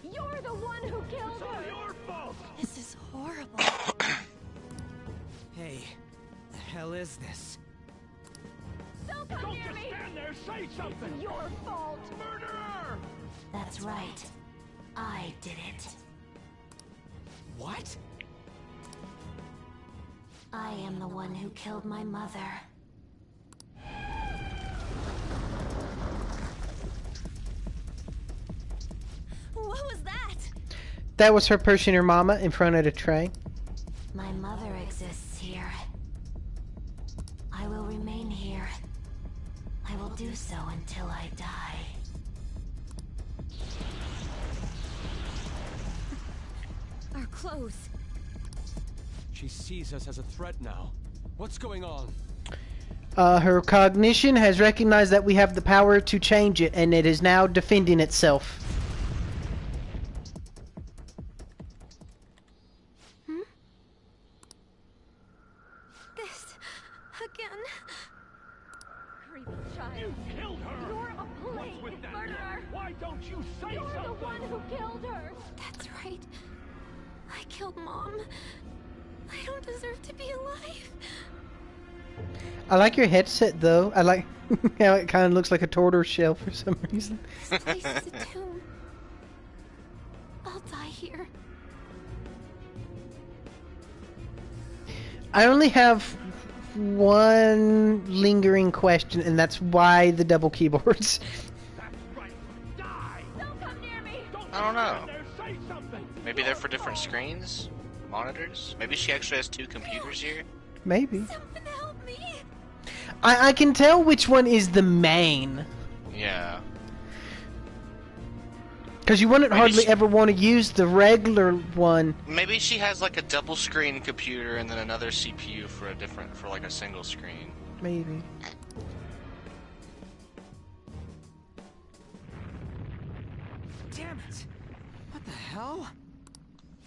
Speaker 12: You're the one who killed her!
Speaker 16: It's all your fault!
Speaker 12: This is horrible.
Speaker 5: Hey, the hell is this?
Speaker 12: Don't come
Speaker 16: Don't
Speaker 12: near
Speaker 16: just
Speaker 12: me!
Speaker 16: stand there, say something!
Speaker 12: It's your fault!
Speaker 16: Murderer!
Speaker 8: That's right. I did it.
Speaker 5: What?
Speaker 8: I am the one who killed my mother.
Speaker 12: What was that?
Speaker 1: That was her pushing her mama in front of the train.
Speaker 8: My mother exists here. I will remain here. I will do so until I die.
Speaker 12: Our clothes.
Speaker 7: She sees us as a threat now. What's going on?
Speaker 1: Her cognition has recognized that we have the power to change it, and it is now defending itself.
Speaker 12: This again. Creepy child.
Speaker 16: You killed her!
Speaker 12: You're a plague,
Speaker 16: What's with that?
Speaker 12: murderer!
Speaker 16: Why don't you say
Speaker 12: You're
Speaker 16: something?
Speaker 12: the one who killed her! That's right. I killed Mom. I don't deserve to be alive.
Speaker 1: I like your headset, though. I like how it kind of looks like a tortoise shell for some reason.
Speaker 12: This place is a tomb. I'll die here.
Speaker 1: I only have one lingering question, and that's why the double keyboards.
Speaker 12: Don't come near me!
Speaker 2: I don't know.
Speaker 16: Say something!
Speaker 2: Maybe they're for different screens? Monitors? Maybe she actually has two computers here?
Speaker 1: Maybe.
Speaker 12: Something help me!
Speaker 1: I can tell which one is the main.
Speaker 2: Yeah.
Speaker 1: Because you wouldn't hardly ever want to use the regular one.
Speaker 2: Maybe she has like a double screen computer and then another CPU for a different, for like a single screen.
Speaker 1: Maybe.
Speaker 5: Damn it! What the hell?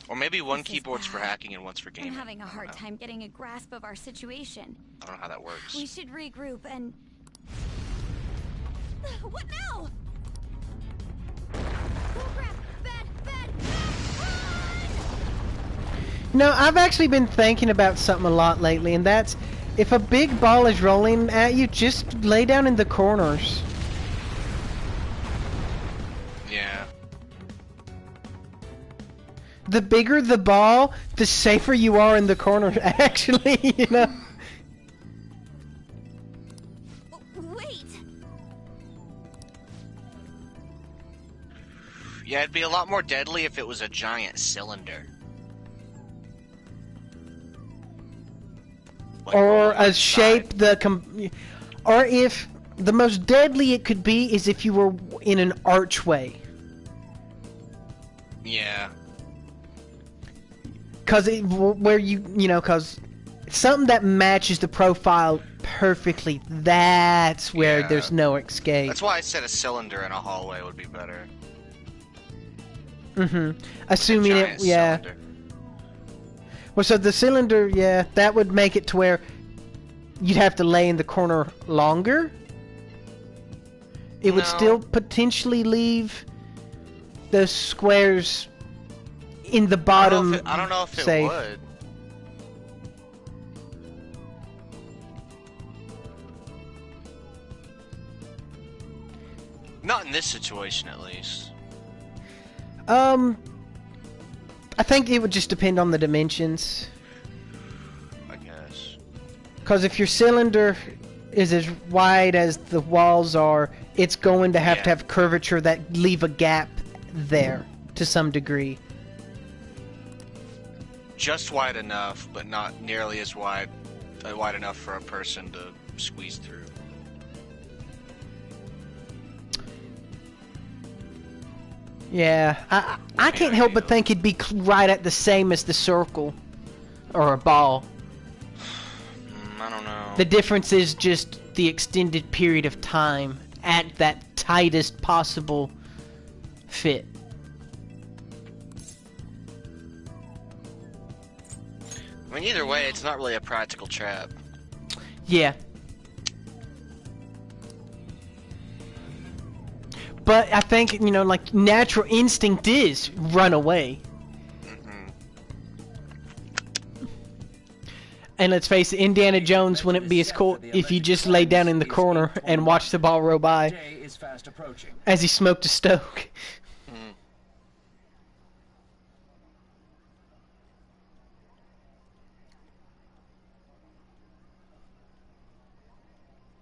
Speaker 2: Or maybe one
Speaker 3: This is
Speaker 2: keyboard's for
Speaker 3: bad.
Speaker 2: hacking and one's for gaming.
Speaker 3: I'm having a
Speaker 2: I don't
Speaker 3: hard
Speaker 2: know.
Speaker 3: time getting a grasp of our situation.
Speaker 2: I don't know how that works.
Speaker 3: We should regroup and...
Speaker 12: What now?
Speaker 1: No, I've actually been thinking about something a lot lately, and that's if a big ball is rolling at you, just lay down in the corners.
Speaker 2: Yeah.
Speaker 1: The bigger the ball, the safer you are in the corner, actually, you know?
Speaker 12: Wait!
Speaker 2: Yeah, it'd be a lot more deadly if it was a giant cylinder. Like
Speaker 1: Or a
Speaker 2: outside.
Speaker 1: shape or if the most deadly it could be is if you were in an archway.
Speaker 2: Yeah.
Speaker 1: Cause cause something that matches the profile perfectly. That's where there's no escape.
Speaker 2: That's why I said a cylinder in a hallway would be better.
Speaker 1: Assuming it, yeah.
Speaker 2: Cylinder.
Speaker 1: Well, so the cylinder, yeah, that would make it to where you'd have to lay in the corner longer. It would still potentially leave those squares in the bottom.
Speaker 2: I don't know if it
Speaker 1: safe.
Speaker 2: would. Not in this situation, at least.
Speaker 1: I think it would just depend on the dimensions.
Speaker 2: I guess.
Speaker 1: Because if your cylinder is as wide as the walls are, it's going to have curvature that leave a gap there to some degree.
Speaker 2: Just wide enough, but not nearly as wide enough for a person to squeeze through.
Speaker 1: Yeah, I can't help but think it'd be right at the same as the circle or a ball.
Speaker 2: I don't know.
Speaker 1: The difference is just the extended period of time at that tightest possible fit.
Speaker 2: I mean, either way, it's not really a practical trap.
Speaker 1: Yeah. But I think, like, natural instinct is run away. And let's face it, Indiana Jones wouldn't be as cool if you just laid down in the corner and watched the ball roll by as he smoked a stoke.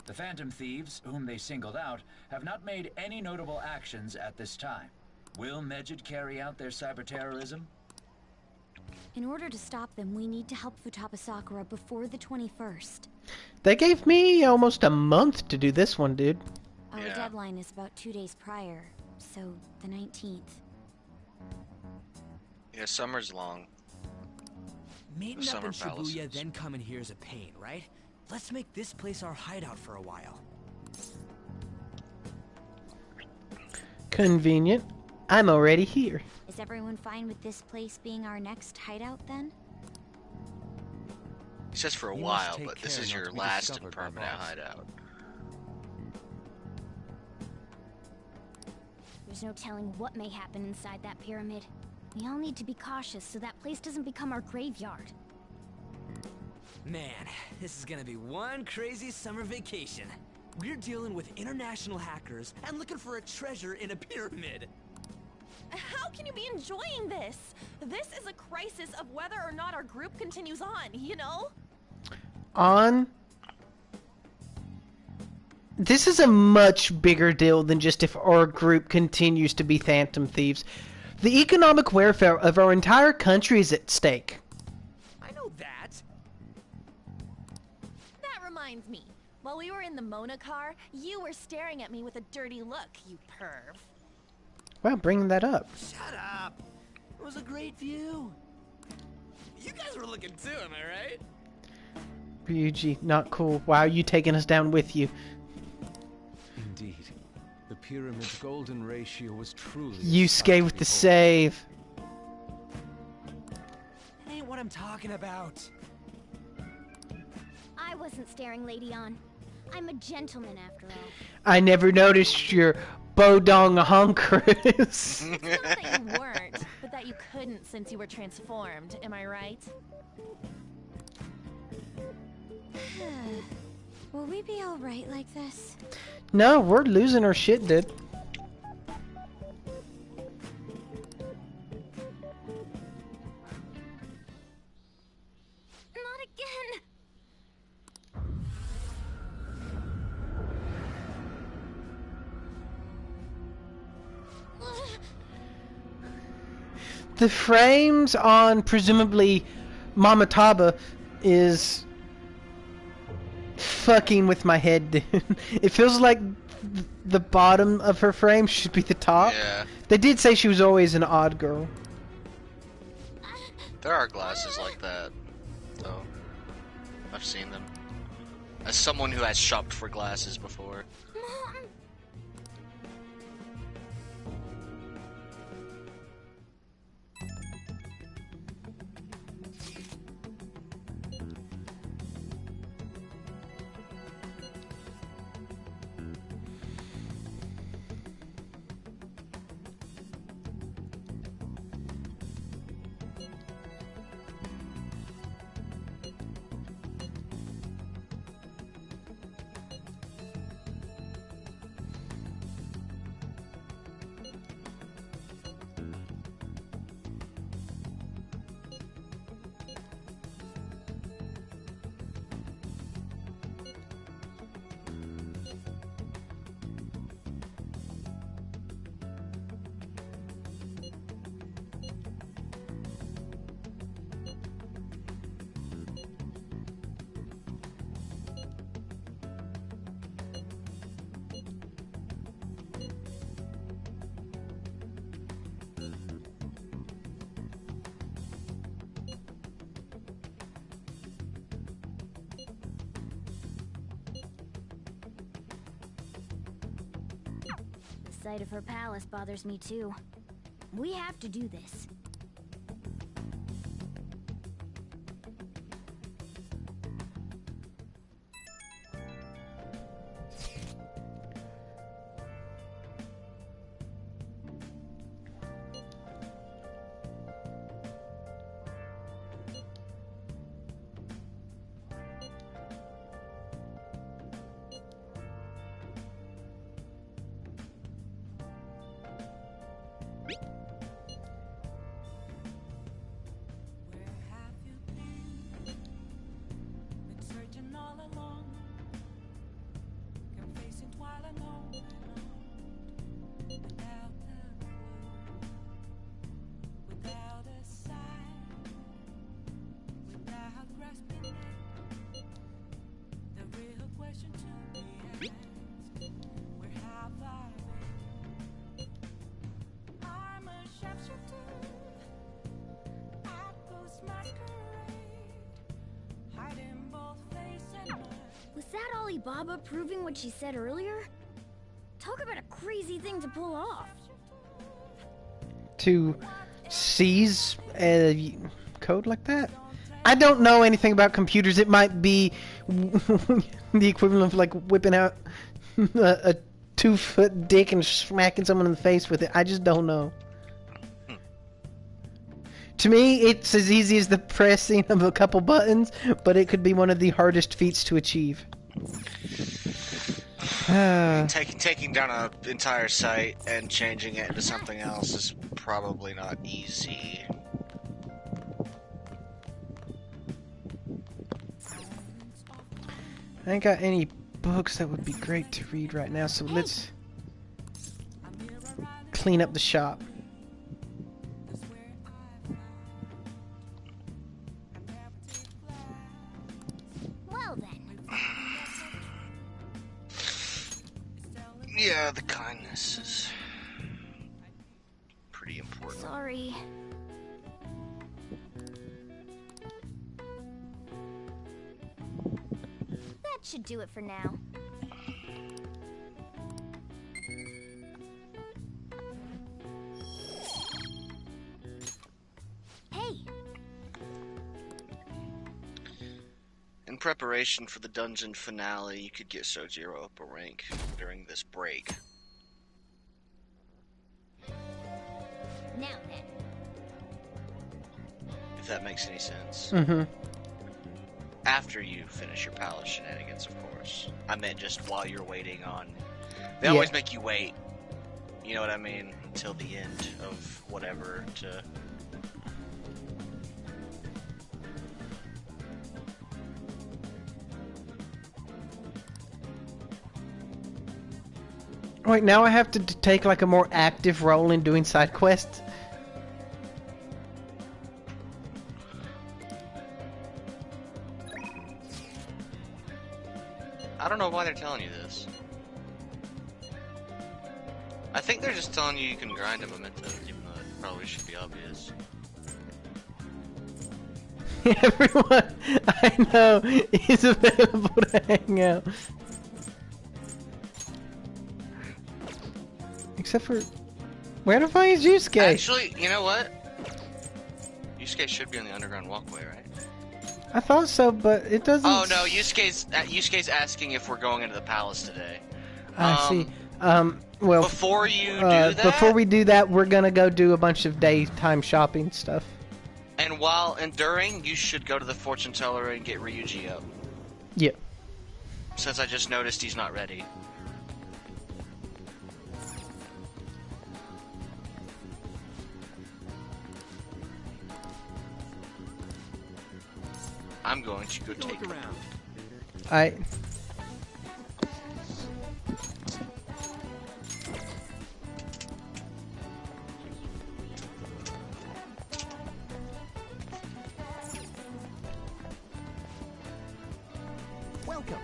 Speaker 14: The Phantom Thieves, whom they singled out, have not made any notable actions at this time. Will Medjed carry out their cyber-terrorism?
Speaker 19: In order to stop them, we need to help Futaba Sakura before the 21st.
Speaker 1: They gave me almost a month to do this one, dude.
Speaker 19: Our deadline is about 2 days prior, so the 19th.
Speaker 2: Yeah, summer's long.
Speaker 5: Meeting up in Shibuya, then coming here is a pain, right? Let's make this place our hideout for a while.
Speaker 1: Convenient. I'm already here.
Speaker 19: Is everyone fine with this place being our next hideout, then?
Speaker 2: He says for a while, but this is your last and permanent hideout.
Speaker 6: There's no telling what may happen inside that pyramid. We all need to be cautious so that place doesn't become our graveyard.
Speaker 5: Man, this is gonna be one crazy summer vacation. We're dealing with international hackers and looking for a treasure in a pyramid.
Speaker 12: How can you be enjoying this? This is a crisis of whether or not our group continues on, you know?
Speaker 1: This is a much bigger deal than just if our group continues to be Phantom Thieves. The economic welfare of our entire country is at stake.
Speaker 5: I know that.
Speaker 12: That reminds me. While we were in the Mona car, you were staring at me with a dirty look, you perv.
Speaker 1: Well, bringing that up.
Speaker 5: Shut up. It was a great view. You guys were looking too, am I right?
Speaker 1: Ryuji, not cool. Why are you taking us down with you?
Speaker 7: Indeed. The pyramid's golden ratio was truly...
Speaker 1: Yusuke with the save.
Speaker 5: That ain't what I'm talking about.
Speaker 6: I wasn't staring Lady On. I'm a gentleman after all.
Speaker 1: I never noticed your Bodong Honkers.
Speaker 12: It's not that you weren't, but that you couldn't since you were transformed, am I right?
Speaker 19: Will we be alright like this?
Speaker 1: No, we're losing our shit, dude.
Speaker 6: Not again!
Speaker 1: The frames on presumably Mamataba is fucking with my head, dude. It feels like the bottom of her frame should be the top.
Speaker 2: Yeah.
Speaker 1: They did say she was always an odd girl.
Speaker 2: There are glasses like that, though. I've seen them. As someone who has shopped for glasses before.
Speaker 6: The sight of her palace bothers me too. We have to do this. Was that Alibaba proving what she said earlier? Talk about a crazy thing to pull off.
Speaker 1: To seize a code like that? I don't know anything about computers. It might be the equivalent of like whipping out a 2-foot dick and smacking someone in the face with it. I just don't know. To me, it's as easy as the pressing of a couple buttons, but it could be one of the hardest feats to achieve.
Speaker 2: Taking down an entire site and changing it into something else is probably not easy.
Speaker 1: I ain't got any books that would be great to read right now, so let's clean up the shop.
Speaker 6: Well then.
Speaker 2: Yeah, the kindness is pretty important.
Speaker 6: Sorry. That should do it for now. Hey!
Speaker 2: In preparation for the dungeon finale, you could get Sojiro up a rank during this break.
Speaker 6: Now then.
Speaker 2: If that makes any sense.
Speaker 1: Mm-hmm.
Speaker 2: After you finish your palace shenanigans, of course. I meant just while you're waiting on... They always make you wait. You know what I mean? Until the end of whatever to...
Speaker 1: Wait, now I have to take like a more active role in doing side quests?
Speaker 2: I don't know why they're telling you this. I think they're just telling you can grind a memento, even though it probably should be obvious.
Speaker 1: Everyone I know is available to hang out. Except for... Where the fuck is Yusuke?
Speaker 2: Actually, you know what? Yusuke should be on the underground walkway, right?
Speaker 1: I thought so, but it doesn't...
Speaker 2: Oh no, Yusuke's asking if we're going into the palace today.
Speaker 1: I see. Well...
Speaker 2: Before you do that...
Speaker 1: Before we do that, we're gonna go do a bunch of daytime shopping stuff.
Speaker 2: And during, you should go to the fortune teller and get Ryuji up.
Speaker 1: Yep.
Speaker 2: Since I just noticed he's not ready. I'm going to go take a around.
Speaker 1: Alright.
Speaker 5: Welcome.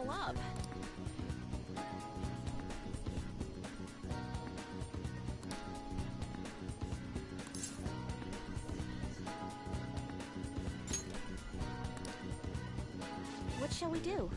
Speaker 12: Up.
Speaker 6: What shall we do?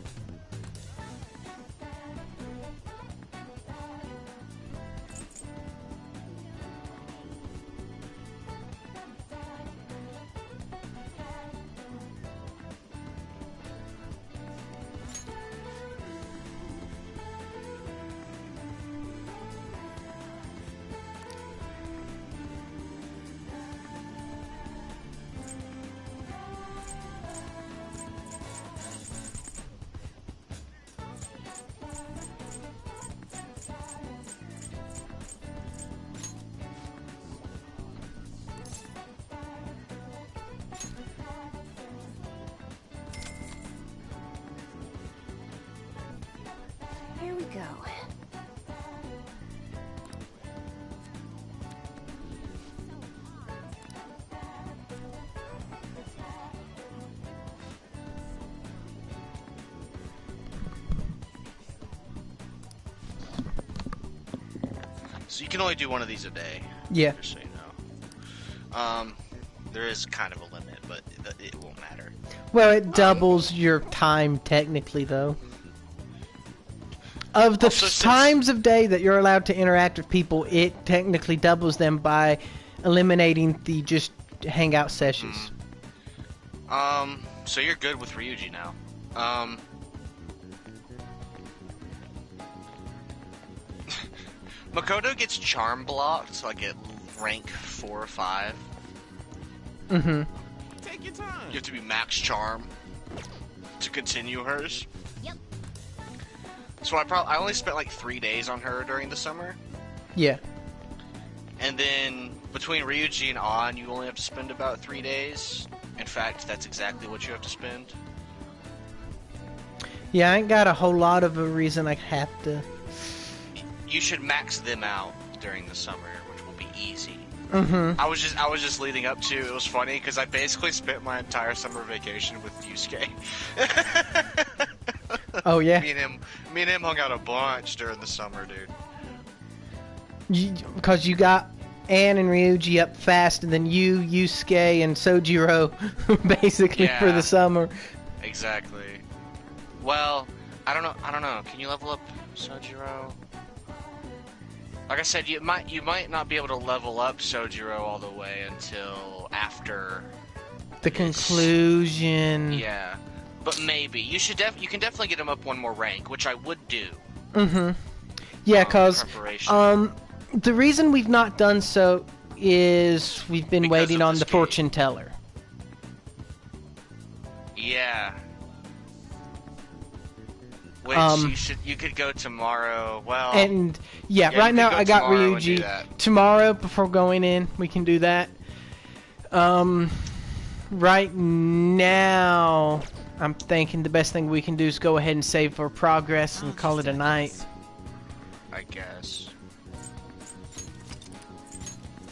Speaker 6: Here we go.
Speaker 2: So you can only do one of these a day.
Speaker 1: Yeah.
Speaker 2: Just so you know. There is kind of a limit, but it won't matter.
Speaker 1: Well, it doubles your time technically, though. Of the times of day that you're allowed to interact with people, it technically doubles them by eliminating the just hangout sessions.
Speaker 2: So you're good with Ryuji now. Makoto gets charm blocked, like at rank 4 or 5.
Speaker 1: Mm-hmm.
Speaker 2: Take your time. You have to be max charm to continue hers.
Speaker 6: Yep.
Speaker 2: So I only spent like 3 days on her during the summer.
Speaker 1: Yeah.
Speaker 2: And then between Ryuji and On, you only have to spend about 3 days. In fact, that's exactly what you have to spend.
Speaker 1: Yeah, I ain't got a whole lot of a reason I have to.
Speaker 2: You should max them out during the summer, which will be easy.
Speaker 1: Mm-hmm.
Speaker 2: I was just leading up to. It was funny because I basically spent my entire summer vacation with Yusuke.
Speaker 1: Oh yeah.
Speaker 2: Me and him hung out a bunch during the summer, dude.
Speaker 1: Because you got Ann and Ryuji up fast, and then you, Yusuke, and Sojiro basically for the summer.
Speaker 2: Exactly. Well, I don't know. Can you level up Sojiro? Like I said, you might not be able to level up Sojiro all the way until after
Speaker 1: the conclusion.
Speaker 2: Yeah, but maybe you can definitely get him up one more rank, which I would do.
Speaker 1: Mm-hmm. Yeah, because the reason we've not done so is we've been waiting on the fortune teller.
Speaker 2: Yeah. Which you could go tomorrow. Well.
Speaker 1: And yeah right now I got Ryuji. Tomorrow before going in, we can do that. Right now, I'm thinking the best thing we can do is go ahead and save our progress and call it a night.
Speaker 2: I guess.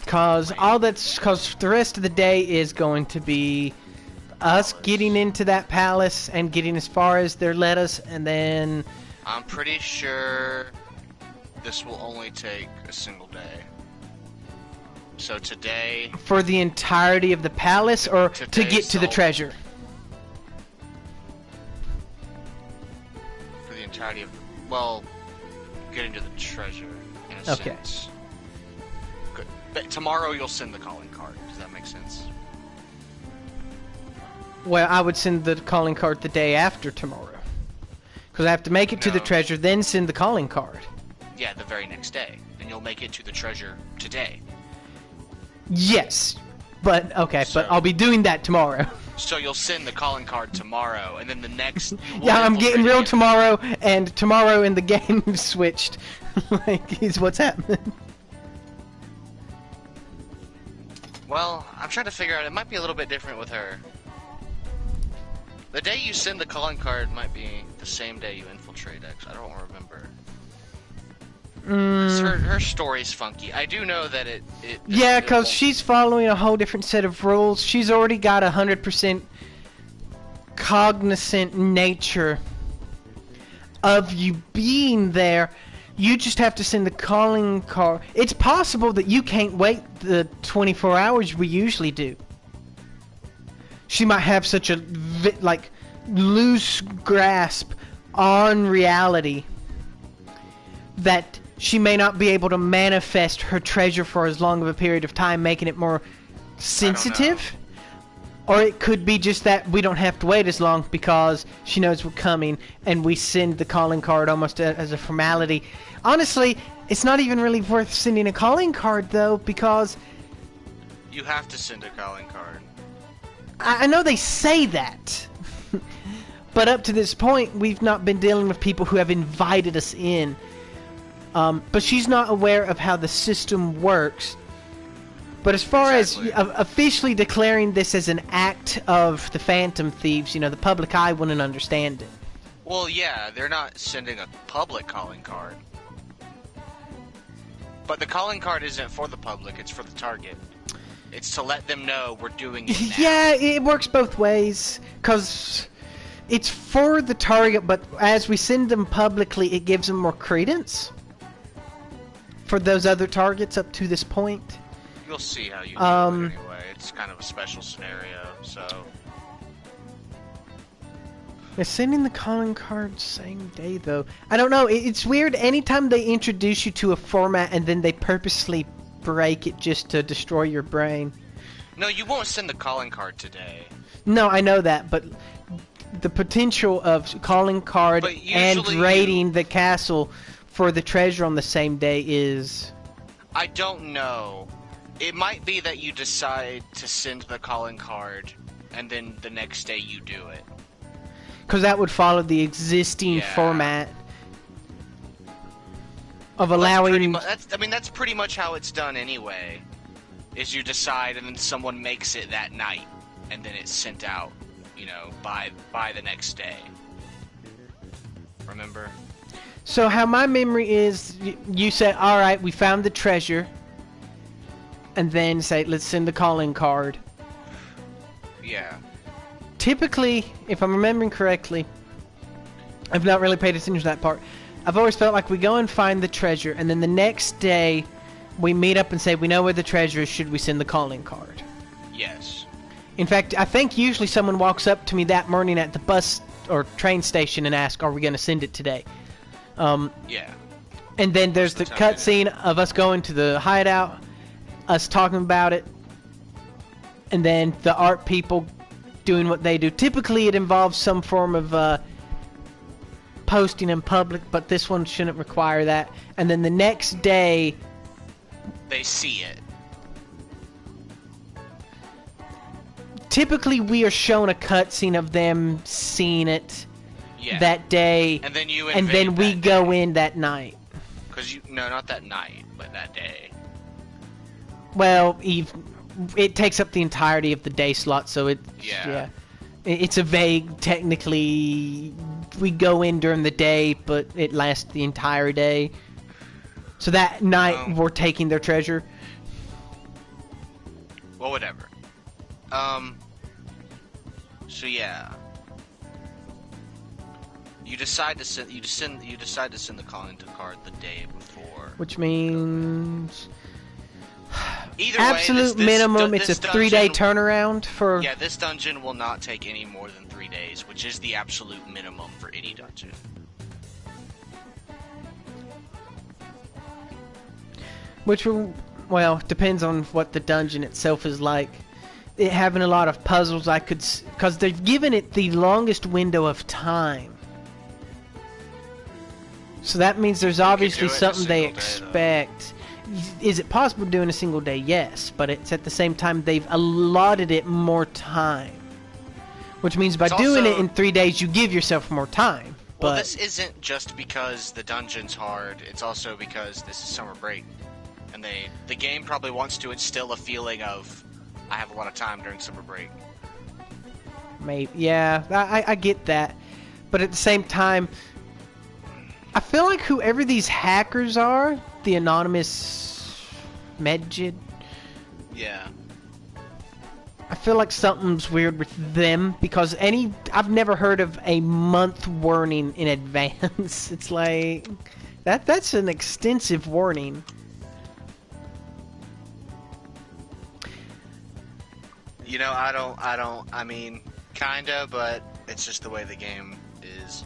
Speaker 1: Cause the rest of the day is going to be us getting into that palace and getting as far as they'll let us, and then
Speaker 2: I'm pretty sure this will only take a single day. So today
Speaker 1: for the entirety of the palace, or to get to the treasure?
Speaker 2: For the entirety of getting to the treasure in a sense. Good. But tomorrow you'll send the calling card. Does that make sense?
Speaker 1: Well, I would send the calling card the day after tomorrow. Because I have to make it to the treasure, then send the calling card.
Speaker 2: Yeah, the very next day. And you'll make it to the treasure today.
Speaker 1: Yes. But I'll be doing that tomorrow.
Speaker 2: So you'll send the calling card tomorrow, and then the next...
Speaker 1: Yeah, I'm getting real tomorrow, and tomorrow in the game switched. Is what's happening.
Speaker 2: Well, I'm trying to figure out, it might be a little bit different with her. The day you send the calling card might be the same day you infiltrate X. I don't remember. Her story's funky. I do know that it
Speaker 1: yeah, because she's following a whole different set of rules. She's already got 100% cognizant nature of you being there. You just have to send the calling card. It's possible that you can't wait the 24 hours we usually do. She might have such a loose grasp on reality that she may not be able to manifest her treasure for as long of a period of time, making it more sensitive. Or it could be just that we don't have to wait as long because she knows we're coming and we send the calling card almost as a formality. Honestly, it's not even really worth sending a calling card though, because
Speaker 2: you have to send a calling card.
Speaker 1: I know they say that, but up to this point, we've not been dealing with people who have invited us in. But she's not aware of how the system works. But as far as officially declaring this as an act of the Phantom Thieves, the public eye wouldn't understand it.
Speaker 2: Well, yeah, they're not sending a public calling card. But the calling card isn't for the public, it's for the target. It's to let them know we're doing it now.
Speaker 1: Yeah, it works both ways, because it's for the target, but as we send them publicly, it gives them more credence for those other targets up to this point.
Speaker 2: You'll see how you do it anyway. It's kind of a special scenario, so...
Speaker 1: They're sending the calling card same day, though. I don't know, it's weird. Anytime they introduce you to a format and then they purposely break it just to destroy your brain.
Speaker 2: No, you won't send the calling card today.
Speaker 1: No, I know that, but the potential of calling card and raiding the castle for the treasure on the same day is...
Speaker 2: I don't know. It might be that you decide to send the calling card and then the next day you do it.
Speaker 1: Because that would follow the existing format of allowing...
Speaker 2: That's pretty much how it's done anyway. Is you decide and then someone makes it that night. And then it's sent out, by the next day. Remember?
Speaker 1: So how my memory is, you say, alright, we found the treasure. And then say, let's send the calling card.
Speaker 2: Yeah.
Speaker 1: Typically, if I'm remembering correctly, I've not really paid attention to that part. I've always felt like we go and find the treasure, and then the next day we meet up and say we know where the treasure is. Should we send the calling card?
Speaker 2: Yes.
Speaker 1: In fact, I think usually someone walks up to me that morning at the bus or train station and asks, "Are we going to send it today?"
Speaker 2: Yeah.
Speaker 1: And then there's the cutscene of us going to the hideout, us talking about it, and then the art people doing what they do. Typically, it involves some form of posting in public, but this one shouldn't require that. And then the next day,
Speaker 2: they see it.
Speaker 1: Typically, we are shown a cutscene of them seeing it that day,
Speaker 2: and then
Speaker 1: we go in that night.
Speaker 2: No, not that night, but that day.
Speaker 1: Well, it takes up the entirety of the day slot, so it's a vague. Technically, we go in during the day, but it lasts the entire day. So that night, we're taking their treasure.
Speaker 2: Well, whatever. So yeah, you decide to send the calling card the day before.
Speaker 1: Which means
Speaker 2: either
Speaker 1: absolute
Speaker 2: way,
Speaker 1: minimum. It's a 3-day turnaround for.
Speaker 2: Yeah, this dungeon will not take any more than 3 days, which is the absolute minimum for any dungeon.
Speaker 1: Which will, well, depends on what the dungeon itself is like. It having a lot of puzzles, because they've given it the longest window of time. So that means there's obviously something they expect. Is it possible to do in a single day? Yes, but it's at the same time they've allotted it more time. Which means by doing it in 3 days, you give yourself more time.
Speaker 2: Well, this isn't just because the dungeon's hard, it's also because this is summer break. And the game probably wants to instill a feeling of, I have a lot of time during summer break.
Speaker 1: Maybe, yeah, I get that. But at the same time, I feel like whoever these hackers are, the anonymous Medjid.
Speaker 2: Yeah.
Speaker 1: I feel like something's weird with them because I've never heard of a month warning in advance. It's like that's an extensive warning.
Speaker 2: You know, I mean, kinda, but it's just the way the game is.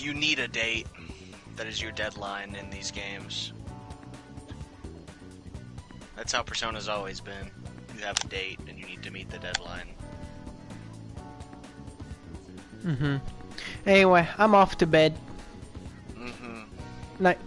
Speaker 2: You need a date. That is your deadline in these games. That's how Persona's always been. You have a date and you need to meet the deadline.
Speaker 1: Anyway, I'm off to bed.
Speaker 2: Mm-hmm.
Speaker 1: Night.